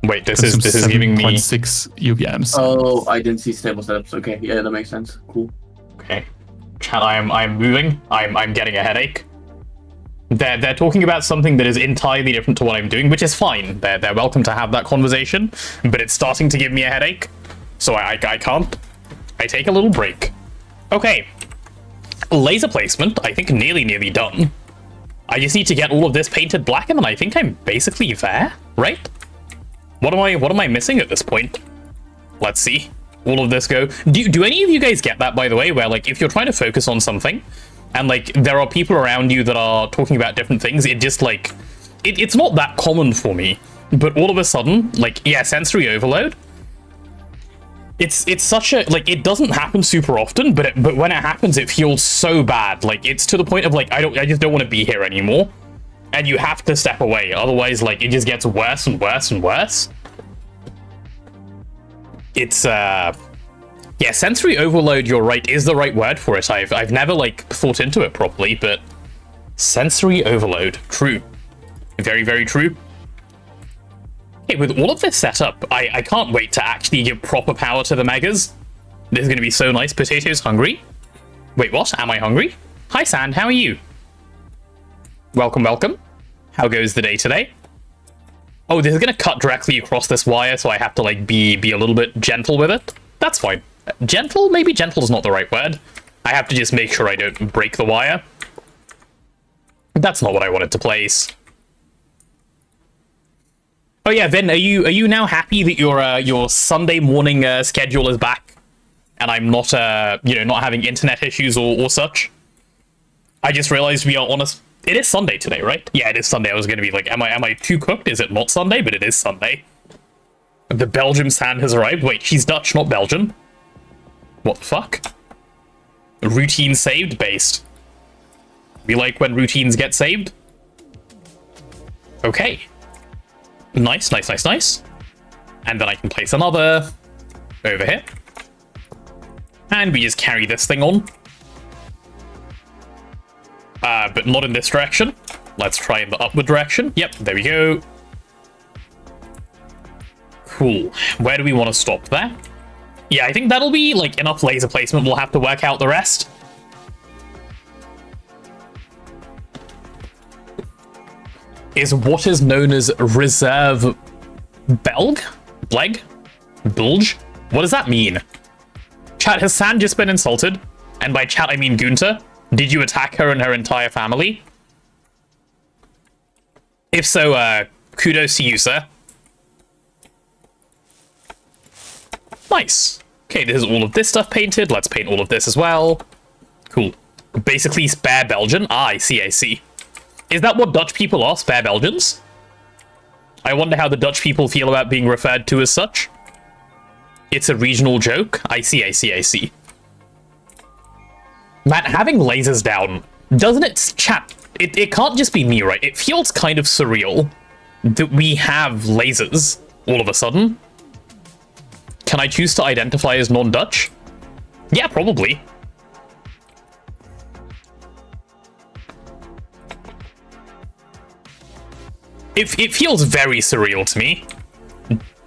Wait, this is giving me 7.6 UVMs. Oh, I didn't see stable setups. Okay, yeah, that makes sense. Cool. okay. Chat, I'm moving. I'm getting a headache. They're talking about something that is entirely different to what I'm doing, which is fine. They're welcome to have that conversation, but it's starting to give me a headache, so I can't. I take a little break. Okay. Laser placement, I think nearly done. I just need to get all of this painted black, and then I think I'm basically there, right? What am I missing at this point? Let's see. All of this go. Do any of you guys get that, by the way, where like if you're trying to focus on something and like there are people around you that are talking about different things, it just like it's not that common for me, but all of a sudden, like, yeah, sensory overload. It's such a, like, it doesn't happen super often, but when it happens, it feels so bad. Like, it's to the point of like I just don't want to be here anymore, and you have to step away. Otherwise, like, it just gets worse and worse and worse. It's yeah, sensory overload, you're right, is the right word for it. I've never like thought into it properly, but sensory overload, true. Very, very true. Hey, with all of this setup, I can't wait to actually give proper power to the megas. This is going to be so nice. Potatoes hungry? Wait, what? Am I hungry? Hi, Sand, how are you? Welcome, welcome. How goes the day today? Oh, this is going to cut directly across this wire, so I have to, like, be a little bit gentle with it. That's fine. Gentle? Maybe gentle is not the right word. I have to just make sure I don't break the wire. That's not what I wanted to place. Oh yeah, Vin, are you now happy that your Sunday morning schedule is back, and I'm not not having internet issues or such? I just realized we are on it is Sunday today, right? Yeah, it is Sunday. I was gonna be like, am I too cooked? Is it not Sunday? But it is Sunday. The Belgium Sand has arrived. Wait, she's Dutch, not Belgian. What the fuck? Routine saved based. We like when routines get saved. Okay. Nice, nice, nice, nice. And then I can place another over here. And we just carry this thing on. But not in this direction. Let's try in the upward direction. Yep, there we go. Cool. Where do we want to stop there? Yeah, I think that'll be, like, enough laser placement. We'll have to work out the rest. Is what is known as reserve belg? Bleg? Bulge? What does that mean? Chat, has Sand just been insulted? And by chat, I mean Gunter. Did you attack her and her entire family? If so, kudos to you, sir. Nice. Okay, there's all of this stuff painted. Let's paint all of this as well. Cool. Basically, spare Belgian. Ah, I see, I see. Is that what Dutch people are, spare Belgians? I wonder how the Dutch people feel about being referred to as such. It's a regional joke. I see, I see, I see. Man, having lasers down, doesn't it, chat? It can't just be me, right? It feels kind of surreal that we have lasers all of a sudden. Can I choose to identify as non-Dutch? Yeah, probably. It feels very surreal to me.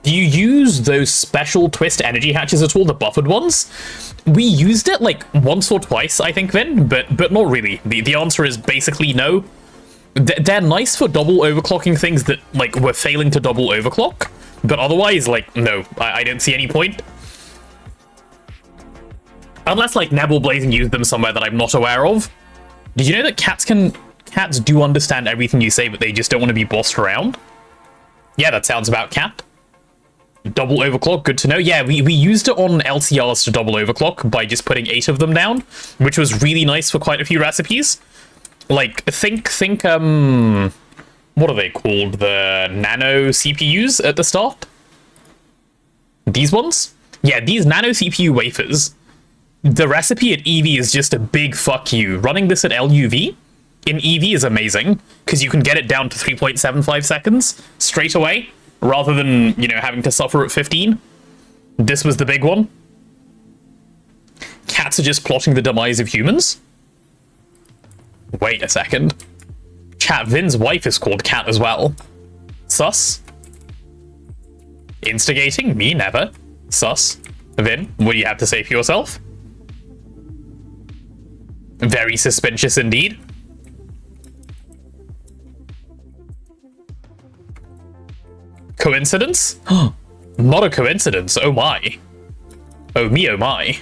Do you use those special twist energy hatches at all, the buffered ones? We used it like once or twice, I think, Vin, but not really. The answer is basically no. They're nice for double overclocking things that like were failing to double overclock, but otherwise, like, no, I don't see any point. Unless like Nebel Blazing used them somewhere that I'm not aware of. Did you know that cats do understand everything you say, but they just don't want to be bossed around? Yeah, that sounds about cat. Double overclock, good to know. Yeah, we used it on LCRs to double overclock by just putting 8 of them down, which was really nice for quite a few recipes. Like, think, what are they called? The nano CPUs at the start? These ones? Yeah, these nano CPU wafers. The recipe at EV is just a big fuck you. Running this at LUV in EV is amazing, because you can get it down to 3.75 seconds straight away, rather than, you know, having to suffer at 15. This was the big one. Cats are just plotting the demise of humans? Wait a second. Chat, Vin's wife is called Cat as well. Sus? Instigating? Me? Never. Sus. Vin, what do you have to say for yourself? Very suspicious indeed. Coincidence? Not a coincidence, oh my. Oh me, oh my.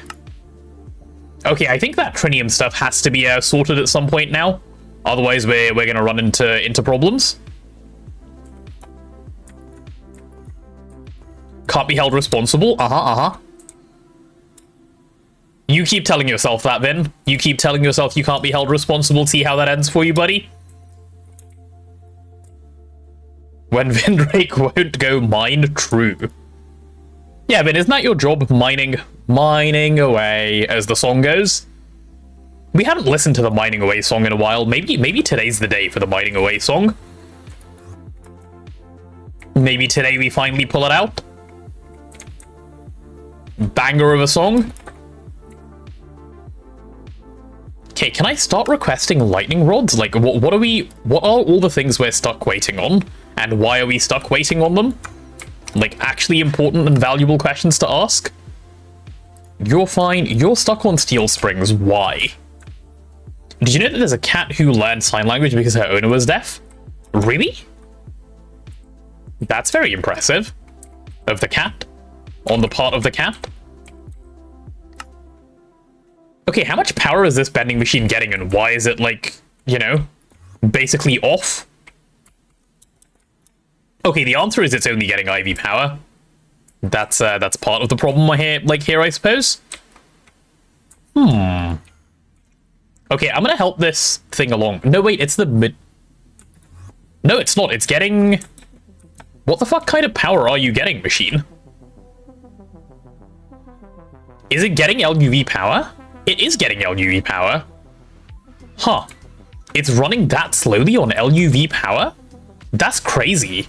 Okay, I think that trinium stuff has to be sorted at some point now. Otherwise, we're gonna run into problems. Can't be held responsible. You keep telling yourself that, Vin. You keep telling yourself you can't be held responsible. See how that ends for you, buddy? When Vin Drake won't go mine, true. Yeah, Vin, isn't that your job? Mining away, as the song goes. We haven't listened to the Mining Away song in a while. Maybe today's the day for the Mining Away song. Maybe today we finally pull it out. Banger of a song. Okay, can I start requesting lightning rods? Like, what are all the things we're stuck waiting on? And why are we stuck waiting on them? Like, actually important and valuable questions to ask? You're fine. You're stuck on steel springs. Why? Did you know that there's a cat who learned sign language because her owner was deaf? Really? That's very impressive. Of the cat? On the part of the cat? Okay, how much power is this bending machine getting, and why is it, like, you know, basically off? Okay, the answer is it's only getting IV power. That's part of the problem here, I suppose. Okay, I'm gonna help this thing along. No, wait, it's the mid... No, it's not. It's getting... What the fuck kind of power are you getting, machine? Is it getting LUV power? It is getting LUV power. Huh. It's running that slowly on LUV power? That's crazy.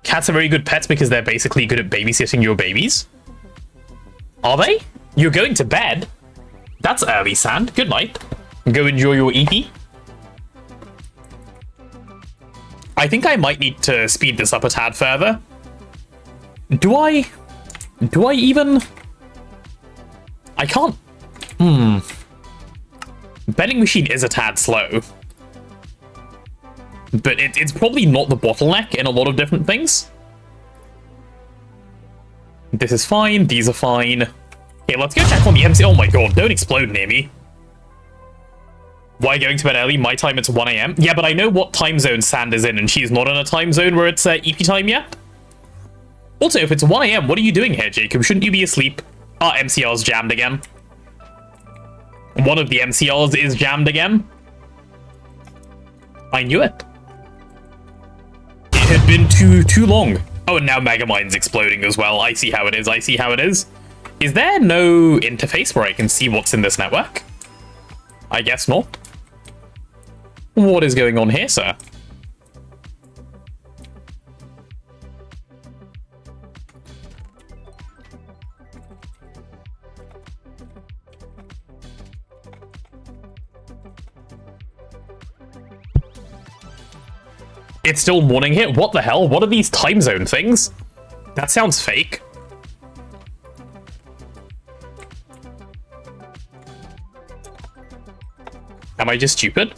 Cats are very good pets because they're basically good at babysitting your babies. Are they? You're going to bed? That's early, Sand. Good night. Go enjoy your EP. I think I might need to speed this up a tad further. Do I even... I can't... Vending machine is a tad slow. But it's probably not the bottleneck in a lot of different things. This is fine. These are fine. Okay, let's go check on the MC. Oh my god, don't explode near me. Why going to bed early? My time it's 1 AM. Yeah, but I know what time zone Sand is in, and she's not in a time zone where it's EP time yet. Also, if it's 1 AM, what are you doing here, Jacob? Shouldn't you be asleep? Ah, MCR's jammed again. One of the MCRs is jammed again. I knew it. It had been too long. Oh, and now Megamind's exploding as well. I see how it is. I see how it is. Is there no interface where I can see what's in this network? I guess not. What is going on here, sir? It's still morning here? What the hell? What are these time zone things? That sounds fake. Am I just stupid?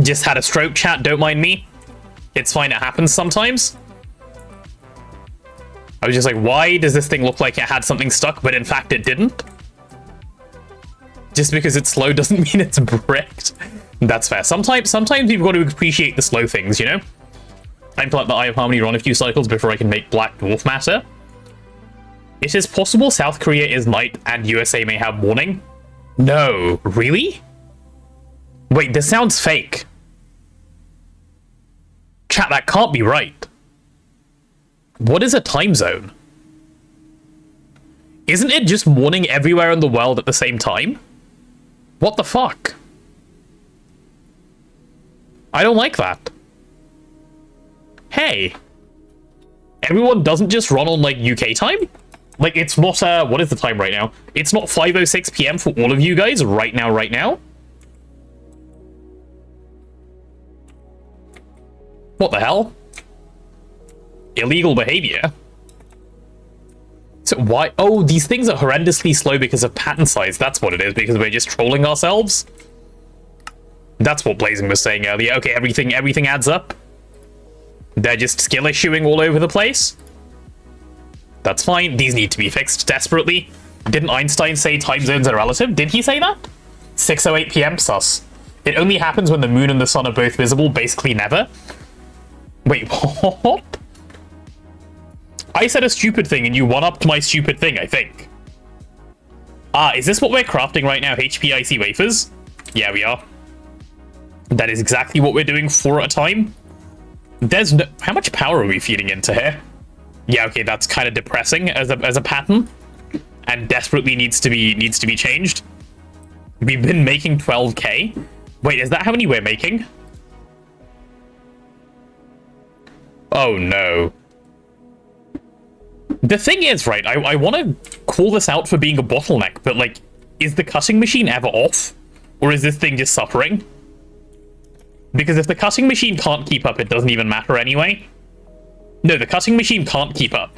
Just had a stroke, chat, don't mind me. It's fine, it happens sometimes. I was just like, why does this thing look like it had something stuck, but in fact it didn't? Just because it's slow doesn't mean it's bricked. That's fair. Sometimes you've got to appreciate the slow things, you know? I need to let the Eye of Harmony run a few cycles before I can make Black Dwarf matter. It is possible South Korea is night and USA may have morning. No, really? Wait, this sounds fake. Chat, that can't be right. What is a time zone? Isn't it just morning everywhere in the world at the same time? What the fuck? I don't like that. Hey. Everyone doesn't just run on, like, UK time? Like, it's not, what is the time right now? It's not 5:06 PM for all of you guys right now? What the hell? Illegal behavior? So why? Oh, these things are horrendously slow because of pattern size. That's what it is, because we're just trolling ourselves. That's what Blazing was saying earlier. Okay, everything adds up. They're just skill issuing all over the place. That's fine. These need to be fixed desperately. Didn't Einstein say time zones are relative? Did he say that? 6:08 PM sus. It only happens when the moon and the sun are both visible, basically never. Wait, what? I said a stupid thing and you one-upped my stupid thing, I think. Ah, is this what we're crafting right now? HPIC wafers? Yeah, we are. That is exactly what we're doing 4 at a time. There's no... How much power are we feeding into here? Yeah, okay, that's kind of depressing as a pattern. And desperately needs to be changed. We've been making 12k. Wait, is that how many we're making? Oh, no. The thing is, right, I want to call this out for being a bottleneck, but, like, is the cutting machine ever off? Or is this thing just suffering? Because if the cutting machine can't keep up, it doesn't even matter anyway. No, the cutting machine can't keep up.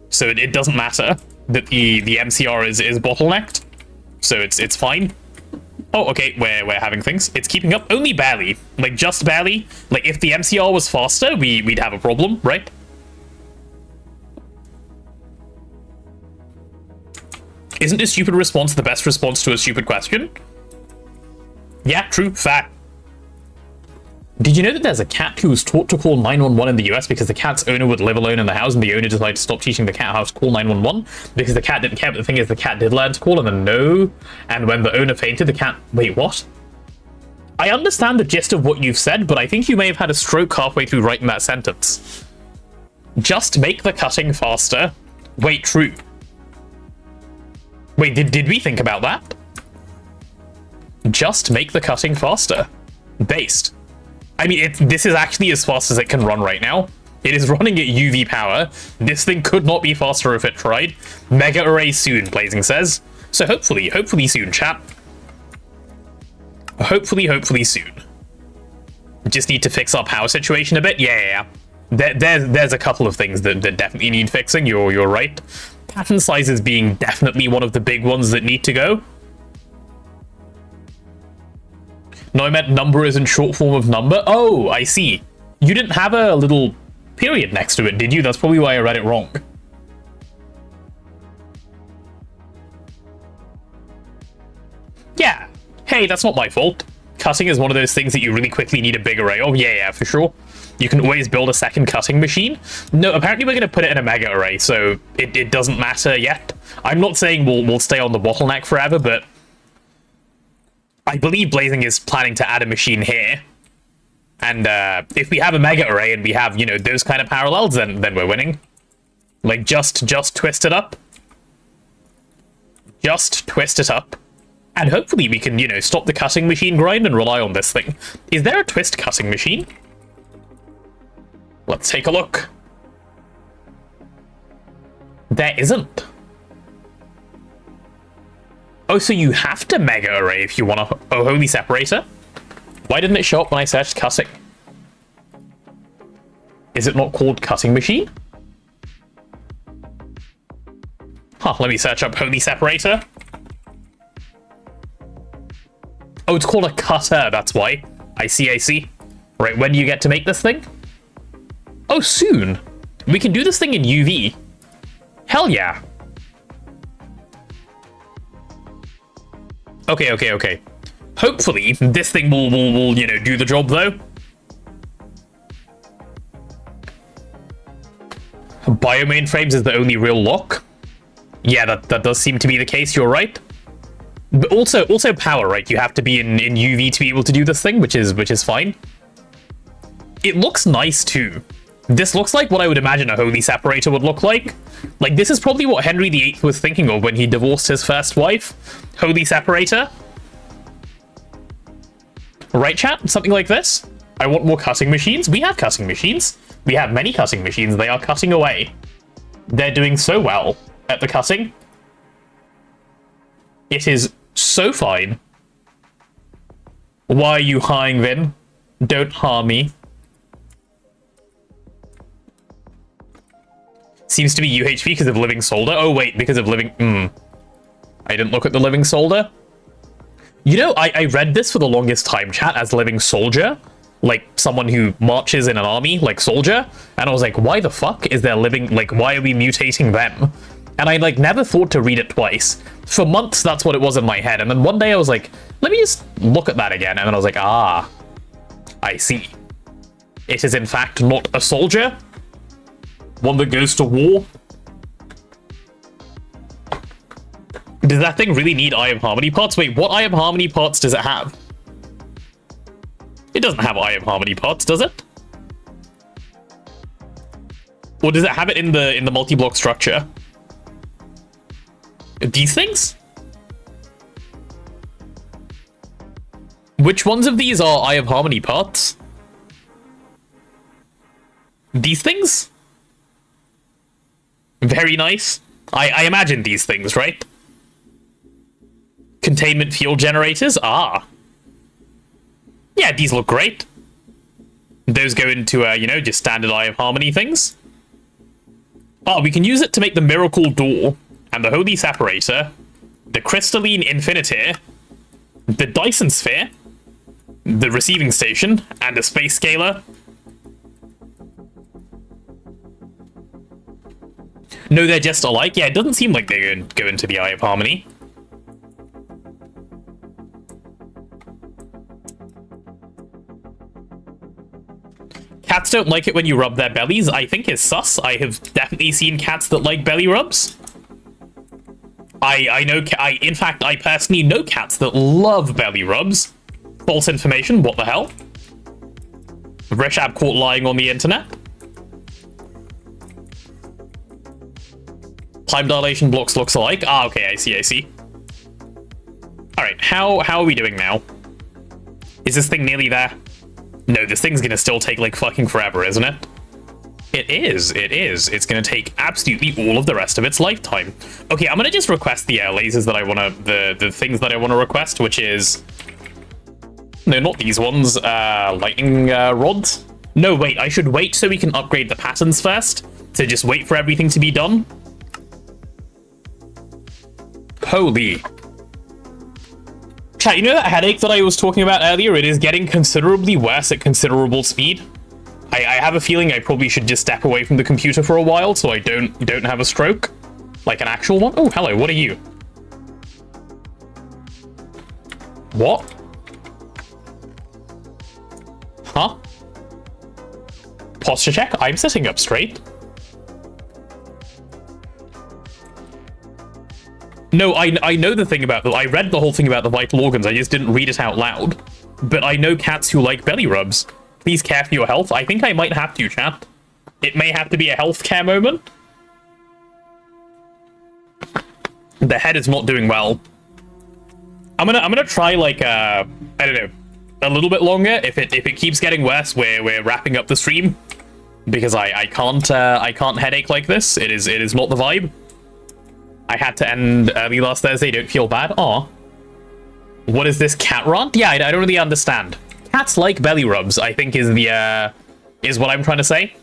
So it doesn't matter that the MCR is bottlenecked. So it's fine. Oh, okay, we're having things. It's keeping up only barely. Like, just barely. Like, if the MCR was faster, we'd have a problem, right? Isn't a stupid response the best response to a stupid question? Yeah, true, fact. Did you know that there's a cat who was taught to call 911 in the US because the cat's owner would live alone in the house and the owner decided to stop teaching the cat how to call 911 because the cat didn't care, but the thing is the cat did learn to call and then no. And when the owner fainted, the cat... Wait, what? I understand the gist of what you've said, but I think you may have had a stroke halfway through writing that sentence. Just make the cutting faster. Wait, true. Wait, did we think about that? Just make the cutting faster. Based. I mean, this is actually as fast as it can run right now. It is running at UV power. This thing could not be faster if it tried. Mega array soon, Blazing says. So hopefully soon, chat. Hopefully soon. Just need to fix our power situation a bit. Yeah. There's a couple of things that definitely need fixing. You're right. Pattern sizes being definitely one of the big ones that need to go. No, I meant number isn't short form of number. Oh, I see. You didn't have a little period next to it, did you? That's probably why I read it wrong. Yeah. Hey, that's not my fault. Cutting is one of those things that you really quickly need a big array of. Yeah, for sure. You can always build a second cutting machine. No, apparently we're going to put it in a mega array, so it doesn't matter yet. I'm not saying we'll stay on the bottleneck forever, but I believe Blazing is planning to add a machine here. And if we have a mega array and we have, you know, those kind of parallels, then we're winning. Like, just twist it up. Just twist it up. And hopefully we can, you know, stop the cutting machine grind and rely on this thing. Is there a twist cutting machine? Let's take a look. There isn't. Oh, so you have to mega array if you want a holy separator? Why didn't it show up when I searched cutting? Is it not called cutting machine? Huh, let me search up holy separator. Oh, it's called a cutter, that's why. I see. Right, when do you get to make this thing? Oh, soon. We can do this thing in UV. Hell yeah. Okay. Hopefully, this thing will, you know, do the job, though. Biomainframes is the only real lock. Yeah, that does seem to be the case, you're right. But also power, right? You have to be in UV to be able to do this thing, which is fine. It looks nice, too. This looks like what I would imagine a holy separator would look like. Like, this is probably what Henry VIII was thinking of when he divorced his first wife. Holy separator. Right, chat? Something like this? I want more cutting machines. We have cutting machines. We have many cutting machines. They are cutting away. They're doing so well at the cutting. It is so fine. Why are you harming Vin? Don't harm me. Seems to be UHP because of living solder. Oh, wait, because of living... I didn't look at the living solder. You know, I read this for the longest time, chat, as living soldier. Like, someone who marches in an army, like soldier. And I was like, why the fuck is there living... Like, why are we mutating them? And I, like, never thought to read it twice. For months, that's what it was in my head. And then one day I was like, let me just look at that again. And then I was like, ah, I see. It is, in fact, not a soldier. One that goes to war. Does that thing really need Eye of Harmony parts? Wait, what Eye of Harmony parts does it have? It doesn't have Eye of Harmony parts, does it? Or does it have it in the multi-block structure? These things? Which ones of these are Eye of Harmony parts? These things? Very nice. I imagine these things, right? Containment fuel generators? Ah. Yeah, these look great. Those go into, you know, just standard Eye of Harmony things. Oh, we can use it to make the Miracle Door, and the Holy Separator, the Crystalline Infinitor, the Dyson Sphere, the Receiving Station, and the Space Scaler. No, they're just alike. Yeah, it doesn't seem like they're going to go into the Eye of Harmony. Cats don't like it when you rub their bellies. I think it's sus. I have definitely seen cats that like belly rubs. In fact, I personally know cats that love belly rubs. False information, what the hell? Reshab caught lying on the internet. time dilation blocks looks alike. Ah, okay, I see. Alright, how are we doing now? Is this thing nearly there? No, this thing's gonna still take, like, fucking forever, isn't it? It is. It's gonna take absolutely all of the rest of its lifetime. Okay, I'm gonna just request the lasers that I wanna... the things that I wanna request, which is... No, not these ones. Lightning rods? No, wait, I should wait so we can upgrade the patterns first. So just wait for everything to be done. Holy. Chat, you know that headache that I was talking about earlier? It is getting considerably worse at considerable speed. I have a feeling I probably should just step away from the computer for a while so I don't have a stroke. Like an actual one. Oh, hello, what are you? What? Huh? Posture check? I'm sitting up straight. No, I know the thing about I read the whole thing about the vital organs, I just didn't read it out loud. But I know cats who like belly rubs. Please care for your health. I think I might have to, chat. It may have to be a healthcare moment. The head is not doing well. I'm gonna try like I don't know, a little bit longer. If it keeps getting worse, we're wrapping up the stream because I can't headache like this. It is not the vibe. I had to end early last Thursday. Don't feel bad. Aw. What is this cat rant? Yeah, I don't really understand. Cats like belly rubs, I think is what I'm trying to say.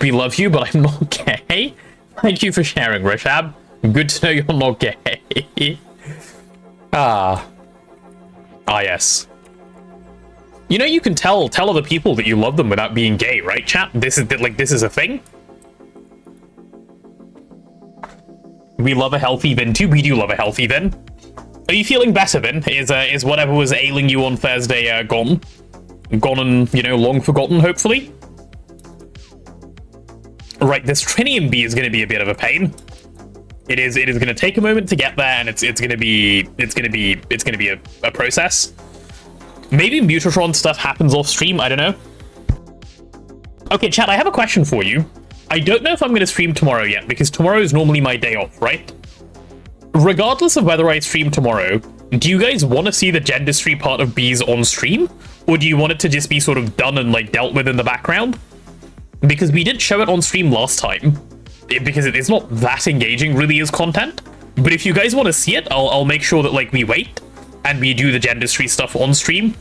We love you, but I'm not gay. Thank you for sharing, Rishab. Good to know you're not gay. Ah, yes. You know, you can tell other people that you love them without being gay, right, chat? This is a thing. We love a healthy Vin too. We do love a healthy Vin. Are you feeling better, Vin? Is whatever was ailing you on Thursday gone? Gone and, you know, long forgotten, hopefully? Right, this Trinium B is going to be a bit of a pain. It is going to take a moment to get there, and it's going to be a process. Maybe Mutatron stuff happens off stream, I don't know. Okay, chat, I have a question for you. I don't know if I'm going to stream tomorrow yet, because tomorrow is normally my day off, right? Regardless of whether I stream tomorrow, do you guys want to see the Gendustry part of Bees on stream? Or do you want it to just be sort of done and, like, dealt with in the background? Because we did show it on stream last time. Because it's not that engaging really as content. But if you guys want to see it, I'll make sure that, like, we wait and we do the Gendustry stuff on stream.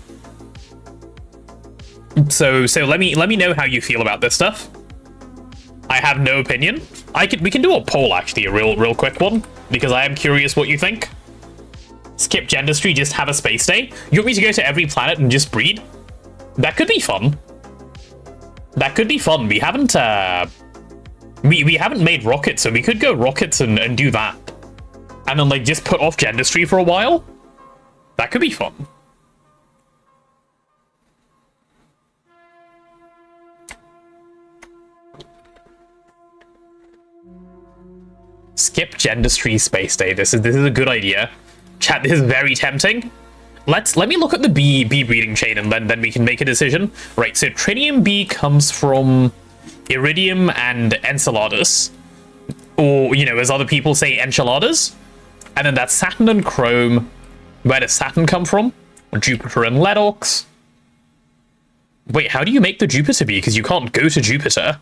So let me know how you feel about this stuff. I have no opinion. We can do a poll, actually, a real quick one, because I am curious what you think. Skip Gendustry, just have a space day. You want me to go to every planet and just breed? That could be fun. That could be fun. We haven't we haven't made rockets, so we could go rockets and do that, and then, like, just put off Gendustry for a while. That could be fun. Skip Gendustry space day. This is a good idea. Chat, this is very tempting. Let me look at the bee breeding chain, and then we can make a decision. Right, so Trinium B comes from Iridium and Enceladus, or, you know, as other people say, enchiladas. And then that's Saturn and Chrome. Where does Saturn come from? Jupiter and Ledox. Wait, how do you make the Jupiter bee? Because you can't go to Jupiter.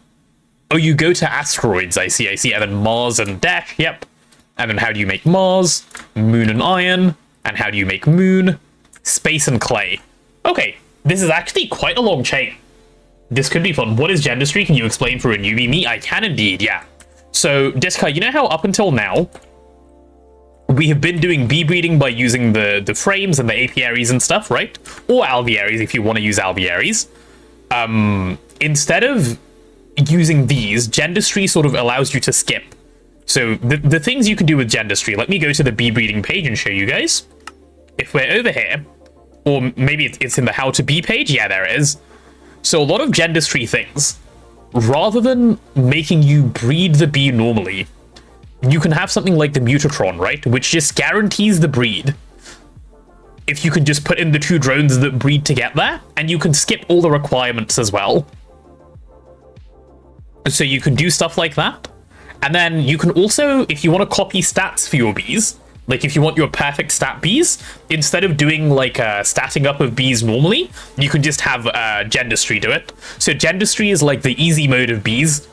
Oh, you go to asteroids, I see. And then Mars and Dash, yep. And then how do you make Mars? Moon and Iron. And how do you make Moon? Space and Clay. Okay, this is actually quite a long chain. This could be fun. What is Gendustry? Can you explain for a newbie? Me? I can indeed, yeah. So, Disca, you know how up until now, we have been doing bee breeding by using the frames and the apiaries and stuff, right? Or alvearies if you want to use alvearies. Instead of using these, Gendustry sort of allows you to skip. So the things you can do with Gendustry, let me go to the bee breeding page and show you guys. If we're over here, or maybe it's in the how to bee page, yeah, there it is. So a lot of Gendustry things, rather than making you breed the bee normally, you can have something like the Mutatron, right? Which just guarantees the breed. If you can just put in the 2 drones that breed to get there, and you can skip all the requirements as well. So you can do stuff like that. And then you can also, if you want to copy stats for your bees, like if you want your perfect stat bees, instead of doing like statting up of bees normally, you can just have Gendustry do it. So Gendustry is like the easy mode of bees.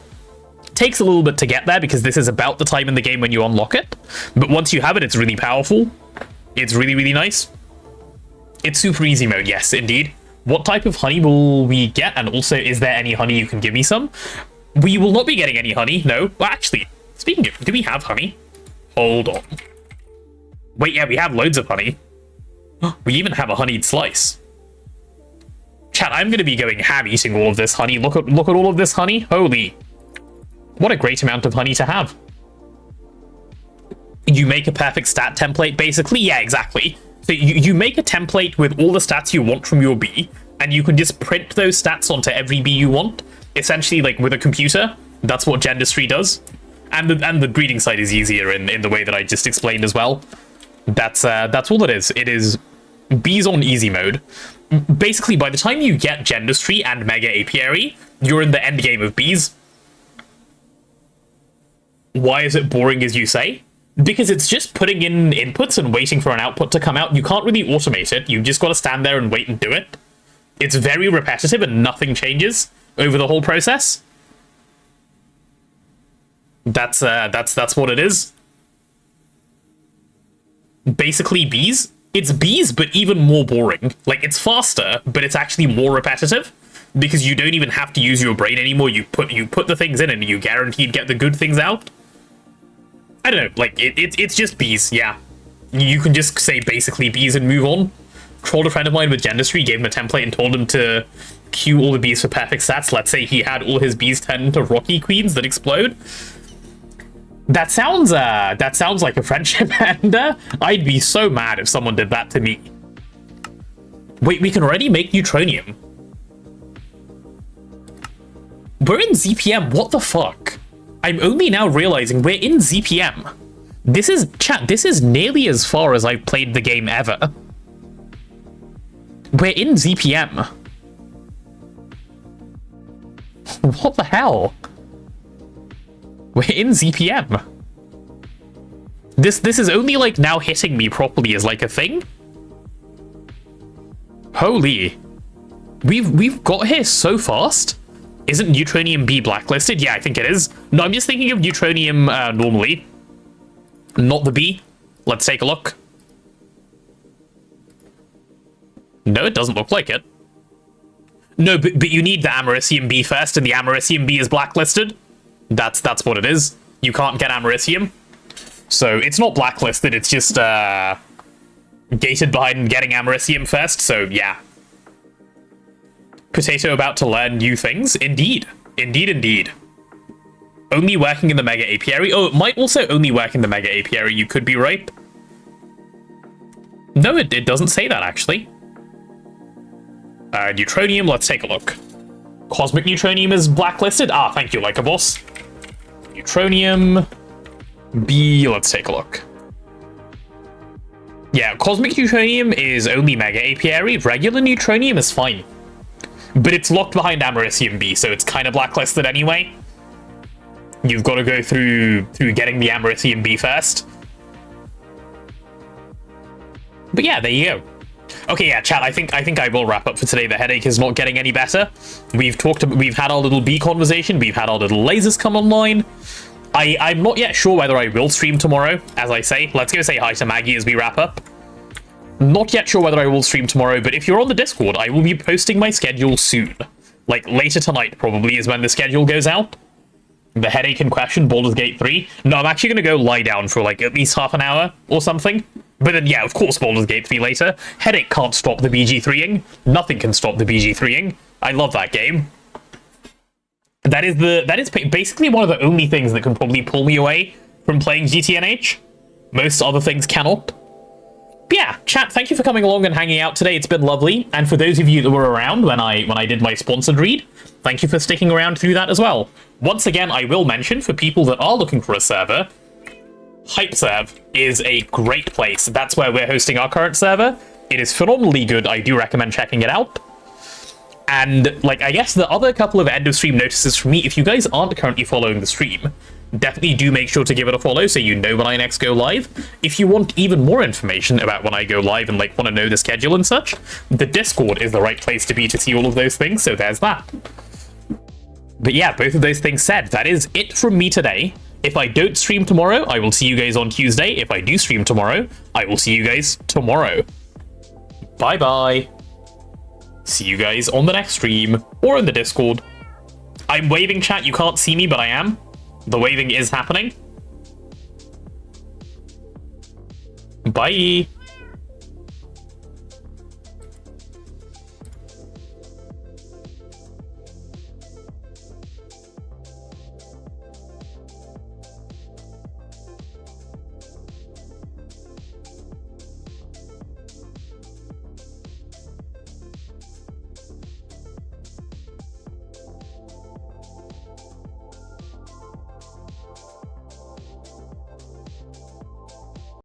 Takes a little bit to get there because this is about the time in the game when you unlock it. But once you have it, it's really powerful. It's really, really nice. It's super easy mode, yes, indeed. What type of honey will we get? And also, is there any honey you can give me some? We will not be getting any honey, no. Well, actually, speaking of, do we have honey? Hold on. Wait, yeah, we have loads of honey. We even have a honeyed slice. Chat, I'm going to be going ham eating all of this honey. Look at all of this honey. Holy. What a great amount of honey to have. You make a perfect stat template, basically. Yeah, exactly. So you make a template with all the stats you want from your bee, and you can just print those stats onto every bee you want. Essentially, like with a computer. That's what Gendustry does. And the breeding side is easier in the way that I just explained as well. That's all it is. It is bees on easy mode. Basically, by the time you get Gendustry and Mega Apiary, you're in the end game of bees. Why is it boring, as you say? Because it's just putting in inputs and waiting for an output to come out. You can't really automate it. You just got to stand there and wait and do it. It's very repetitive and nothing changes over the whole process. That's what it is. Basically bees. It's bees, but even more boring. Like, it's faster, but it's actually more repetitive. Because you don't even have to use your brain anymore. You put the things in and you guaranteed get the good things out. I don't know, like, it's just bees, yeah. You can just say basically bees and move on. Trolled a friend of mine with Gendustry, gave him a template and told him to queue all the bees for perfect stats. Let's say he had all his bees turn into Rocky Queens that explode. That sounds like a friendship ender. I'd be so mad if someone did that to me. Wait, we can already make Neutronium. We're in ZPM, what the fuck? I'm only now realizing we're in ZPM. This is nearly as far as I've played the game ever. We're in ZPM. What the hell? We're in ZPM. This is only like now hitting me properly as like a thing. Holy. We've got here so fast. Isn't Neutronium B blacklisted? Yeah, I think it is. No, I'm just thinking of Neutronium normally. Not the B. Let's take a look. No, it doesn't look like it. No, but you need the Americium B first, and the Americium B is blacklisted. That's what it is. You can't get Americium. So it's not blacklisted, it's just gated behind getting Americium first, so yeah. Potato about to learn new things? Indeed. Indeed. Only working in the Mega Apiary? Oh, it might also only work in the Mega Apiary, you could be right. No, it doesn't say that, actually. Neutronium, let's take a look. Cosmic Neutronium is blacklisted? Ah, thank you, Like a Boss. Neutronium B, let's take a look. Yeah, Cosmic Neutronium is only Mega Apiary. Regular Neutronium is fine. But it's locked behind Americium B, so it's kind of blacklisted anyway. You've got to go through getting the Americium B first. But yeah, there you go. Okay, yeah, chat, I think I will wrap up for today. The headache is not getting any better. We've had our little bee conversation. We've had our little lasers come online. I'm not yet sure whether I will stream tomorrow, as I say. Let's go say hi to Maggie as we wrap up. Not yet sure whether I will stream tomorrow, but if you're on the Discord, I will be posting my schedule soon. Like, later tonight, probably, is when the schedule goes out. The headache in question, Baldur's Gate 3. No, I'm actually going to go lie down for, like, at least half an hour or something. But then, yeah, of course, Baldur's Gate 3 later. Headache can't stop the BG3ing. Nothing can stop the BG3ing. I love that game. That is basically one of the only things that can probably pull me away from playing GTNH. Most other things cannot. But yeah, chat, thank you for coming along and hanging out today. It's been lovely. And for those of you that were around when I did my sponsored read, thank you for sticking around through that as well. Once again, I will mention, for people that are looking for a server, HypeServe is a great place. That's where we're hosting our current server. It is phenomenally good. I do recommend checking it out. And, like, I guess the other couple of end-of-stream notices from me, if you guys aren't currently following the stream, definitely do make sure to give it a follow so you know when I next go live. If you want even more information about when I go live and like want to know the schedule and such, the Discord is the right place to be to see all of those things, so there's that. But yeah, both of those things said, that is it from me today. If I don't stream tomorrow, I will see you guys on Tuesday. If I do stream tomorrow, I will see you guys tomorrow. Bye-bye. See you guys on the next stream or in the Discord. I'm waving, chat. You can't see me, but I am. The waving is happening. Bye.